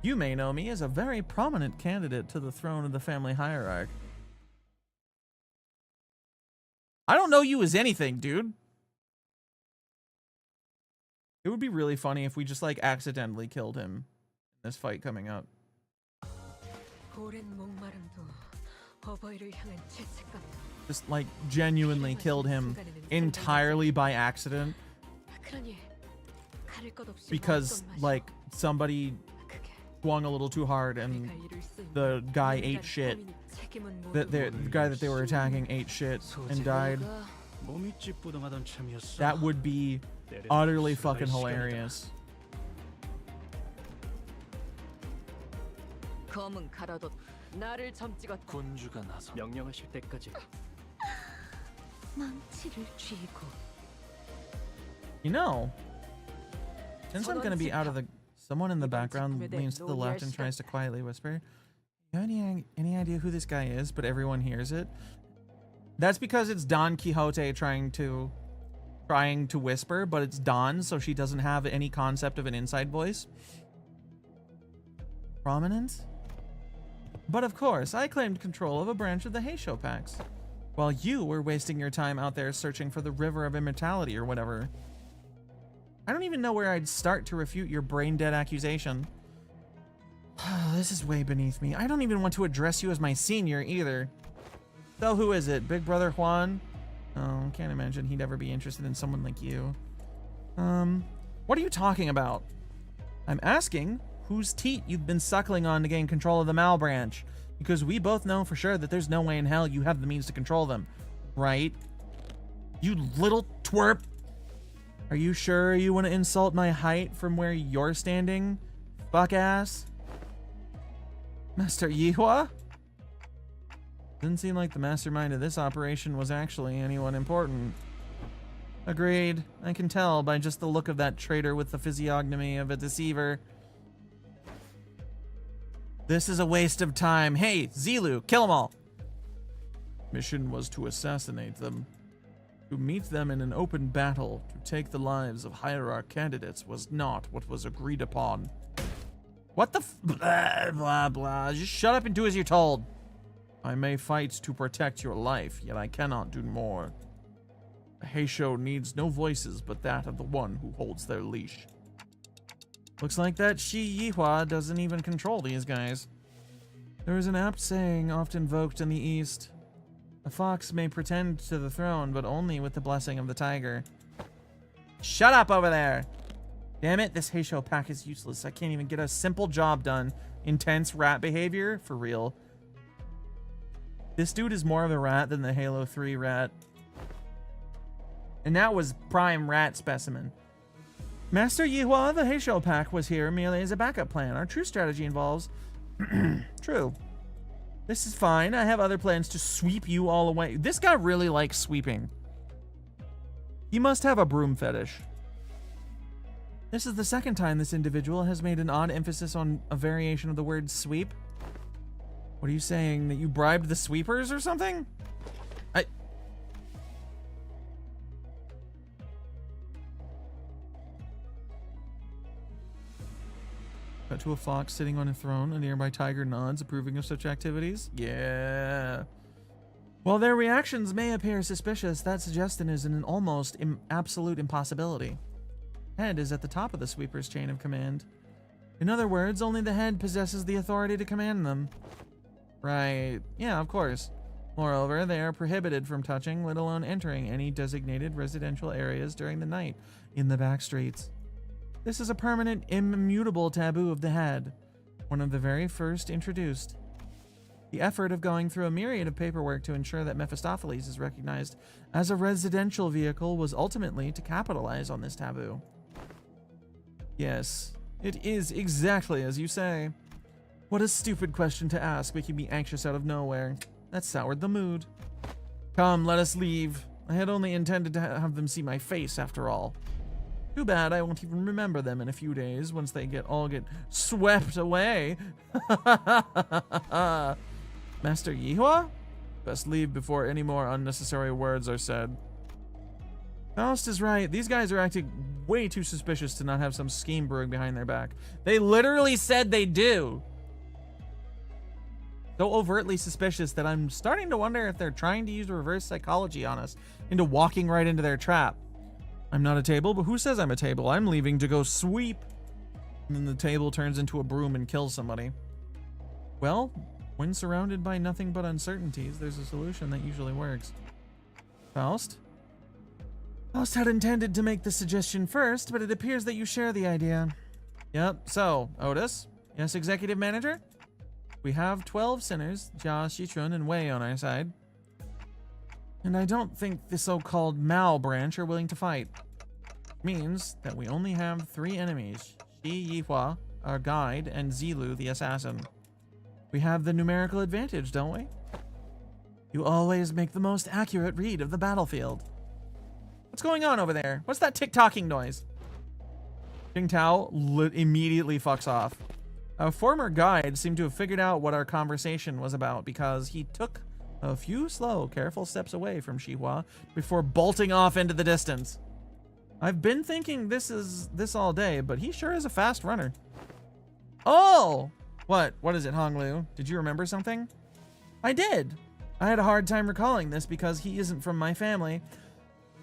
You may know me as a very prominent candidate to the throne of the family hierarch. I don't know you as anything, dude. It would be really funny if we just like accidentally killed him in this fight coming up. Just like genuinely killed him entirely by accident. Because like somebody swung a little too hard and the guy ate shit. The guy that they were attacking ate shit and died. That would be utterly fucking hilarious. 군주가 나서 명령하실 때까지 You know, since I'm gonna be out of the... Someone in the background leans to the left and tries to quietly whisper. You have any idea who this guy is, but everyone hears it? That's because it's Don Quixote trying to whisper, but it's Don, so she doesn't have any concept of an inside voice. Prominent? But of course, I claimed control of a branch of the Heisho packs, while you were wasting your time out there searching for the River of Immortality or whatever. I don't even know where I'd start to refute your brain-dead accusation. This is way beneath me. I don't even want to address you as my senior either. So who is it? Big Brother Juan? Oh, can't imagine he'd ever be interested in someone like you. What are you talking about? I'm asking whose teat you've been suckling on to gain control of the Mal branch, because we both know for sure that there's no way in hell you have the means to control them, right? You little twerp. Are you sure you want to insult my height from where you're standing, fuck ass? Master Yihua? Didn't seem like the mastermind of this operation was actually anyone important. Agreed. I can tell by just the look of that traitor with the physiognomy of a deceiver. This is a waste of time. Hey, Zilu, kill them all. Mission was to assassinate them. To meet them in an open battle to take the lives of hierarch candidates was not what was agreed upon. What the blah, blah, blah. Just shut up and do as you're told. I may fight to protect your life, yet I cannot do more. A Heisho needs no voices but that of the one who holds their leash. Looks like that Shi Yihua doesn't even control these guys. There is an apt saying often invoked in the East. A fox may pretend to the throne, but only with the blessing of the tiger. Shut up over there! Damn it, this Heisho pack is useless. I can't even get a simple job done. Intense rat behavior? For real. This dude is more of a rat than the Halo 3 rat. And that was prime rat specimen. Master Yihua, the Heisho pack was here merely as a backup plan. Our true strategy involves... True. This is fine. I have other plans to sweep you all away. This guy really likes sweeping. He must have a broom fetish. This is the second time this individual has made an odd emphasis on a variation of the word sweep. What are you saying? That you bribed the sweepers or something? Cut to a fox sitting on a throne. A nearby tiger nods, approving of such activities. Yeah. While their reactions may appear suspicious, that suggestion is an almost absolute impossibility. Head is at the top of the sweeper's chain of command. In other words, only the head possesses the authority to command them. Right. Yeah, of course. Moreover, they are prohibited from touching, let alone entering, any designated residential areas during the night in the back streets. This is a permanent, immutable taboo of the head, one of the very first introduced. The effort of going through a myriad of paperwork to ensure that Mephistopheles is recognized as a residential vehicle was ultimately to capitalize on this taboo. Yes, it is exactly as you say. What a stupid question to ask, making me anxious out of nowhere. That soured the mood. Come, let us leave. I had only intended to have them see my face, after all. Too bad I won't even remember them in a few days once they all get swept away. Master Yihua? Best leave before any more unnecessary words are said. Faust is right. These guys are acting way too suspicious to not have some scheme brewing behind their back. They literally said they do. So overtly suspicious that I'm starting to wonder if they're trying to use reverse psychology on us into walking right into their trap. I'm not a table, but who says I'm a table? I'm leaving to go sweep. And then the table turns into a broom and kills somebody. Well, when surrounded by nothing but uncertainties, there's a solution that usually works. Faust? Faust had intended to make the suggestion first, but it appears that you share the idea. Yep, so, Otis? Yes, executive manager? We have 12 sinners, Jia, Shichun, and Wei on our side. And I don't think the so-called Mao branch are willing to fight. Means that we only have 3 enemies, Shi Yihua, our guide, and Zilu, the assassin. We have the numerical advantage, don't we? You always make the most accurate read of the battlefield. What's going on over there? What's that tick-tocking noise? Jing Tao immediately fucks off. Our former guide seemed to have figured out what our conversation was about because he took a few slow, careful steps away from Shihua before bolting off into the distance. I've been thinking this all day, but he sure is a fast runner. Oh! What is it, Honglu? Did you remember something? I did. I had a hard time recalling this because he isn't from my family.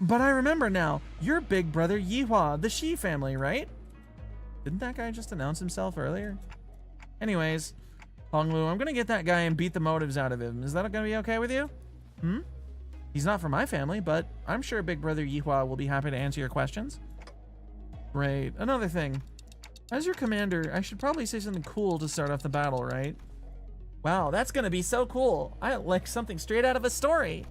But I remember now. You're big brother Yihua, the Shi family, right? Didn't that guy just announce himself earlier? Anyways, Honglu, I'm gonna get that guy and beat the motives out of him. Is that gonna be okay with you? He's not from my family, but I'm sure big brother Yihua will be happy to answer your questions. Great. Another thing. As your commander, I should probably say something cool to start off the battle, right? Wow, that's gonna be so cool. I like something straight out of a story.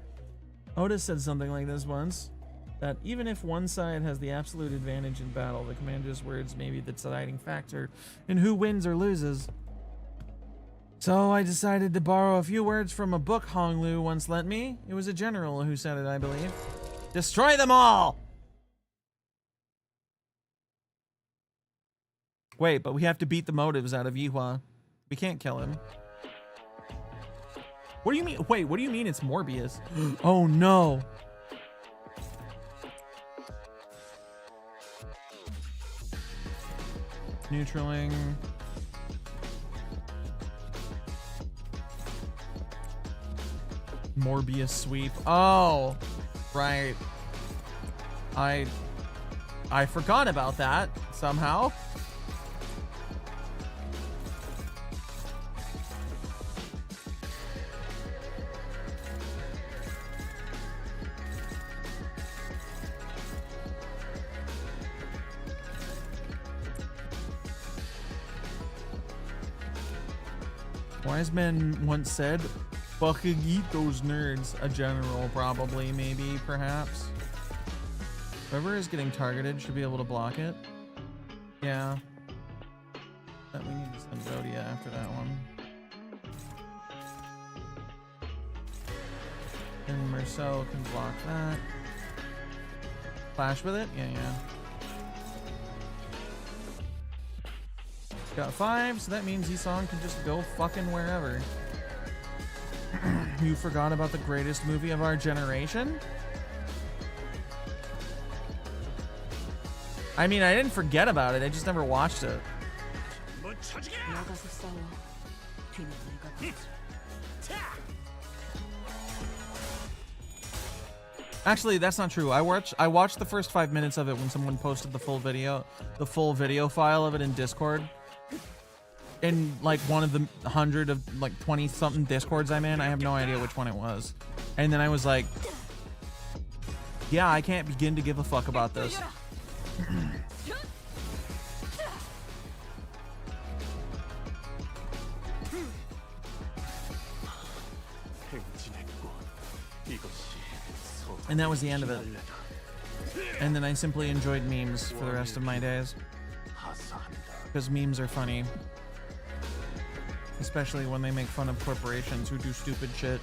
Otis said something like this once, that even if one side has the absolute advantage in battle, the commander's words may be the deciding factor in who wins or loses. So I decided to borrow a few words from a book Honglu once lent me. It was a general who said it, I believe. Destroy them all! Wait, but we have to beat the motives out of Yihua. We can't kill him. What do you mean? Wait, what do you mean it's Morbius? Oh no. Neutraling. Morbius sweep. Oh, right. I forgot about that somehow. Wise men once said, fucking eat those nerds. A general, probably, maybe, perhaps. Whoever is getting targeted should be able to block it. Yeah. But we need to send Zodia after that one. And Merceau can block that. Flash with it? Yeah, yeah. Got 5, so that means Esong can just go fucking wherever. You forgot about the greatest movie of our generation? I mean, I didn't forget about it. I just never watched it. 나가서 싸워. 뒤는 내가 보지. Actually, that's not true. I watched the first 5 minutes of it when someone posted the full video file of it in Discord. In like one of the 100 of like 20 something Discords I'm in. I have no idea which one it was. And then I was like, yeah, I can't begin to give a fuck about this. And that was the end of it. And then I simply enjoyed memes for the rest of my days. Because memes are funny. Especially when they make fun of corporations who do stupid shit.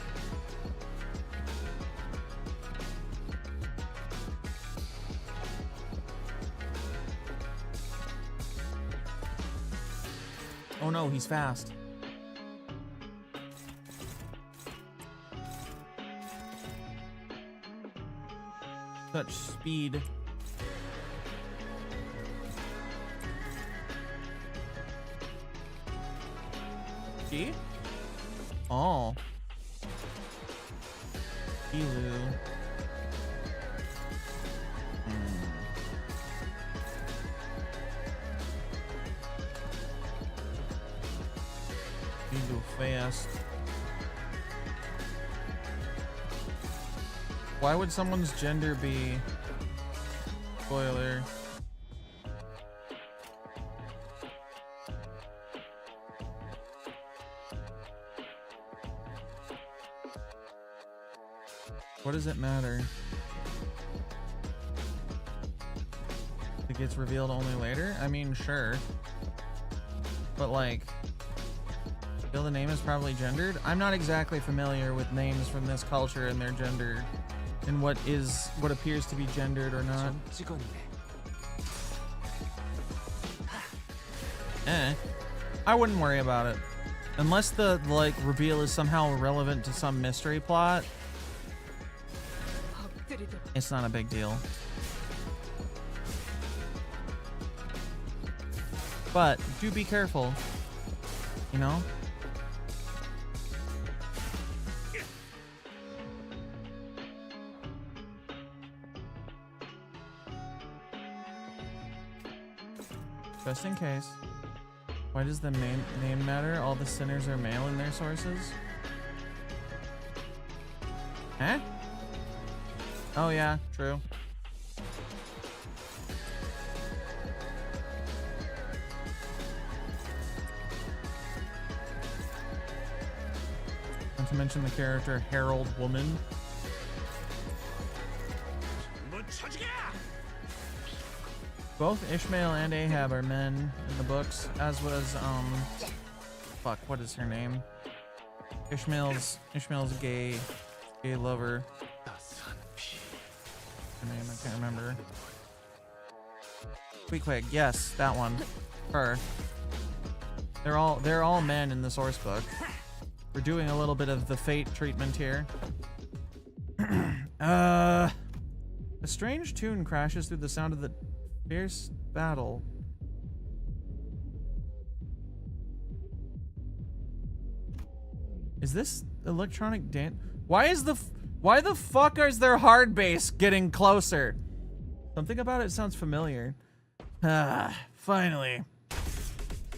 Oh no, he's fast. Such speed. See? Oh. Elu. You go fast. Why would someone's gender be spoiler? What does it matter? It gets revealed only later? I mean, sure. But like, feel the name is probably gendered? I'm not exactly familiar with names from this culture and their gender. And what appears to be gendered or not. I wouldn't worry about it. Unless the like reveal is somehow relevant to some mystery plot. It's not a big deal. But do be careful. You know? Just in case. Why does the name matter? All the sinners are male in their sources? Huh? Oh yeah, true. Not to mention the character Herald Woman. Both Ishmael and Ahab are men in the books, as was fuck, what is her name? Ishmael's gay lover. Her name, I can't remember. Quick, yes, that one. Her. They're all men in the source book. We're doing a little bit of the fate treatment here. A strange tune crashes through the sound of the fierce battle. Is this electronic dance? Why the fuck is their hard bass getting closer? Something about it sounds familiar. Finally.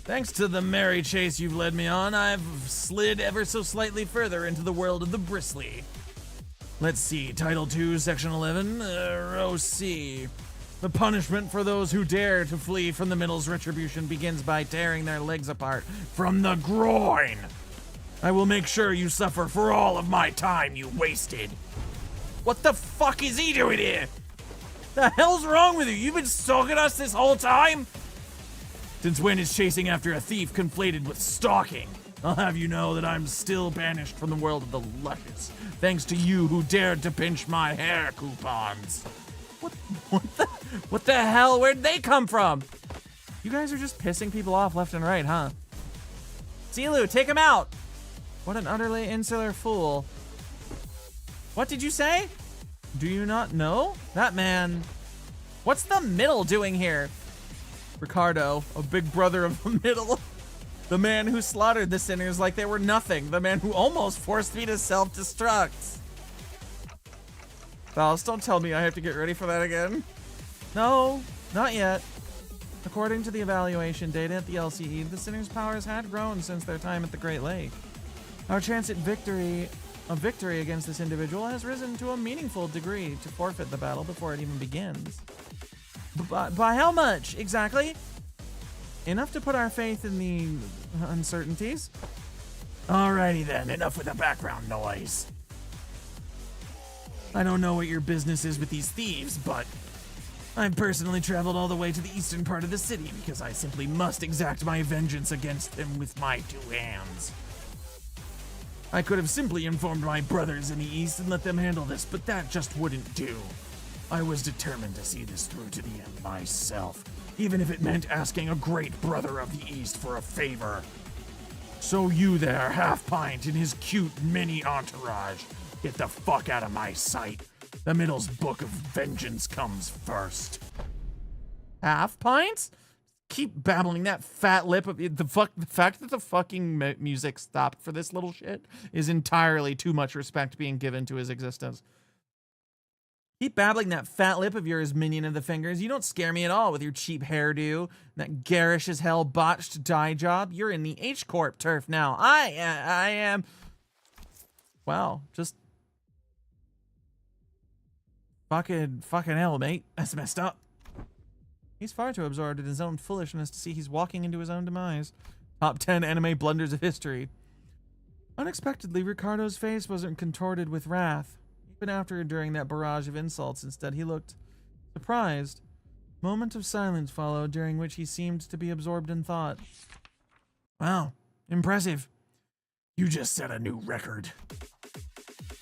Thanks to the merry chase you've led me on, I've slid ever so slightly further into the world of the bristly. Let's see, Title 2, Section 11, Row C. The punishment for those who dare to flee from the middle's retribution begins by tearing their legs apart from the groin. I will make sure you suffer for all of my time you wasted. What the fuck is he doing here? The hell's wrong with you? You've been stalking us this whole time? Since when is chasing after a thief conflated with stalking? I'll have you know that I'm still banished from the world of the luscious, thanks to you who dared to pinch my hair coupons. What the hell? Where'd they come from? You guys are just pissing people off left and right, huh? Zilu, take him out! What an utterly insular fool. What did you say? Do you not know? That man... What's the middle doing here? Ricardo, a big brother of the middle. The man who slaughtered the sinners like they were nothing. The man who almost forced me to self-destruct. Valis, don't tell me I have to get ready for that again. No, not yet. According to the evaluation data at the LCE, the sinners' powers had grown since their time at the Great Lake. Our chance at victory against this individual has risen to a meaningful degree to forfeit the battle before it even begins. By how much, exactly? Enough to put our faith in the uncertainties. Alrighty then, enough with the background noise. I don't know what your business is with these thieves, but I've personally traveled all the way to the eastern part of the city because I simply must exact my vengeance against them with my two hands. I could have simply informed my brothers in the east and let them handle this, but that just wouldn't do. I was determined to see this through to the end myself, even if it meant asking a great brother of the east for a favor. So you there, Half Pint and his cute mini entourage, get the fuck out of my sight. The middle's book of vengeance comes first. Half Pint? Keep babbling that fat lip of the fact that the fucking music stopped for this little shit is entirely too much respect being given to his existence. Keep babbling that fat lip of yours, minion of the fingers. You don't scare me at all with your cheap hairdo and that garish as hell botched dye job. You're in the H-Corp turf now. I am. Wow, just fucking hell, mate. That's messed up. He's far too absorbed in his own foolishness to see he's walking into his own demise. Top 10 anime blunders of history. Unexpectedly, Ricardo's face wasn't contorted with wrath. Even after enduring that barrage of insults, instead he looked surprised. Moment of silence followed, during which he seemed to be absorbed in thought. Wow, impressive. You just set a new record.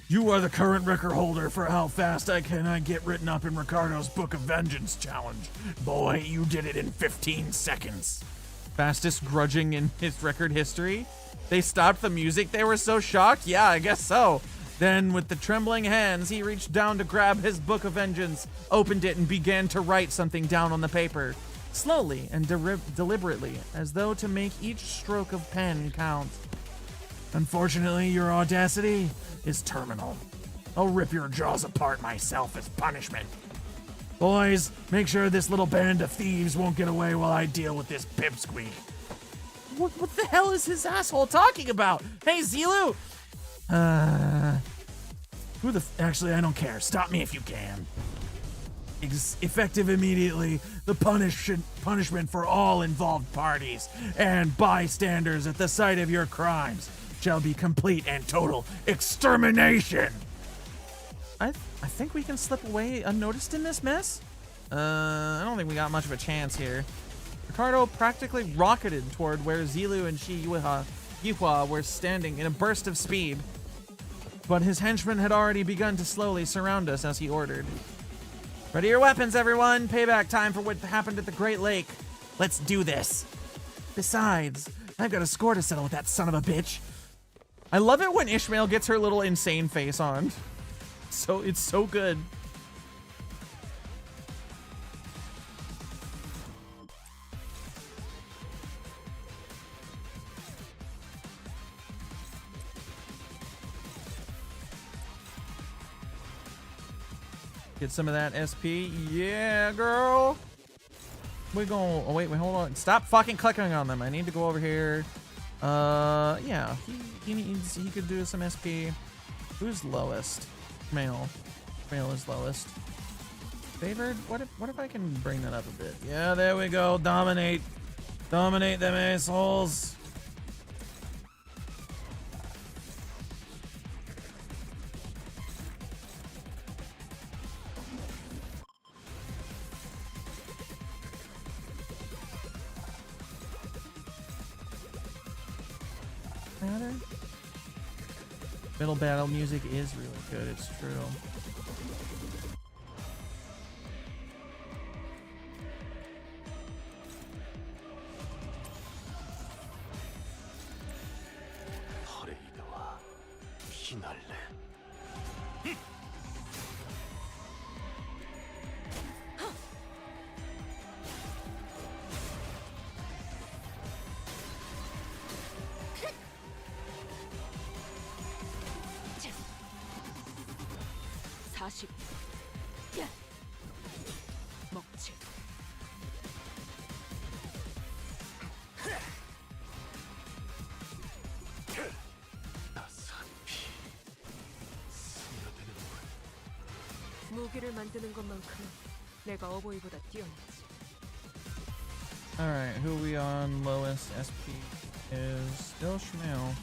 You are the current record holder for how fast I get written up in Ricardo's Book of Vengeance challenge. Boy, you did it in 15 seconds. Fastest grudging in his record history? They stopped the music? They were so shocked? Yeah, I guess so. Then, with the trembling hands, he reached down to grab his Book of Vengeance, opened it, and began to write something down on the paper. Slowly and deliberately, as though to make each stroke of pen count. Unfortunately, your audacity is terminal. I'll rip your jaws apart myself as punishment. Boys, make sure this little band of thieves won't get away while I deal with this pipsqueak. What the hell is his asshole talking about? Hey, Zilu! Actually, I don't care. Stop me if you can. Effective immediately, the punishment for all involved parties and bystanders at the site of your crimes shall be complete and total extermination. I think we can slip away unnoticed in this mess. I don't think we got much of a chance here. Ricardo practically rocketed toward where Zilu and Yihua were standing in a burst of speed. But his henchmen had already begun to slowly surround us as he ordered. Ready your weapons, everyone! Payback time for what happened at the Great Lake. Let's do this. Besides, I've got a score to settle with that son of a bitch. I love it when Ishmael gets her little insane face on. So it's so good. Get some of that SP. Yeah, girl. We're going. Oh, wait, hold on. Stop fucking clicking on them. I need to go over here. Yeah. He could do some SP. Who's lowest? Male. Male is lowest. Favored? What if I can bring that up a bit? Yeah, there we go. Dominate. Dominate them assholes. Middle battle music is really good, it's true. 피날레. 사십. 먹지. 따스한 피 스며드는군. 무기를 만드는 것만큼은 내가 어버이보다 뛰어났지. Alright, who we on lowest SP is still Shmuel.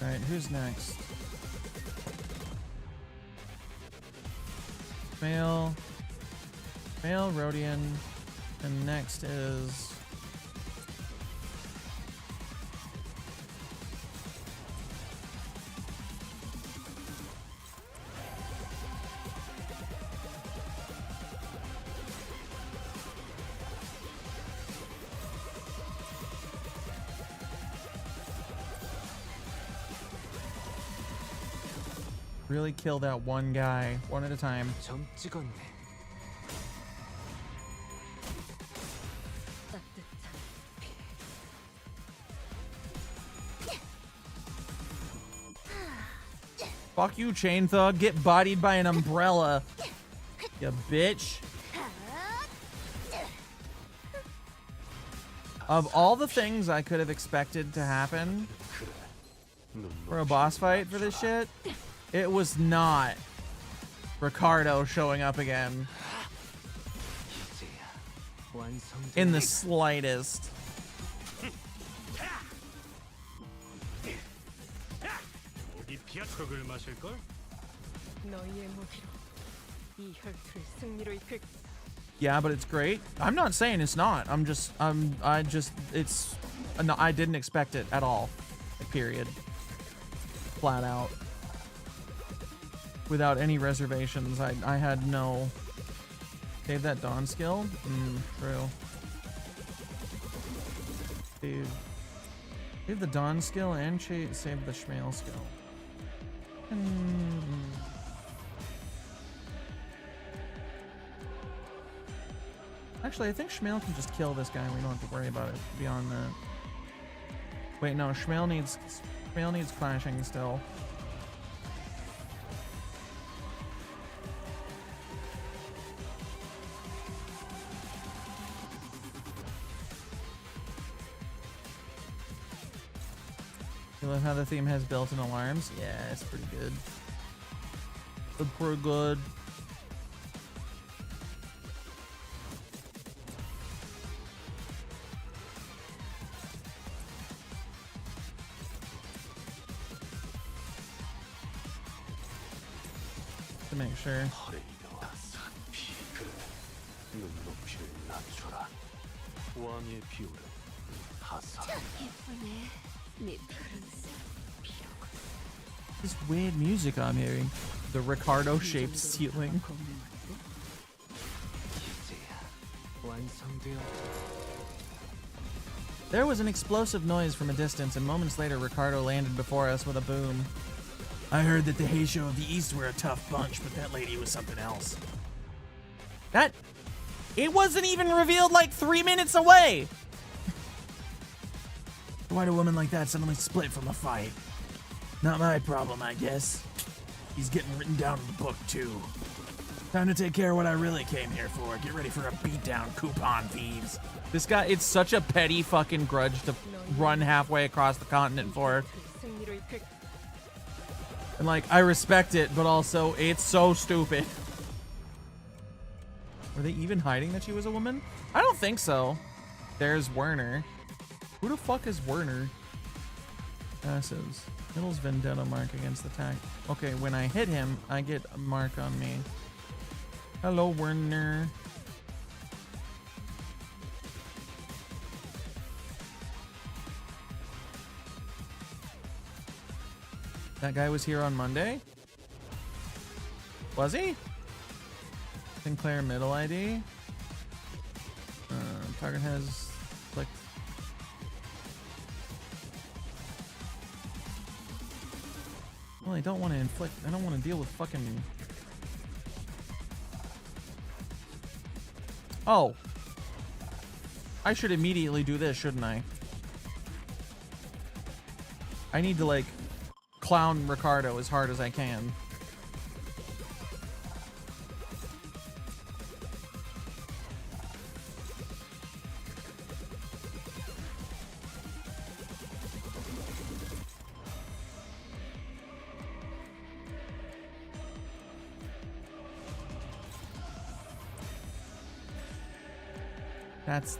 Alright, who's next? Male, Rhodian, and next is really kill that one guy, one at a time. 점 찍었네. 따뜻한 Fuck you, Chain Thug. Get bodied by an umbrella. You bitch. Of all the things I could have expected to happen for a boss fight for this shit, it was not Ricardo showing up again in the slightest. 목이 피아촉을 마실걸? 너희의 무기로 이 혈투를 승리로 이끌. Yeah, but it's great. I'm not saying it's not. I didn't expect it at all. Period. Flat out. Without any reservations. I had no... Save that Dawn skill? True. Save the Dawn skill and save the Shmael skill. Actually, I think Shmael can just kill this guy. We don't have to worry about it beyond that. Wait, no. Shmael needs clashing still. You love how the theme has built-in alarms? Yeah, it's pretty good. It's pretty good. To make sure. 따스한 피 그래. 눈높이를 낮춰라. 왕의 비율은 하사. This weird music I'm hearing. The Ricardo-shaped ceiling. There was an explosive noise from a distance, and moments later, Ricardo landed before us with a boom. I heard that the Heisho of the East were a tough bunch, but that lady was something else. It wasn't even revealed like 3 minutes away! Why'd a woman like that suddenly split from a fight? Not my problem, I guess. He's getting written down in the book, too. Time to take care of what I really came here for. Get ready for a beatdown, coupon thieves. This guy, it's such a petty fucking grudge to run halfway across the continent for. And like, I respect it, but also, it's so stupid. Were they even hiding that she was a woman? I don't think so. There's Werner. Who the fuck is Werner? Passives. Middle's vendetta mark against the tank. Okay, when I hit him, I get a mark on me. Hello, Werner. That guy was here on Monday? Was he? Sinclair middle ID. Target has clicked. Well, I don't want to inflict. I don't want to deal with fucking. Oh. I should immediately do this, shouldn't I? I need to, like, clown Ricardo as hard as I can.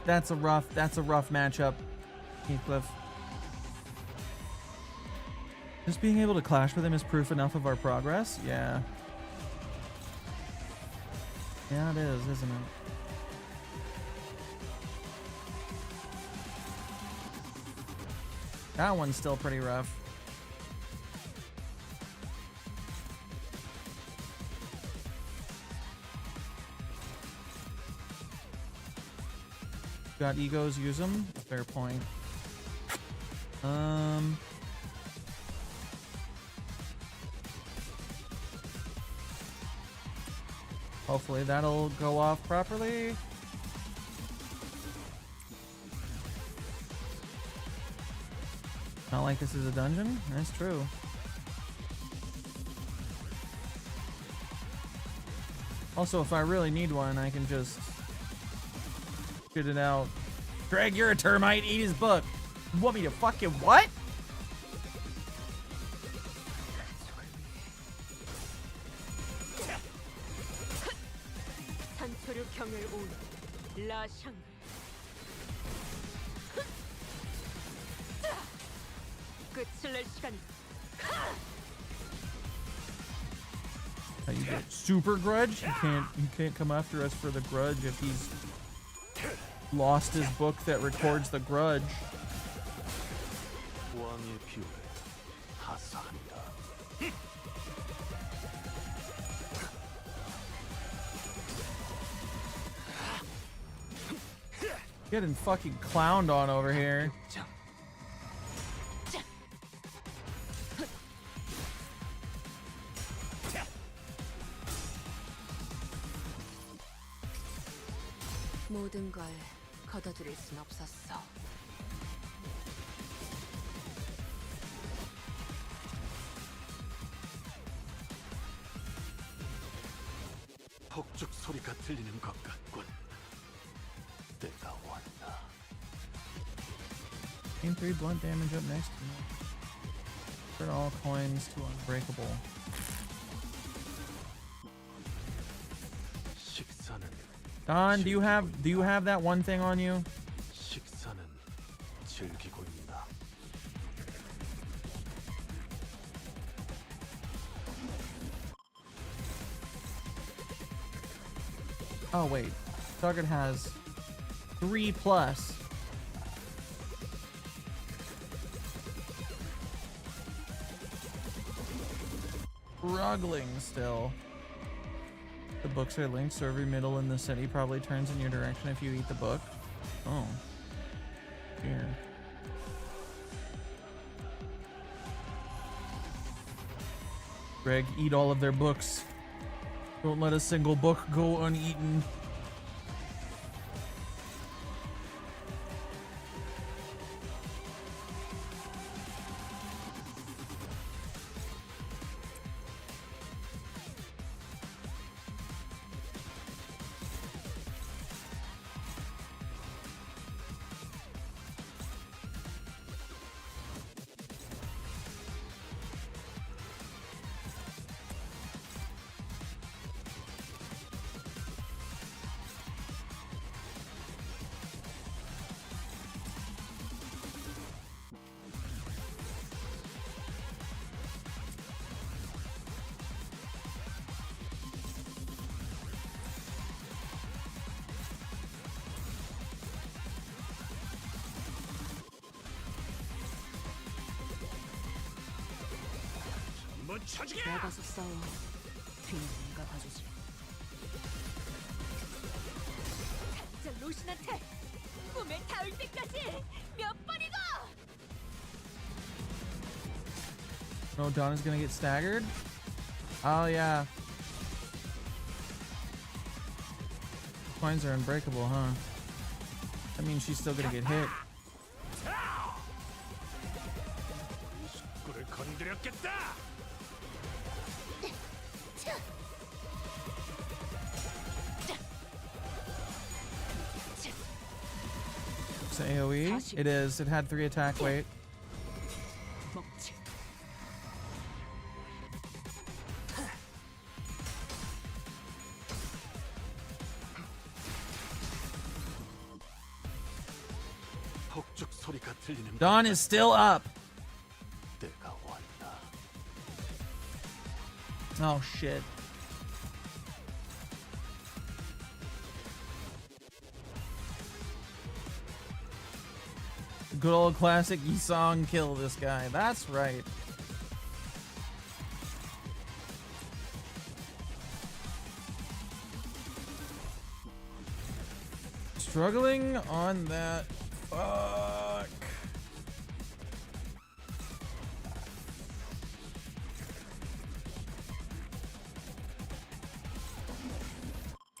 That's a rough matchup, Heathcliff. Just being able to clash with him is proof enough of our progress? Yeah. Yeah, it is, isn't it? That one's still pretty rough. Got egos, use them. Fair point. Hopefully that'll go off properly. Not like this is a dungeon. That's true. Also, if I really need one, I can just get it out. Greg, you're a termite. Eat his book. You want me to fucking what? 산초류 경을 온 라샹. 끝을 낼 시간. You get super grudge? You can't come after us for the grudge if he's lost his book that records the grudge. 왕의 비호를 하사한다. Getting fucking clowned on over here. 모든 걸 걷어들일 순 없었어. 폭죽 소리가 들리는 것 같군. 때가 왔다. Gain 3 blunt damage up next. Turn all coins to unbreakable. 식사는 Don, do you have that one thing on you? 식사는 즐기고 있나? Oh wait, target has 3+. Struggling still. The books are linked, so every middle in the city probably turns in your direction if you eat the book. Oh. Here. Greg, eat all of their books. Don't let a single book go uneaten. 한번 쳐주게. 나가서 싸워. 뒤는 네가 봐주지. 저 로신한테 꿈에 닿을 때까지 몇 번이고. Oh, Donna's gonna get staggered? Oh, yeah. Coins are unbreakable, huh? That means she's still gonna get hit. 꿀을 건드렸겠다. It's an AoE? It is. It had 3 attack weight. 먹지. 폭죽 소리가 들리는 Dawn is still up. 때가 왔다. Oh, shit. Good old classic Yisong kill this guy. That's right. Struggling on that. Fuck.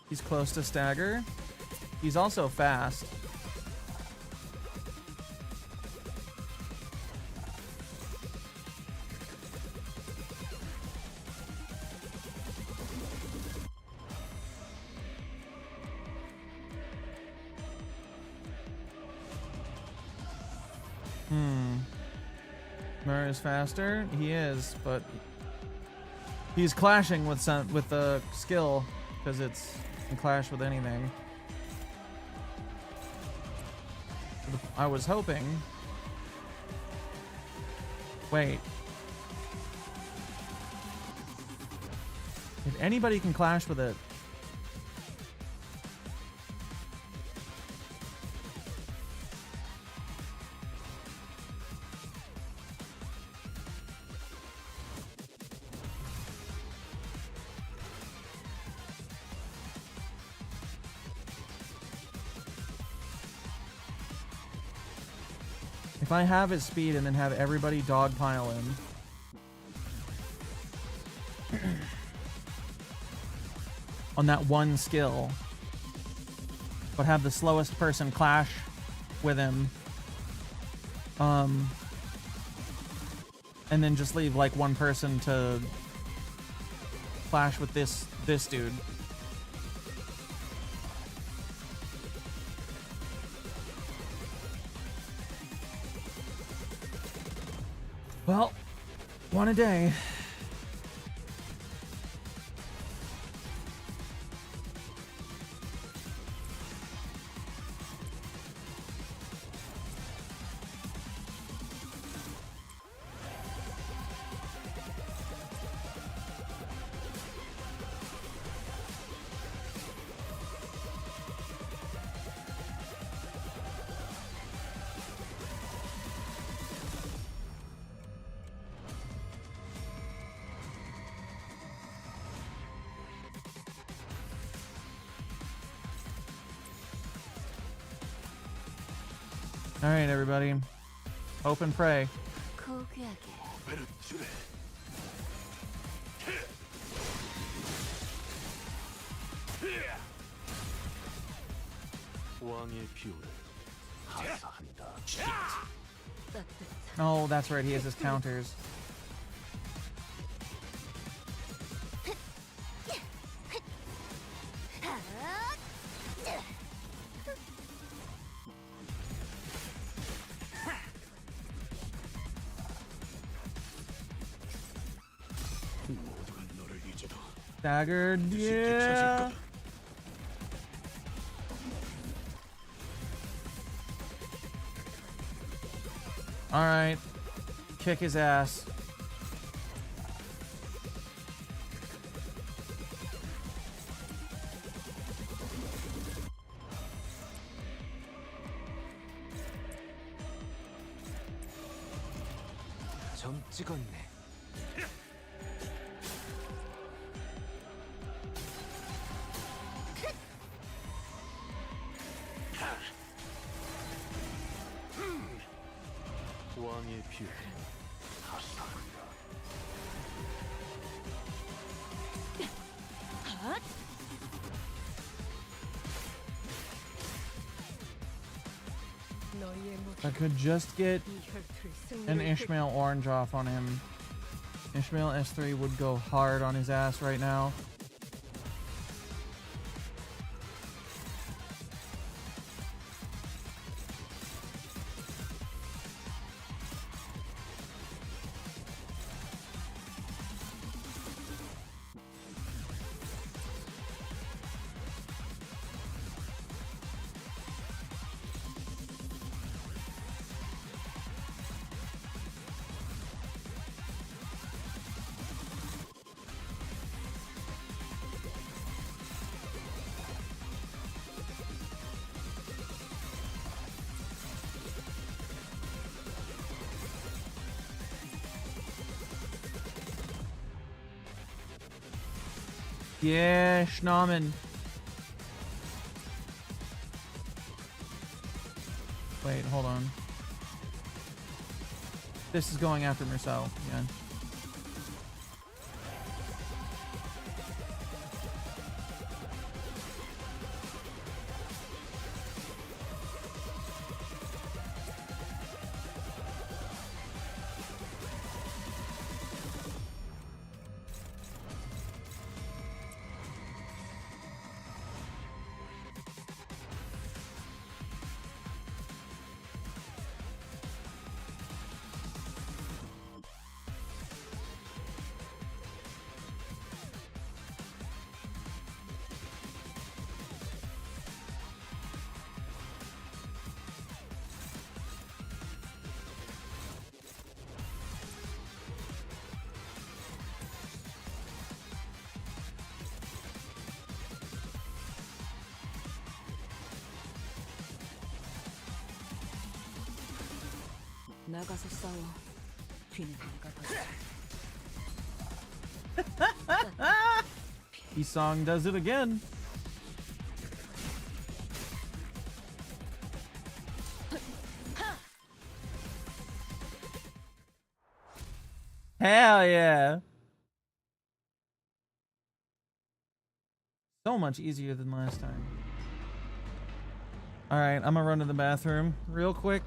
He's close to stagger. He's also fast. Murray is faster. He is, but he's clashing with the skill because it's can clash with anything. I was hoping. Wait. If anybody can clash with it. If I have his speed and then have everybody dogpile in on that one skill, but have the slowest person clash with him, and then just leave like one person to clash with this dude. Well, one a day. All right, everybody. Hope and pray. 베르츄레. 왕의 비호를 하사한다. Oh, that's right. He has his counters. 모두가 너를 잊어도 Staggered. Yeah. All right. Kick his ass. 점 찍었네. I could just get 이 혈투의 an 승리를 Ishmael orange off on him. Ishmael S3 would go hard on his ass right now. Yeah, Schnamen. Wait, hold on. This is going after Marcel again. 나가서 싸워. 뒤는 내가 더 He song does it again. Hell yeah. So much easier than last time. All right, I'm gonna run to the bathroom real quick.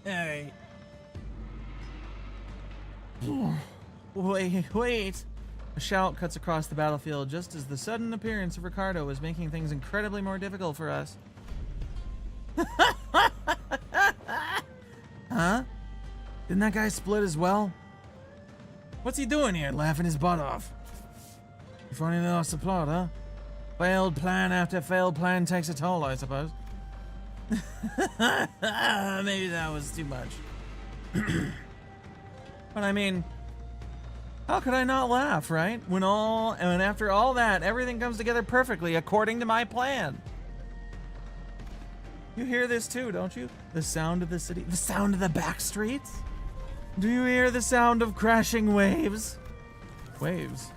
Alright. Wait. A shout cuts across the battlefield just as the sudden appearance of Ricardo is making things incredibly more difficult for us. Huh? Didn't that guy split as well? What's he doing here, laughing his butt off? You finally lost the plot, huh? Failed plan after failed plan takes a toll, I suppose. Maybe that was too much. But I mean, how could I not laugh, right? When after all that, everything comes together perfectly according to my plan. You hear this too, don't you? The sound of the city, the sound of the back streets? Do you hear the sound of crashing waves? Waves.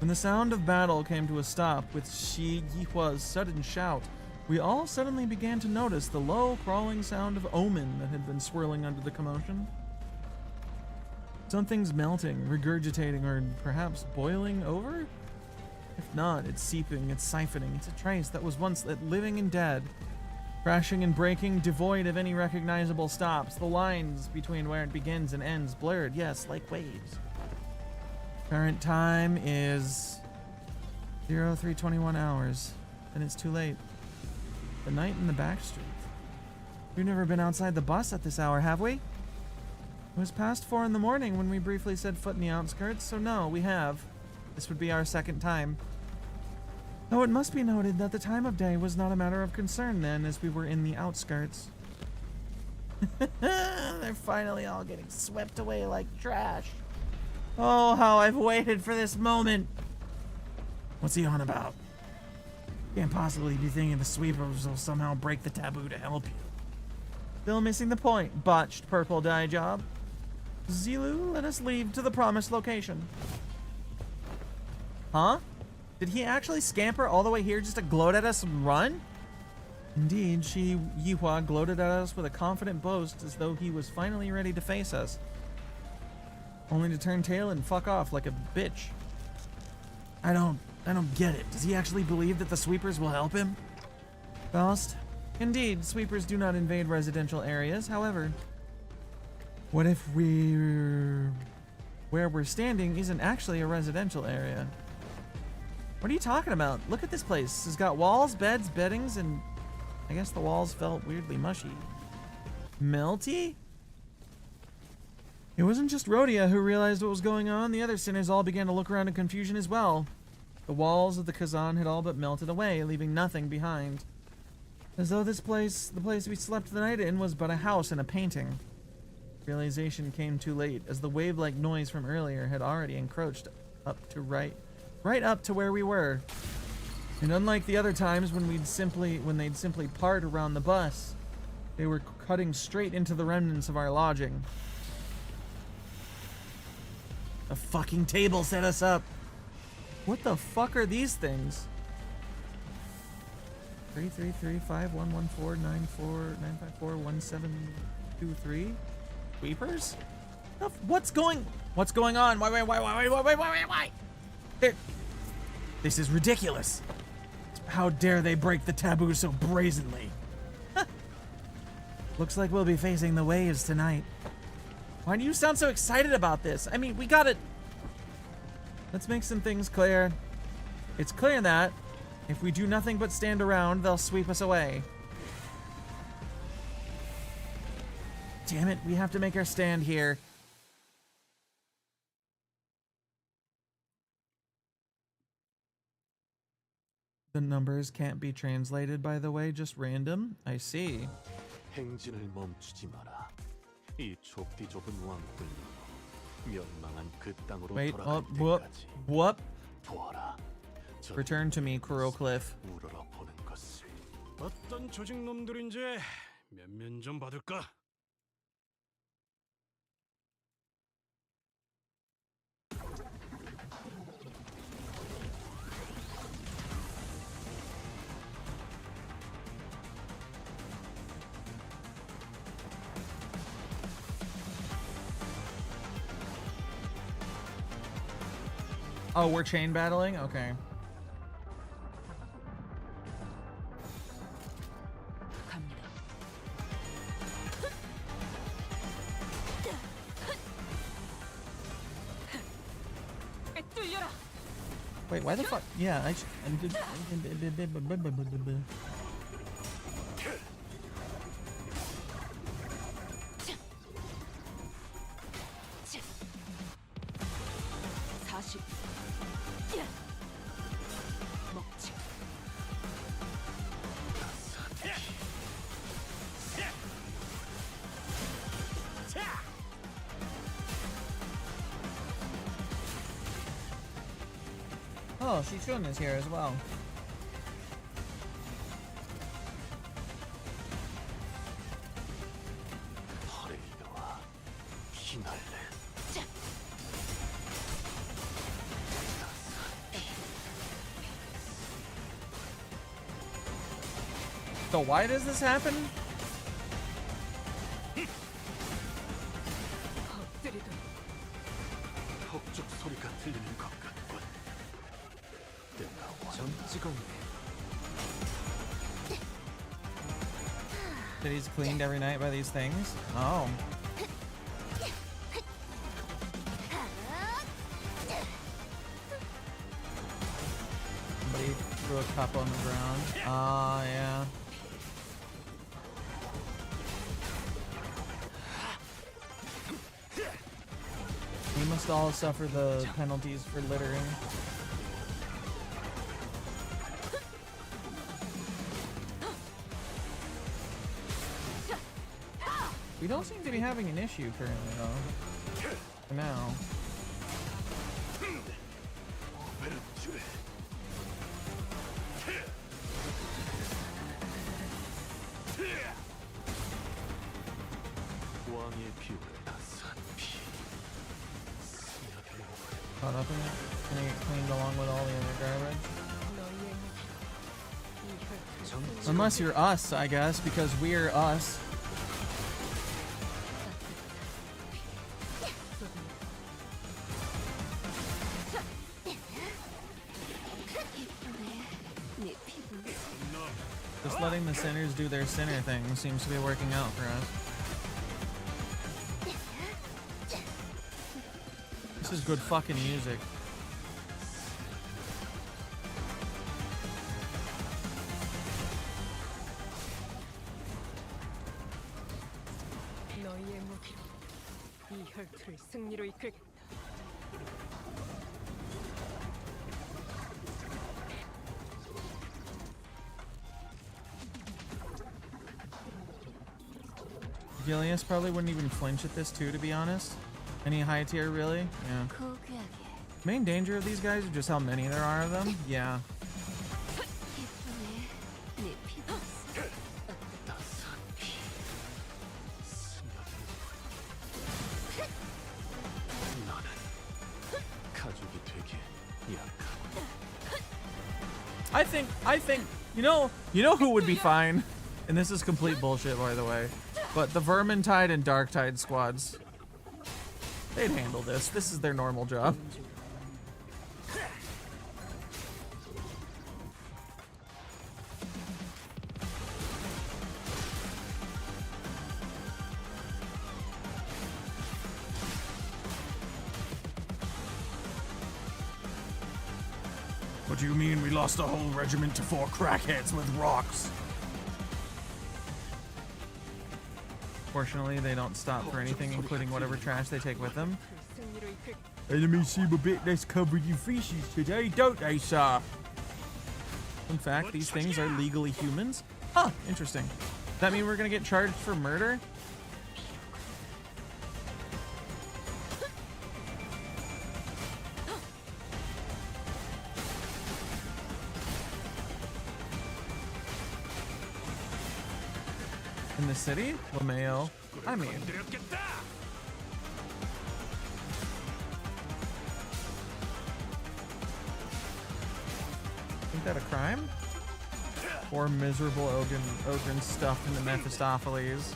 When the sound of battle came to a stop with Shi Yihua's sudden shout, we all suddenly began to notice the low, crawling sound of omen that had been swirling under the commotion. Something's melting, regurgitating, or perhaps boiling over? If not, it's seeping, it's siphoning, it's a trace that was once living and dead, crashing and breaking, devoid of any recognizable stops, the lines between where it begins and ends blurred, yes, like waves. Current time is 0321 hours, and it's too late. The night in the back street. We've never been outside the bus at this hour, have we? It was past 4 in the morning when we briefly set foot in the outskirts, so no, we have. This would be our second time. Though it must be noted that the time of day was not a matter of concern then, as we were in the outskirts. They're finally all getting swept away like trash. Oh, how I've waited for this moment. What's he on about? Can't possibly be thinking the sweepers will somehow break the taboo to help you. Still missing the point, botched purple dye job. Zilu, let us leave to the promised location. Huh? Did he actually scamper all the way here just to gloat at us and run? Indeed, Shi Yihua gloated at us with a confident boast as though he was finally ready to face us. Only to turn tail and fuck off like a bitch. I don't get it. Does he actually believe that the sweepers will help him? Faust? Indeed, sweepers do not invade residential areas. However, what if where we're standing isn't actually a residential area? What are you talking about? Look at this place. It's got walls, beds, beddings, and I guess the walls felt weirdly mushy. Melty? It wasn't just Rhodia who realized what was going on. The other sinners all began to look around in confusion as well. The walls of the Kazan had all but melted away, leaving nothing behind. As though this place, the place we slept the night in, was but a house and a painting. Realization came too late, as the wave-like noise from earlier had already encroached up to right up to where we were. And unlike the other times when they'd simply part around the bus, they were cutting straight into the remnants of our lodging. A fucking table set us up. What the fuck are these things? 333511494954173 Sweepers? What's going on? Why? This is ridiculous. How dare they break the taboo so brazenly? Looks like we'll be facing the waves tonight. Why do you sound so excited about this? I mean, we got it. Let's make some things clear. It's clear that if we do nothing but stand around, they'll sweep us away. Damn it, we have to make our stand here. The numbers can't be translated, by the way, just random. I see. 행진을 멈추지 마라. 이 좁디 좁은 왕국을 넘어 멸망한 그 땅으로 Wait, 돌아갈 whoop. 때까지 보아라. Return to me, Kurocliff. 우러러 보는 것을. 어떤 조직 놈들인지 면면 좀 받을까? Oh, we're chain battling? Okay. 갑니다. 뚫려라. Wait, why the fuck? Yeah, I 먹지. Oh, Shichun is here as well. 조심할래. So why does this happen? 엎드리도 폭죽 소리가 들리는 것 같군. 내가 점 찍었네. City's cleaned every night by these things? Oh. Somebody threw a cup on the ground. Ah, yeah. We must all suffer the penalties for littering. We don't seem to be having an issue currently, though. For now. 왕의 피를 다산 피. Caught up in it? Gonna get cleaned along with all the other garbage? 너희의 무기로 이 혈투를 Unless you're us, I guess, because we're us. Just letting the sinners do their sinner thing seems to be working out for us. This is good fucking music. 너희의 무기로 이 혈투를 승리로 이끌겠다. Gilius probably wouldn't even flinch at this too, to be honest. Any high tier, really? Yeah. Main danger of these guys is just how many there are of them. Yeah. 가족이 되게 약하고. I think, you know who would be fine? And this is complete bullshit, by the way. But the Vermintide and Darktide squads. They'd handle this. This is their normal job. What do you mean we lost a whole regiment to 4 crackheads with rocks? Fortunately, they don't stop for anything, including whatever trash they take with them. 승리로 이끌겠다. Enemies seem a bit less covered in feces today, don't they, sir? In fact, these things are legally humans? Huh, interesting. Does that mean we're gonna get charged for murder? In the city? Lameo. I mean, isn't that a crime? Or miserable Ogren stuffed into Mephistopheles.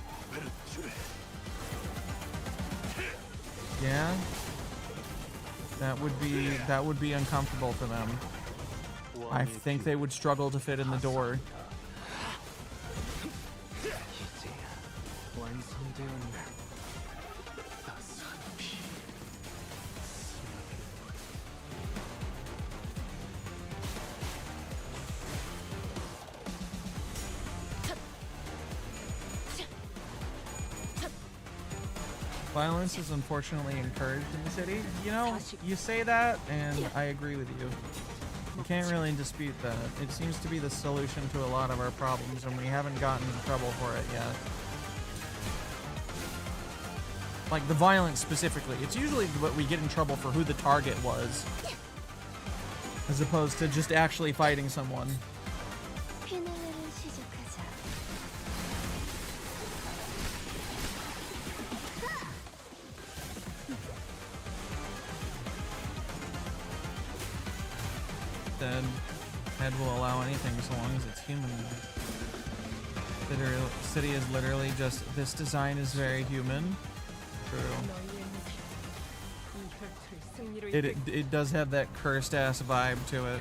Yeah. That would be uncomfortable for them. I think they would struggle to fit in the door. Violence is unfortunately encouraged in the city. You know, you say that, and I agree with you. You can't really dispute that. It seems to be the solution to a lot of our problems, and we haven't gotten in trouble for it yet. Like, the violence specifically. It's usually what we get in trouble for who the target was, as opposed to just actually fighting someone. instead. Head will allow anything so long as it's human. City is literally just, this design is very human. True. 너희의 무기가 이 혈투를 승리로 It does have that cursed ass vibe to it.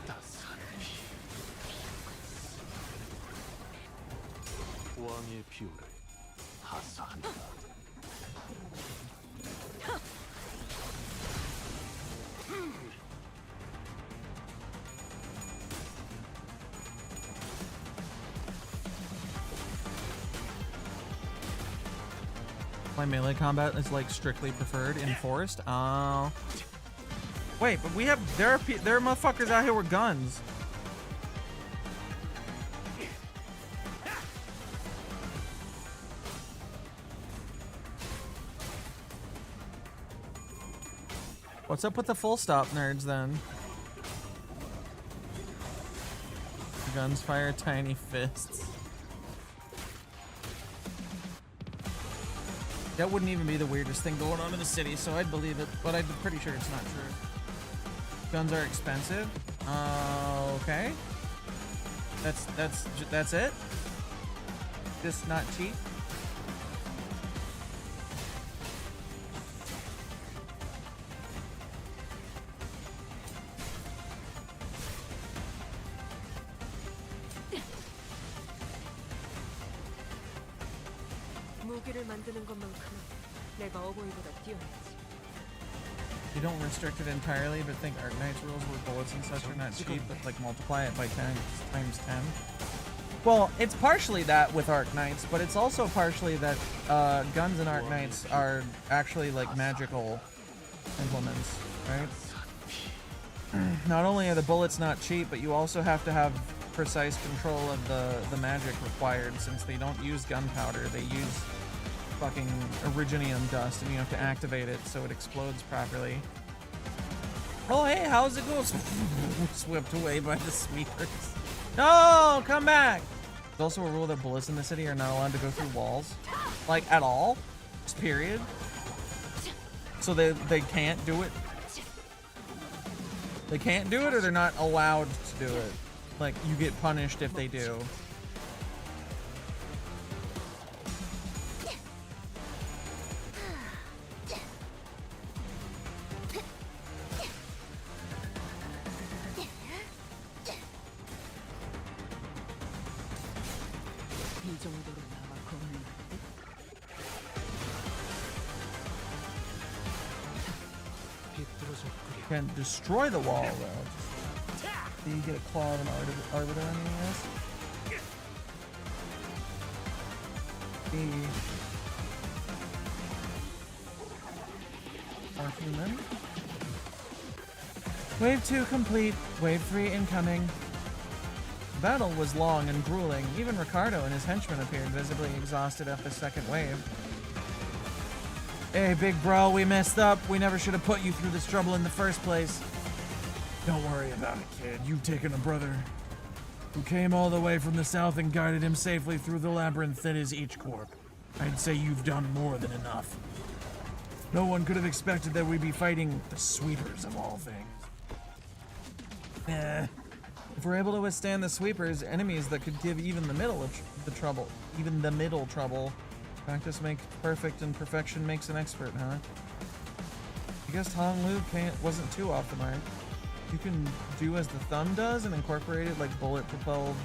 가족을 위해 왕의 비호를 하사한다. My melee combat is like strictly preferred in forest. Oh. Wait, but we have there are motherfuckers out here with guns. What's up with the full stop nerds then? Guns fire tiny fists. That wouldn't even be the weirdest thing going on in the city, so I'd believe it, but I'm pretty sure it's not true. Guns are expensive. Okay. That's it? Just not cheap? 무기를 만드는 것만큼은 내가 어버이보다 뛰어났지. You don't restrict it entirely, but think Arknight's rules where bullets and such are not cheap, but like multiply it by 10 times 10. Well, it's partially that with Arknights, but it's also partially that guns and Arknights are actually like magical implements, right? Not only are the bullets not cheap, but you also have to have precise control of the magic required, since they don't use gunpowder, they use fucking originium dust, and you have to activate it so it explodes properly. Oh hey, how's it go? Swept away by the sweepers. No, come back! There's also a rule that bullets in the city are not allowed to go through walls. Like, at all. Just period. So they can't do it. They can't do it, or they're not allowed to do it. Like, you get punished if they do. 이 정도로 나와 겁나. Can destroy the wall, though. Do you get a claw of an arbiter on you, yes? Are human. Wave 2 complete. Wave 3 incoming. The battle was long and grueling. Even Ricardo and his henchmen appeared visibly exhausted after the second wave. Hey, big bro, we messed up. We never should have put you through this trouble in the first place. Don't worry about it, kid. You've taken a brother who came all the way from the south and guided him safely through the labyrinth that is each corp. I'd say you've done more than enough. No one could have expected that we'd be fighting the sweepers of all things. If we're able to withstand the sweepers, enemies that could give even the middle trouble, practice makes perfect and perfection makes an expert, huh? I guess Hong Lu wasn't too off the mark. You can do as the thumb does and incorporate it like bullet-propelled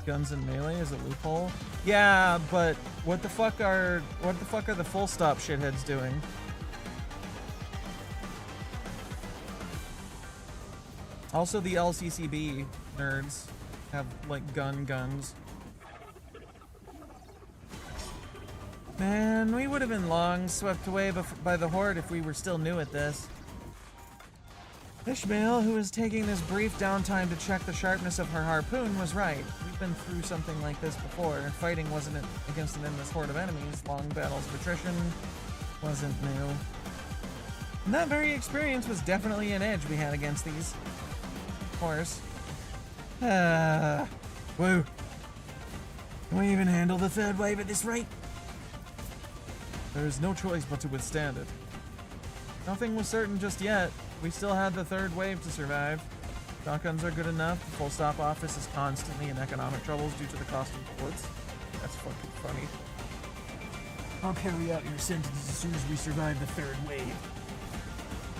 guns and melee as a loophole. Yeah, but what the fuck are the full stop shitheads doing? Also, the LCCB nerds have like guns. Man, we would have been long swept away by the horde if we were still new at this. Ishmael, who was taking this brief downtime to check the sharpness of her harpoon, was right. We've been through something like this before. Fighting wasn't against an endless horde of enemies. Long battles of attrition wasn't new. And that very experience was definitely an edge we had against these. Of course. Woo. Can we even handle the third wave at this rate? There is no choice but to withstand it. Nothing was certain just yet. We still had the third wave to survive. Shotguns are good enough. The full stop office is constantly in economic troubles due to the cost of bullets. That's fucking funny. I'll carry out your sentence as soon as we survive the third wave.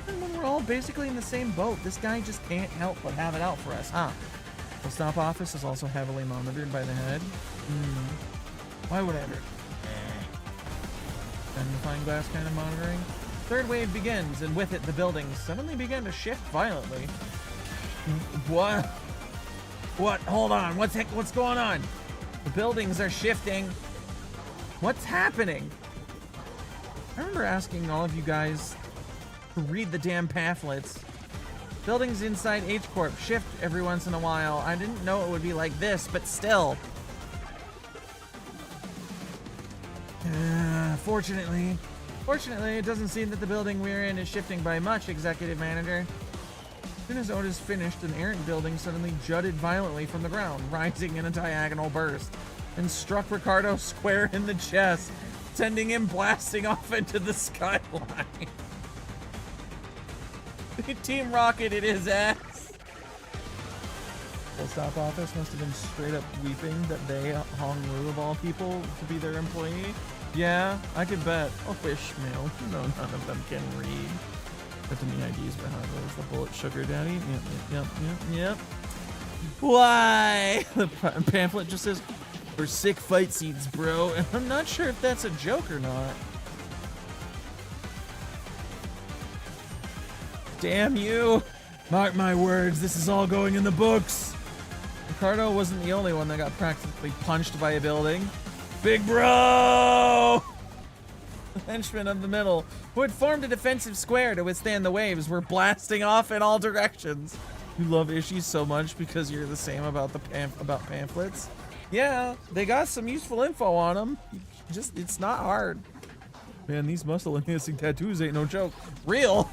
And when we're all basically in the same boat, this guy just can't help but have it out for us, huh? The stop office is also heavily monitored by the head. Why would I ever? Magnifying glass kind of monitoring. Third wave begins, and with it, the buildings suddenly begin to shift violently. What? What? Hold on. What's going on? The buildings are shifting. What's happening? I remember asking all of you guys to read the damn pamphlets. Buildings inside H Corp shift every once in a while. I didn't know it would be like this, but still. Fortunately, it doesn't seem that the building we're in is shifting by much, Executive Manager. As soon as Otis finished, an errant building suddenly jutted violently from the ground, rising in a diagonal burst, and struck Ricardo square in the chest, sending him blasting off into the skyline. Team rocketed his ass. The stop office must have been straight up weeping that they, Hong Lu of all people, to be their employee. Yeah, I could bet. Oh, Ishmael. You know none of them can read. But any IDs behind those? The bullet sugar daddy? Yep. Why? The pamphlet just says, "For sick fight scenes, bro." And I'm not sure if that's a joke or not. Damn you. Mark my words, this is all going in the books. Ricardo wasn't the only one that got practically punched by a building. Big bro! The henchmen of the middle, who had formed a defensive square to withstand the waves, were blasting off in all directions. You love Ishii so much because you're the same about about pamphlets. Yeah, they got some useful info on them. Just, it's not hard. Man, these muscle enhancing tattoos ain't no joke. Real?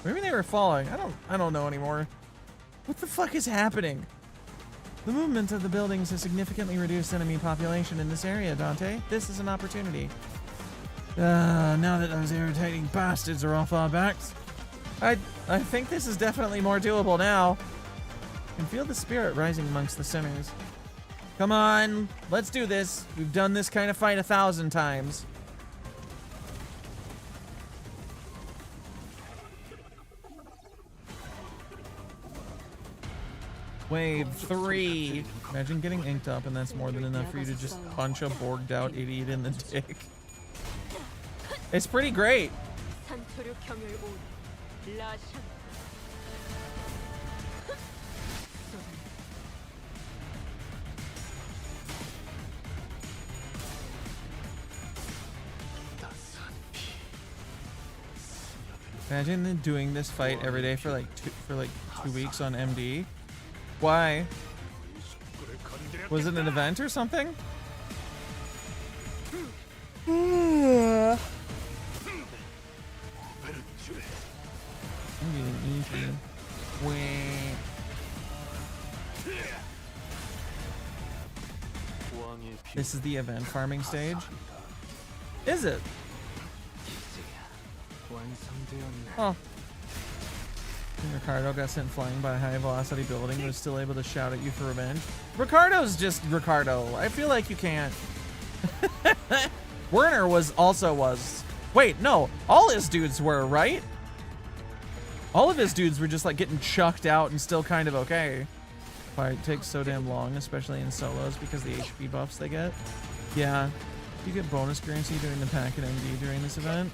Maybe they were falling. I don't know anymore. What the fuck is happening? The movement of the buildings has significantly reduced enemy population in this area, Dante. This is an opportunity. Now that those irritating bastards are all far back, I think this is definitely more doable now. I can feel the spirit rising amongst the sinners. Come on, let's do this. We've done this kind of fight 1,000 times. Wave 3. Imagine getting inked up and that's more than enough for you to just punch a borged out idiot in the dick. It's pretty great. Imagine doing this fight every day for like 2 weeks on MD. Why? Was it an event or something? I'm getting easy. This is the event farming stage? Is it? Oh. Ricardo got sent flying by a high velocity building and was still able to shout at you for revenge. Ricardo's just Ricardo. I feel like you can't. Werner was. Wait, no. All his dudes were, right? All of his dudes were just like getting chucked out and still kind of okay. Fight takes so damn long, especially in solos because the HP buffs they get. Yeah. You get bonus currency during the pack at MD during this event.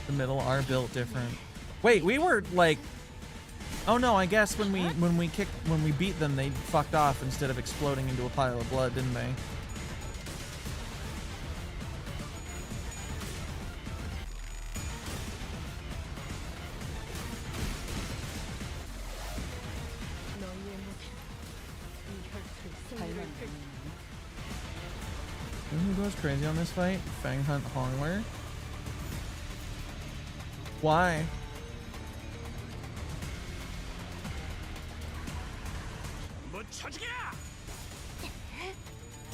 The middle are built different. Wait, we were like, oh no, I guess when we beat them, they fucked off instead of exploding into a pile of blood, didn't they? You know who goes crazy on this fight? Fang Hunt Hongler. Why?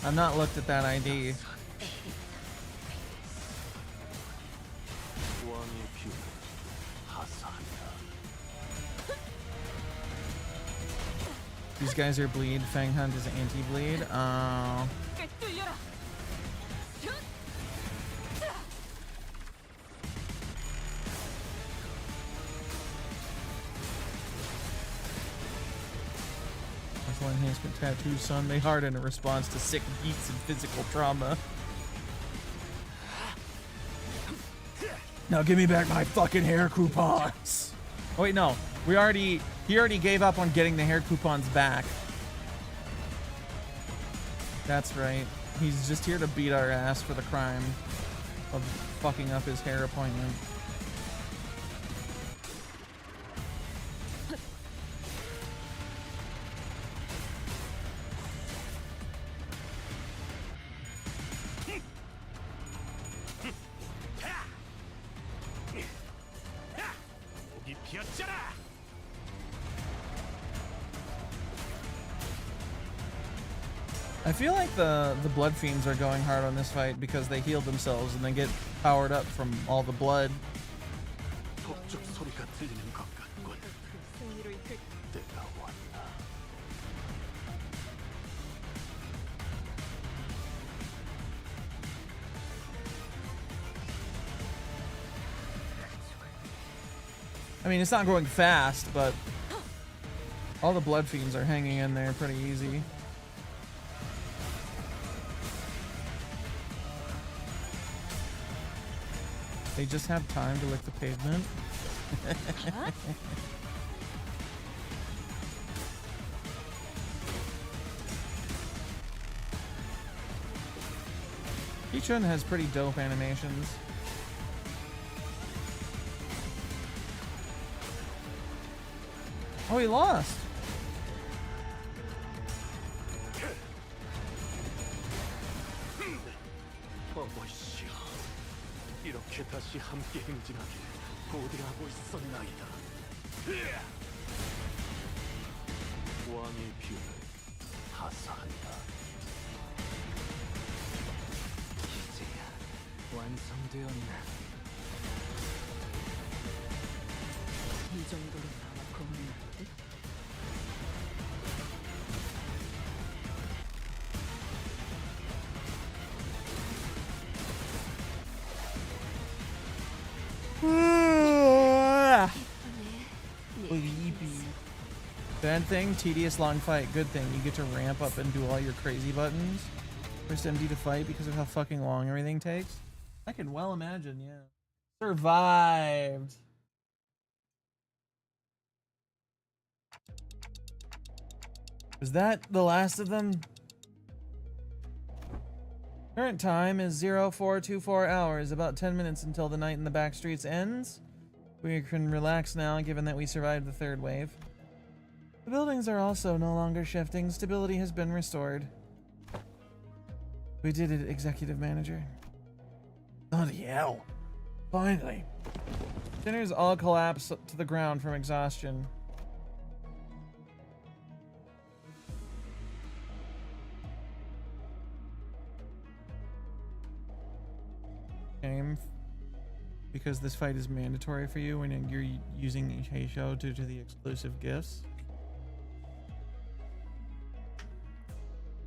I've not looked at that ID. 왕의 비밀 하사한다. These guys are bleed. Fang Hunt is anti-bleed. 꿰뚫려라. Martial enhancement tattoos, son. They harden in response to sick beats and physical trauma. Now give me back my fucking hair coupons. Oh wait, no. He already gave up on getting the hair coupons back. That's right. He's just here to beat our ass for the crime of fucking up his hair appointment. 목이 비었잖아. I feel like the blood fiends are going hard on this fight because they healed themselves and then get powered up from all the blood. 독죽 소리가 들리는 것 같군. 승리로 이끌 때가 왔나. I mean, it's not going fast, but all the blood fiends are hanging in there pretty easy. They just have time to lick the pavement. Ichun has pretty dope animations. Oh, he lost. 어머시여, 이렇게 다시 함께 행진하길 고대하고 있었나이다. 왕의 비밀 하사한다. 이제야 완성되었나? 이 정도로 나와 겁나는데? Bad thing, tedious long fight. Good thing, you get to ramp up and do all your crazy buttons. First MD to fight because of how fucking long everything takes. I can well imagine, yeah. Survived. Is that the last of them? Current time is 0424 hours, about 10 minutes until the night in the back streets ends. We can relax now, given that we survived the third wave. The buildings are also no longer shifting. Stability has been restored. We did it, Executive Manager. Bloody hell. Finally. Sinners all collapse to the ground from exhaustion. Shame. Because this fight is mandatory for you when you're using Heisho due to the exclusive gifts.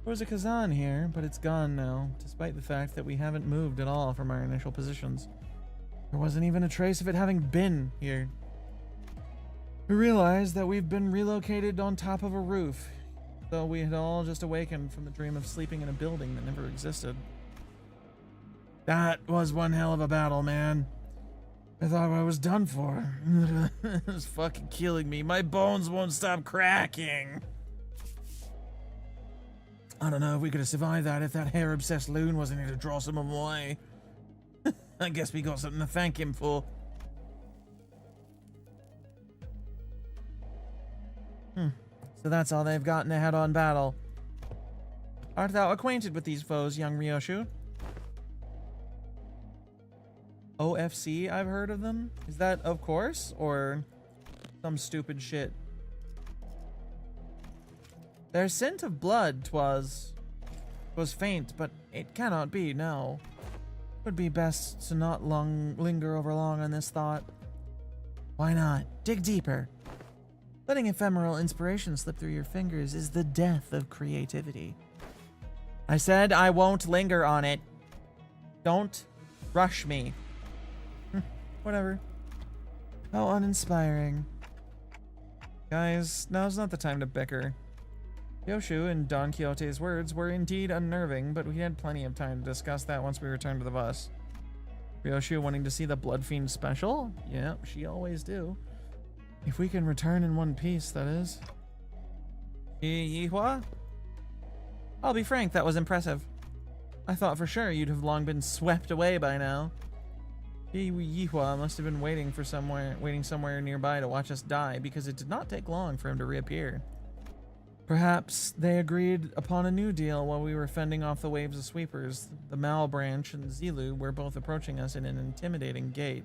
There was a Kazan here, but it's gone now, despite the fact that we haven't moved at all from our initial positions. There wasn't even a trace of it having been here. We realized that we've been relocated on top of a roof, though we had all just awakened from the dream of sleeping in a building that never existed. That was one hell of a battle, man. I thought I was done for. It was fucking killing me. My bones won't stop cracking. I don't know if we could have survived that if that hair-obsessed loon wasn't here to draw some of them away. I guess we got something to thank him for. So that's all they've got in a head-on battle. Art thou acquainted with these foes, young Ryoshu? OFC, I've heard of them. Is that of course, or some stupid shit? Their scent of blood 'twas faint, but it cannot be, no. Would be best to not linger over long on this thought. Why not? Dig deeper. Letting ephemeral inspiration slip through your fingers is the death of creativity. I said I won't linger on it. Don't rush me. Whatever. How uninspiring. Guys, now's not the time to bicker. Yoshu, in Don Quixote's words, were indeed unnerving, but we had plenty of time to discuss that once we returned to the bus. Yoshu wanting to see the Blood Fiend special? Yep, she always do. If we can return in one piece, that is. Yihua? I'll be frank, that was impressive. I thought for sure you'd have long been swept away by now. Yihua must have been waiting somewhere nearby to watch us die, because it did not take long for him to reappear. Perhaps they agreed upon a new deal while we were fending off the waves of sweepers. The Mal branch and Zilu were both approaching us in an intimidating gait.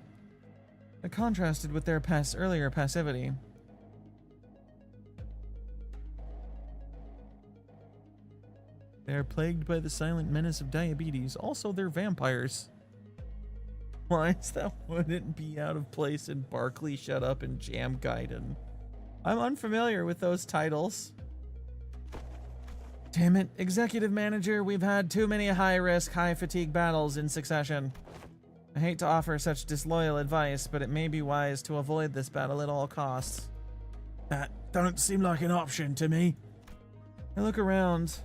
It contrasted with their earlier passivity. They are plagued by the silent menace of diabetes. Also, they're vampires. Lines that wouldn't be out of place in Barkley Shut Up and Jam Gaiden. I'm unfamiliar with those titles. Damn it, Executive Manager, we've had too many high-risk, high-fatigue battles in succession. I hate to offer such disloyal advice, but it may be wise to avoid this battle at all costs. That don't seem like an option to me. I look around.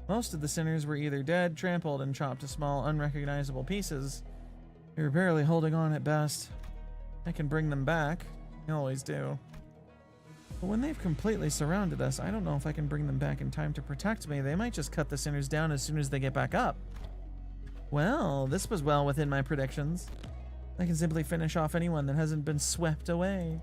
Most of the sinners were either dead, trampled, and chopped to small, unrecognizable pieces. They were barely holding on at best. I can bring them back. I always do. But when they've completely surrounded us, I don't know if I can bring them back in time to protect me. They might just cut the sinners down as soon as they get back up. Well, this was well within my predictions. I can simply finish off anyone that hasn't been swept away.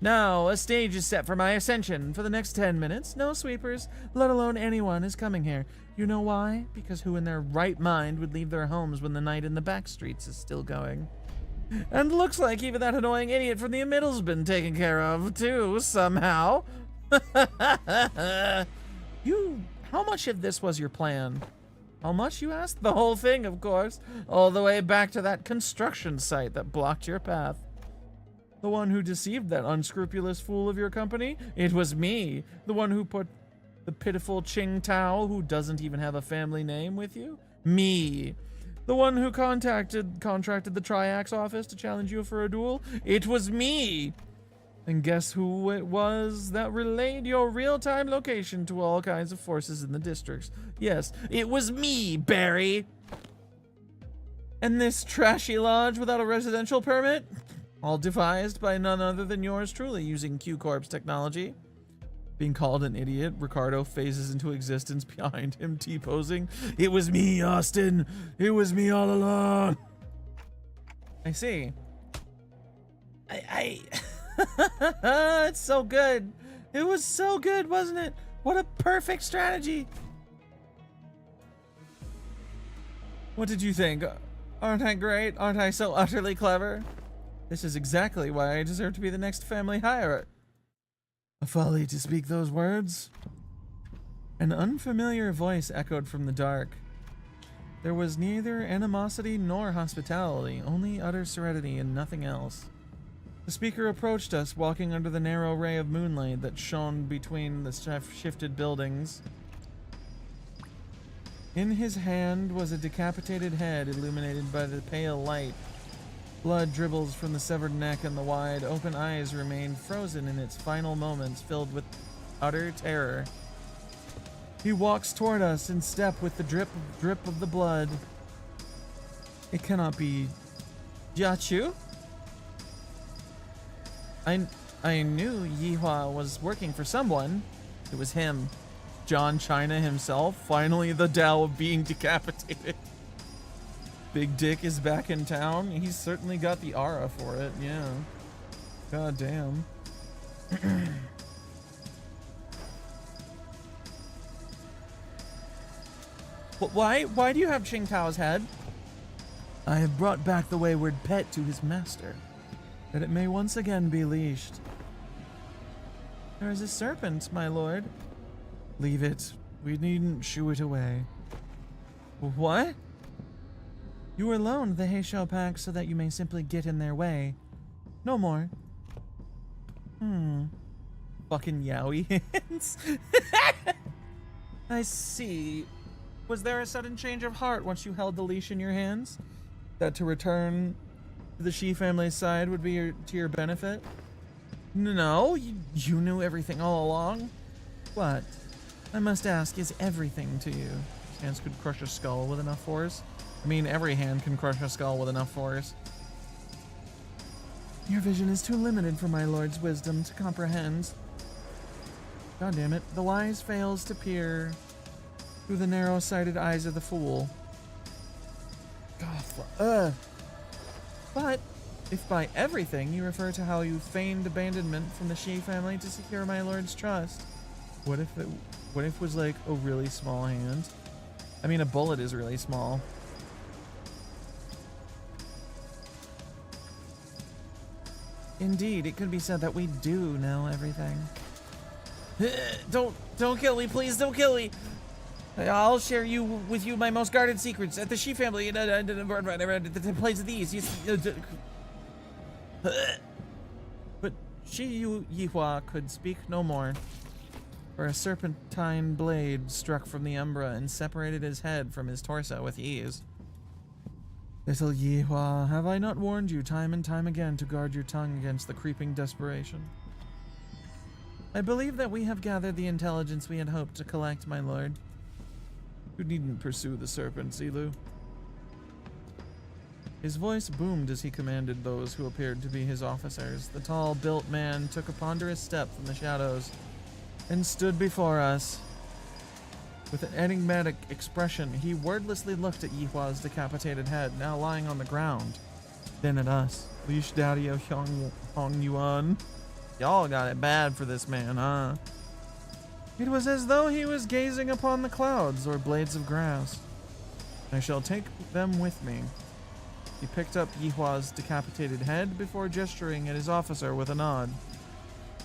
Now, a stage is set for my ascension. For the next 10 minutes, no sweepers, let alone anyone, is coming here. You know why? Because who in their right mind would leave their homes when the night in the back streets is still going? And looks like even that annoying idiot from the middle's been taken care of, too, somehow. How much of this was your plan? How much, you asked? The whole thing, of course. All the way back to that construction site that blocked your path. The one who deceived that unscrupulous fool of your company? It was me. The one who put the pitiful Ching Tao, who doesn't even have a family name, with you? Me. The one who contracted the Triax office to challenge you for a duel? It was me. And guess who it was that relayed your real-time location to all kinds of forces in the districts? Yes, it was me, Barry. And this trashy lodge without a residential permit? All devised by none other than yours truly, using Q-Corp's technology. Being called an idiot, Ricardo phases into existence behind him, T-posing. It was me, Austin. It was me all along. I see. It's so good. It was so good, wasn't it? What a perfect strategy. What did you think? Aren't I great? Aren't I so utterly clever? This is exactly why I deserve to be the next family hire. A folly to speak those words. An unfamiliar voice echoed from the dark. There was neither animosity nor hospitality, only utter serenity and nothing else. The speaker approached us, walking under the narrow ray of moonlight that shone between the shifted buildings. In his hand was a decapitated head illuminated by the pale light. Blood dribbles from the severed neck, and the wide open eyes remained frozen in its final moments, filled with utter terror. He walks toward us in step with the drip of the blood. It cannot be Jiachu? I knew Yihua was working for someone. It was him. John China himself, finally the Tao of being decapitated. Big Dick is back in town. He's certainly got the aura for it, yeah. God damn. Why do you have Ching Tao's head? I have brought back the wayward pet to his master, that it may once again be leashed. There is a serpent, my lord. Leave it. We needn't shoo it away. What? You were loaned the Heisho pack so that you may simply get in their way. No more. Fucking yaoi hands. I see. Was there a sudden change of heart once you held the leash in your hands? That to return to the Shi family's side would be to your benefit? No, you knew everything all along. What? I must ask, is everything to you? His hands could crush a skull with enough force. I mean, every hand can crush a skull with enough force. Your vision is too limited for my lord's wisdom to comprehend. God damn it. The wise fails to peer through the narrow-sighted eyes of the fool. God, But, if by everything you refer to how you feigned abandonment from the Shi family to secure my lord's trust, what if it was like a really small hand? I mean, a bullet is really small. Indeed, it could be said that we do know everything. Don't kill me, please, don't kill me. I'll share with you my most guarded secrets at the Shi family and the place of these. But Shi Yihua could speak no more, for a serpentine blade struck from the umbra and separated his head from his torso with ease. Little Yihua, have I not warned you time and time again to guard your tongue against the creeping desperation? I believe that we have gathered the intelligence we had hoped to collect, my lord. You needn't pursue the serpent, Zilu. His voice boomed as he commanded those who appeared to be his officers. The tall, built man took a ponderous step from the shadows and stood before us. With an enigmatic expression, he wordlessly looked at Yihua's decapitated head, now lying on the ground. Then at us. Leash Daddy Hong Yuan. Y'all got it bad for this man, huh? It was as though he was gazing upon the clouds or blades of grass. I shall take them with me. He picked up Yihua's decapitated head before gesturing at his officer with a nod.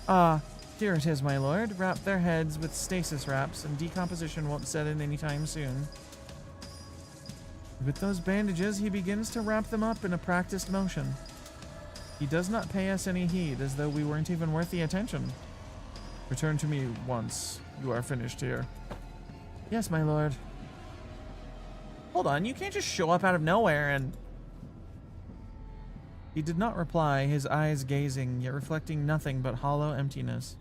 Ah, here it is, my lord. Wrap their heads with stasis wraps, and decomposition won't set in anytime soon. With those bandages, he begins to wrap them up in a practiced motion. He does not pay us any heed, as though we weren't even worth the attention. Return to me once you are finished here. Yes, my lord. Hold on, you can't just show up out of nowhere and... He did not reply, his eyes gazing, yet reflecting nothing but hollow emptiness.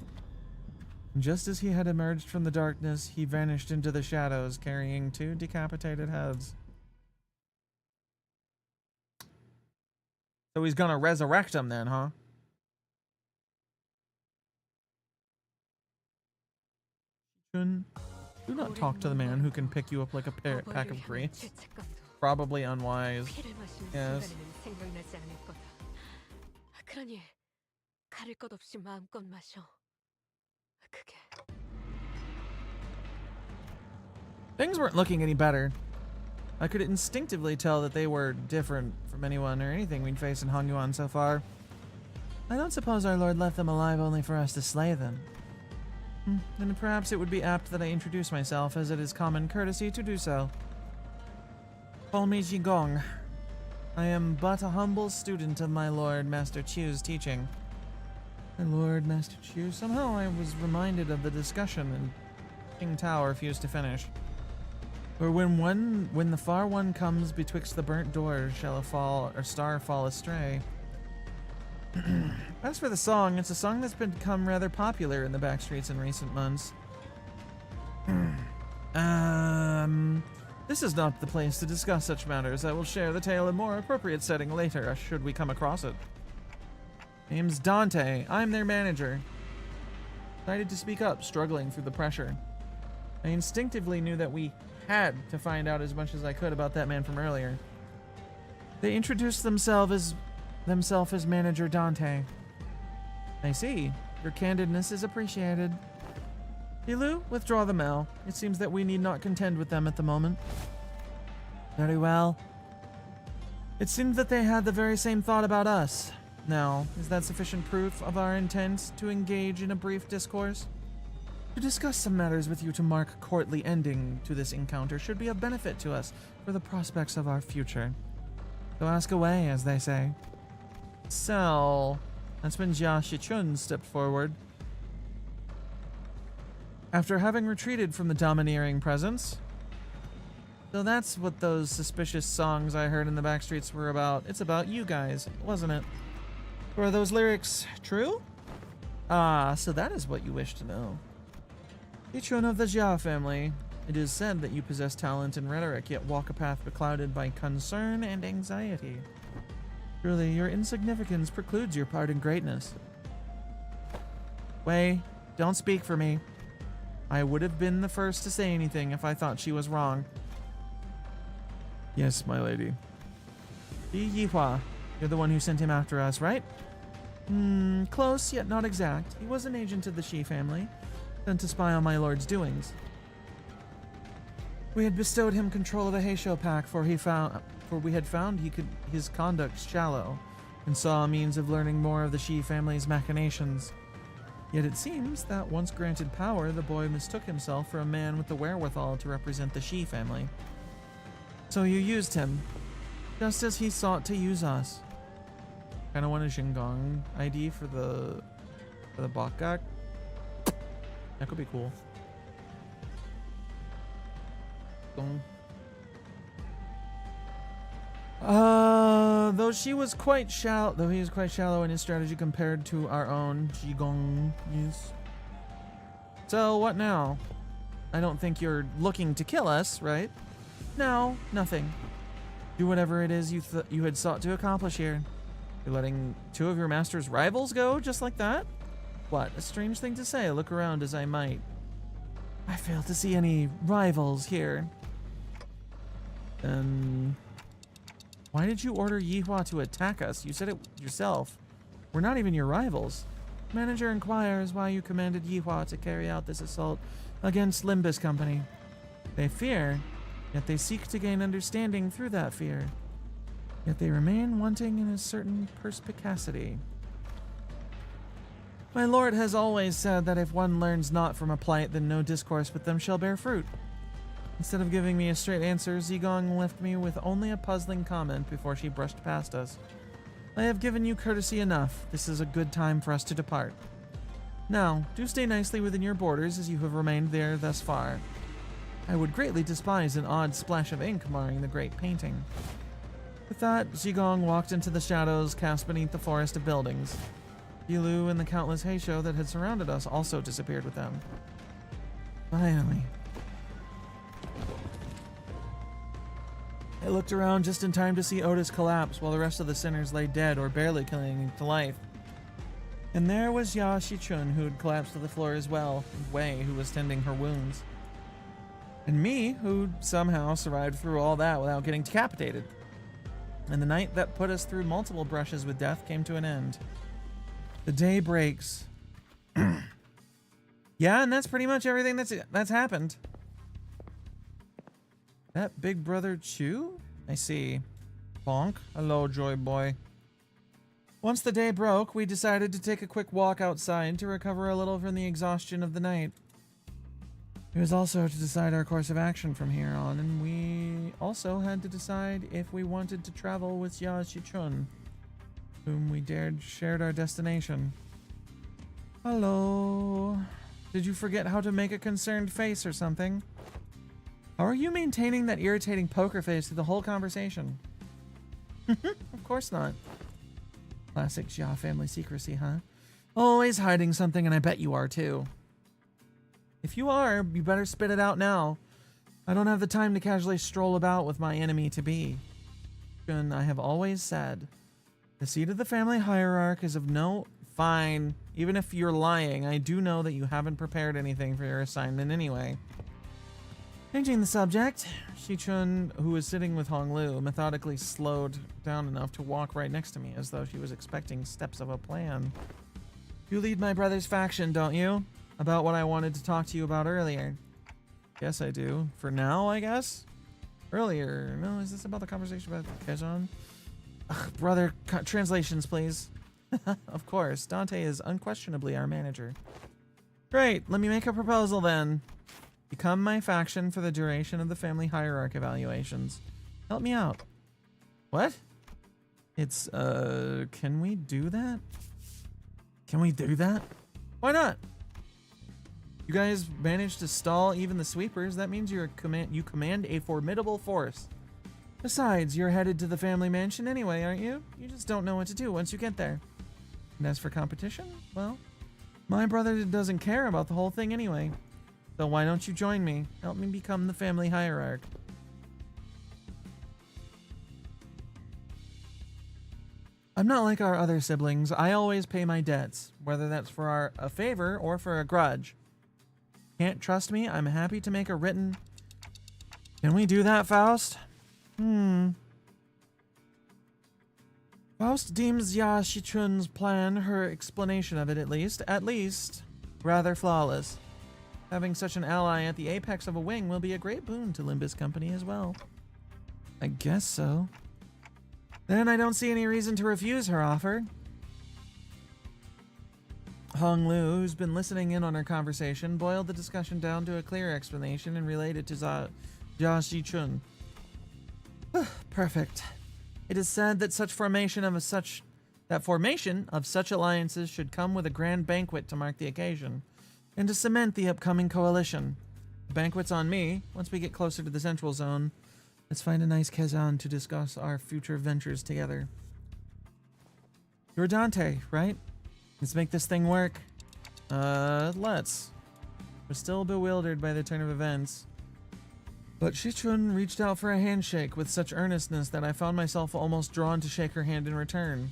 Just as he had emerged from the darkness, he vanished into the shadows, carrying 2 decapitated heads. So he's gonna resurrect them then, huh? Do not talk to the man who can pick you up like a pack of grapes. Probably unwise. Yes. 그러니 가릴 것 없이 마음껏 마셔. 그게 Things weren't looking any better. I could instinctively tell that they were different from anyone or anything we'd faced in Hongyuan so far. I don't suppose our lord left them alive only for us to slay them. Then perhaps it would be apt that I introduce myself, as it is common courtesy to do so. Call me Jigong. I am but a humble student of my lord, Master Chu's teaching. My lord, Master Chu. Somehow I was reminded of the discussion and King Tao refused to finish. Or when the far one comes betwixt the burnt doors, shall a star fall astray. As for the song, it's a song that's become rather popular in the backstreets in recent months. This is not the place to discuss such matters. I will share the tale in more appropriate setting later, should we come across it. Name's Dante. I'm their manager. Decided to speak up, struggling through the pressure. I instinctively knew that we had to find out as much as I could about that man from earlier. They introduced themselves as Manager Dante. I see. Your candidness is appreciated. Ilu, withdraw the mail. It seems that we need not contend with them at the moment. Very well. It seemed that they had the very same thought about us. Now, is that sufficient proof of our intent to engage in a brief discourse? To discuss some matters with you to mark a courtly ending to this encounter should be of benefit to us for the prospects of our future. So ask away, as they say. So, that's when Jia Shichun stepped forward. After having retreated from the domineering presence. So that's what those suspicious songs I heard in the back streets were about. It's about you guys, wasn't it? Were those lyrics true? Ah, so that is what you wish to know. Shichun of the Jia family, it is said that you possess talent in rhetoric, yet walk a path beclouded by concern and anxiety. Truly, your insignificance precludes your part in greatness. Wei, don't speak for me. I would have been the first to say anything if I thought she was wrong. Yes, my lady. Yi Yihua, you're the one who sent him after us, right? Close, yet not exact. He was an agent of the Shi family, sent to spy on my lord's doings. We had bestowed him control of the Heisho pack, for we had found his conduct shallow, and saw a means of learning more of the Shi family's machinations. Yet it seems that once granted power, the boy mistook himself for a man with the wherewithal to represent the Shi family. So you used him, just as he sought to use us. Kinda want a Xingong ID for the Bakgak. That could be cool. Though he was quite shallow in his strategy compared to our own Jigong. Yes. So what now? I don't think you're looking to kill us, right? No, nothing. Do whatever it is you had sought to accomplish here. You're letting two of your master's rivals go just like that? What a strange thing to say. Look around as I might. I fail to see any rivals here. Why did you order Yihua to attack us? You said it yourself. We're not even your rivals. Manager inquires why you commanded Yihua to carry out this assault against Limbus Company. They fear, yet they seek to gain understanding through that fear. Yet they remain wanting in a certain perspicacity. My lord has always said that if one learns not from a plight, then no discourse with them shall bear fruit. Instead of giving me a straight answer, Zigong left me with only a puzzling comment before she brushed past us. I have given you courtesy enough. This is a good time for us to depart. Now, do stay nicely within your borders as you have remained there thus far. I would greatly despise an odd splash of ink marring the great painting. With that, Zigong walked into the shadows cast beneath the forest of buildings. Yilu and the countless Heisho that had surrounded us also disappeared with them. Finally. I looked around just in time to see Otis collapse while the rest of the sinners lay dead or barely clinging to life. And there was Ya Shichun, who had collapsed to the floor as well, and Wei, who was tending her wounds. And me, who somehow survived through all that without getting decapitated. And the night that put us through multiple brushes with death came to an end. The day breaks. Yeah, and that's pretty much everything that's happened. That Big Brother Chew? I see. Bonk. Hello, Joy Boy. Once the day broke, we decided to take a quick walk outside to recover a little from the exhaustion of the night. It was also to decide our course of action from here on, and we also had to decide if we wanted to travel with Ya Shichun, whom we shared our destination. Hello. Did you forget how to make a concerned face or something? How are you maintaining that irritating poker face through the whole conversation? Of course not. Classic Jia family secrecy, huh? Always hiding something, and I bet you are too. If you are, you better spit it out now. I don't have the time to casually stroll about with my enemy-to-be. And I have always said, the seat of the family hierarch is of no... Fine. Even if you're lying, I do know that you haven't prepared anything for your assignment anyway. Changing the subject, Shichun, who was sitting with Honglu, methodically slowed down enough to walk right next to me, as though she was expecting steps of a plan. You lead my brother's faction, don't you? About what I wanted to talk to you about earlier. Yes, I do. For now, I guess? Earlier. No, is this about the conversation about Kejon? Ugh, brother, translations, please. Of course, Dante is unquestionably our manager. Great, let me make a proposal then. Become my faction for the duration of the family hierarch evaluations. Help me out. What? It's, can we do that? Can we do that? Why not? You guys managed to stall even the sweepers. That means you command a formidable force. Besides, you're headed to the family mansion anyway, aren't you? You just don't know what to do once you get there. And as for competition, well, my brother doesn't care about the whole thing anyway. So why don't you join me? Help me become the family hierarch. I'm not like our other siblings. I always pay my debts, whether that's for a favor or for a grudge. Can't trust me? I'm happy to make a written... Can we do that, Faust? Faust deems Ya Shichun's plan, her explanation of it at least, rather flawless. Having such an ally at the apex of a wing will be a great boon to Limbus Company as well. I guess so. Then I don't see any reason to refuse her offer. Hong Lu, who's been listening in on our conversation, boiled the discussion down to a clear explanation and related to Jia Shichun. Perfect. It is said that formation of such alliances should come with a grand banquet to mark the occasion, and to cement the upcoming coalition. The banquet's on me. Once we get closer to the central zone, let's find a nice Kazan to discuss our future ventures together. You're Dante, right? Let's make this thing work. Let's. We're still bewildered by the turn of events. But Shichun reached out for a handshake with such earnestness that I found myself almost drawn to shake her hand in return.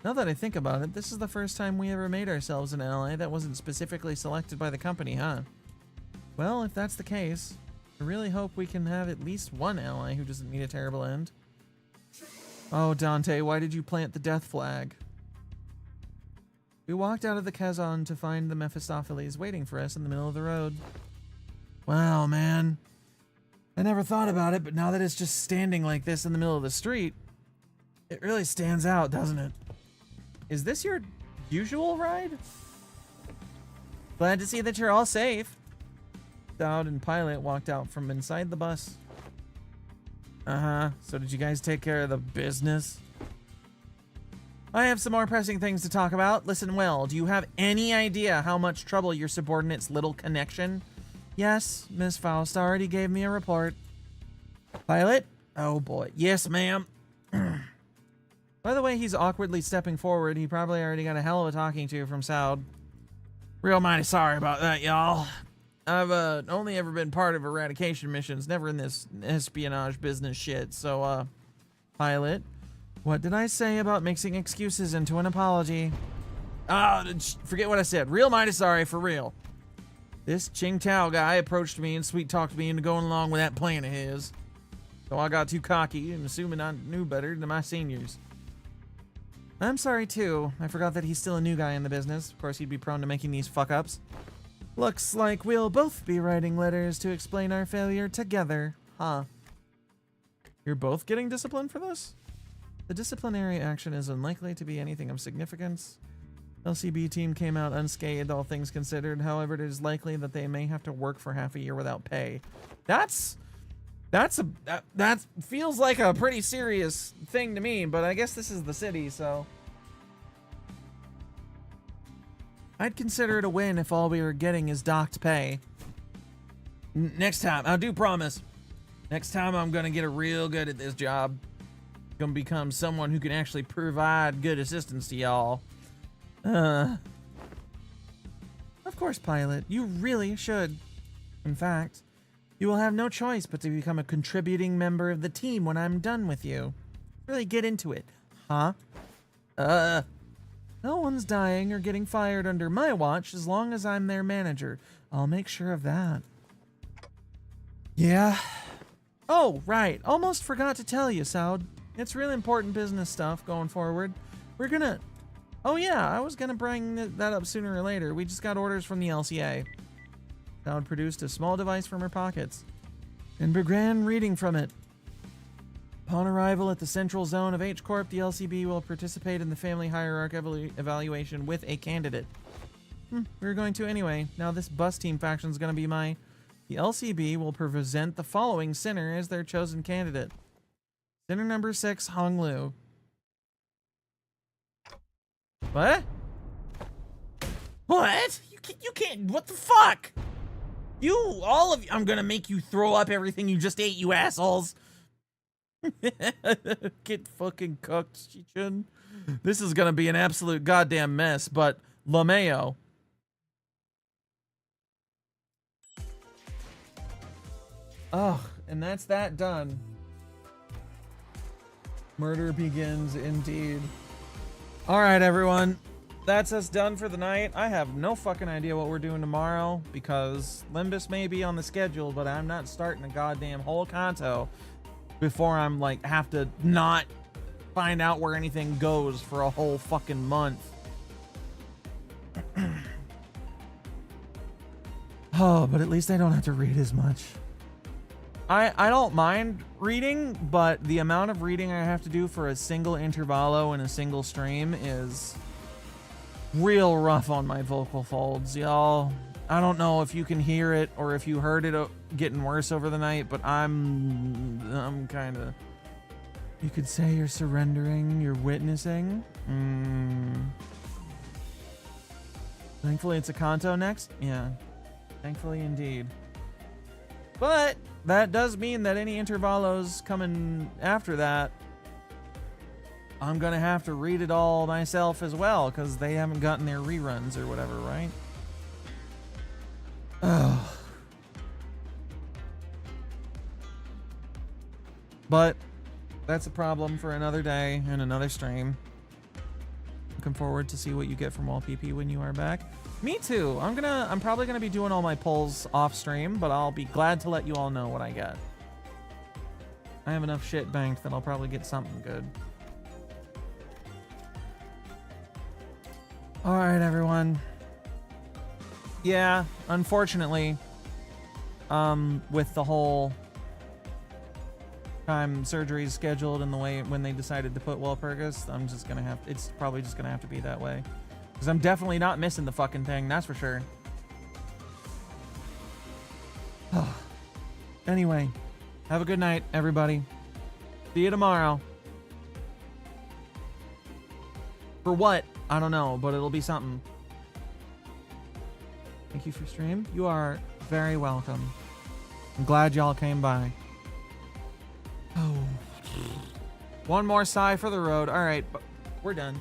Now that I think about it, this is the first time we ever made ourselves an ally that wasn't specifically selected by the company, huh? Well, if that's the case, I really hope we can have at least one ally who doesn't meet a terrible end. Oh, Dante, why did you plant the death flag? We walked out of the Kazan to find the Mephistopheles waiting for us in the middle of the road. Wow, man. I never thought about it, but now that it's just standing like this in the middle of the street, it really stands out, doesn't it? Is this your usual ride? Glad to see that you're all safe. Dowd and Pilot walked out from inside the bus. Uh-huh. So did you guys take care of the business? I have some more pressing things to talk about. Listen well. Do you have any idea how much trouble your subordinate's little connection? Yes, Miss Faust already gave me a report. Pilot? Oh boy. Yes, ma'am. By the way, he's awkwardly stepping forward. He probably already got a hell of a talking to from Saud. Real mighty sorry about that, y'all. I've only ever been part of eradication missions, never in this espionage business shit. So, Pilot, what did I say about mixing excuses into an apology? Forget what I said. Real mighty sorry, for real. This Ching Tao guy approached me and sweet-talked me into going along with that plan of his. So I got too cocky and assuming I knew better than my seniors. I'm sorry, too. I forgot that he's still a new guy in the business. Of course, he'd be prone to making these fuck-ups. Looks like we'll both be writing letters to explain our failure together, huh? You're both getting disciplined for this? The disciplinary action is unlikely to be anything of significance. LCB team came out unscathed, all things considered. However, it is likely that they may have to work for half a year without pay. That feels like a pretty serious thing to me, but I guess this is the city, so I'd consider it a win if all we were getting is docked pay. Next time, I do promise. Next time I'm gonna get real good at this job. Gonna become someone who can actually provide good assistance to y'all. Of course, Pilot. You really should. In fact, you will have no choice but to become a contributing member of the team when I'm done with you. Really get into it, huh? No one's dying or getting fired under my watch as long as I'm their manager. I'll make sure of that. Yeah. Oh, right. Almost forgot to tell you, Saud. It's really important business stuff going forward. We're gonna... Oh yeah, I was gonna bring that up sooner or later. We just got orders from the LCA. Saud produced a small device from her pockets and began reading from it. Upon arrival at the central zone of H-Corp, the LCB will participate in the family hierarch evaluation with a candidate. We're going to anyway. Now this bus team faction is going to be my... The LCB will present the following sinner as their chosen candidate. Sinner number 6, Hong Lu. What? What? You can't, what the fuck? All of you, I'm gonna make you throw up everything you just ate, you assholes. Get fucking cooked, Chichin. This is gonna be an absolute goddamn mess, but LaMayo. Oh, and that's that done. Murder begins indeed. All right, everyone. That's us done for the night. I have no fucking idea what we're doing tomorrow because Limbus may be on the schedule, but I'm not starting a goddamn whole conto before I'm like have to not find out where anything goes for a whole fucking month. Oh, but at least I don't have to read as much. I don't mind reading, but the amount of reading I have to do for a single intervallo and a single stream is real rough on my vocal folds, y'all. I don't know if you can hear it or if you heard it getting worse over the night, but I'm kind of, you could say you're surrendering, you're witnessing. Thankfully it's a canto next. Yeah, thankfully indeed. But that does mean that any intervallos coming after that, I'm gonna have to read it all myself as well because they haven't gotten their reruns or whatever, right? Ugh. But that's a problem for another day and another stream. Looking forward to see what you get from Wall PP when you are back. Me too. I'm probably gonna be doing all my polls off stream, but I'll be glad to let you all know what I get. I have enough shit banked that I'll probably get something good. All right, everyone. Yeah, unfortunately, with the whole time surgeries scheduled and the way when they decided to put Walpurgis, I'm just gonna have, it's probably just gonna have to be that way. Because I'm definitely not missing the fucking thing, that's for sure. Anyway, have a good night, everybody. See you tomorrow. For what? I don't know, but it'll be something. Thank you for stream. You are very welcome. I'm glad y'all came by. Oh. One more sigh for the road. All right, but we're done.